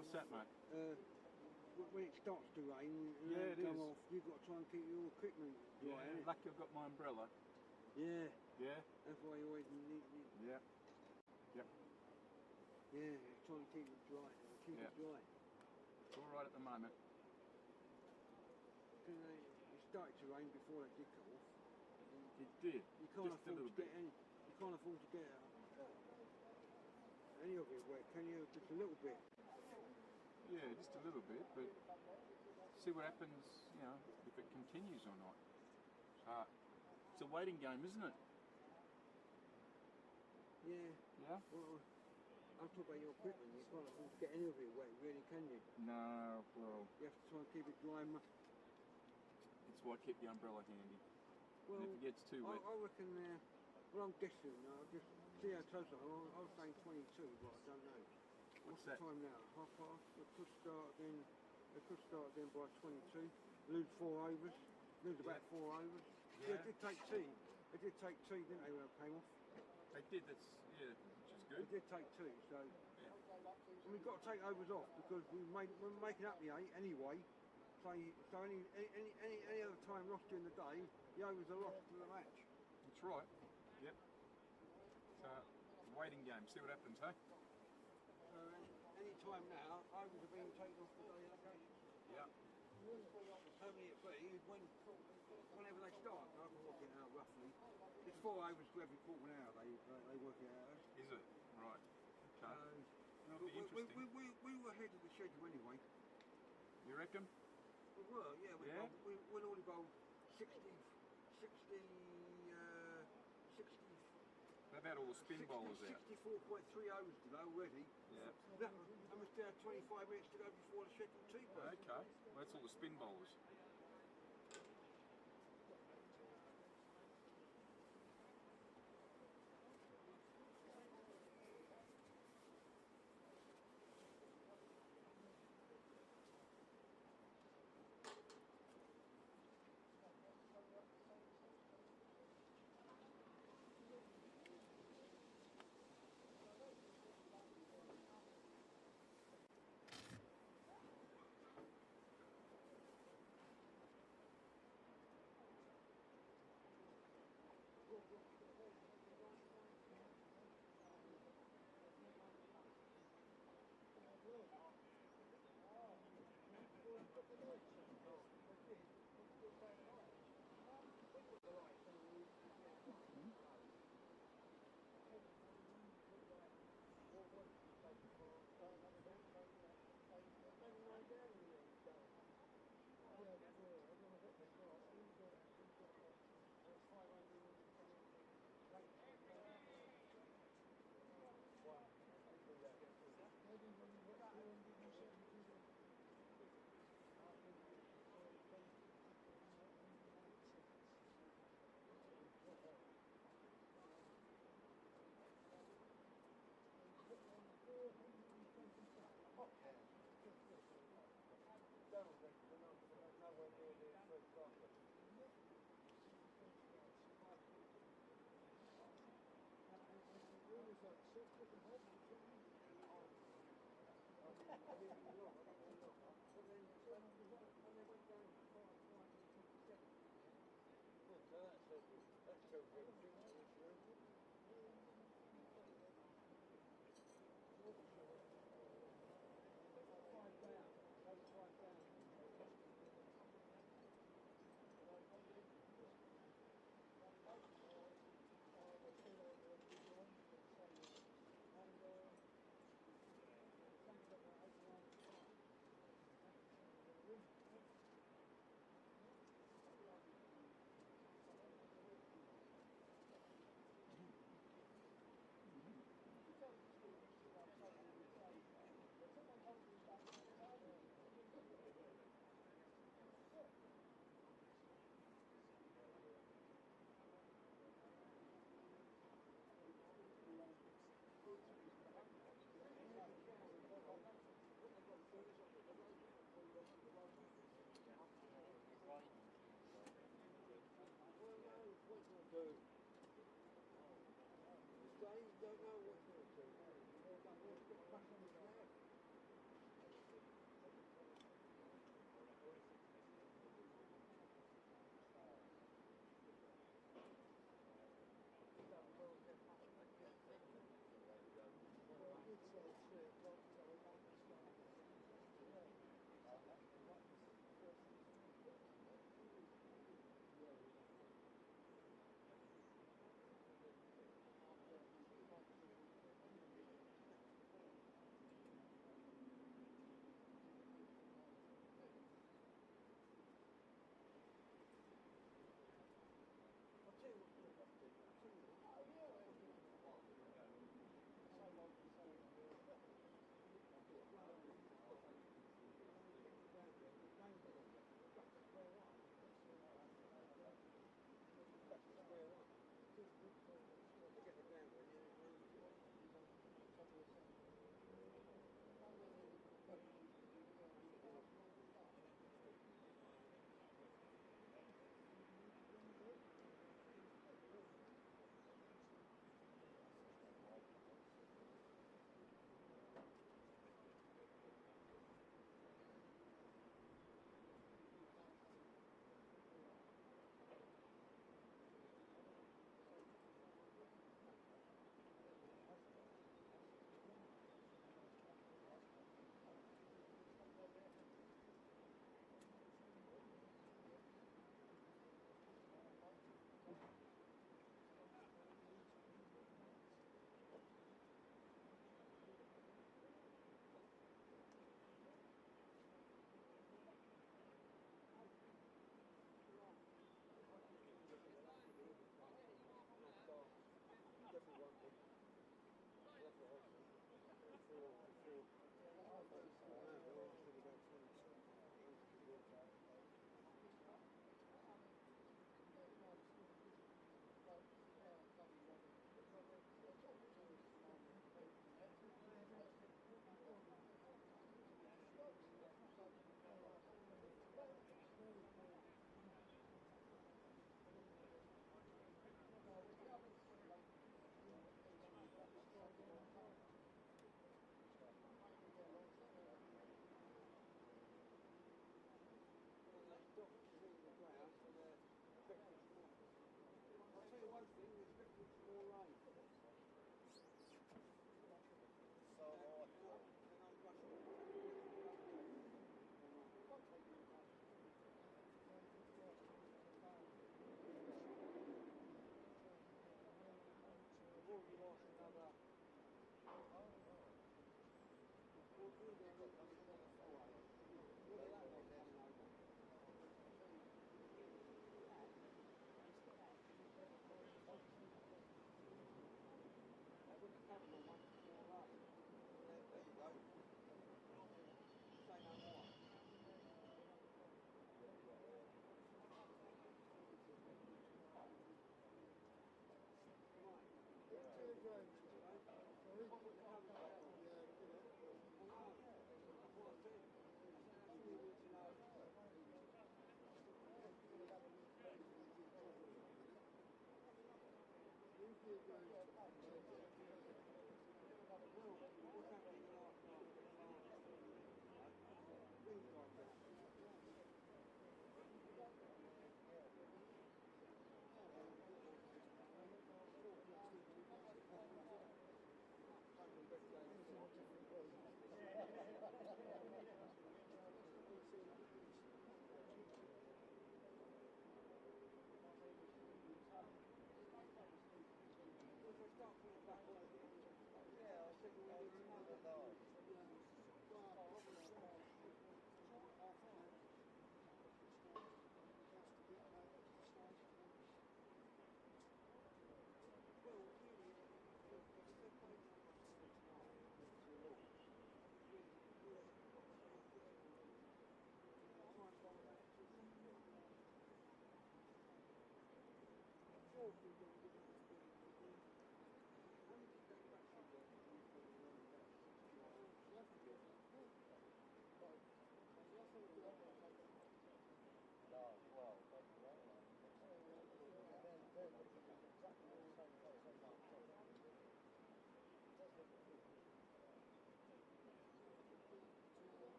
What's that, mate? When it starts to rain and Yeah, it come is. off, you've got to try and keep your equipment dry, Yeah, innit? lucky I've got my umbrella. Yeah, Yeah? that's why you always need. Yeah. Yep. Yeah, trying to keep it dry. Keep Yeah. it dry. It's all right at the moment. It started to rain before they did come off. It did. You can't Just a little afford to bit. get any. You can't afford to get any of it wet, can you? Just a little bit. Yeah, just a little bit, but see what happens, you know, if it continues or not. It's a waiting game, isn't it? Yeah. Yeah? Well, I'm talking about your equipment. You can't afford to get any of it wet, really, can you? No, well, You have to try and keep it dry. it's why I keep the umbrella handy. Well, and if it gets too wet. I reckon. Well, I'm guessing. I'll just see how close I am. I was saying 22, but I don't know. What's the that? time now? Half past. They could start again. They could start again by 22. Lose 4 overs. Lose about 4 overs. Yeah. They did take tea. They did take tea, didn't they, when it came off? They did, that's, yeah, which is They good. did take tea, so. Yeah. And we've got to take overs off because we're making up the 8 anyway. So any other time lost during the day, the overs are lost to the match. That's right. Yep. So, waiting game, see what happens, hey? Any time now, overs are being taken off the day allocation. Yeah. How many it be? Whenever they start, I can work it out roughly. It's 4 overs to every quarter of an hour. They work it out. Is it? Right. Okay. That'll be We interesting. were ahead of the schedule anyway. You reckon? We were, yeah. We'd already bowled 60. How about all the spin bowlers out? 64.3 overs today already. Yeah. That must have 25 minutes to go before the scheduled tea break. Okay. Well, that's all the spin bowlers.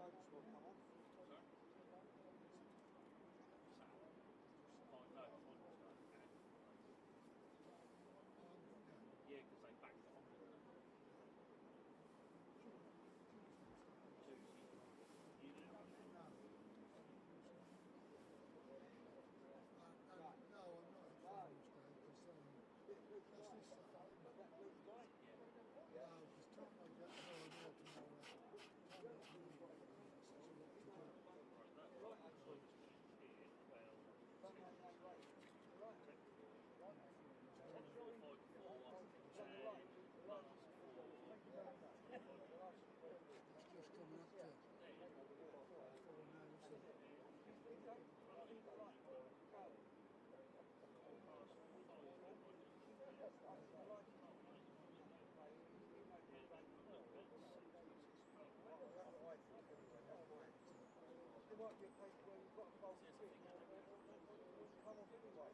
Focus will come off. Yeah, because they backed it on. Just coming up to there might be a place where you've got a bolt in, come off anyway.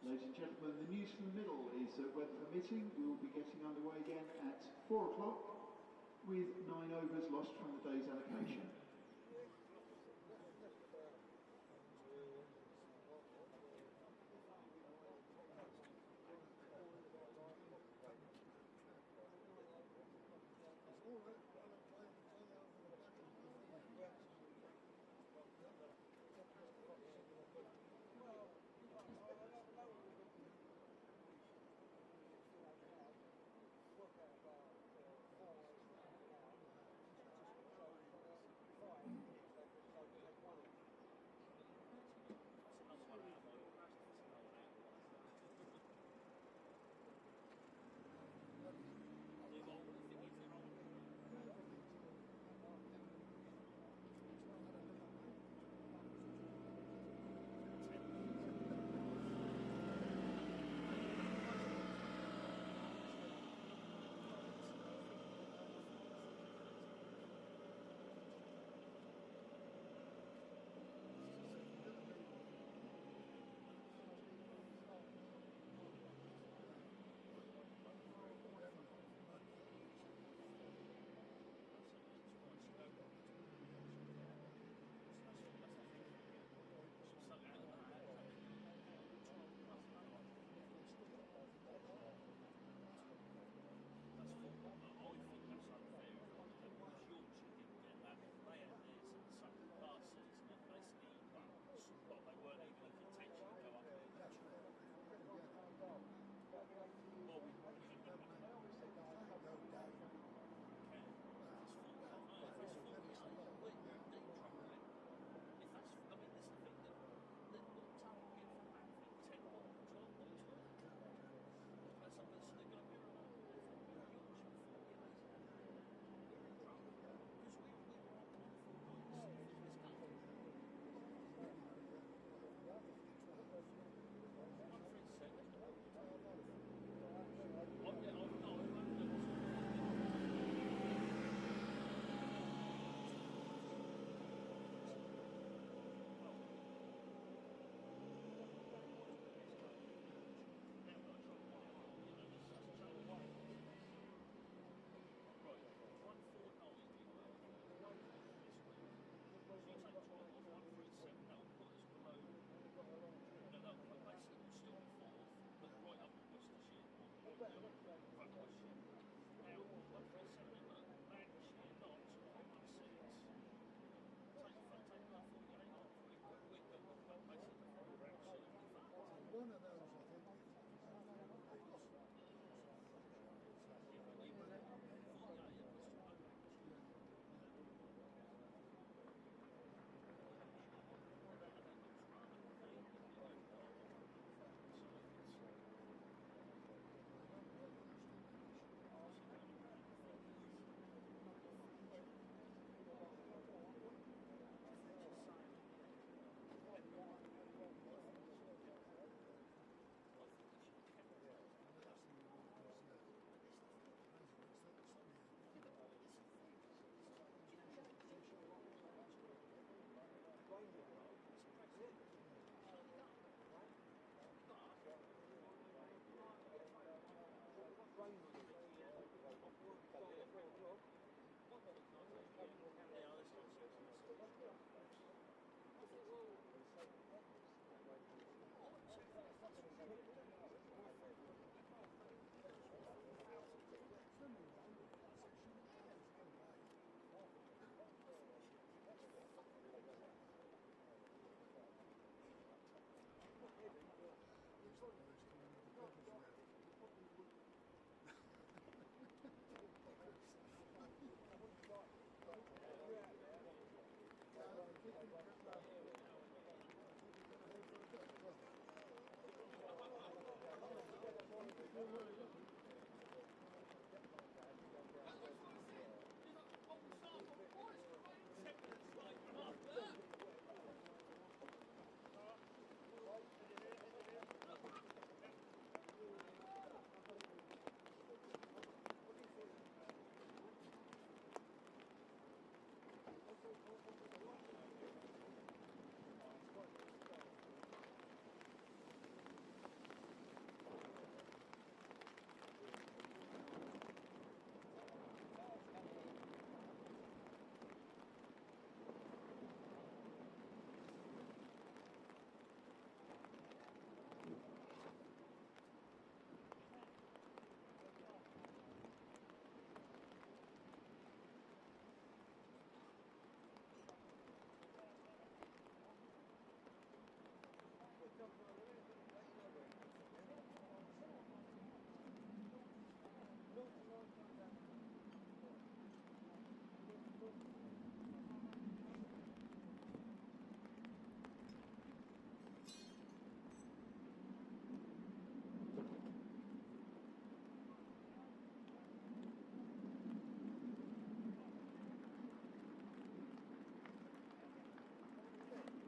Ladies and gentlemen, the news from the middle is that weather permitting, we will be getting underway again at 4 o'clock with 9 overs lost from the day's allocation.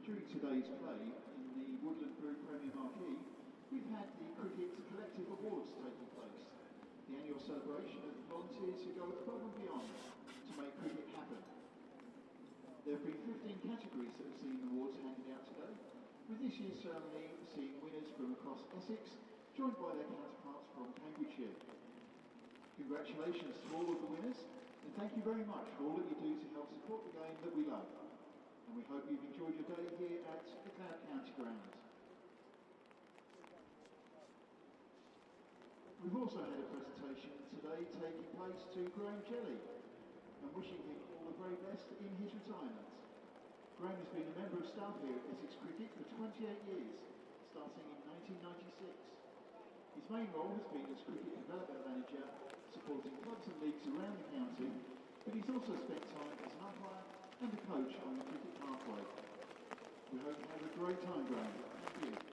During today's play in the Woodland Group Premier Marquee, we've had the Cricket Collective Awards taking place, the annual celebration of volunteers who go above and beyond to make cricket happen. There have been 15 categories that have seen awards handed out today, with this year's ceremony seeing winners from across Essex, joined by their counterparts from Cambridgeshire. Congratulations to all of the winners, and thank you very much for all that you do to help support the game that we love. And we hope you've enjoyed your day here at the Cloud County Ground. We've also had a presentation today taking place to Graham Jelly, and wishing him all the very best in his retirement. Graham has been a member of staff here at Essex Cricket for 28 years, starting in 1996. His main role has been as cricket development manager, supporting clubs and leagues around the county, but he's also spent time as an umpire and a coach on the cricket pathway. We hope you have a great time, Graham. Thank you.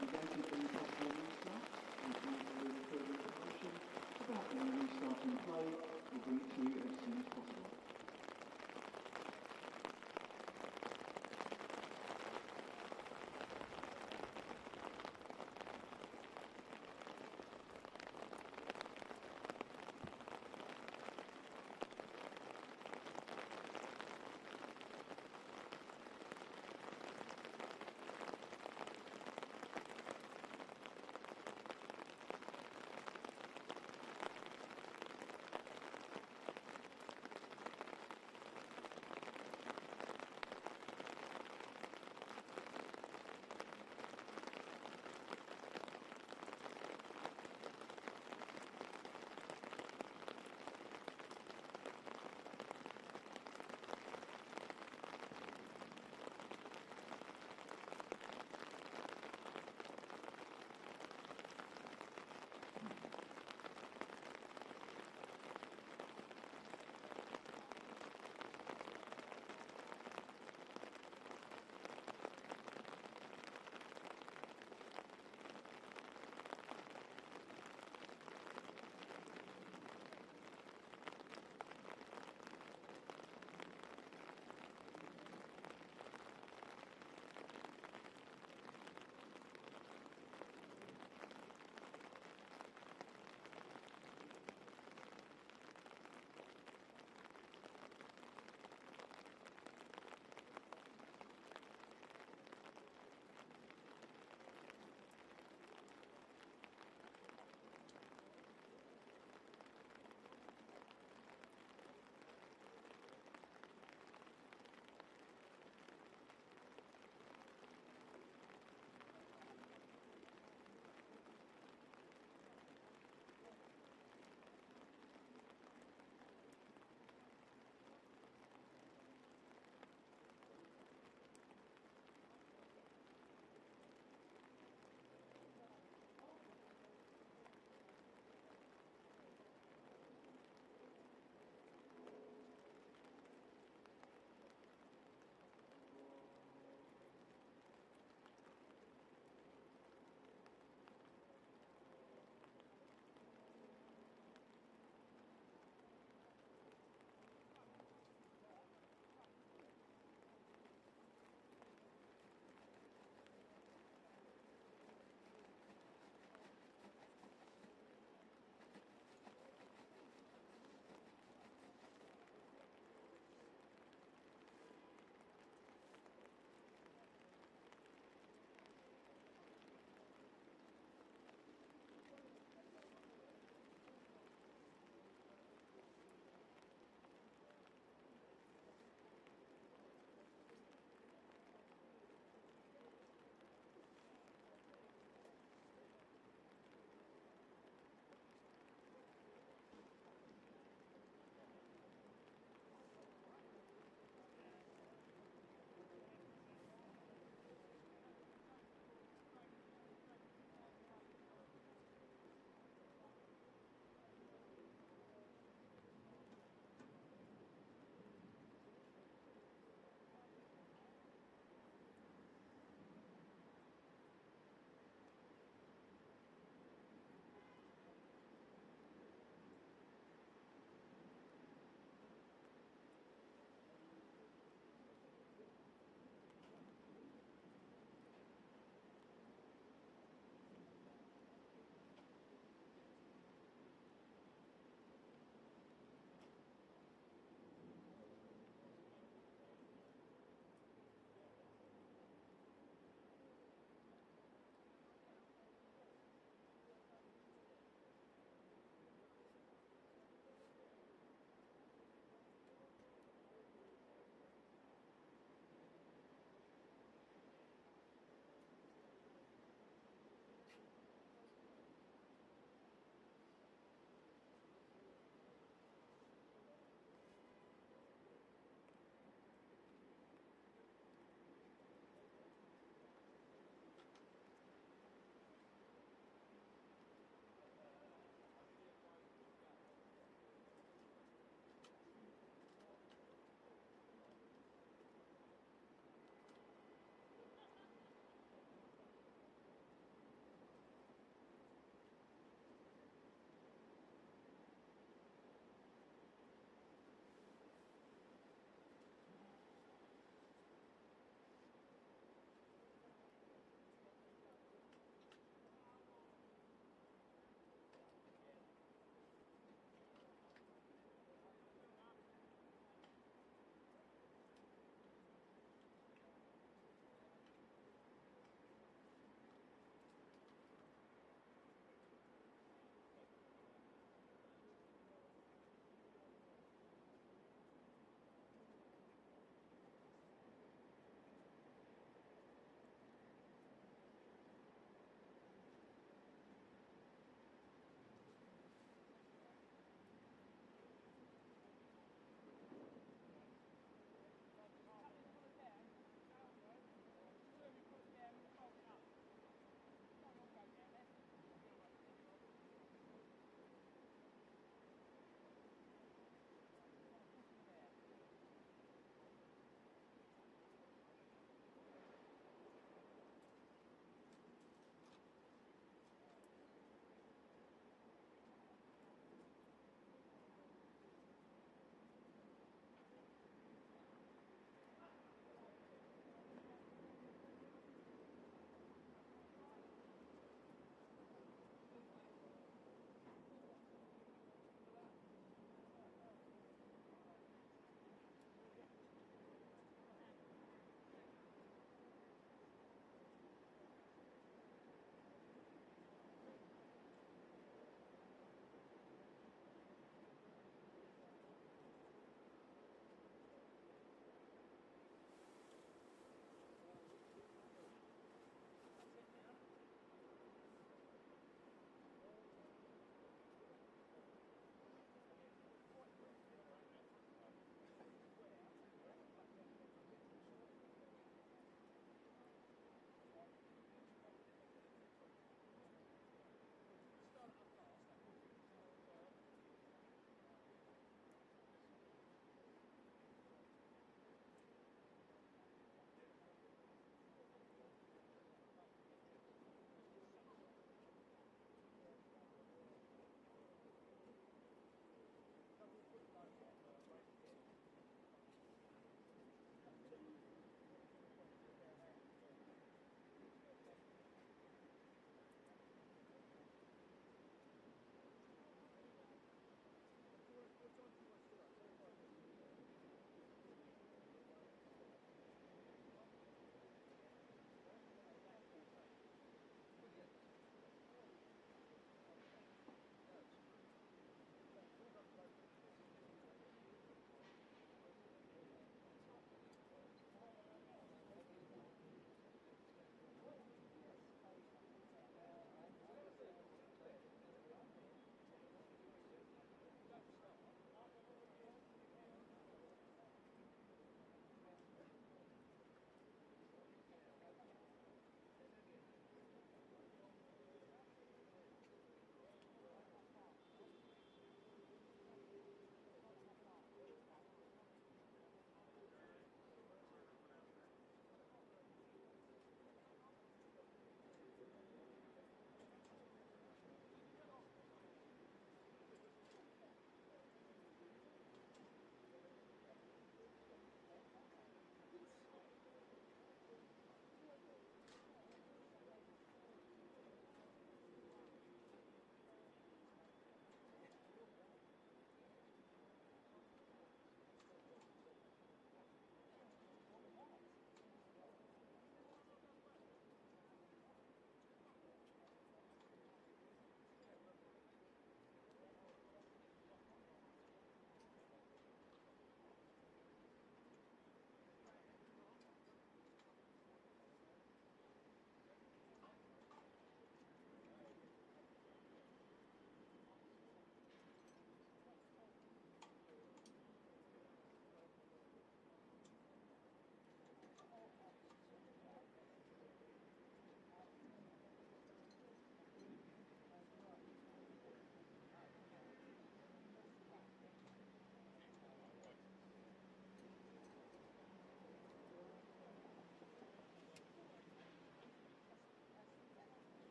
negated any possible restart. If you need further information about any restarting play, we'll bring it to you as soon as possible.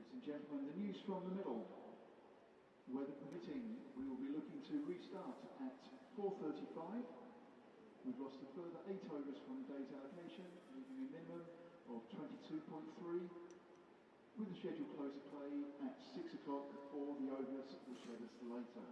Ladies and gentlemen, the news from the middle. Weather permitting, we will be looking to restart at 4:35. We've lost a further 8 overs from day's allocation, leaving a minimum of 22.3. With the scheduled close of play at 6 o'clock for the overs, which let us later.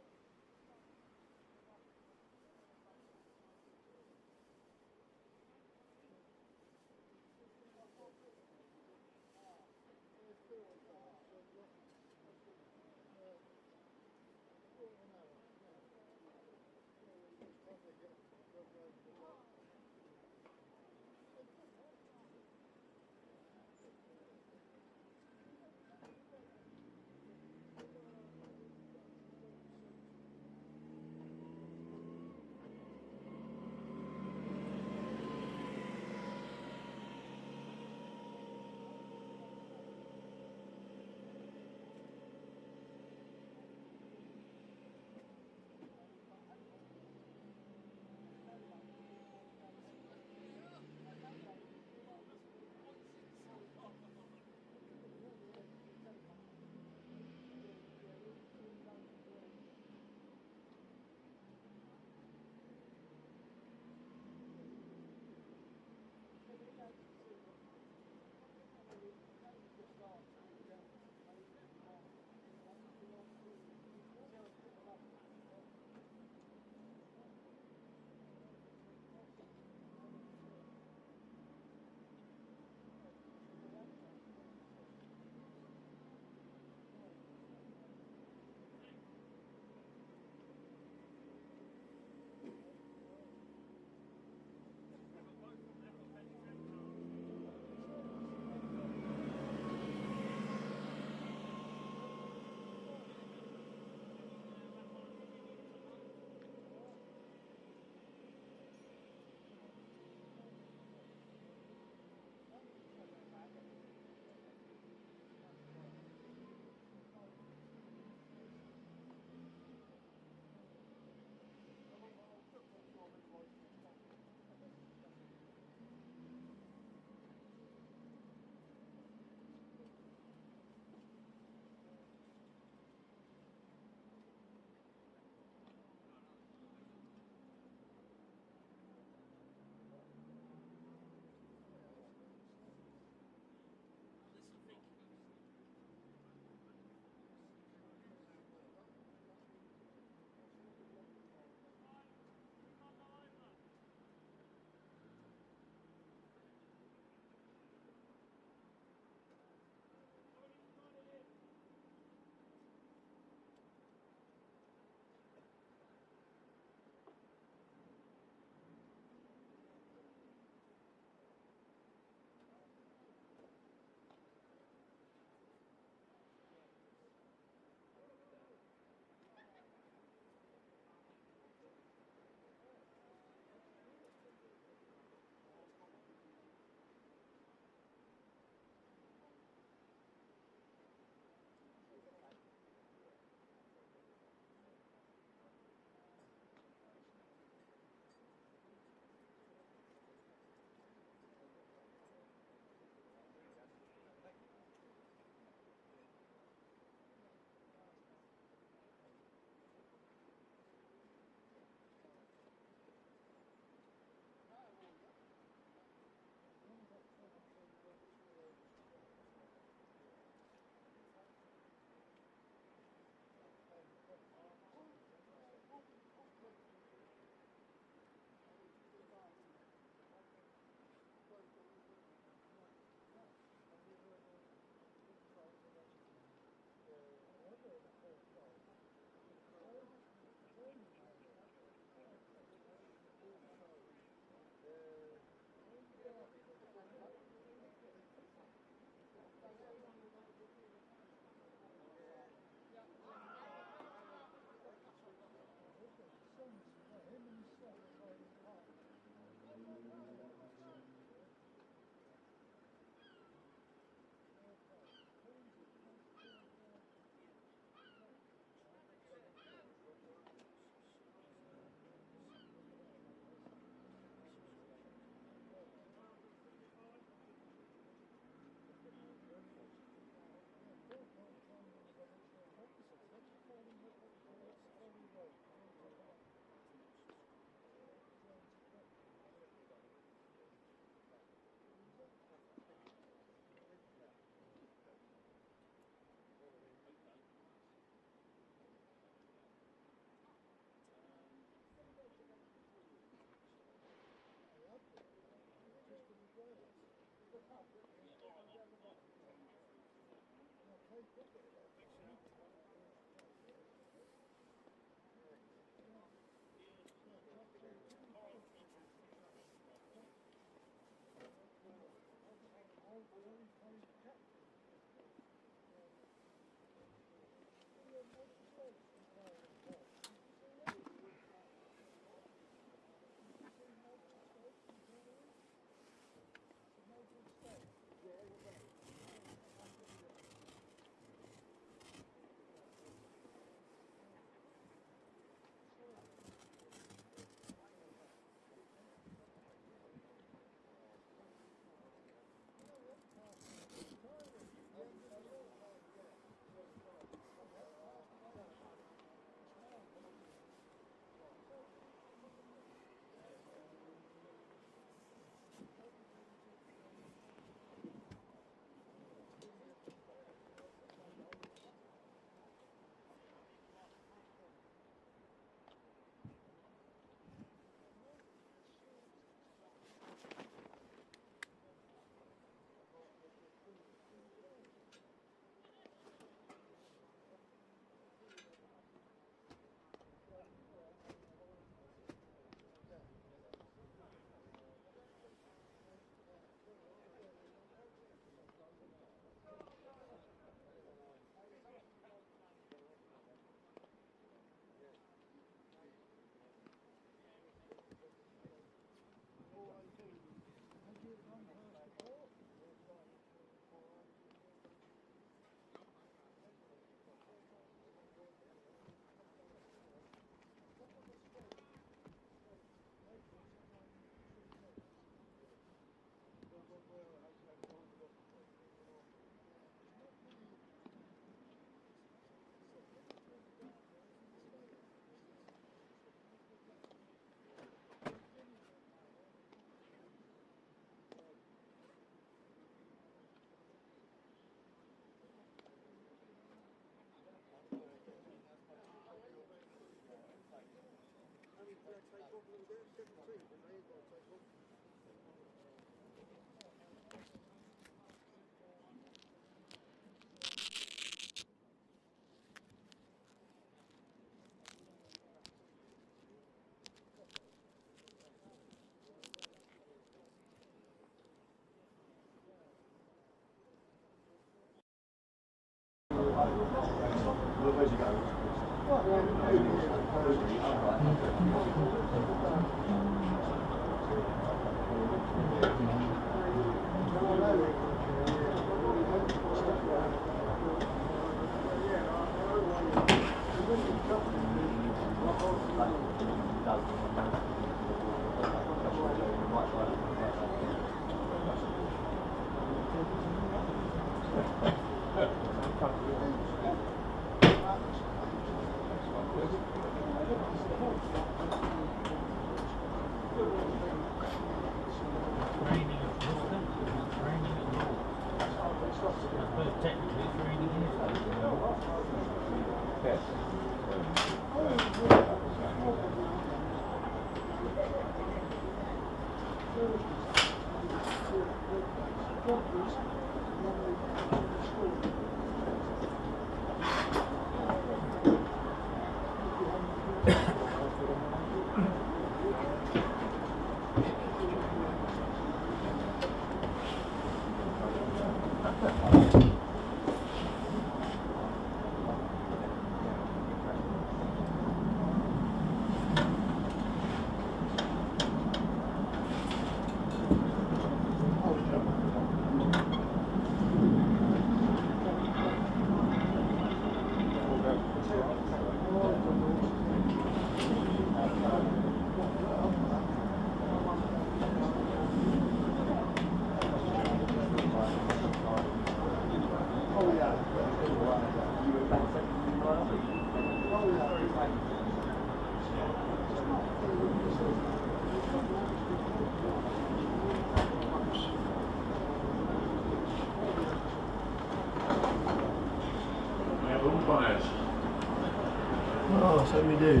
Oh, so we do.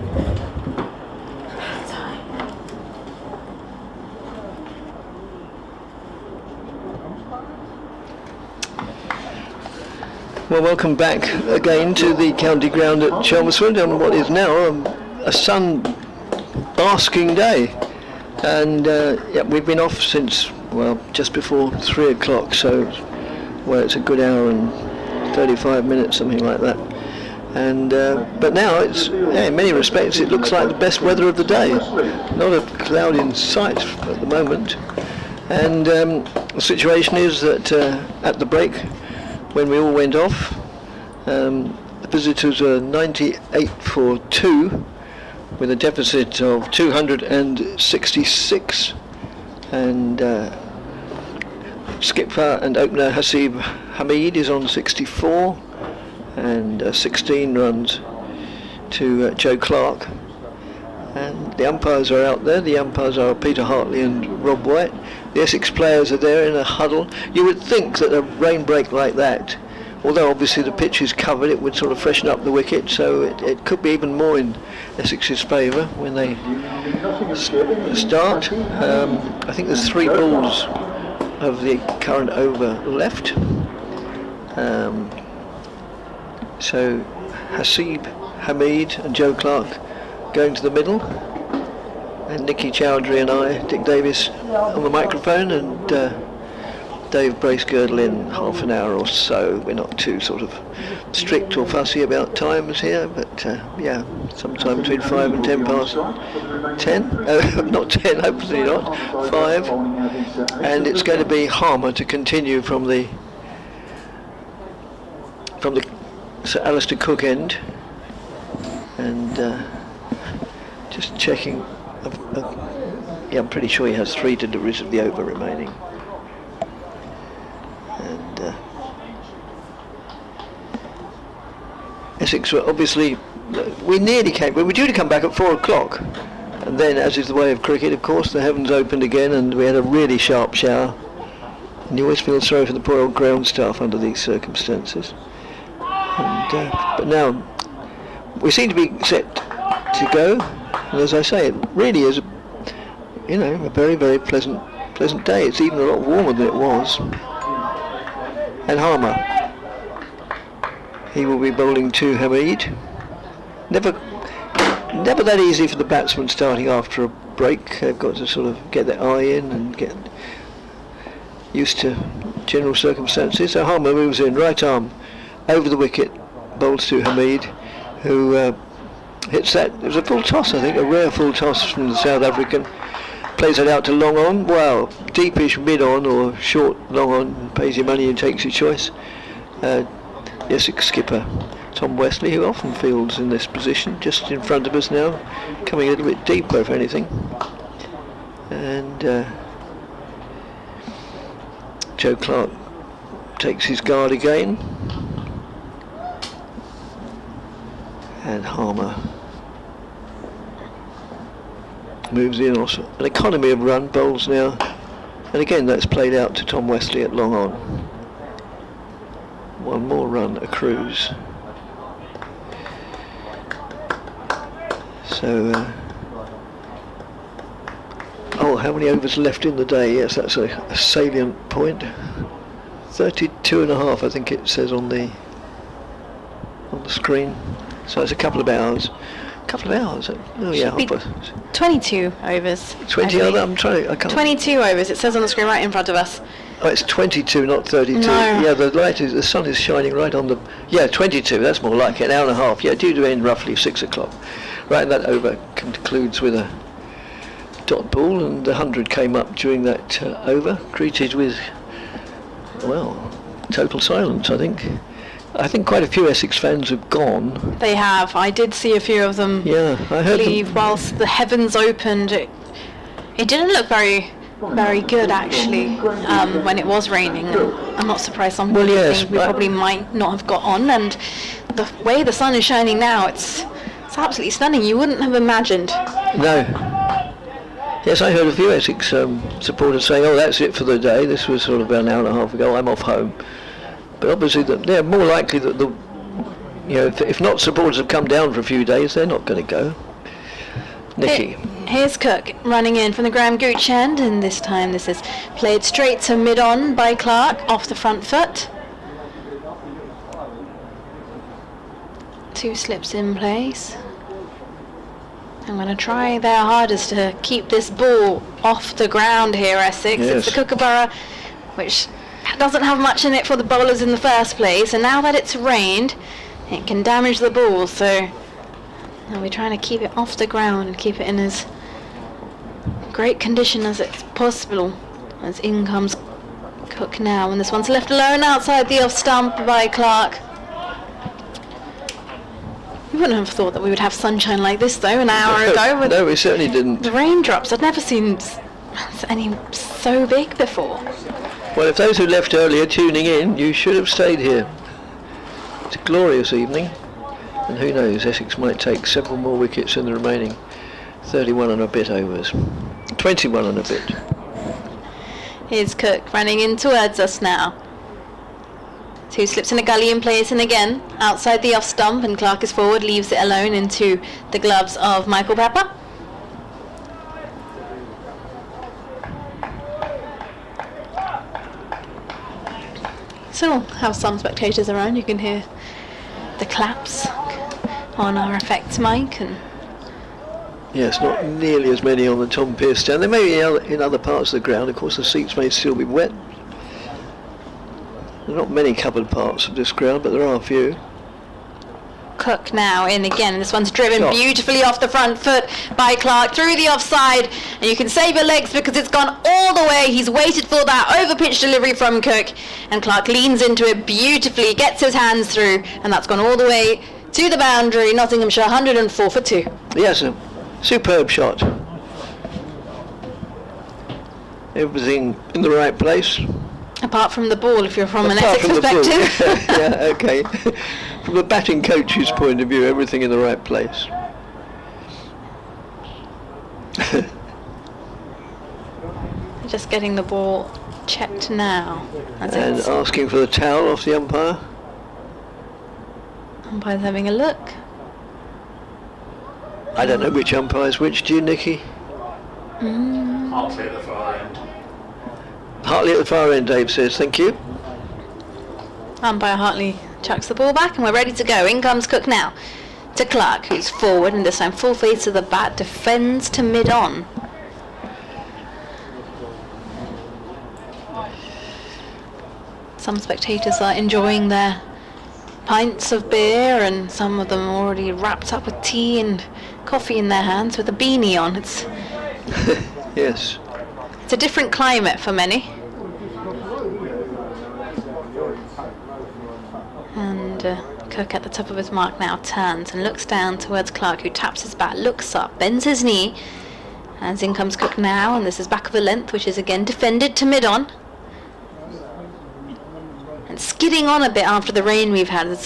Well, welcome back again to the county ground at Chelmsford on what is now a sun-basking day. And yeah, we've been off since, well, just before 3 o'clock, so well, it's a good hour and 35 minutes, something like that. And but now it's, yeah, in many respects, it looks like the best weather of the day. Not a cloud in sight at the moment. And the situation is that at the break, when we all went off, the visitors were 98 for 2 with a deficit of 266, and skipper and opener Hasib Hamid is on 64 and 16 runs to Joe Clark. And the umpires are out there. The umpires are Peter Hartley and Rob White. The Essex players are there in a huddle. You would think that a rain break like that, although obviously the pitch is covered, it would sort of freshen up the wicket, so it could be even more in Essex's favour when they start. I think there's 3 balls of the current over left. So Hasib Hamid and Joe Clark going to the middle, and Nicky Chowdhury and I, Dick Davis, on the microphone, and Dave Bracegirdle in half an hour or so. We're not too sort of strict or fussy about times here, but yeah, sometime between 5 and 10 past 10, not 10, hopefully not, 5, and it's going to be Harmer to continue from the Sir Alistair Cook end, and just checking, yeah, I'm pretty sure he has 3 deliveries of the over remaining. And Essex were obviously, we were due to come back at 4 o'clock, and then, as is the way of cricket, of course, the heavens opened again and we had a really sharp shower, and you always feel sorry for the poor old ground staff under these circumstances. And, but now we seem to be set to go. And as I say, it really is, a very, very pleasant day. It's even a lot warmer than it was. And Harmer, he will be bowling to Hamid. Never that easy for the batsman starting after a break. They've got to sort of get their eye in and get used to general circumstances. So Harmer moves in, right arm over the wicket, bowls to Hamid, who hits that. It was a full toss, I think, a rare full toss from the South African. Plays it out to long on. Wow, deepish mid on or short long on. Pays your money and takes your choice. The Essex skipper Tom Wesley, who often fields in this position, just in front of us now, coming a little bit deeper if anything. And Joe Clark takes his guard again. And Harmer moves in also. An economy of run, bowls now. And again that's played out to Tom Wesley at long on. One more run accrues. So, how many overs left in the day? Yes, that's a salient point. 32.5, I think it says on the screen. So it's a couple of hours. Oh yeah, 22 overs. 20 other. I can't. 22 overs. It says on the screen right in front of us. Oh, it's 22, not 32. No. Yeah, the sun is shining right on the. Yeah, 22. That's more like it. An hour and a half. Yeah, due to end roughly 6 o'clock. Right, and that over concludes with a dot ball, and the 100 came up during that over, greeted with, total silence. I think quite a few Essex fans have gone. They have. I did see a few of them I heard leave whilst the heavens opened. It didn't look very good actually when it was raining. I'm not surprised some people think we probably might not have got on, and the way the sun is shining now, it's absolutely stunning. You wouldn't have imagined. No. Yes, I heard a few Essex supporters saying, that's it for the day. This was sort of about an hour and a half ago. I'm off home. But obviously they're more likely that if not supporters have come down for a few days, they're not going to go. Nikki. Here's Cook running in from the Graham Gooch end, and this time this is played straight to mid-on by Clark off the front foot. 2 slips in place. I'm going to try their hardest to keep this ball off the ground here, Essex. Yes. It's the Kookaburra, which doesn't have much in it for the bowlers in the first place, and now that it's rained, it can damage the ball, so we're trying to keep it off the ground and keep it in as great condition as it's possible. As in comes Cook now, and this one's left alone outside the off stump by Clark. We wouldn't have thought that we would have sunshine like this though an hour ago. With no, we certainly didn't. The raindrops, I'd never seen any so big before. Well, if those who left earlier tuning in, you should have stayed here. It's a glorious evening, and who knows, Essex might take several more wickets in the remaining 31 and a bit overs. 21 and a bit. Here's Cook running in towards us now. 2 slips in a gully in place, and again outside the off stump, and Clark is forward, leaves it alone into the gloves of Michael Pepper. So we'll have some spectators around. You can hear the claps on our effects mic, and yes, not nearly as many on the Tom Pearce stand. There may be in other parts of the ground. Of course, the seats may still be wet. There are not many covered parts of this ground, but there are a few. Cook now in again. This one's driven beautifully off the front foot by Clark through the offside, and you can save your legs because it's gone all the way. He's waited for that over pitch delivery from Cook, and Clark leans into it beautifully, gets his hands through, and that's gone all the way to the boundary. Nottinghamshire 104 for 2. Yes, a superb shot. Everything in the right place. Apart from the ball, if you're from an Essex perspective. Yeah, okay. From a batting coach's point of view, everything in the right place. Just getting the ball checked now. And asking for the towel off the umpire. Umpire's having a look. I don't know which umpire's which, do you, Nikki? Hartley at the far end. Hartley at the far end, Dave says, thank you. Umpire Hartley chucks the ball back and we're ready to go. In comes Cook now to Clark, who's forward and this time full face of the bat, defends to mid-on. Some spectators are enjoying their pints of beer and some of them already wrapped up with tea and coffee in their hands with a beanie on. It's yes. It's a different climate for many. And Cook at the top of his mark now turns and looks down towards Clark, who taps his bat, looks up, bends his knee, as in comes Cook now, and this is back of a length, which is again defended to mid-on. And skidding on a bit after the rain we've had.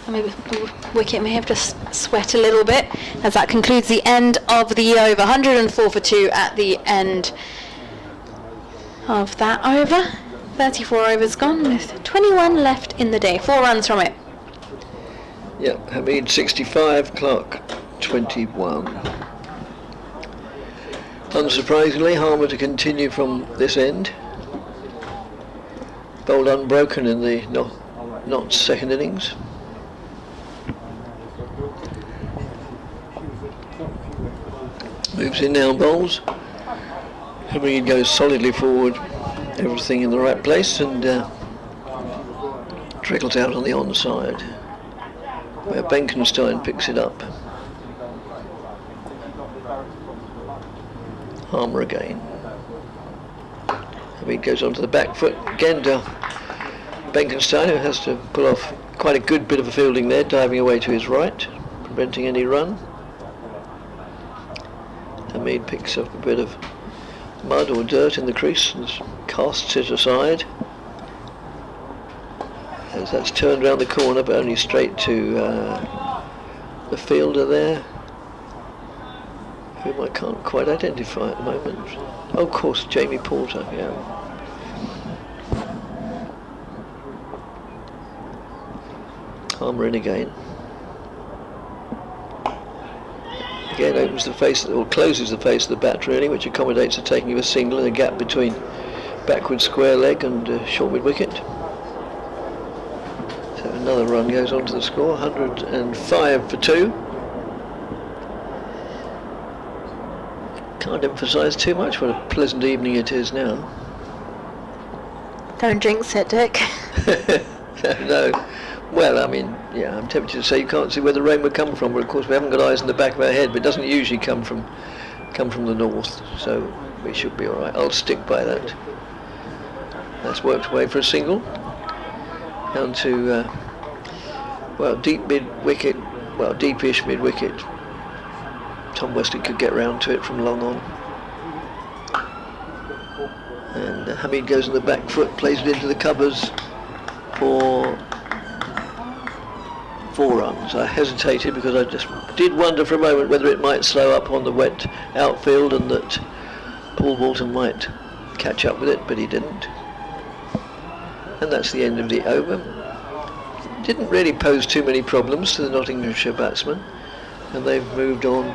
Maybe the wicket may have just sweat a little bit, as that concludes the end of the over. 104 for 2 at the end of that over. 34 overs gone with 21 left in the day. 4 runs from it. Yep, Hamid 65, Clark 21. Unsurprisingly, Harmer to continue from this end. Bowled unbroken in the not second innings. Moves in now, bowls. Hamid goes solidly forward, everything in the right place, and trickles out on the onside, where Benkenstein picks it up. Harmer again. Hamid goes onto the back foot again to Benkenstein, who has to pull off quite a good bit of a fielding there, diving away to his right, preventing any run. Hamid picks up a bit of mud or dirt in the crease and casts it aside, as that's turned around the corner but only straight to the fielder there, whom I can't quite identify at the moment. Oh, of course, Jamie Porter, yeah. Harmer in again. Again opens the face, or closes the face of the bat really, which accommodates the taking of a single in a gap between backward square leg and short mid wicket. So another run goes on to the score, 105 for 2. Can't emphasise too much what a pleasant evening it is now. Don't jinx it, Dick. No. Well, I mean, yeah, I'm tempted to say you can't see where the rain would come from, but of course we haven't got eyes in the back of our head, but it doesn't usually come from the north, so we should be all right. I'll stick by that. That's worked away for a single. Down to, well, deep mid-wicket, well, deepish mid-wicket. Tom Wesley could get round to it from long on. And Hamid goes on the back foot, plays it into the covers for 4 runs. I hesitated because I just did wonder for a moment whether it might slow up on the wet outfield and that Paul Walton might catch up with it, but he didn't. And that's the end of the over. Didn't really pose too many problems to the Nottinghamshire batsmen, and they've moved on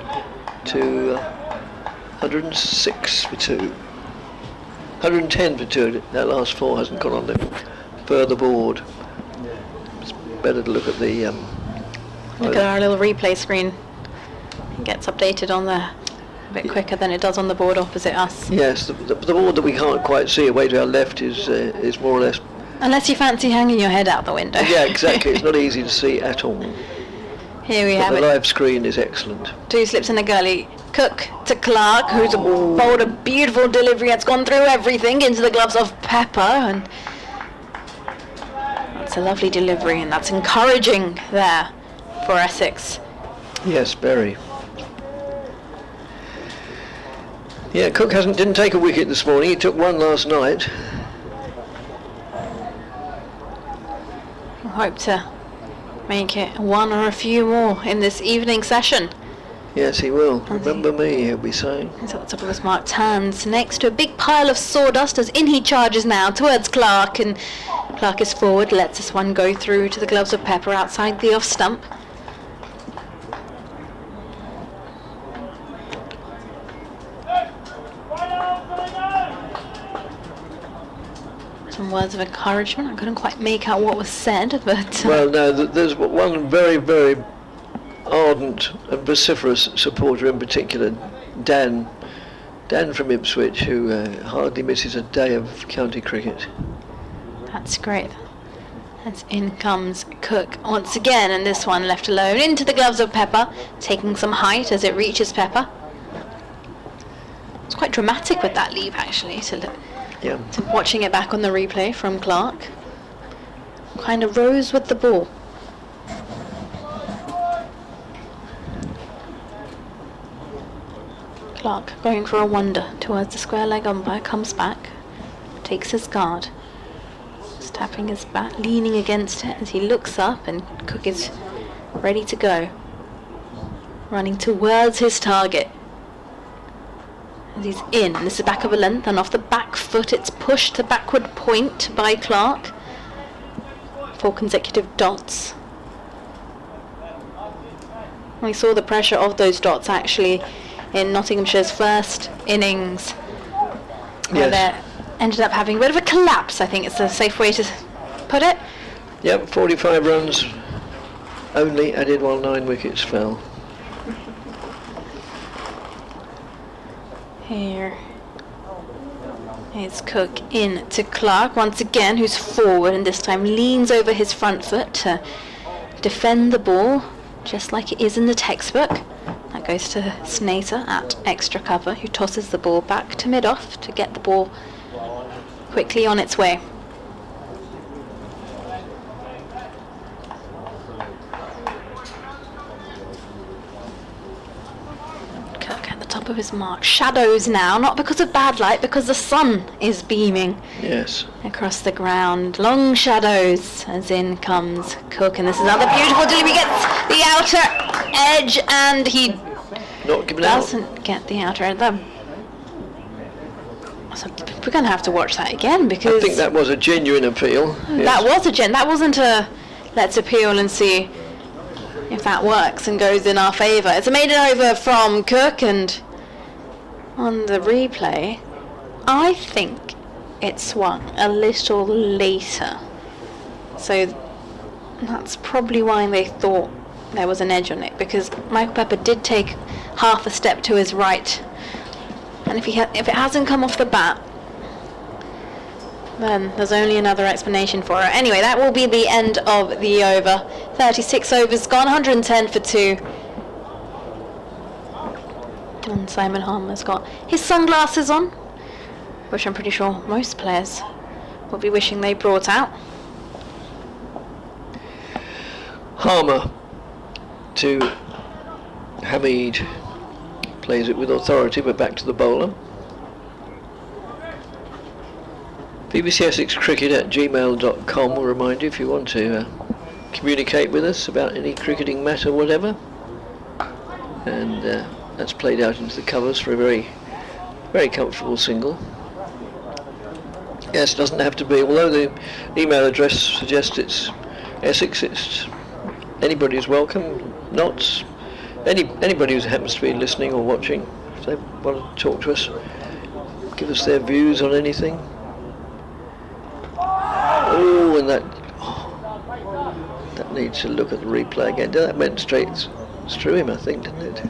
to 106 for 2. 110 for 2. That last 4 hasn't gone on the further board. It's better to look at the look at our little replay screen. It gets updated on there a bit quicker than it does on the board opposite us. Yes, the board that we can't quite see away to our left is more or less. Unless you fancy hanging your head out the window. Yeah, exactly. It's not easy to see at all. Here we but have the it. live screen is excellent. 2 slips in the gully. Cook to Clark, who's bowled a beautiful delivery. It's gone through everything into the gloves of Pepper, and that's a lovely delivery, and that's encouraging there for Essex. Yes, very. Yeah, Cook didn't take a wicket this morning. He took one last night. I hope to make it 1 or a few more in this evening session. Yes, he will. Remember me, he'll be saying. He's at the top of his mark, turns next to a big pile of sawdust as in he charges now towards Clark, and Clark is forward, lets this one go through to the gloves of Pepper outside the off stump. some words of encouragement. I couldn't quite make out what was said, but... Well, no, there's one very, very ardent and vociferous supporter in particular, Dan from Ipswich, who hardly misses a day of county cricket. That's great. As in comes Cook once again, and this one left alone into the gloves of Pepper, taking some height as it reaches Pepper. It's quite dramatic with that leap, actually, to watching it back on the replay from Clark. Kind of rose with the ball. Clark going for a wonder towards the square leg umpire, comes back, takes his guard, tapping his bat, leaning against it as he looks up, and Cook is ready to go, running towards his target. As he's in, this is back of a length, and off the back foot it's pushed to backward point by Clark. 4 consecutive dots. We saw the pressure of those dots actually in Nottinghamshire's first innings, where they ended up having a bit of a collapse, I think it's a safe way to put it. Yep, 45 runs only added while 9 wickets fell. Here is Cook in to Clark once again, who's forward and this time leans over his front foot to defend the ball, just like it is in the textbook. That goes to Snater at extra cover, who tosses the ball back to mid-off to get the ball quickly on its way. Cook at the top of his mark. Shadows now, not because of bad light, because the sun is beaming across the ground. Long shadows as in comes Cook, and this is another beautiful delivery. He gets the outer edge, and he doesn't get the outer edge. So we're going to have to watch that again, because I think that was a genuine appeal. That was that wasn't a let's appeal and see if that works and goes in our favour. It's a maiden over from Cook, and on the replay I think it swung a little later, so that's probably why they thought there was an edge on it, because Michael Pepper did take half a step to his right, and if it hasn't come off the bat, then there's only another explanation for it. Anyway, that will be the end of the over. 36 overs gone, 110 for 2. And Simon Harmer's got his sunglasses on, which I'm pretty sure most players will be wishing they brought out. Harmer to Hamid, plays it with authority, but back to the bowler. BBC Essex Cricket at gmail.com will remind you if you want to communicate with us about any cricketing matter, whatever. And that's played out into the covers for a very, very comfortable single. Yes, it doesn't have to be, although the email address suggests it's Essex, it's anybody is welcome. Not anybody who happens to be listening or watching, if they want to talk to us, give us their views on anything. Oh, and that needs to look at the replay again. That went straight through him, I think, didn't it?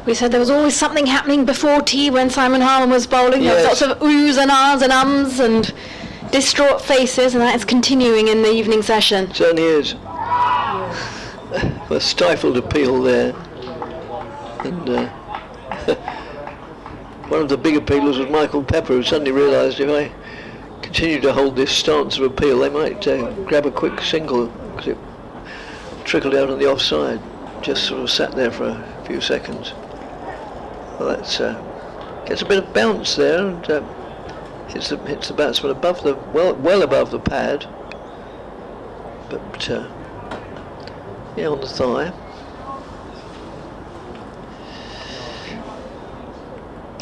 We said there was always something happening before tea when Simon Harmer was bowling. There was lots of oohs and ahs and ums and distraught faces, and that is continuing in the evening session. Certainly is. A stifled appeal there. And one of the big appealers was Michael Pepper, who suddenly realised if I continue to hold this stance of appeal, they might grab a quick single, because it trickled out on the offside. Just sort of sat there for a few seconds. Well, that's gets a bit of bounce there, and hits the batsman above the well above the pad, but on the thigh.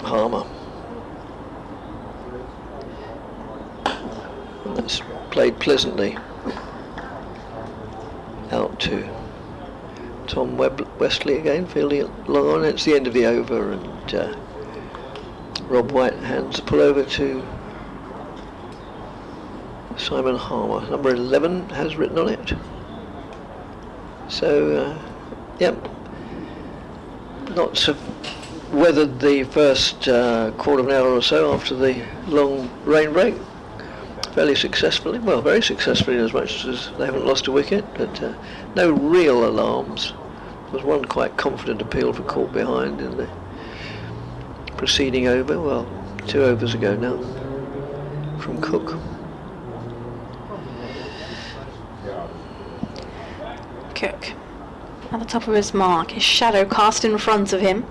Harmer. That's played pleasantly out to Tom Wesley again, fielding it long on. It's the end of the over, and Rob White hands the pull over to Simon Harmer. Number 11 has written on it. So, yep, not so weathered the first quarter of an hour or so after the long rain break. Fairly successfully, well, very successfully, as much as they haven't lost a wicket, but no real alarms. There was one quite confident appeal for caught behind in the preceding over, well, 2 overs ago now, from Cook. Cook, at the top of his mark, his shadow cast in front of him,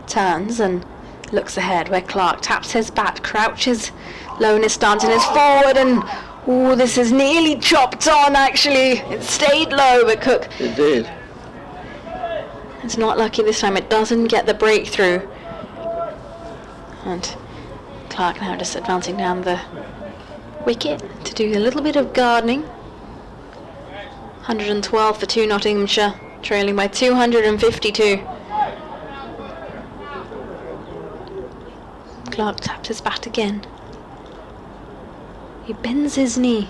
turns and looks ahead where Clark taps his bat, crouches low in his stance and is forward, and oh, this is nearly chopped on actually. It stayed low, but Cook, it did. It's not lucky this time, it doesn't get the breakthrough. And Clark now just advancing down the wicket to do a little bit of gardening. 112 for 2 Nottinghamshire, trailing by 252. Clark tapped his bat again. He bends his knee,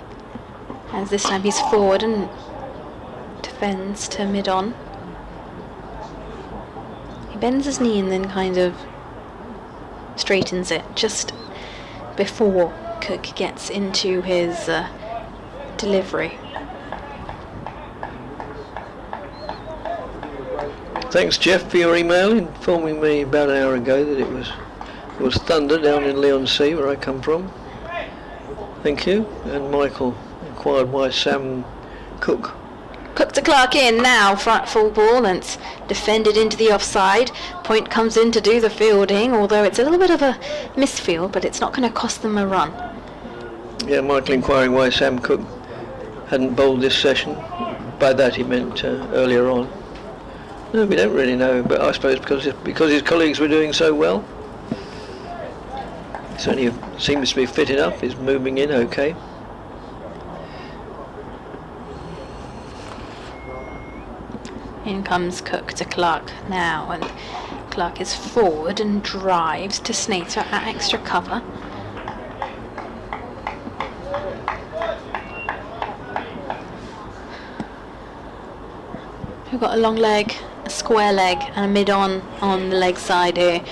as this time he's forward and defends to mid-on. He bends his knee and then kind of straightens it just before Cook gets into his delivery. Thanks, Jeff, for your email informing me about an hour ago that it was thunder down in Leigh-on-Sea, where I come from. Thank you. And Michael inquired why Sam Cook. Cook to Clark in now, front full ball, and it's defended into the offside. Point comes in to do the fielding, although it's a little bit of a misfield, but it's not going to cost them a run. Yeah, Michael inquiring why Sam Cook hadn't bowled this session. By that he meant earlier on. No, we don't really know, but I suppose because his colleagues were doing so well. He certainly seems to be fitted up, he's moving in okay. In comes Cook to Clark now, and Clark is forward and drives to Snater at extra cover. We've got a long leg, a square leg and a mid-on the leg side here.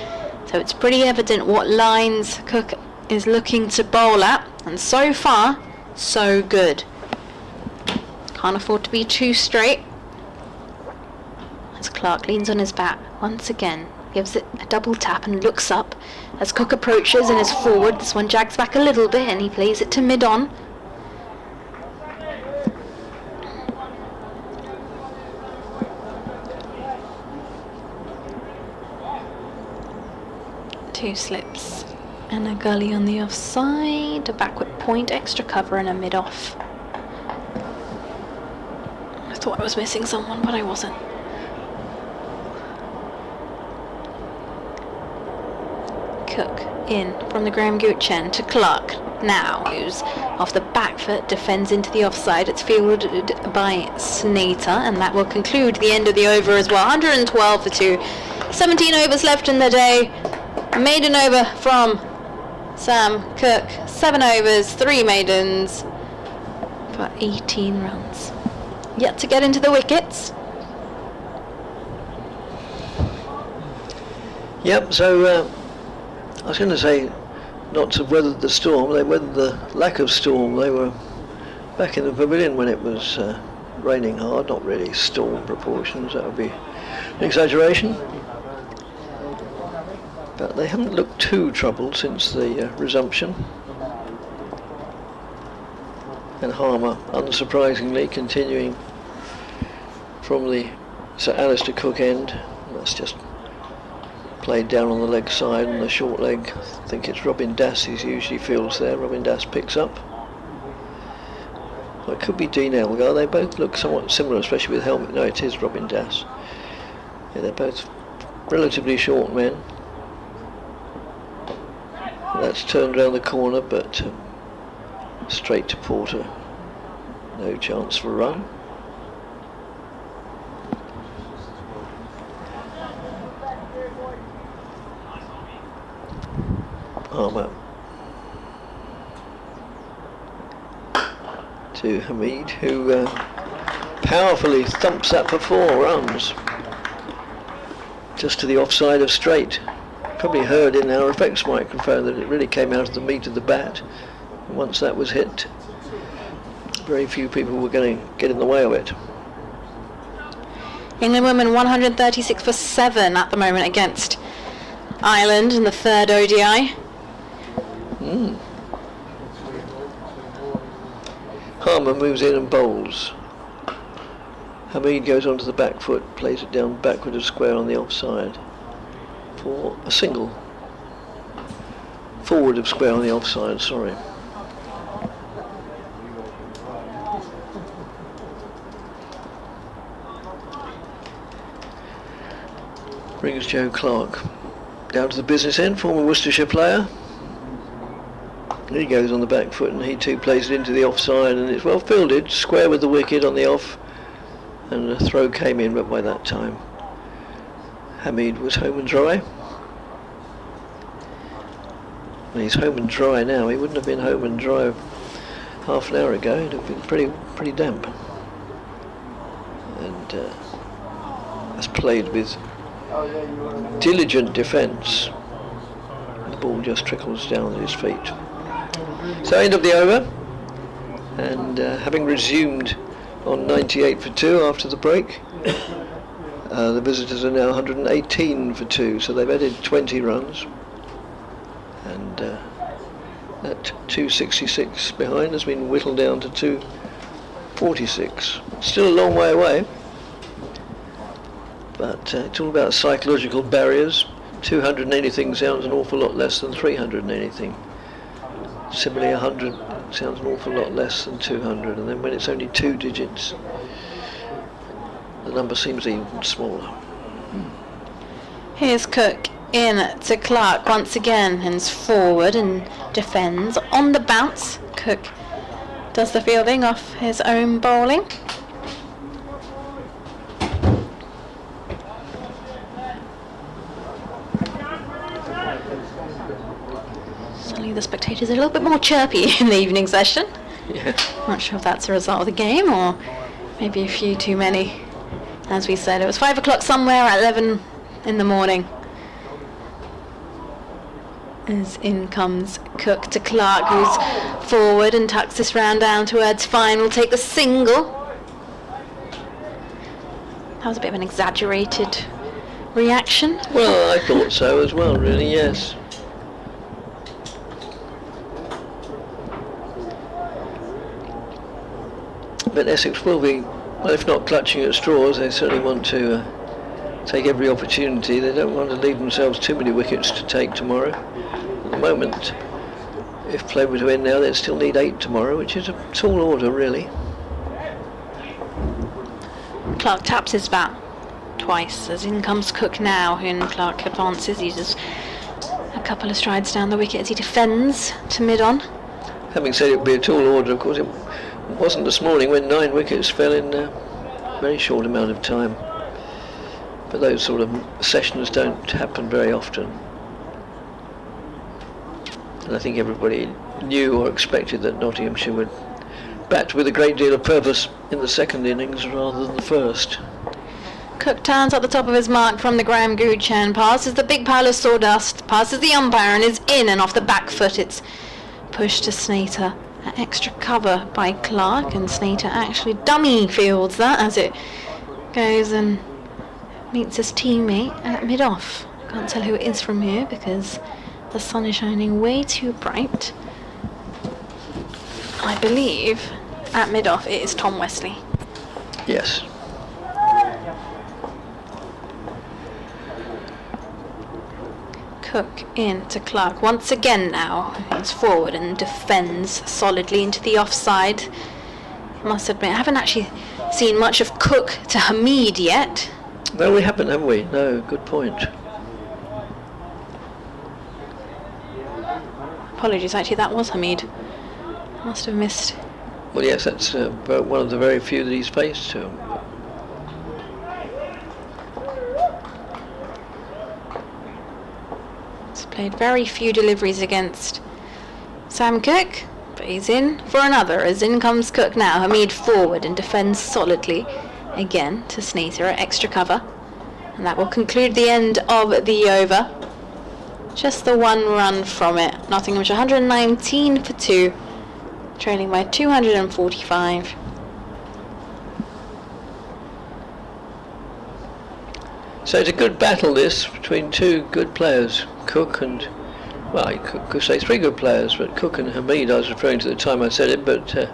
So it's pretty evident what lines Cook is looking to bowl at, and so far, so good. Can't afford to be too straight. As Clark leans on his bat once again, gives it a double tap and looks up as Cook approaches and is forward. This one jags back a little bit and he plays it to mid-on. Two slips and a gully on the offside, a backward point, extra cover and a mid-off. I thought I was missing someone, but I wasn't. Cook in from the Graham Gooch end to Clark now, who's off the back foot, defends into the offside. It's fielded by Snater, and that will conclude the end of the over as well. 112 for 2. 17 overs left in the day. Maiden over from Sam Cook. 7 overs, 3 maidens for 18 runs. Yet to get into the wickets. Yep, so I was going to say not to weather the storm, they weathered the lack of storm. They were back in the pavilion when it was raining hard, not really storm proportions, that would be an exaggeration. But they haven't looked too troubled since the resumption. And Harmer, unsurprisingly, continuing from the Sir Alistair Cook end. That's just played down on the leg side, and the short leg, I think it's Robin Das who usually fields there. Robin Das picks up. Well, it could be Dean Elgar. They both look somewhat similar, especially with helmet. No, it is Robin Das. Yeah, they're both relatively short men. That's turned around the corner, but straight to Porter. No chance for a run. Harmer to Hamid, who powerfully thumps that for 4 runs. Just to the offside of straight. Probably heard in our effects microphone that it really came out of the meat of the bat. And once that was hit, very few people were going to get in the way of it. England women 136 for 7 at the moment against Ireland in the 3rd ODI. Harmer moves in and bowls. Hamid goes onto the back foot, plays it down backward of square on the offside for a single. Forward of square on the offside, sorry. Brings Joe Clark down to the business end, former Worcestershire player. He goes on the back foot and he too plays it into the offside, and it's well fielded, square with the wicket on the off, and a throw came in, but by that time Hamid was home and dry. Well, he's home and dry now. He wouldn't have been home and dry half an hour ago. It'd have been pretty damp. And has played with diligent defence. The ball just trickles down at his feet. So end of the over, and having resumed on 98 for 2 after the break, the visitors are now 118 for 2, so they've added 20 runs, and that 266 behind has been whittled down to 246. Still a long way away, but it's all about psychological barriers. 200 and anything sounds an awful lot less than 300 and anything. Similarly, 100 sounds an awful lot less than 200, and then when it's only 2 digits, the number seems even smaller. Here's Cook in to Clark once again, and forward and defends. On the bounce, Cook does the fielding off his own bowling. Suddenly the spectators are a little bit more chirpy in the evening session. Yeah. Not sure if that's a result of the game or maybe a few too many. As we said, it was 5 o'clock somewhere at 11 in the morning. As in comes Cook to Clark, who's forward and tucks this round down towards fine. Will take the single. That was a bit of an exaggerated reaction. Well, I thought so as well, really, yes. But Essex will be, well, if not clutching at straws, they certainly want to take every opportunity. They don't want to leave themselves too many wickets to take tomorrow. At the moment, if play were to end now, they'd still need 8 tomorrow, which is a tall order, really. Clark taps his bat twice, as in comes Cook now, and Clark advances, uses a couple of strides down the wicket as he defends to mid-on. Having said it would be a tall order, of course, it wasn't this morning when 9 wickets fell in a very short amount of time. But those sort of sessions don't happen very often. And I think everybody knew or expected that Nottinghamshire would bat with a great deal of purpose in the second innings rather than the first. Cook turns at the top of his mark from the Graham Gooch and passes the big pile of sawdust, passes the umpire and is in and off the back foot. It's pushed to Snater. An extra cover by Clark, and Snater actually dummy fields that as it goes and meets his teammate at mid-off. Can't tell who it is from here because the sun is shining way too bright. I believe at mid-off it is Tom Wesley. Yes. Cook in to Clark once again now. He's forward and defends solidly into the offside. I must admit, I haven't actually seen much of Cook to Hamid yet. No, we haven't, have we? No, good point. Apologies, actually, that was Hamid. Must have missed. Well, yes, that's one of the very few that he's faced to. Played very few deliveries against Sam Cook, but he's in for another, as in comes Cook now. Hamid forward and defends solidly again to Sneezer at extra cover. And that will conclude the end of the over. Just the one run from it. Nottinghamshire 119 for 2, trailing by 245. So it's a good battle, this, between two good players, Cook and, well, I could say three good players, but Cook and Hamid, I was referring to the time I said it, but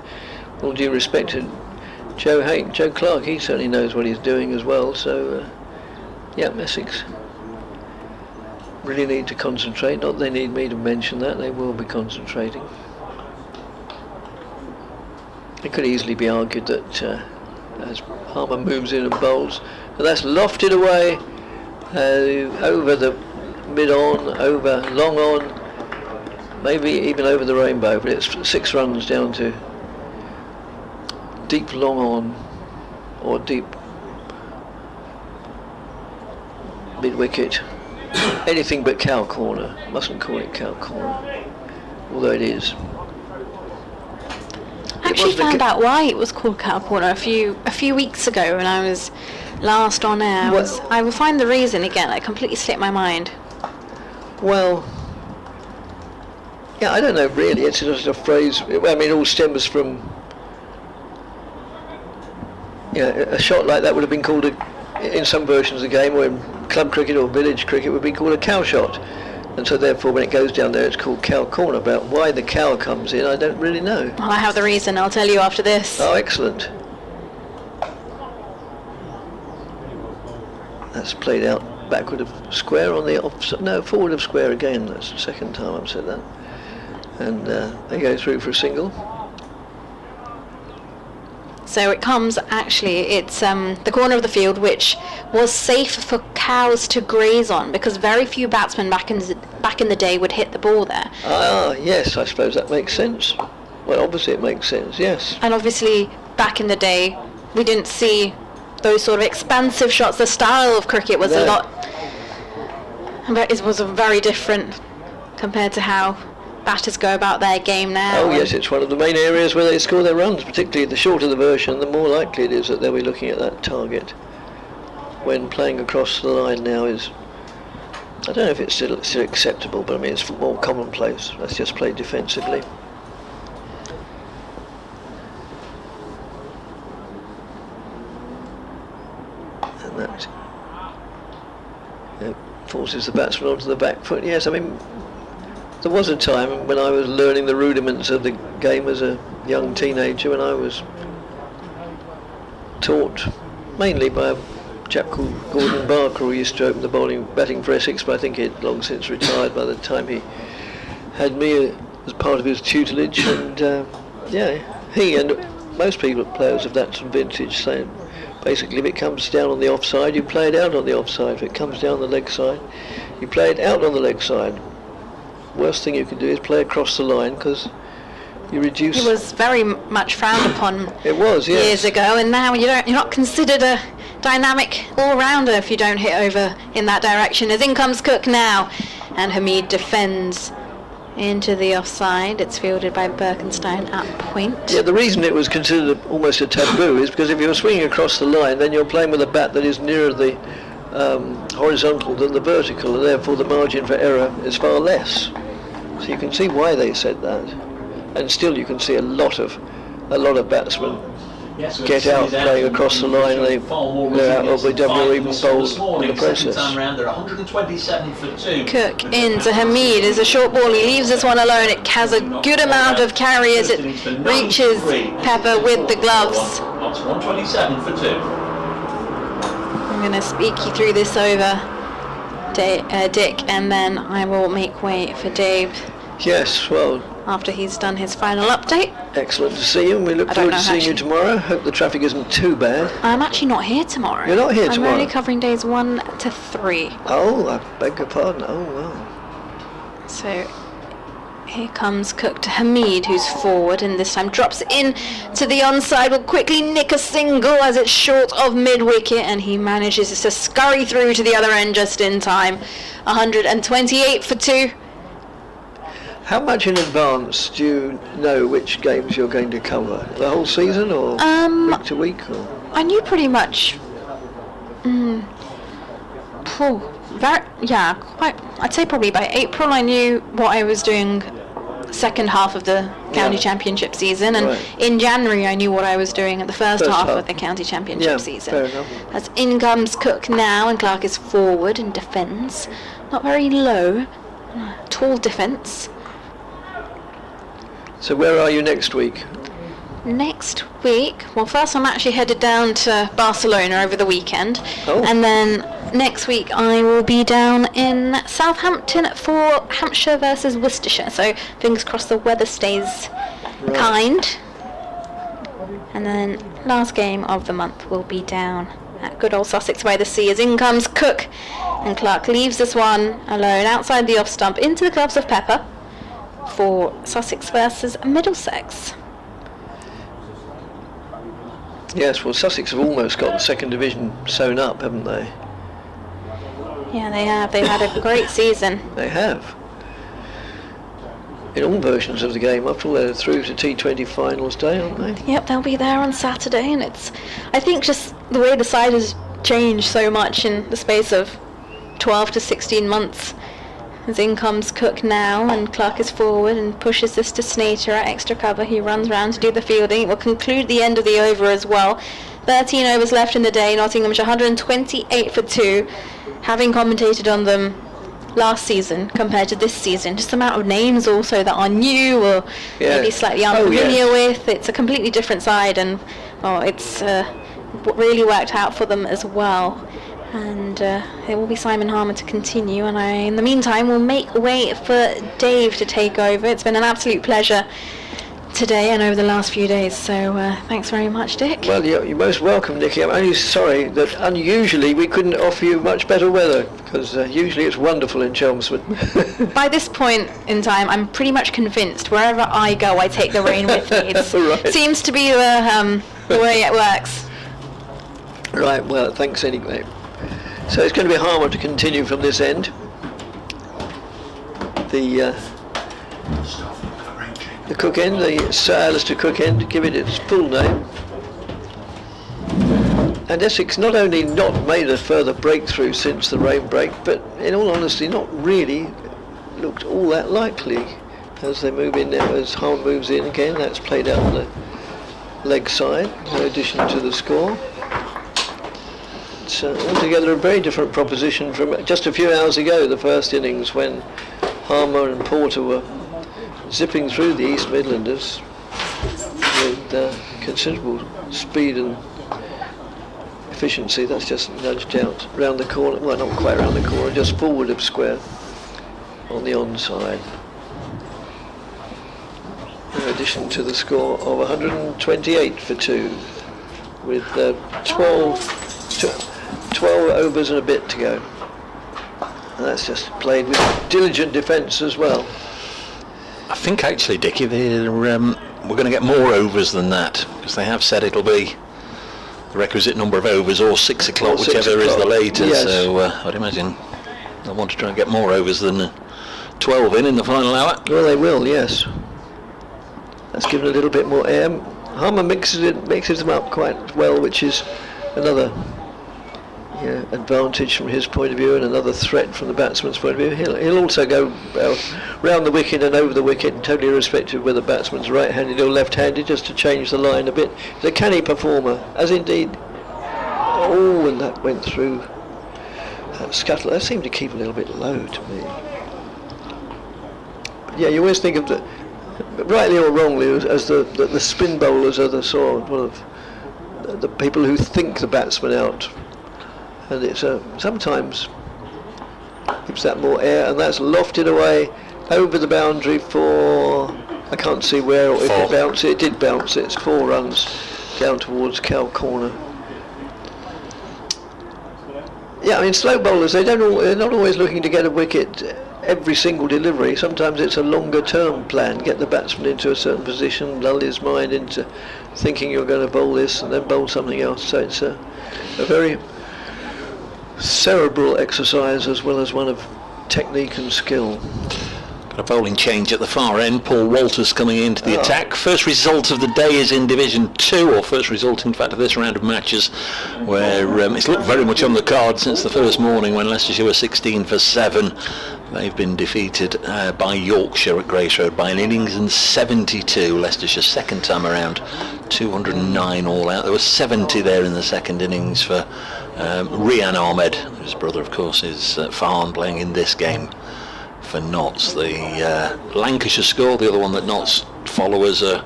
all due respect to Joe Clark, he certainly knows what he's doing as well, so yeah, Essex really need to concentrate. Not that they need me to mention that, they will be concentrating. It could easily be argued that as Harmer moves in and bowls, but that's lofted away over the mid-on, over long on, maybe even over the rainbow, but it's 6 runs down to deep long on or deep mid-wicket. Anything but cow corner. Mustn't call it cow corner, although it is. I actually found out why it was called cow corner a few weeks ago when I was last on air. I will find the reason again. It completely slipped my mind. Well, yeah, I don't know really. It's just a phrase. I mean, it all stems from, a shot like that would have been called in some versions of the game, or in club cricket or village cricket, would be called a cow shot, and so therefore when it goes down there it's called cow corner. About why the cow comes in, I don't really know. Well, I have the reason. I'll tell you after this. Oh, excellent. That's played out backward of square on the opposite, no, forward of square again. That's the second time I've said that, and they go through for a single. So it comes, actually, it's the corner of the field which was safe for cows to graze on, because very few batsmen back in the day would hit the ball there. Ah, yes, I suppose that makes sense. Well, obviously it makes sense, yes. And obviously, back in the day, we didn't see those sort of expansive shots. The style of cricket was it was very different compared to how batters go about their game now. Oh yes, it's one of the main areas where they score their runs, particularly the shorter the version, the more likely it is that they'll be looking at that target. When playing across the line now is, I don't know if it's still acceptable, but I mean it's more commonplace. Let's just play defensively. And that forces the batsman onto the back foot. Yes, I mean, there was a time when I was learning the rudiments of the game as a young teenager, when I was taught mainly by a chap called Gordon Barker, who used to open the batting for Essex, but I think he'd long since retired by the time he had me as part of his tutelage. And he and most players of that vintage say basically if it comes down on the offside, you play it out on the offside. If it comes down the leg side, you play it out on the leg side. Worst thing you can do is play across the line, because you reduce. It was very much frowned upon. It was, yes. Years ago, and now you're not considered a dynamic all-rounder if you don't hit over in that direction. As in comes Cook now, and Hamid defends into the offside. It's fielded by Birkenstein at point. Yeah, the reason it was considered almost a taboo is because if you're swinging across the line, then you're playing with a bat that is nearer the horizontal than the vertical, and therefore the margin for error is far less. So you can see why they said that, and still you can see a lot of batsmen get out playing across the line, and they go out of the double or even bowl in the process. Cook into Hamid is a short ball. He leaves this one alone. It has a good amount of carry as it reaches Pepper with the gloves. 127 for 2. I'm going to speak you through this over, Dick, and then I will make way for Dave. Yes, well, after he's done his final update. Excellent to see you, and we look forward to seeing you tomorrow. Hope the traffic isn't too bad. I'm actually not here tomorrow. You're not here tomorrow? I'm only covering days 1 to 3. Oh, I beg your pardon. Oh, wow. So, Here comes Cook to Hamid, who's forward, and this time drops in to the onside. Will quickly nick a single as it's short of mid-wicket, and he manages to scurry through to the other end just in time. 128 for 2. How much in advance do you know which games you're going to cover? The whole season, or week to week? Or? I knew pretty much. I'd say probably by April I knew what I was doing second half of the county championship season, and in January I knew what I was doing at the first half of the county championship season. Fair enough. As in comes Cook now, and Clark is forward and defends. Not very low, tall defence. So where are you next week? Next week, well, first I'm actually headed down to Barcelona over the weekend, and then next week I will be down in Southampton for Hampshire versus Worcestershire, so fingers crossed the weather stays kind. And then last game of the month will be down at good old Sussex by the Sea, as in comes Cook, and Clark leaves this one alone outside the off stump into the gloves of Pepper for Sussex versus Middlesex. Yes, well, Sussex have almost got the second division sewn up, haven't they? Yeah, they have. They've had a great season. They have. In all versions of the game, after all, they're through to T20 finals day, aren't they? Yep, they'll be there on Saturday, and I think just the way the side has changed so much in the space of 12 to 16 months. As in comes Cook now, and Clark is forward and pushes this to Snater at extra cover. He runs round to do the fielding. It will conclude the end of the over as well. 13 overs left in the day. Nottinghamshire 128 for 2. Having commentated on them last season compared to this season, just the amount of names also that are new or maybe slightly unfamiliar with. It's a completely different side, and it's really worked out for them as well. And it will be Simon Harmer to continue, and I, in the meantime, will make way for Dave to take over. It's been an absolute pleasure today and over the last few days, so thanks very much, Dick. Well, you're most welcome, Nicky. I'm only sorry that unusually we couldn't offer you much better weather, because usually it's wonderful in Chelmsford. By this point in time, I'm pretty much convinced wherever I go, I take the rain with me. It seems to be the way it works. Right, well, thanks anyway. So it's going to be Harmer to continue from this end. The Cook end, the Sir Alistair Cook end, to give it its full name. And Essex not only not made a further breakthrough since the rain break, but in all honesty not really looked all that likely as they move in now, as Harmer moves in again. That's played out on the leg side, no addition to the score. It's altogether a very different proposition from just a few hours ago, the first innings, when Harmer and Porter were zipping through the East Midlanders with considerable speed and efficiency. That's just nudged out round the corner, well, not quite round the corner, just forward of square on the onside. In addition to the score of 128 for 2 with 12 overs and a bit to go. And that's just played with diligent defence as well. I think actually, Dickie, we're going to get more overs than that, because they have said it'll be the requisite number of overs, or 6 o'clock, whichever is the later. Yes. So I'd imagine they'll want to try and get more overs than 12 in the final hour. Well, they will, yes. That's given a little bit more air. Harmer mixes them up quite well, which is another advantage from his point of view, and another threat from the batsman's point of view. He'll also go round the wicket and over the wicket, totally irrespective of whether the batsman's right-handed or left-handed, just to change the line a bit. He's a canny performer, as indeed. And that went through that scuttle. That seemed to keep a little bit low to me. But yeah, you always think of rightly or wrongly, as the spin bowlers are the sort of one of the people who think the batsman out. And it's sometimes gives that more air, and that's lofted away over the boundary for, I can't see where, or if it bounced. It did bounce. It's 4 runs down towards Cow Corner. Yeah, I mean, slow bowlers, they're not always looking to get a wicket every single delivery. Sometimes it's a longer term plan, get the batsman into a certain position, lull his mind into thinking you're going to bowl this and then bowl something else. So it's a very cerebral exercise as well as one of technique and skill. Got a bowling change at the far end. Paul Walters coming into the attack. First result of the day is in Division 2, or first result in fact of this round of matches, where it's looked very much on the card since the first morning when Leicestershire were 16 for 7. They've been defeated by Yorkshire at Grace Road by an innings and 72. Leicestershire second time around, 209 all out. There was 70 there in the second innings for Rian Ahmed, whose brother of course is Farhan, playing in this game for Notts. The Lancashire score, the other one that Notts followers are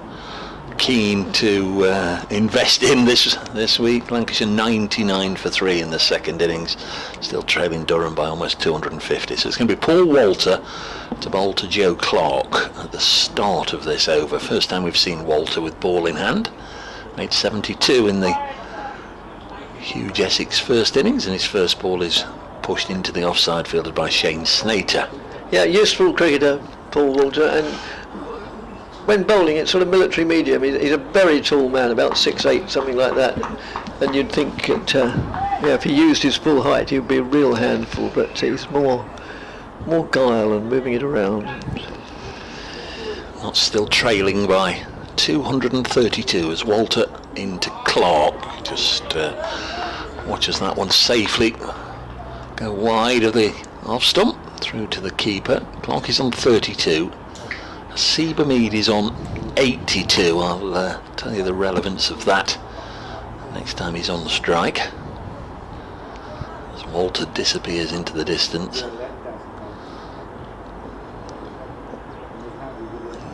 keen to invest in this week. Lancashire 99 for 3 in the second innings, still trailing Durham by almost 250. So it's going to be Paul Walter to bowl to Joe Clark at the start of this over. First time we've seen Walter with ball in hand. Made 72 in the huge Essex first innings, and his first ball is pushed into the offside, fielded by Shane Snater. Yeah, useful cricketer, Paul Walter, and when bowling it's sort of military medium. He's a very tall man, about 6'8", something like that, and you'd think that if he used his full height he would be a real handful, but he's more guile and moving it around. Not still trailing by 232 as Walter into Clark. Just watches that one safely go wide of the off stump through to the keeper. Clark is on 32. Seba Mead is on 82. I'll tell you the relevance of that next time he's on the strike, as Walter disappears into the distance.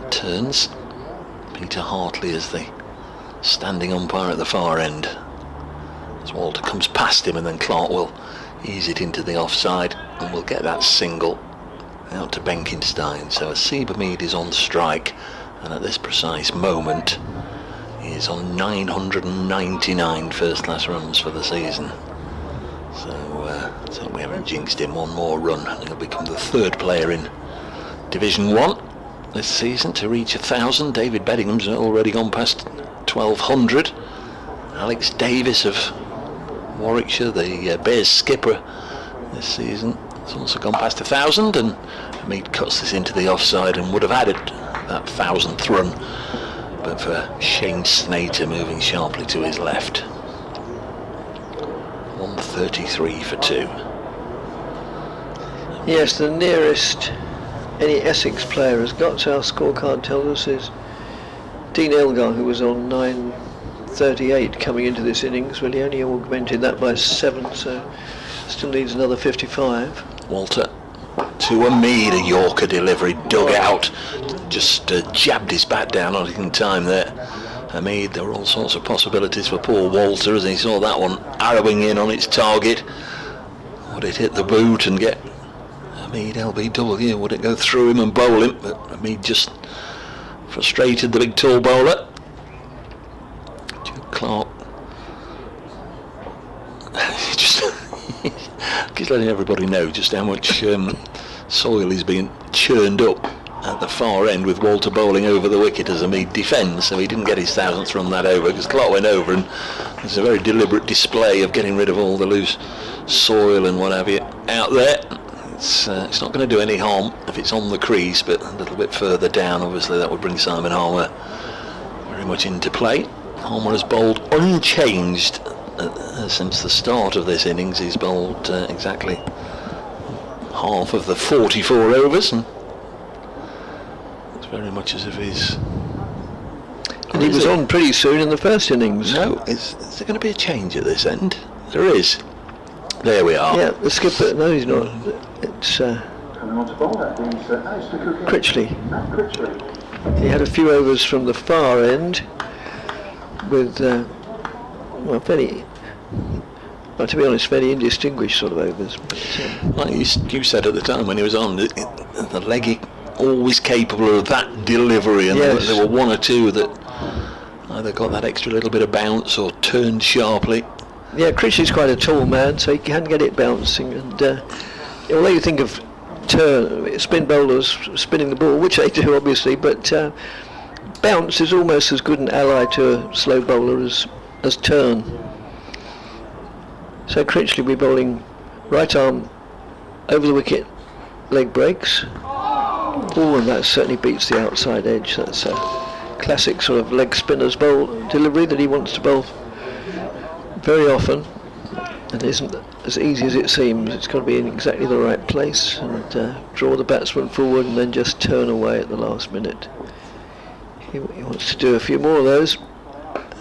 Turns. Peter Hartley is the standing umpire at the far end, as Walter comes past him, and then Clark will ease it into the offside and we'll get that single out to Benkenstein. So Seba Mead is on strike, and at this precise moment he is on 999 first class runs for the season. So let's hope we haven't jinxed him. One more run and he'll become the third player in Division 1 this season to reach 1,000. David Beddingham's already gone past 1,200. Alex Davis of Warwickshire, the Bears skipper this season, has also gone past 1,000, and Mead cuts this into the offside and would have added that 1,000th run but for Shane Snater moving sharply to his left. 133 for 2. Yes, the nearest any Essex player has got, so our scorecard tells us, is Dean Elgar, who was on 938 coming into this innings. Well, he only augmented that by 7, so still needs another 55. Walter to a Mead, a Yorker delivery, dug out, just jabbed his bat down on it in time there. Mead, there were all sorts of possibilities for poor Walter as he saw that one arrowing in on its target. Would it hit the boot and get Mead LBW? Would it go through him and bowl him? But Mead just frustrated the big tall bowler. Clark just letting everybody know just how much soil is being churned up at the far end with Walter bowling over the wicket as Mead defends. So he didn't get his 1,000th run that over because Clark went over, and there's a very deliberate display of getting rid of all the loose soil and what have you out there. It's not going to do any harm if it's on the crease, but a little bit further down obviously that would bring Simon Harmer very much into play. Harmer has bowled unchanged since the start of this innings. He's bowled exactly half of the 44 overs, and it's very much as if he's... And he was on pretty soon in the first innings. No, is there going to be a change at this end? There is. There we are. Yeah, the skipper, no he's not. It's Critchley. He had a few overs from the far end with, well, to be honest, very indistinguished sort of overs. But, like you said at the time when he was on, the leggy always capable of that delivery, and yes, there were one or two that either got that extra little bit of bounce or turned sharply. Yeah, Critchley's quite a tall man, so he can get it bouncing, and although you think of turn, spin bowlers spinning the ball, which they do obviously, but bounce is almost as good an ally to a slow bowler as turn. So Critchley will be bowling right arm over the wicket, leg breaks. Oh, and that certainly beats the outside edge. That's a classic sort of leg spinner's bowl delivery that he wants to bowl very often. And it isn't as easy as it seems. It's got to be in exactly the right place and draw the batsman forward and then just turn away at the last minute. He wants to do a few more of those,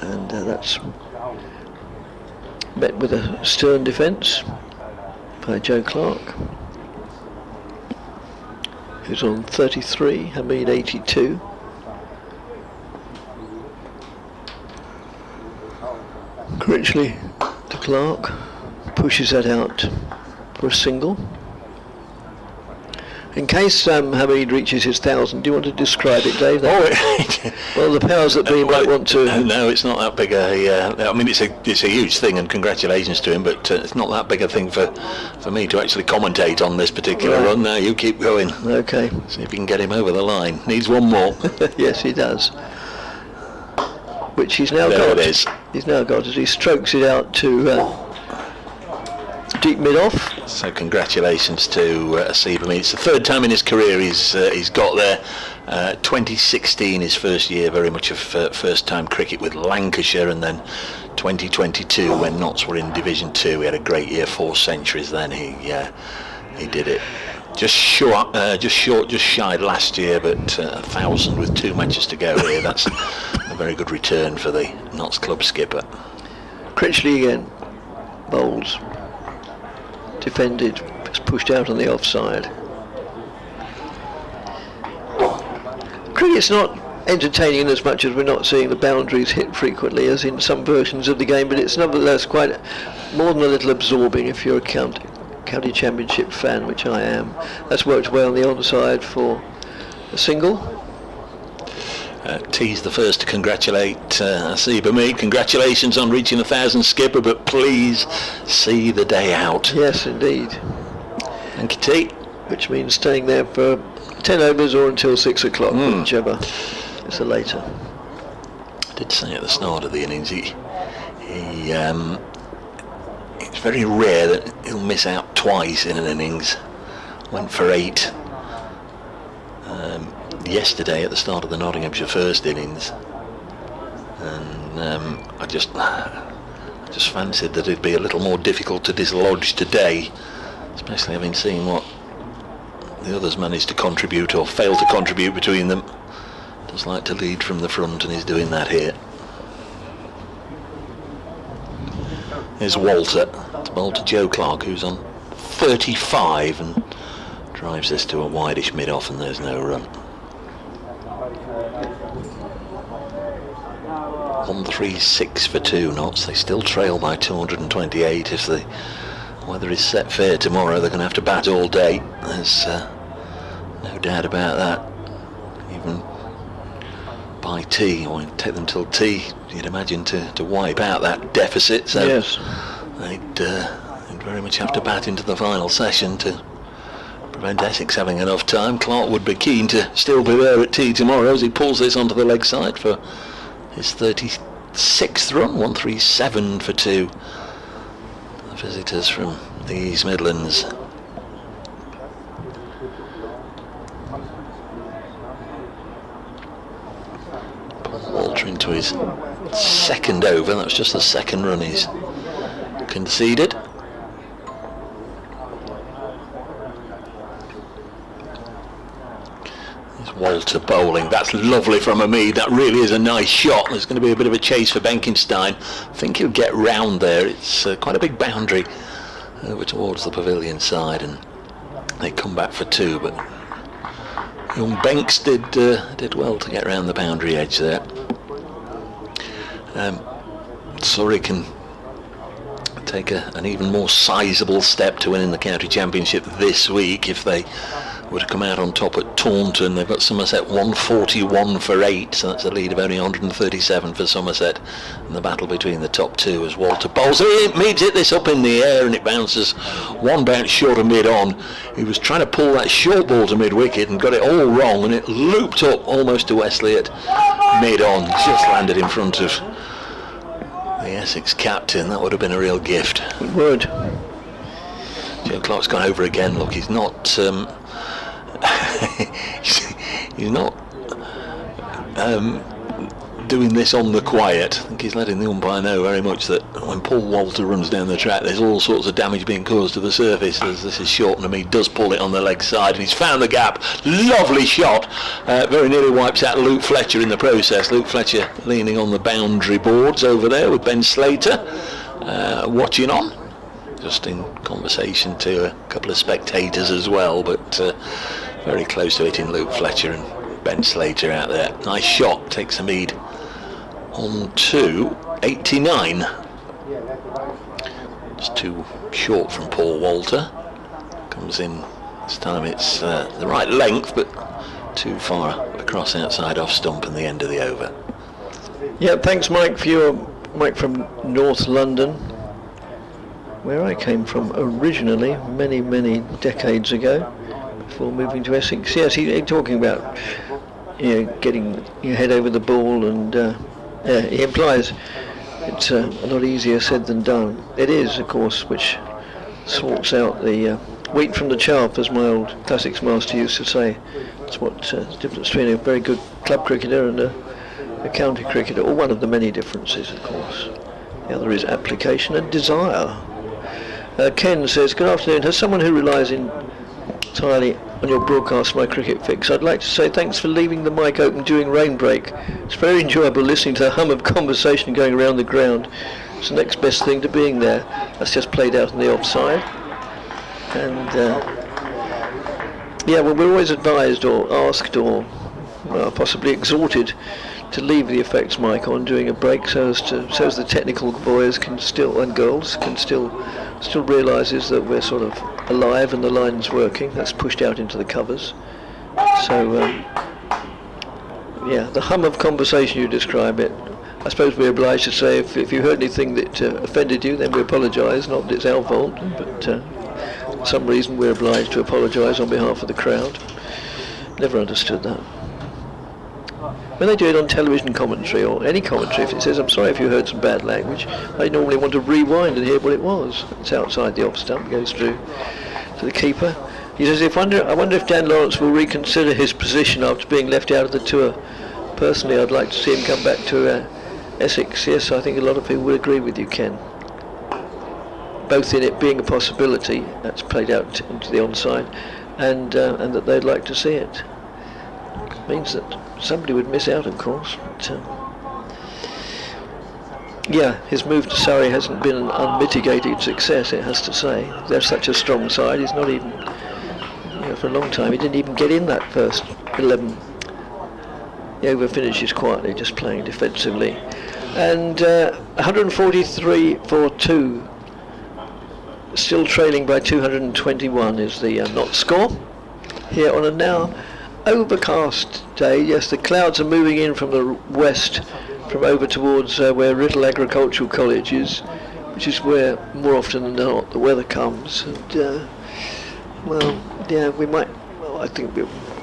and that's met with a stern defence by Joe Clark, who's on 33, Hamid 82. Critchley to Clark, pushes that out for a single. In case Hamid reaches his 1,000, do you want to describe it, Dave? Well, the powers that be might want to. No, it's not that big a. I mean, it's a huge thing, and congratulations to him. But it's not that big a thing for me to actually commentate on this particular run. Now you keep going. Okay. See if you can get him over the line. Needs one more. Yes, he does. Which he's now got. There it is. He's now got as he strokes it out to deep mid-off. So congratulations to Asib. I mean, it's the third time in his career he's got there. 2016, his first year, very much of first-time cricket with Lancashire, and then 2022 when Notts were in Division 2. He had a great year, 4 centuries. Then he did it. Just shy last year, but 1,000 with 2 matches to go here. That's a very good return for the Notts club skipper. Critchley again bowls. Defended, it's pushed out on the offside. Cricket's not entertaining in as much as we're not seeing the boundaries hit frequently as in some versions of the game, but it's nevertheless quite more than a little absorbing if you're a county championship fan, which I am. That's worked well on the onside for a single. T's the first to congratulate Asib Hamid. Congratulations on reaching 1,000, skipper, but please see the day out. Yes, indeed. Thank you, T. Which means staying there for 10 overs or until 6 o'clock, whichever is the later. I did say at the start of the innings, it's very rare that he'll miss out twice in an innings. Went for 8. Yesterday at the start of the Nottinghamshire first innings, and I just fancied that it'd be a little more difficult to dislodge today, especially having seen what the others managed to contribute or fail to contribute between them. Does like to lead from the front, and he's doing that here. Here's Walter to bowl to Joe Clark, who's on 35 and drives this to a wideish mid-off, and there's no run. 136 for 2 Notts. They still trail by 228. If the weather is set fair tomorrow, they're going to have to bat all day. There's no doubt about that. Even by tea, it won't take them till tea, you'd imagine, to wipe out that deficit. So yes, they'd very much have to bat into the final session to prevent Essex having enough time. Clark would be keen to still be there at tea tomorrow as he pulls this onto the leg side for his 36th run. 137 for 2. The visitors from the East Midlands. Walter into his second over. That was just the second run he's conceded. Walter bowling. That's lovely from Hamid. That really is a nice shot. There's going to be a bit of a chase for Benkenstein. I think he'll get round there. It's quite a big boundary over towards the pavilion side, and they come back for 2. But young Benks did well to get round the boundary edge there. Surrey can take an even more sizable step to winning the county championship this week if they would have come out on top at Taunton. They've got Somerset 141 for 8, so that's a lead of only 137 for Somerset. And the battle between the top two as Walter bowls. Meads hit this up in the air and it bounces one bounce short of mid-on. He was trying to pull that short ball to mid-wicket and got it all wrong, and it looped up almost to Wesley at mid-on. Just landed in front of the Essex captain. That would have been a real gift. It would. Joe Clark's gone over again. Look, he's not he's not doing this on the quiet. I think he's letting the umpire know very much that when Paul Walter runs down the track, there's all sorts of damage being caused to the surface. As this is short, and he does pull it on the leg side, and he's found the gap. Lovely shot. Very nearly wipes out Luke Fletcher in the process. Luke Fletcher leaning on the boundary boards over there with Ben Slater watching on, just in conversation to a couple of spectators as well, but very close to hitting Luke Fletcher and Ben Slater out there. Nice shot, takes a lead on to 89. Just too short from Paul Walter. Comes in this time, it's the right length, but too far across outside off stump and the end of the over. Yeah, thanks Mike from North London, where I came from originally many decades ago before moving to Essex. Yes, he's talking about getting your head over the ball, and he implies it's a lot easier said than done. It is, of course, which sorts out the wheat from the chaff, as my old classics master used to say. It's what's the difference between a very good club cricketer and a county cricketer, or one of the many differences, of course. The other is application and desire. Ken says, good afternoon. As someone who relies entirely on your broadcast for my cricket fix, I'd like to say thanks for leaving the mic open during rain break. It's very enjoyable listening to the hum of conversation going around the ground. It's the next best thing to being there. That's just played out in the offside. And yeah, well, we're always advised or asked or possibly exhorted to leave the effects mic on during a break, so as the technical boys can still, and girls can still realises that we're sort of alive and the line's working. That's pushed out into the covers. So yeah, the hum of conversation, you describe it. I suppose we're obliged to say if you heard anything that offended you, then we apologise. Not that it's our fault, but for some reason we're obliged to apologise on behalf of the crowd. Never understood that. When they do it on television commentary or any commentary, if it says, I'm sorry if you heard some bad language, I normally want to rewind and hear what it was. It's outside the off stump, goes through to the keeper. He says, I wonder if Dan Lawrence will reconsider his position after being left out of the tour. Personally, I'd like to see him come back to Essex. Yes, I think a lot of people would agree with you, Ken. Both in it being a possibility, that's played out into the onside, and that they'd like to see it. It means that somebody would miss out, of course. But, yeah, his move to Surrey hasn't been an unmitigated success, it has to say. They're such a strong side. He's not even, for a long time, he didn't even get in that first 11. The over finishes quietly, just playing defensively. And 143 for 2. Still trailing by 221 is the not score. Here on a now overcast day. Yes, the clouds are moving in from the west, from over towards where Riddle Agricultural College is, which is where more often than not the weather comes. And well, yeah, we might. Well, I think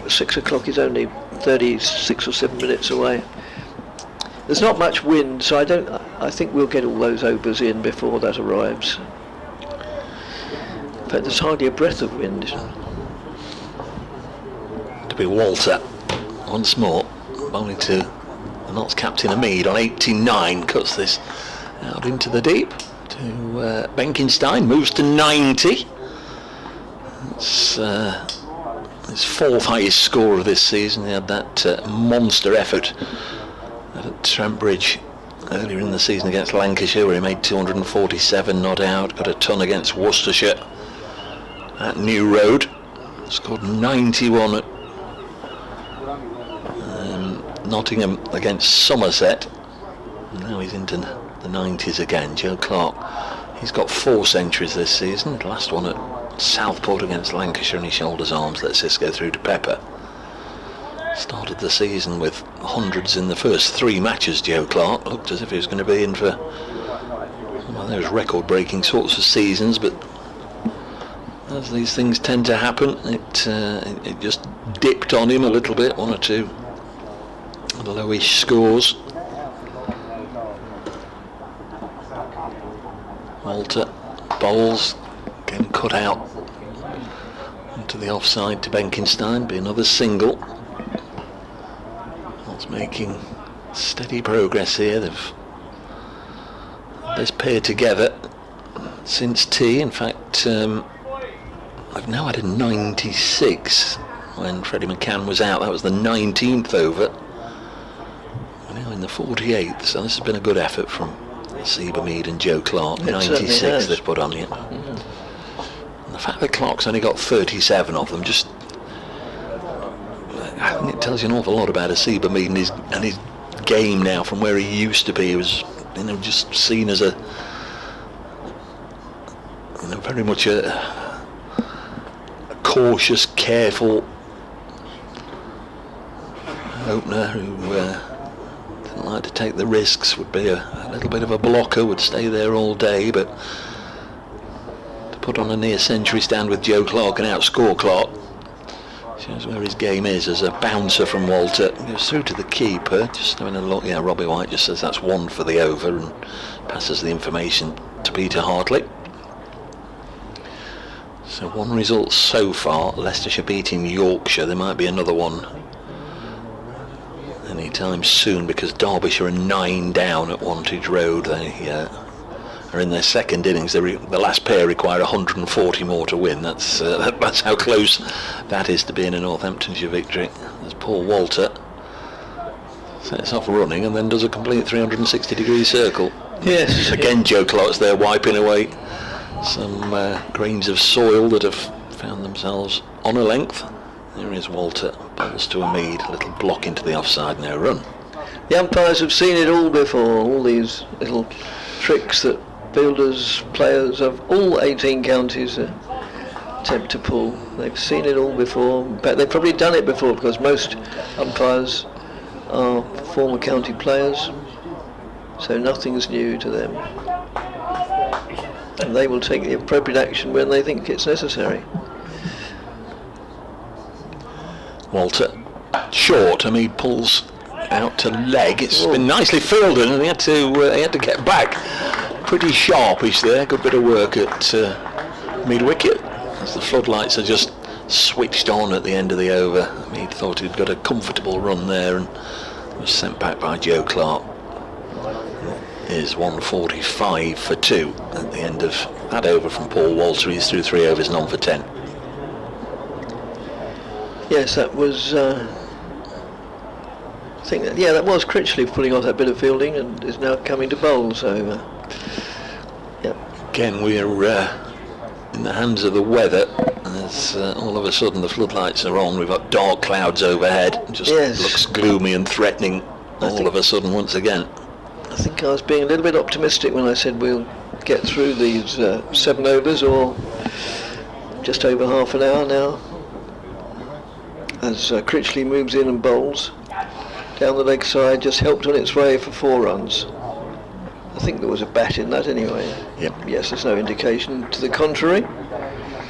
6 o'clock is only 36 or 7 minutes away. There's not much wind, so I think we'll get all those overs in before that arrives. In fact, there's hardly a breath of wind. To be Walter once more, bowling to the Notts captain Hamid on 89, cuts this out into the deep to Benkenstein, moves to 90. It's his fourth highest score of this season. He had that monster effort at Trent Bridge earlier in the season against Lancashire, where he made 247 not out, got a ton against Worcestershire at New Road, scored 91 at Nottingham against Somerset. Now he's into the 90s again. Joe Clark, he's got 4 centuries this season, the last one at Southport against Lancashire and he shoulders arms, lets this go through to Pepper. Started the season with hundreds in the first 3 matches, Joe Clark. Looked as if he was going to be in for one of those record-breaking sorts of seasons, but as these things tend to happen, it just dipped on him a little bit, 1 or 2 lowish scores. Walter bowls, again cut out into the offside to Benkenstein, be another single. What's making steady progress here. They've paired together since tea. In fact, I've now had a 96 when Freddie McCann was out. That was the 19th over. We're now in the 48th, so this has been a good effort from Seba Mead and Joe Clark. 96 they've put on here. And the fact that Clark's only got 37 of them, just I think it tells you an awful lot about Seba Mead and his game now from where he used to be. He was, just seen as a, very much a cautious, careful opener who didn't like to take the risks, would be a little bit of a blocker, would stay there all day, but to put on a near century stand with Joe Clark and outscore Clark shows where his game is as a bouncer from Walter. Goes through to the keeper, just having a look. Yeah, Robbie White just says that's 1 for the over and passes the information to Peter Hartley. So 1 result so far, Leicestershire beating Yorkshire. There might be another one anytime soon because Derbyshire are 9 down at Wantage Road. They are in their second innings. The last pair require 140 more to win. That's how close that is to being a Northamptonshire victory. As Paul Walter sets off running and then does a complete 360-degree circle. Yes. Again, Joe Clark's there wiping away some grains of soil that have found themselves on a length. There is Walter, bowls to a Mead, a little block into the offside, no run. The umpires have seen it all before, all these little tricks that fielders, players of all 18 counties attempt to pull. They've seen it all before. In fact, they've probably done it before because most umpires are former county players, so nothing's new to them. And they will take the appropriate action when they think it's necessary. Walter, short, he pulls out to leg. It's been nicely fielded and he had to get back. Pretty sharpish there, good bit of work at mid-wicket as the floodlights are just switched on at the end of the over. Mead thought he'd got a comfortable run there and was sent back by Joe Clark. Is 145 for 2 at the end of that over from Paul Walter. He's through 3 overs and on for 10. Yes, that was I think that was Critchley pulling off that bit of fielding and is now coming to bowl, so Again, we're in the hands of the weather as all of a sudden the floodlights are on. We've got dark clouds overhead. It just looks gloomy and threatening all of a sudden once again. I think I was being a little bit optimistic when I said we'll get through these 7 overs, or just over half an hour now, as Critchley moves in and bowls down the leg side, just helped on its way for 4 runs. I think there was a bat in that anyway. Yep. Yes, there's no indication to the contrary.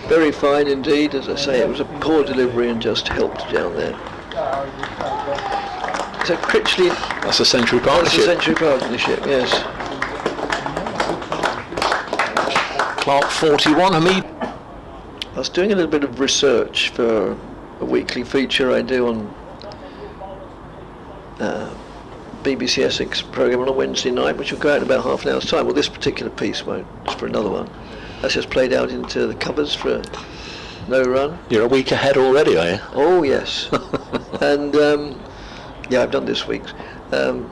Very fine indeed. As I say, it was a poor delivery and just helped down there. So Critchley... That's a Century Partnership. That's a Century Partnership, yes. Clark 41, Hamid. I was doing a little bit of research for a weekly feature I do on BBC Essex programme on a Wednesday night, which will go out in about half an hour's time. Well, this particular piece won't. It's for another one. That's just played out into the covers for no run. You're a week ahead already, are you? Oh, yes. And, yeah, I've done this week's. I'm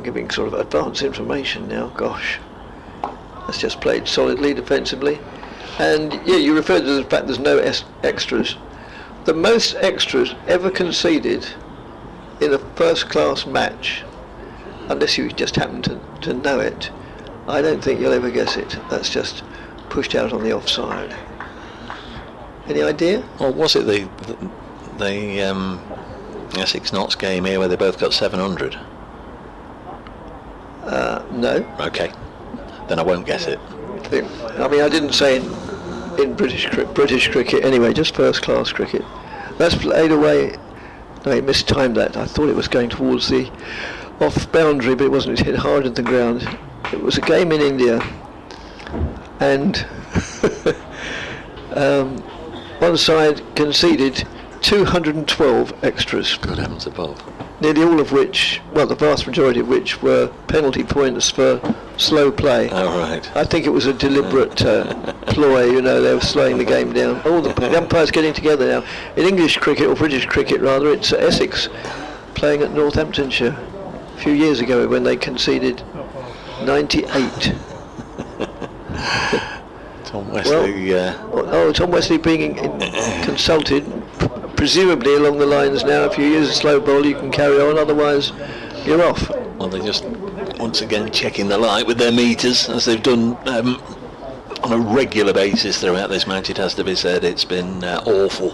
giving sort of advance information now, gosh. That's just played solidly, defensively. And, yeah, you referred to the fact there's no extras. The most extras ever conceded in a first-class match, unless you just happen to know it, I don't think you'll ever guess it. That's just pushed out on the offside. Any idea? Or was it the Essex Notts game here where they both got 700? No. Okay, then I won't guess it. I mean, I didn't say in British cricket anyway, just first class cricket. That's played away. No, he mistimed that. I thought it was going towards the off boundary, but it wasn't. It hit hard at the ground. It was a game in India, and one side conceded 212 extras. Good heavens above. Nearly all of which, well, the vast majority of which were penalty points for slow play. Oh, right. I think it was a deliberate ploy, you know, they were slowing the game down. All the umpires getting together now. In English cricket, or British cricket rather, it's Essex playing at Northamptonshire a few years ago when they conceded 98. Tom Wesley. Tom Wesley being consulted, presumably along the lines now, if you use a slow ball you can carry on, otherwise you're off. Well, they're just once again checking the light with their meters, as they've done on a regular basis throughout this match. It has to be said, it's been awful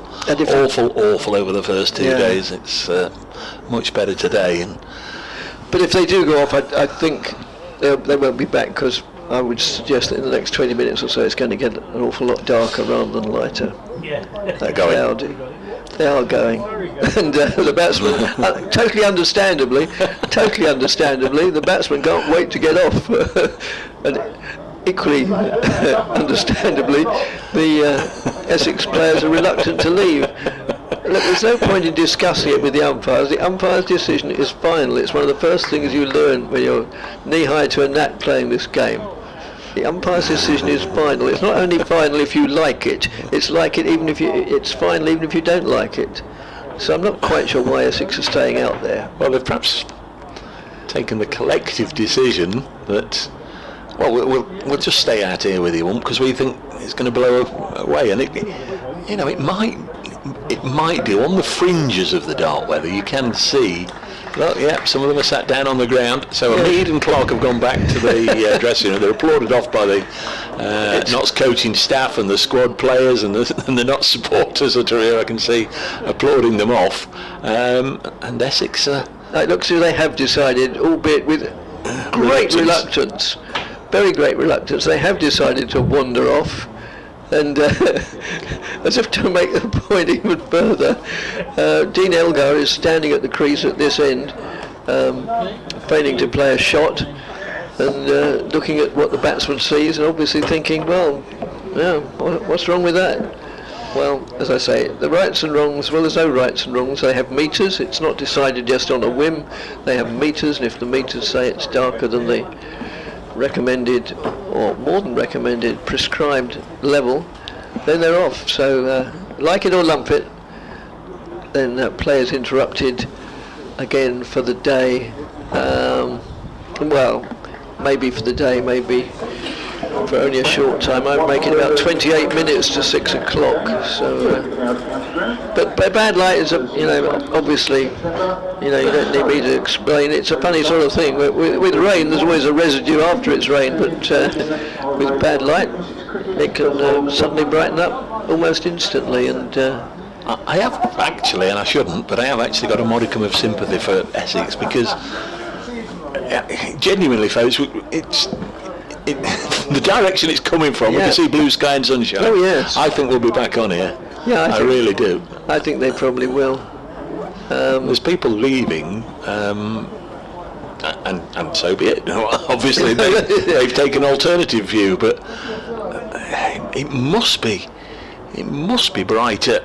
over the first 2 days. It's much better today. But if they do go off, I think they won't be back, because I would suggest that in the next 20 minutes or so it's going to get an awful lot darker rather than lighter. They're going. Cloudy. They are going. And the batsman, totally understandably, the batsman can't wait to get off. And equally understandably, the Essex players are reluctant to leave. Look, there's no point in discussing it with the umpires. The umpire's decision is final. It's one of the first things you learn when you're knee-high to a gnat playing this game. The umpire's decision is final. It's not only final if you like it, it's like it even if it's final even if you don't like it. So I'm not quite sure why Essex are staying out there. Well, they've perhaps taken the collective decision that, well, we'll just stay out here with you, because we think it's going to blow away, and it might do on the fringes of the dark weather. You can see. Well, yeah, some of them are sat down on the ground. So Mead and Clark have gone back to the dressing room. They're applauded off by the Notts coaching staff and the squad players and the Notts supporters that are here. I can see applauding them off. And Essex. It looks as if they have decided, albeit with great reluctance, very great reluctance, they have decided to wander off. And as if to make the point even further, Dean Elgar is standing at the crease at this end, feigning to play a shot, and looking at what the batsman sees, and obviously thinking, well, yeah, what's wrong with that? Well, as I say, the rights and wrongs, well, there's no rights and wrongs. They have meters. It's not decided just on a whim. They have meters, and if the meters say it's darker than the recommended, or more than recommended, prescribed level, then they're off. So like it or lump it, then players interrupted again for the day. Well, maybe for the day, maybe for only a short time. I'm making about 28 minutes to 6 o'clock. So, but bad light is, obviously, you don't need me to explain. It's a funny sort of thing. With rain, there's always a residue after it's rained, but with bad light, it can suddenly brighten up almost instantly. And I have actually, and I shouldn't, but I have actually got a modicum of sympathy for Essex, because genuinely, folks, the direction it's coming from, we can see blue sky and sunshine. Oh yes. I think we'll be back on here. Yeah, I really do. I think they probably will. There's people leaving, and so be it. Obviously, they've taken an alternative view, but it must be brighter.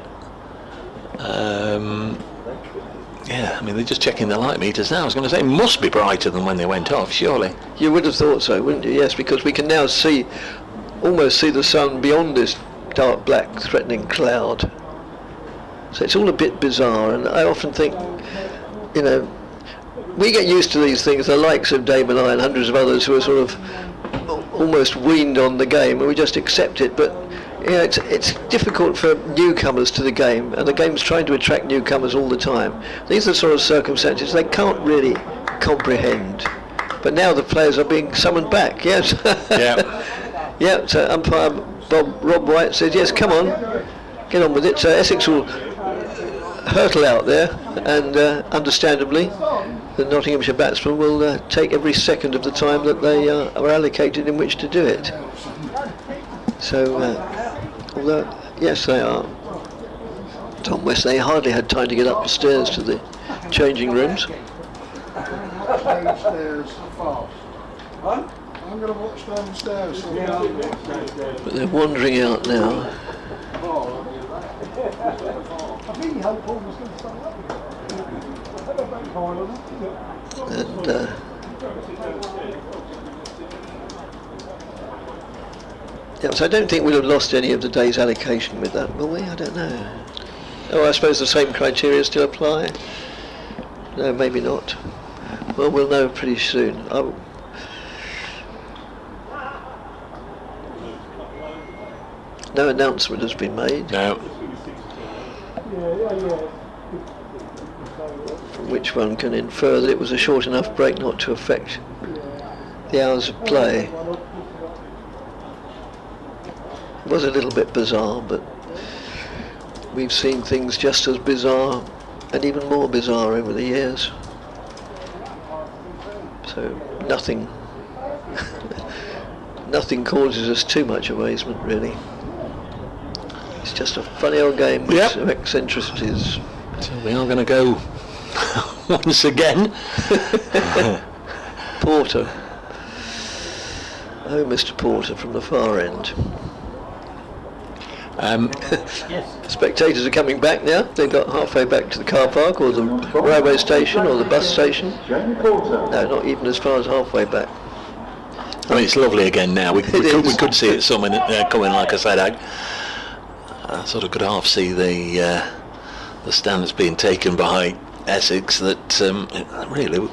Yeah, I mean, they're just checking the light meters now. I was going to say, it must be brighter than when they went off, surely. You would have thought so, wouldn't you? Yes, because we can now almost see the sun beyond this dark black threatening cloud. So it's all a bit bizarre, and I often think, we get used to these things, the likes of Dave and I and hundreds of others who are sort of almost weaned on the game, and we just accept it, but it's difficult for newcomers to the game, and the game's trying to attract newcomers all the time. These are the sort of circumstances they can't really comprehend. But now the players are being summoned back, yes. Yeah. Yeah, so umpire Rob White says, yes, come on. get on with it. So Essex will hurtle out there, and understandably the Nottinghamshire batsmen will take every second of the time that they are allocated in which to do it. So although yes, they are, Tom Wesley hardly had time to get up the stairs to the changing rooms. I'm going to watch downstairs. But they're wandering out now. And yeah, so I don't think we'll have lost any of the day's allocation with that, will we? I don't know. Oh, I suppose the same criteria still apply. No, maybe not. Well, we'll know pretty soon. No announcement has been made. No. From which one can infer that it was a short enough break not to affect the hours of play. It was a little bit bizarre, but we've seen things just as bizarre and even more bizarre over the years. So nothing nothing causes us too much amazement, really. It's just a funny old game with some eccentricities. So we are going to go once again. Porter. Oh, Mr. Porter from the far end. Spectators are coming back now. They've got halfway back to the car park or the railway station or the bus station. No, not even as far as halfway back. I mean, it's lovely again now. We could see it coming, like I said. I sort of could half see the stance being taken by Essex, that really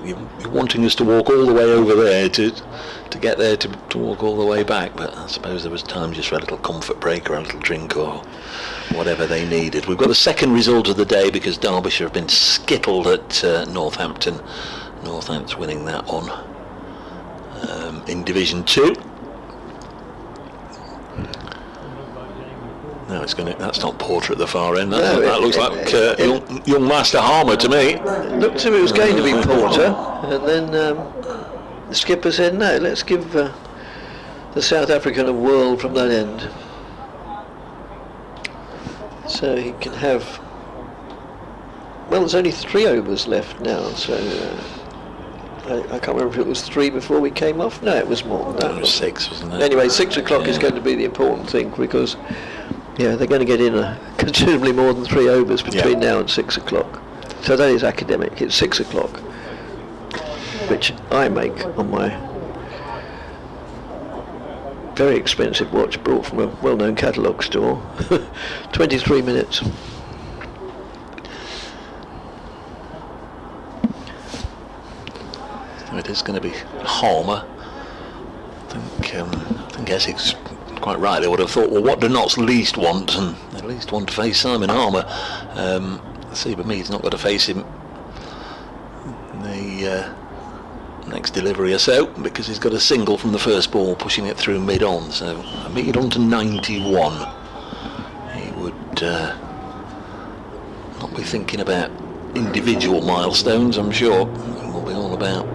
you're wanting us to walk all the way over there to get there to walk all the way back, but I suppose there was time just for a little comfort break or a little drink or whatever they needed. We've got the second result of the day because Derbyshire have been skittled at Northampton. Northampton's winning that one in Division 2. No, that's not Porter at the far end. That looks like young Master Harmer to me. It looked as if it was going to be Porter, and then the skipper said, no, let's give the South African a whirl from that end. So he can have, well, there's only 3 overs left now, so I can't remember if it was 3 before we came off. No, it was more than that. It was 6, wasn't it? Anyway, 6 o'clock is going to be the important thing, because they're going to get in considerably more than 3 overs between now and 6 o'clock. So that is academic. It's 6 o'clock, which I make on my very expensive watch brought from a well-known catalogue store. 23 minutes. It is going to be Harmer. I think Essex, quite right, they would have thought, well, what do Notts least want? And they least want to face Simon Harmer. Seabermead's not got to face him the next delivery or so, because he's got a single from the first ball, pushing it through mid-on. So Mead on to 91. He would not be thinking about individual milestones, I'm sure. It will be all about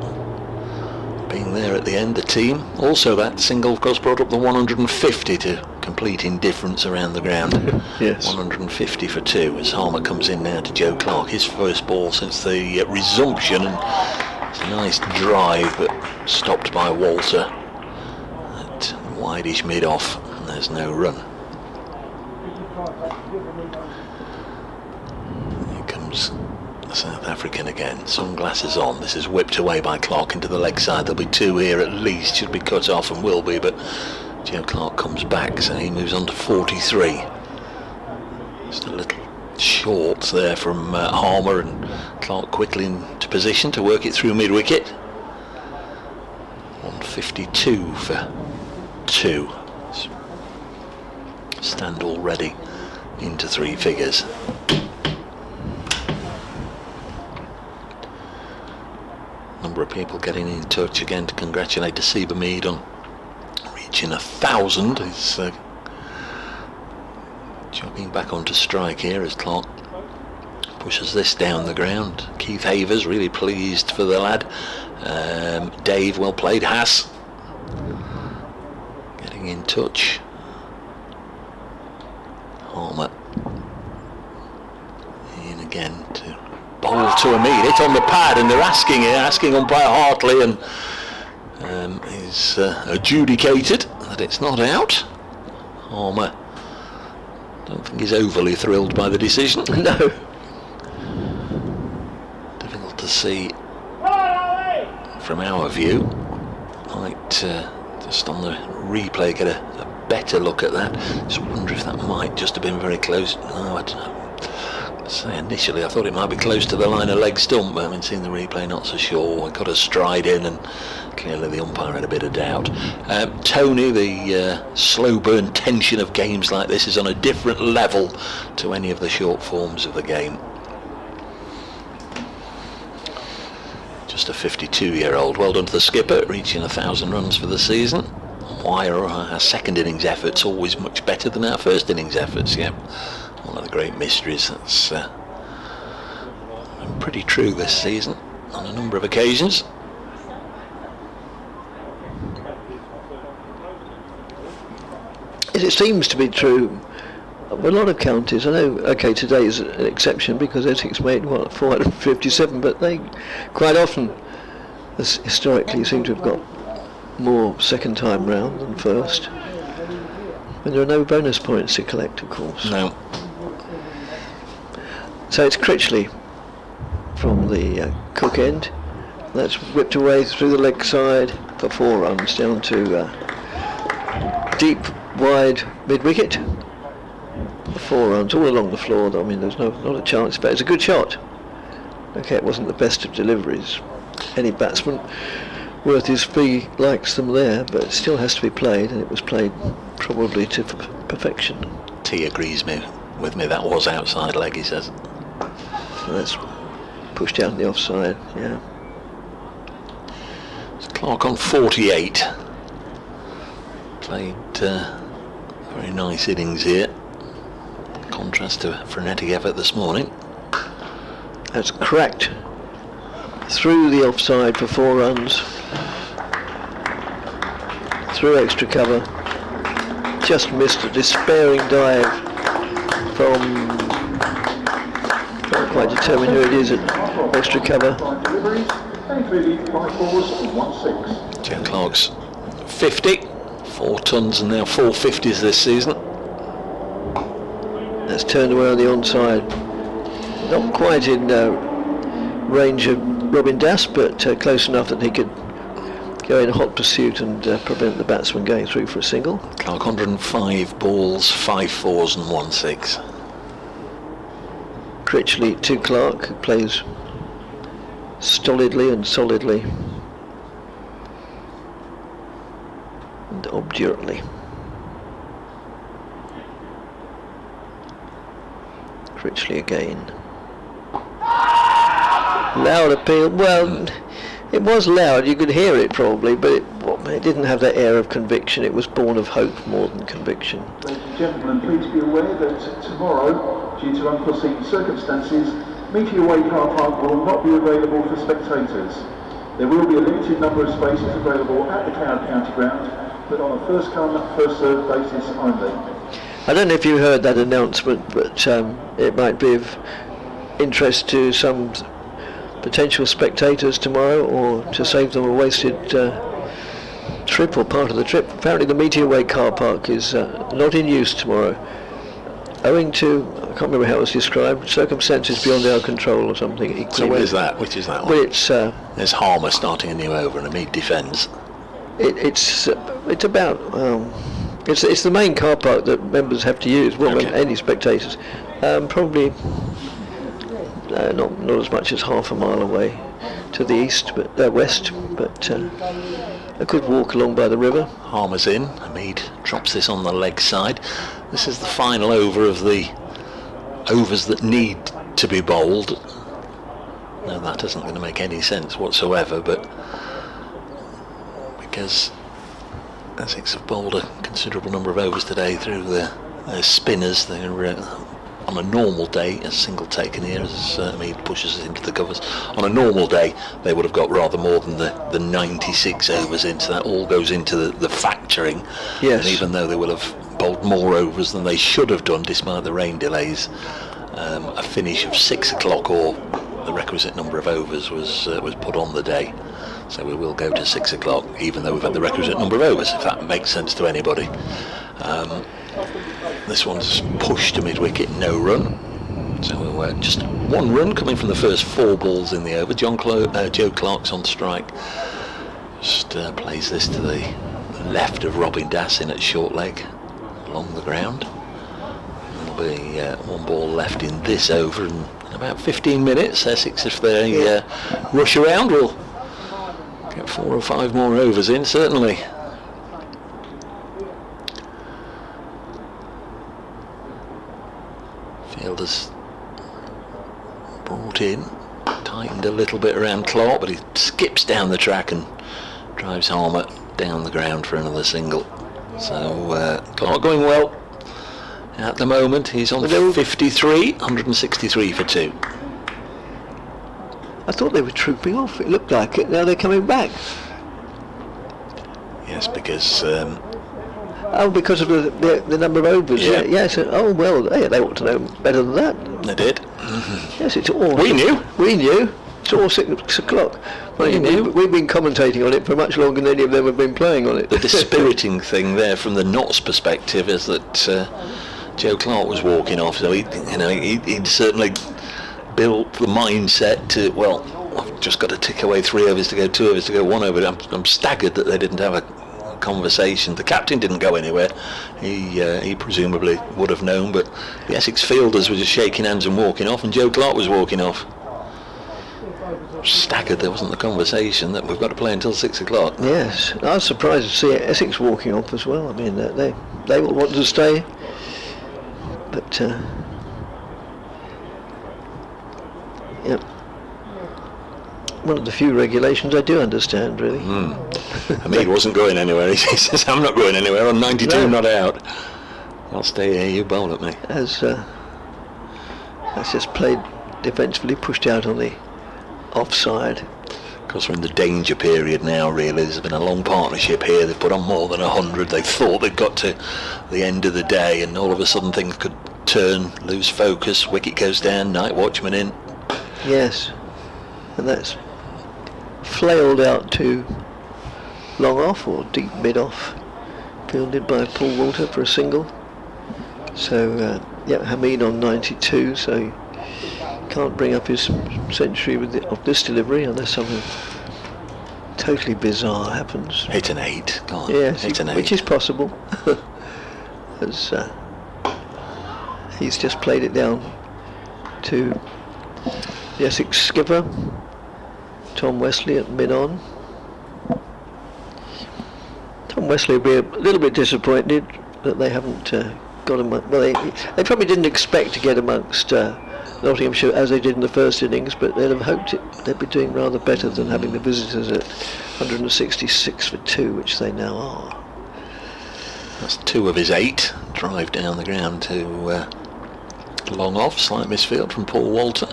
being there at the end, the team. Also, that single, of course, brought up the 150 to complete indifference around the ground. Yes. 150 for 2 as Harmer comes in now to Joe Clark. His first ball since the resumption, and it's a nice drive, but stopped by Walter at wideish mid-off, and there's no run. Here comes the South African again, sunglasses on. This is whipped away by Clark into the leg side. There'll be 2 here at least, should be cut off and will be, but Joe Clark comes back, so he moves on to 43. Just a little short there from Harmer, and Clark quickly into position to work it through mid-wicket. 152 for 2. Stand already into 3 figures. Number of people getting in touch again to congratulate to Seabermead on reaching 1,000. He's Jogging back onto strike here as Clark pushes this down the ground. Keith Havers really pleased for the lad. Dave, well played. Haas getting in touch. Harmer in again to bowl to Hamid. Hit on the pad, and they're asking umpire Hartley, and is adjudicated that it's not out. Harmer, don't think he's overly thrilled by the decision. No. Difficult to see from our view. Might just on the replay get a better look at that. Just wonder if that might just have been very close. No, I don't know. Say initially I thought it might be close to the line of leg stump, but having seen the replay, not so sure. I got a stride in, and clearly the umpire had a bit of doubt. Tony, the slow burn tension of games like this is on a different level to any of the short forms of the game. Just a 52-year-old. Well done to the skipper, reaching 1,000 runs for the season. Why are our second innings efforts always much better than our first innings efforts? Yeah, one of the great mysteries that's been pretty true this season on a number of occasions. It seems to be true of a lot of counties. I know, okay, today is an exception because Essex made, 457, but they quite often, historically, seem to have got more second time round than first. And there are no bonus points to collect, of course. No. So it's Critchley from the Cook end. That's whipped away through the leg side for 4 runs down to deep, wide mid-wicket. 4 runs all along the floor. I mean, there's not a chance, but it's a good shot. Okay, it wasn't the best of deliveries. Any batsman worth his fee likes them there, but it still has to be played, and it was played probably to perfection. T agrees with me, that was outside leg, he says. So that's pushed out in the offside, yeah. It's Clark on 48. Played very nice innings here. Contrast to a frenetic effort this morning. That's cracked through the offside for 4 runs. Through extra cover. Just missed a despairing dive from, can't quite determine who it is at extra cover. Joe Clark's 50, 4 tons and now 4 50s this season. That's turned away on the onside. Not quite in range of Robin Das, but close enough that he could go in hot pursuit and prevent the batsman going through for a single. Clark 105 balls, 5 4s and 1 6. Critchley to Clark, who plays stolidly and solidly and obdurately. Critchley again. Loud appeal. Well, it was loud. You could hear it probably, but it didn't have that air of conviction. It was born of hope more than conviction. Ladies and gentlemen, please be aware that tomorrow, due to unforeseen circumstances, Meteor Way car park will not be available for spectators. There will be a limited number of spaces available at the Cloud County ground, but on a first come, first served basis only. I don't know if you heard that announcement, but it might be of interest to some potential spectators tomorrow, or to save them a wasted trip or part of the trip. Apparently the Meteor Way car park is not in use tomorrow, owing to, I can't remember how it was described, circumstances beyond our control or something. So which is that one? Well, it's there's Harmer starting a new over and Hamid defends. It's about it's the main car park that members have to use. Well, okay. Any spectators, probably not as much as half a mile away to the east, but west, but a good walk along by the river. Harmer's in. Hamid drops this on the leg side. This is the final over of the overs that need to be bowled. No, that isn't going to make any sense whatsoever, but because Essex have bowled a considerable number of overs today through the spinners. They're on a normal day, a single taken here as he pushes it into the covers. On a normal day, they would have got rather more than the 96 overs in, so that all goes into the factoring. Yes. And even though they will have bowled more overs than they should have done, despite the rain delays, a finish of 6 o'clock or the requisite number of overs was put on the day. So we will go to 6 o'clock, even though we've had the requisite number of overs, if that makes sense to anybody. This one's pushed to mid-wicket, no run. So just 1 run coming from the first 4 balls in the over. Joe Clark's on strike. Just plays this to the left of Robin Das in at short leg, along the ground. There'll be 1 ball left in this over, and in about 15 minutes, Essex, if they rush around, will get 4 or 5 more overs in, certainly. Fielders brought in, tightened a little bit around Clark, but he skips down the track and drives Harmer down the ground for another single. So Clark going well at the moment. He's on 53, 163 for 2. I thought they were trooping off. It looked like it. Now they're coming back. Yes, because because of the number of overs. Yeah. Yes. Oh well, they ought to know better than that. They did. Yes, it's all. We knew. We knew. It's all 6 o'clock. Well, we've been commentating on it for much longer than any of them have been playing on it. The dispiriting thing there, from the Notts perspective, is that Joe Clark was walking off. So he'd certainly built the mindset to, well, I've just got to tick away 3 overs to go, 2 overs to go, 1 over. I'm staggered that they didn't have a conversation. The captain didn't go anywhere. He presumably would have known, but the Essex fielders were just shaking hands and walking off, and Joe Clark was walking off. Staggered there wasn't the conversation that we've got to play until 6 o'clock. Yes, I was surprised to see Essex walking off as well. I mean, they will want to stay, but yeah, one of the few regulations I do understand, really. Hamid wasn't going anywhere. He says, I'm not going anywhere. On 92, I'm not out. I'll stay here, you bowl at me. As just played defensively, pushed out on the offside. Of course, we're in the danger period now, really. There's been a long partnership here. They've put on more than 100. They thought they'd got to the end of the day, and all of a sudden things could turn, lose focus, wicket goes down, night watchman in. Yes, and that's flailed out to long off or deep mid off, fielded by Paul Walter for a single. So yeah, Hamid on 92, so he can't bring up his century of this delivery unless something totally bizarre happens. Hit an 8, go on. Yes, hit an 8. Which is possible. As he's just played it down to the Essex skipper, Tom Wesley at mid-on. Tom Wesley will be a little bit disappointed that they haven't got him. Well, they probably didn't expect to get amongst Nottinghamshire as they did in the first innings, but they'd have hoped they'd be doing rather better than having the visitors at 166 for 2, which they now are. That's 2 of his 8. Drive down the ground to long off, slight misfield from Paul Walter.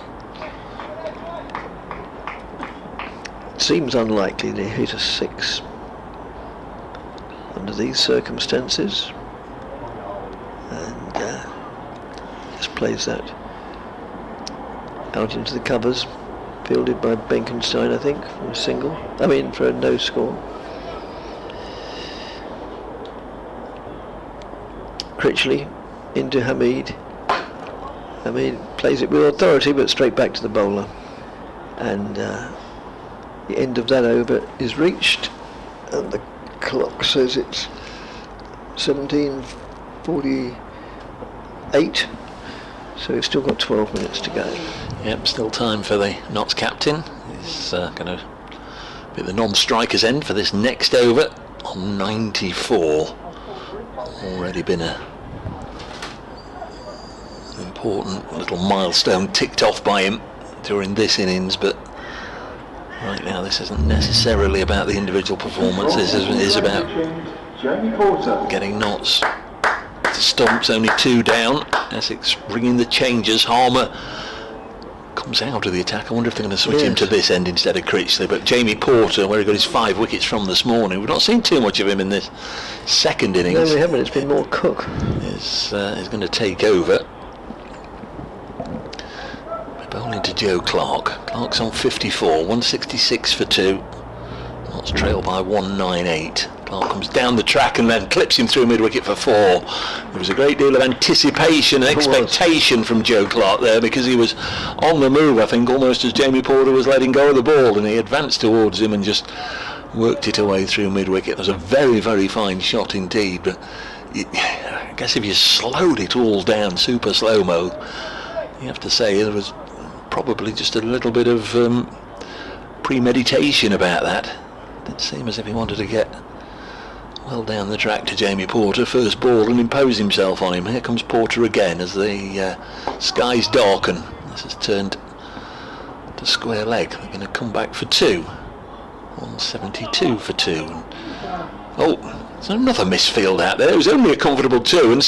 Seems unlikely they hit a 6 under these circumstances, and just plays that out into the covers, fielded by Benkenstein, I think, for a single. I mean, for a no score. Critchley into Hamid. Hamid plays it with authority, but straight back to the bowler, and the end of that over is reached, and the clock says it's 17:48, so we've still got 12 minutes to go. Yep, still time for the Notts captain. He's going to be the non-striker's end for this next over on 94. Already been an important little milestone ticked off by him during this innings, but right now this isn't necessarily about the individual performance. This is about getting Notts stumps, only 2 down. Essex ringing the changes. Harmer comes out of the attack. I wonder if they're going to switch him to this end instead of Creasley. But Jamie Porter, where he got his 5 wickets from this morning, we've not seen too much of him in this second innings. No, we haven't. It's been more Cook. Is going to take over. Bowling to Joe Clark. Clark's on 54, 166 for 2. That's trailed by 198. Clark comes down the track and then clips him through mid-wicket for 4. There was a great deal of anticipation and expectation from Joe Clark there, because he was on the move, I think, almost as Jamie Porter was letting go of the ball, and he advanced towards him and just worked it away through mid-wicket. It was a very, very fine shot indeed, but I guess if you slowed it all down super slow-mo, you have to say there was probably just a little bit of premeditation about that. Didn't seem as if he wanted to get well down the track to Jamie Porter, first ball, and impose himself on him. Here comes Porter again as the skies darken. This has turned to square leg. They're going to come back for 2. 172 for 2. Oh, there's another misfield out there. It was only a comfortable 2, and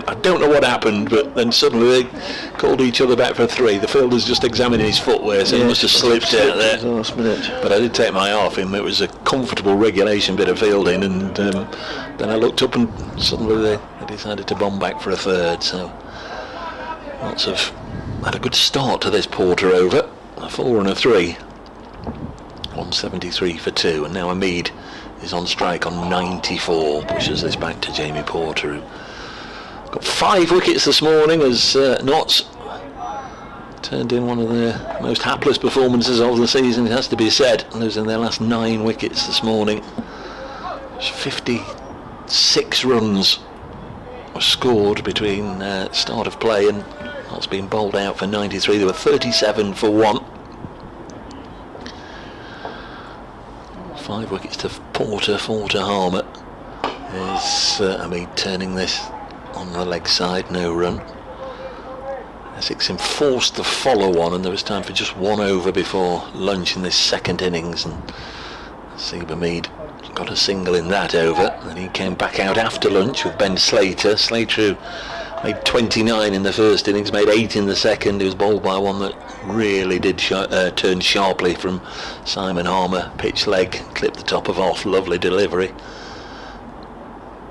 I don't know what happened, but then suddenly they called each other back for 3. The fielder's just examining his footwear, so he must have slipped out there. Last minute. But I did take my eye off him. It was a comfortable regulation bit of fielding, and then I looked up and suddenly they decided to bomb back for a 3rd. So lots of had a good start to this Porter over. A 4 and a 3. 173 for 2, and now Hamid is on strike on 94, pushes this back to Jamie Porter, who got 5 wickets this morning as Notts turned in one of their most hapless performances of the season, it has to be said, losing their last 9 wickets this morning. 56 runs were scored between start of play and Notts being bowled out for 93. They were 37 for 1. 5 wickets to Porter, 4 to Harmer. Is Hamid turning this on the leg side, no run. Essex enforced the follow on, and there was time for just 1 over before lunch in this second innings, and Hamid got a single in that over, and he came back out after lunch with Ben Slater. Slater, who made 29 in the first innings, made 8 in the second. He was bowled by one that really did turn sharply from Simon Harmer. Pitch leg, clipped the top of off, lovely delivery.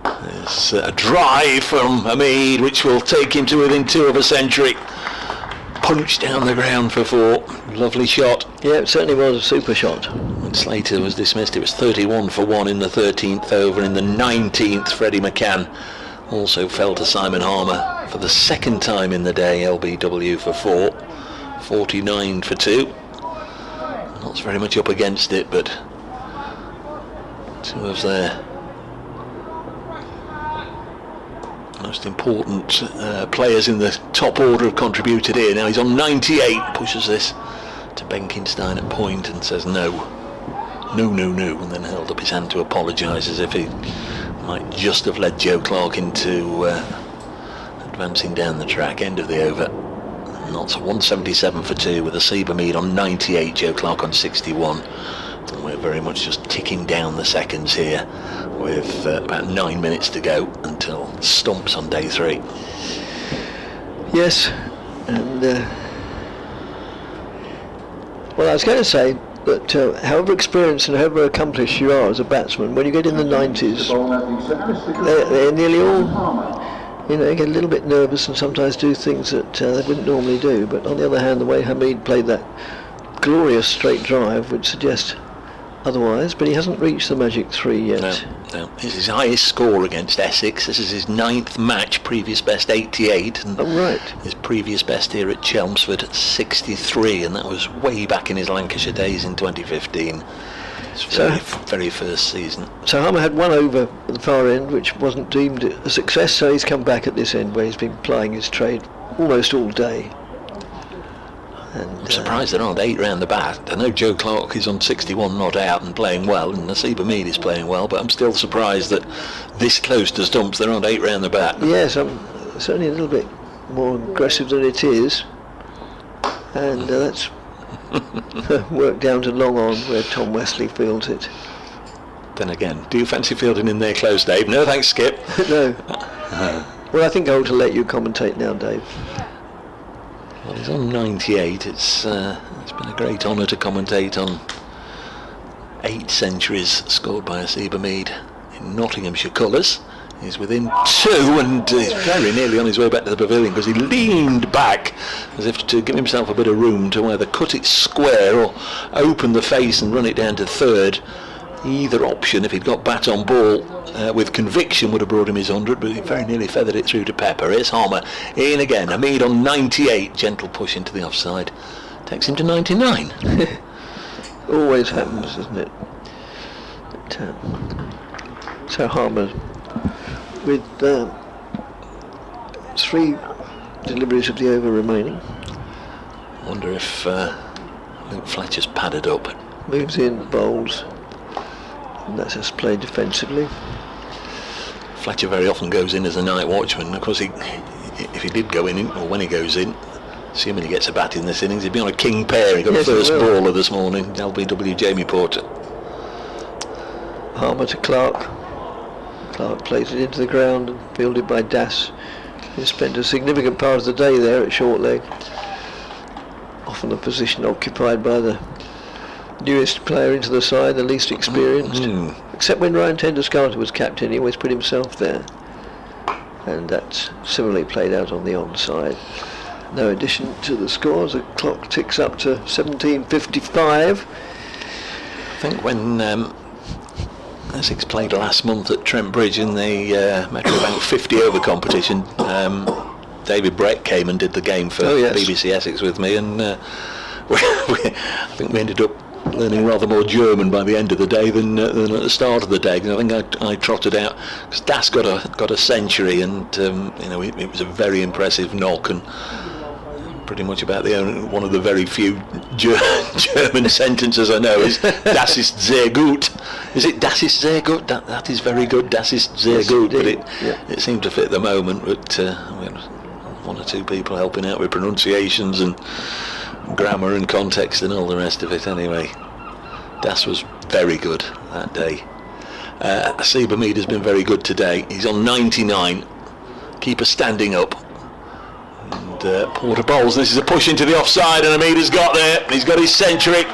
There's a drive from Hamid, which will take him to within 2 of a century. Punch down the ground for 4. Lovely shot. Yeah, it certainly was a super shot. When Slater was dismissed, it was 31 for 1 in the 13th over. In the 19th, Freddie McCann also fell to Simon Harmer for the second time in the day. LBW for 4. 49 for 2. Not very much up against it, but 2 of their most important players in the top order have contributed here. Now he's on 98, pushes this to Benkenstein at point and says no, and then held up his hand to apologise, as if he might just have led Joe Clark into advancing down the track. End of the over. Notts 177 for 2 with a Hamid on 98, Joe Clark on 61. And we're very much just ticking down the seconds here, with about 9 minutes to go until stumps on day 3. Yes, and well, I was going to say that however experienced and however accomplished you are as a batsman, when you get in the 90s, they're nearly all, you know, get a little bit nervous and sometimes do things that they wouldn't normally do. But on the other hand, the way Hamid played that glorious straight drive would suggest otherwise, but he hasn't reached the magic 3 yet. No. This is his highest score against Essex. This is his 9th match, previous best 88, and his previous best here at Chelmsford at 63, and that was way back in his Lancashire days in 2015. Very first season. So Harmer had 1 over at the far end, which wasn't deemed a success, so he's come back at this end where he's been plying his trade almost all day. And, I'm surprised there aren't 8 round the bat. I know Joe Clark is on 61 not out and playing well, and Hamid is playing well, but I'm still surprised that this close to stumps there aren't 8 round the bat. Yes, I'm certainly a little bit more aggressive than it is, and that's worked down to long on where Tom Wesley fields it. Then again, do you fancy fielding in there close, Dave? No thanks, Skip. No. Well, I think I ought to let you commentate now, Dave. Well, he's on 98. It's been a great honour to commentate on 8 centuries scored by Asiba Mead in Nottinghamshire colours. He's within 2 and he's very nearly on his way back to the pavilion because he leaned back as if to give himself a bit of room to either cut it square or open the face and run it down to third. Either option, if he'd got bat on ball with conviction, would have brought him his 100, but he very nearly feathered it through to Pepper. Here's Harmer in again. Hamid on 98, gentle push into the offside, takes him to 99. Always happens, doesn't it? So Harmer with 3 deliveries of the over remaining. I wonder if Luke Fletcher's padded up. Moves in, bowls, and that's us played defensively. Fletcher very often goes in as a night watchman. Of course, if he did go in, or when he goes in, assuming he gets a bat in this innings, he'd be on a king pair. He got the first baller this morning, LBW Jamie Porter. Harmer to Clark. Clark plays it into the ground and fielded by Das, who spent a significant part of the day there at short leg. Often a position occupied by the newest player into the side, the least experienced. Except when Ryan Tenders-Carter was captain, he always put himself there. And that's similarly played out on the onside. No addition to the scores. The clock ticks up to 17:55. I think when Essex played last month at Trent Bridge in the Metrobank 50 over competition, David Brett came and did the game for BBC Essex with me, and I think we ended up learning rather more German by the end of the day than at the start of the day. I think I trotted out because Das got a century, and it was a very impressive knock, and pretty much about one of the very few German sentences I know is "Das ist sehr gut." Is it "Das ist sehr gut"? That is very good. "Das ist sehr gut," but it seemed to fit the moment. But we had 1 or 2 people helping out with pronunciations and grammar and context and all the rest of it. Anyway, Das was very good that day. Asiba Mead has been very good today. He's on 99. Keeper standing up. And Porter bowls. This is a push into the offside, and Hamid has got there. He's got his century.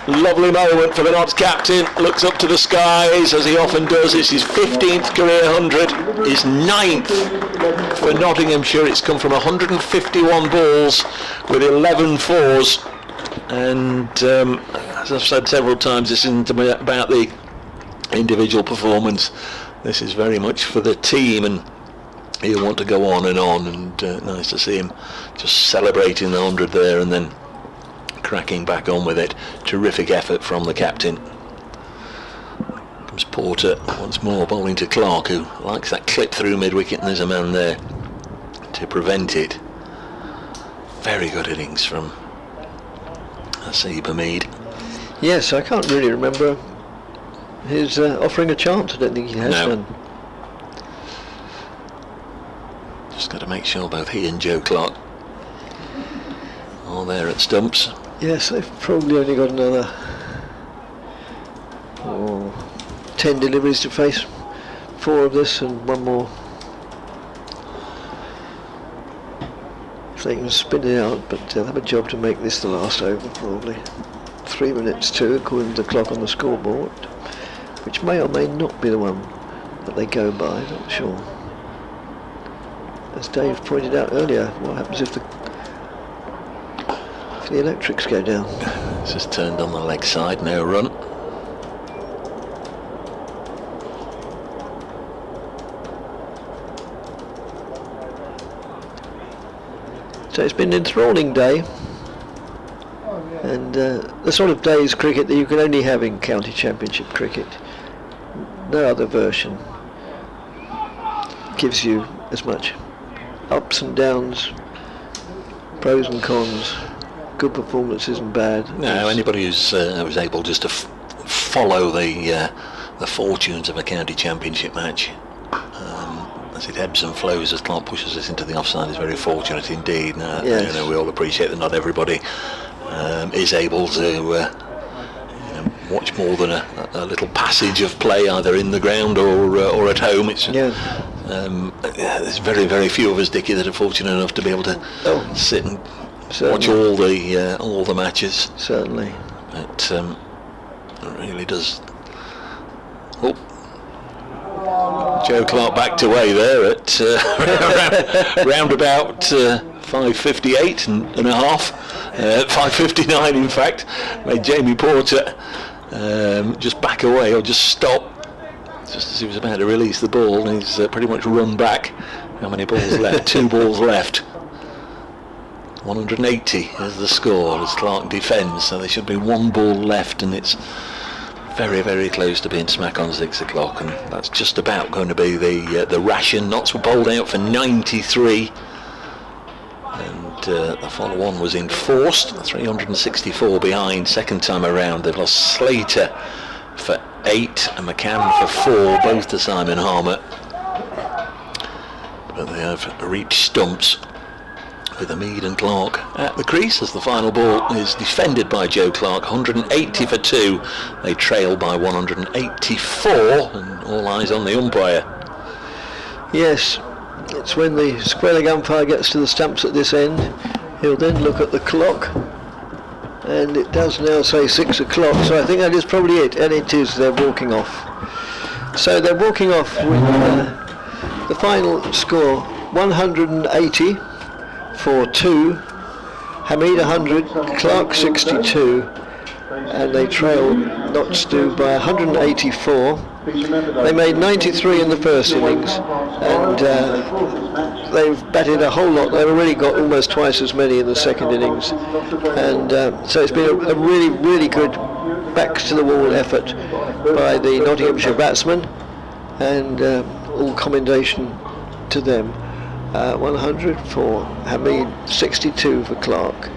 Lovely moment for the Notts captain. Looks up to the skies as he often does. It's his 15th career 100. His 9th for Nottinghamshire. It's come from 151 balls with 11 fours. And as I've said several times, this isn't about the individual performance. This is very much for the team, and he'll want to go on, and nice to see him just celebrating the 100 there and then cracking back on with it. Terrific effort from the captain. Comes Porter once more, bowling to Clark, who likes that clip through mid-wicket, and there's a man there to prevent it. Very good innings from Asiba Mead. Yes, I can't really remember his offering a chance. I don't think he has done. Just got to make sure both he and Joe Clark are there at stumps. Yes, they've probably only got another 10 deliveries to face. 4 of this and 1 more. If they can spin it out, but they'll have a job to make this the last over probably. 3 minutes 2 according to the clock on the scoreboard, which may or may not be the one that they go by, not sure. As Dave pointed out earlier, what happens if the electrics go down? It's just turned on the leg side, no run. So it's been an enthralling day, and the sort of day's cricket that you can only have in county championship cricket. No other version gives you as much ups and downs, pros and cons, good performances and bad. No, anybody who's was able just to follow the fortunes of a county championship match as it ebbs and flows, as Clark pushes us into the offside, is very fortunate indeed. Yes. We all appreciate that not everybody is able to watch more than a little passage of play either in the ground or at home. It's There's very, very few of us, Dickie, that are fortunate enough to be able to sit and watch all the matches. Certainly. It really does. Oh, Joe Clark backed away there at round about 5:58 and a half, 5:59 in fact, made Jamie Porter just back away or just stop just as he was about to release the ball, and he's pretty much run back. How many balls left? 2 balls left. 180 is the score as Clark defends, so there should be 1 ball left, and it's very, very close to being smack on 6 o'clock, and that's just about going to be the ration. Notts were bowled out for 93, and the follow-on was enforced. 364 behind second time around. They've lost Slater for 8 and McCann for 4, both to Simon Harmer, but they have reached stumps with Hamid and Clark at the crease as the final ball is defended by Joe Clark. 180 for 2. They trail by 184, and all eyes on the umpire. Yes, it's when the square leg umpire gets to the stumps at this end, he'll then look at the clock, and it does now say 6 o'clock, so I think that is probably it, and it is. They're walking off. So they're walking off with the final score 180 for 2, Hamid 100, Clark 62, and they trail Notts by 184. They made 93 in the first innings, and they've batted a whole lot. They've already got almost twice as many in the second innings, and so it's been a really, really good backs to the wall effort by the Nottinghamshire batsmen, and all commendation to them. 100 for Hamid, 62 for Clark,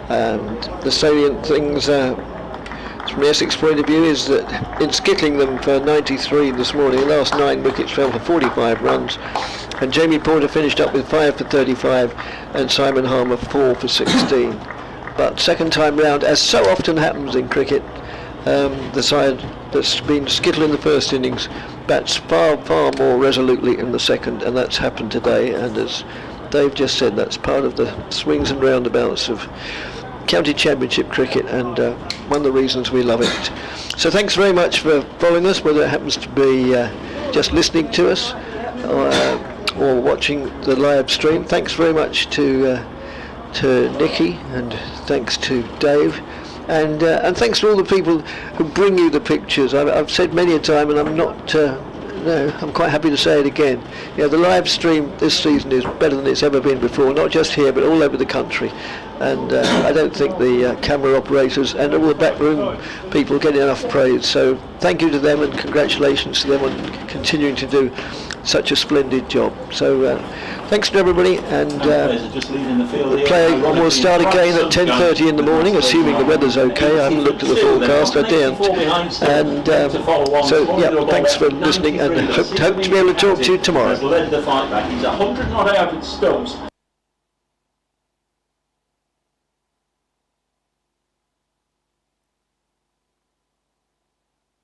and the salient things from the Essex point of view is that in skittling them for 93 this morning, the last 9 wickets fell for 45 runs, and Jamie Porter finished up with 5 for 35 and Simon Harmer 4 for 16. But second time round, as so often happens in cricket, the side that's been skittle in the first innings bats far more resolutely in the second, and that's happened today, and as Dave just said, that's part of the swings and roundabouts of county championship cricket, and one of the reasons we love it. So thanks very much for following us, whether it happens to be just listening to us or watching the live stream. Thanks very much to Nikki, and thanks to Dave, and thanks to all the people who bring you the pictures. I've said many a time, and I'm not I'm quite happy to say it again. You know, the live stream this season is better than it's ever been before, not just here but all over the country, and I don't think the camera operators and all the backroom people get enough praise, so thank you to them and congratulations to them on continuing to do such a splendid job. So thanks to everybody, and the play will start again at 10:30 in the morning, assuming the weather's okay. I haven't looked at the forecast, I daren't. And so yeah, thanks for listening, and hope to be able to talk to you tomorrow. Led the fight back. He's 100 not out at stumps.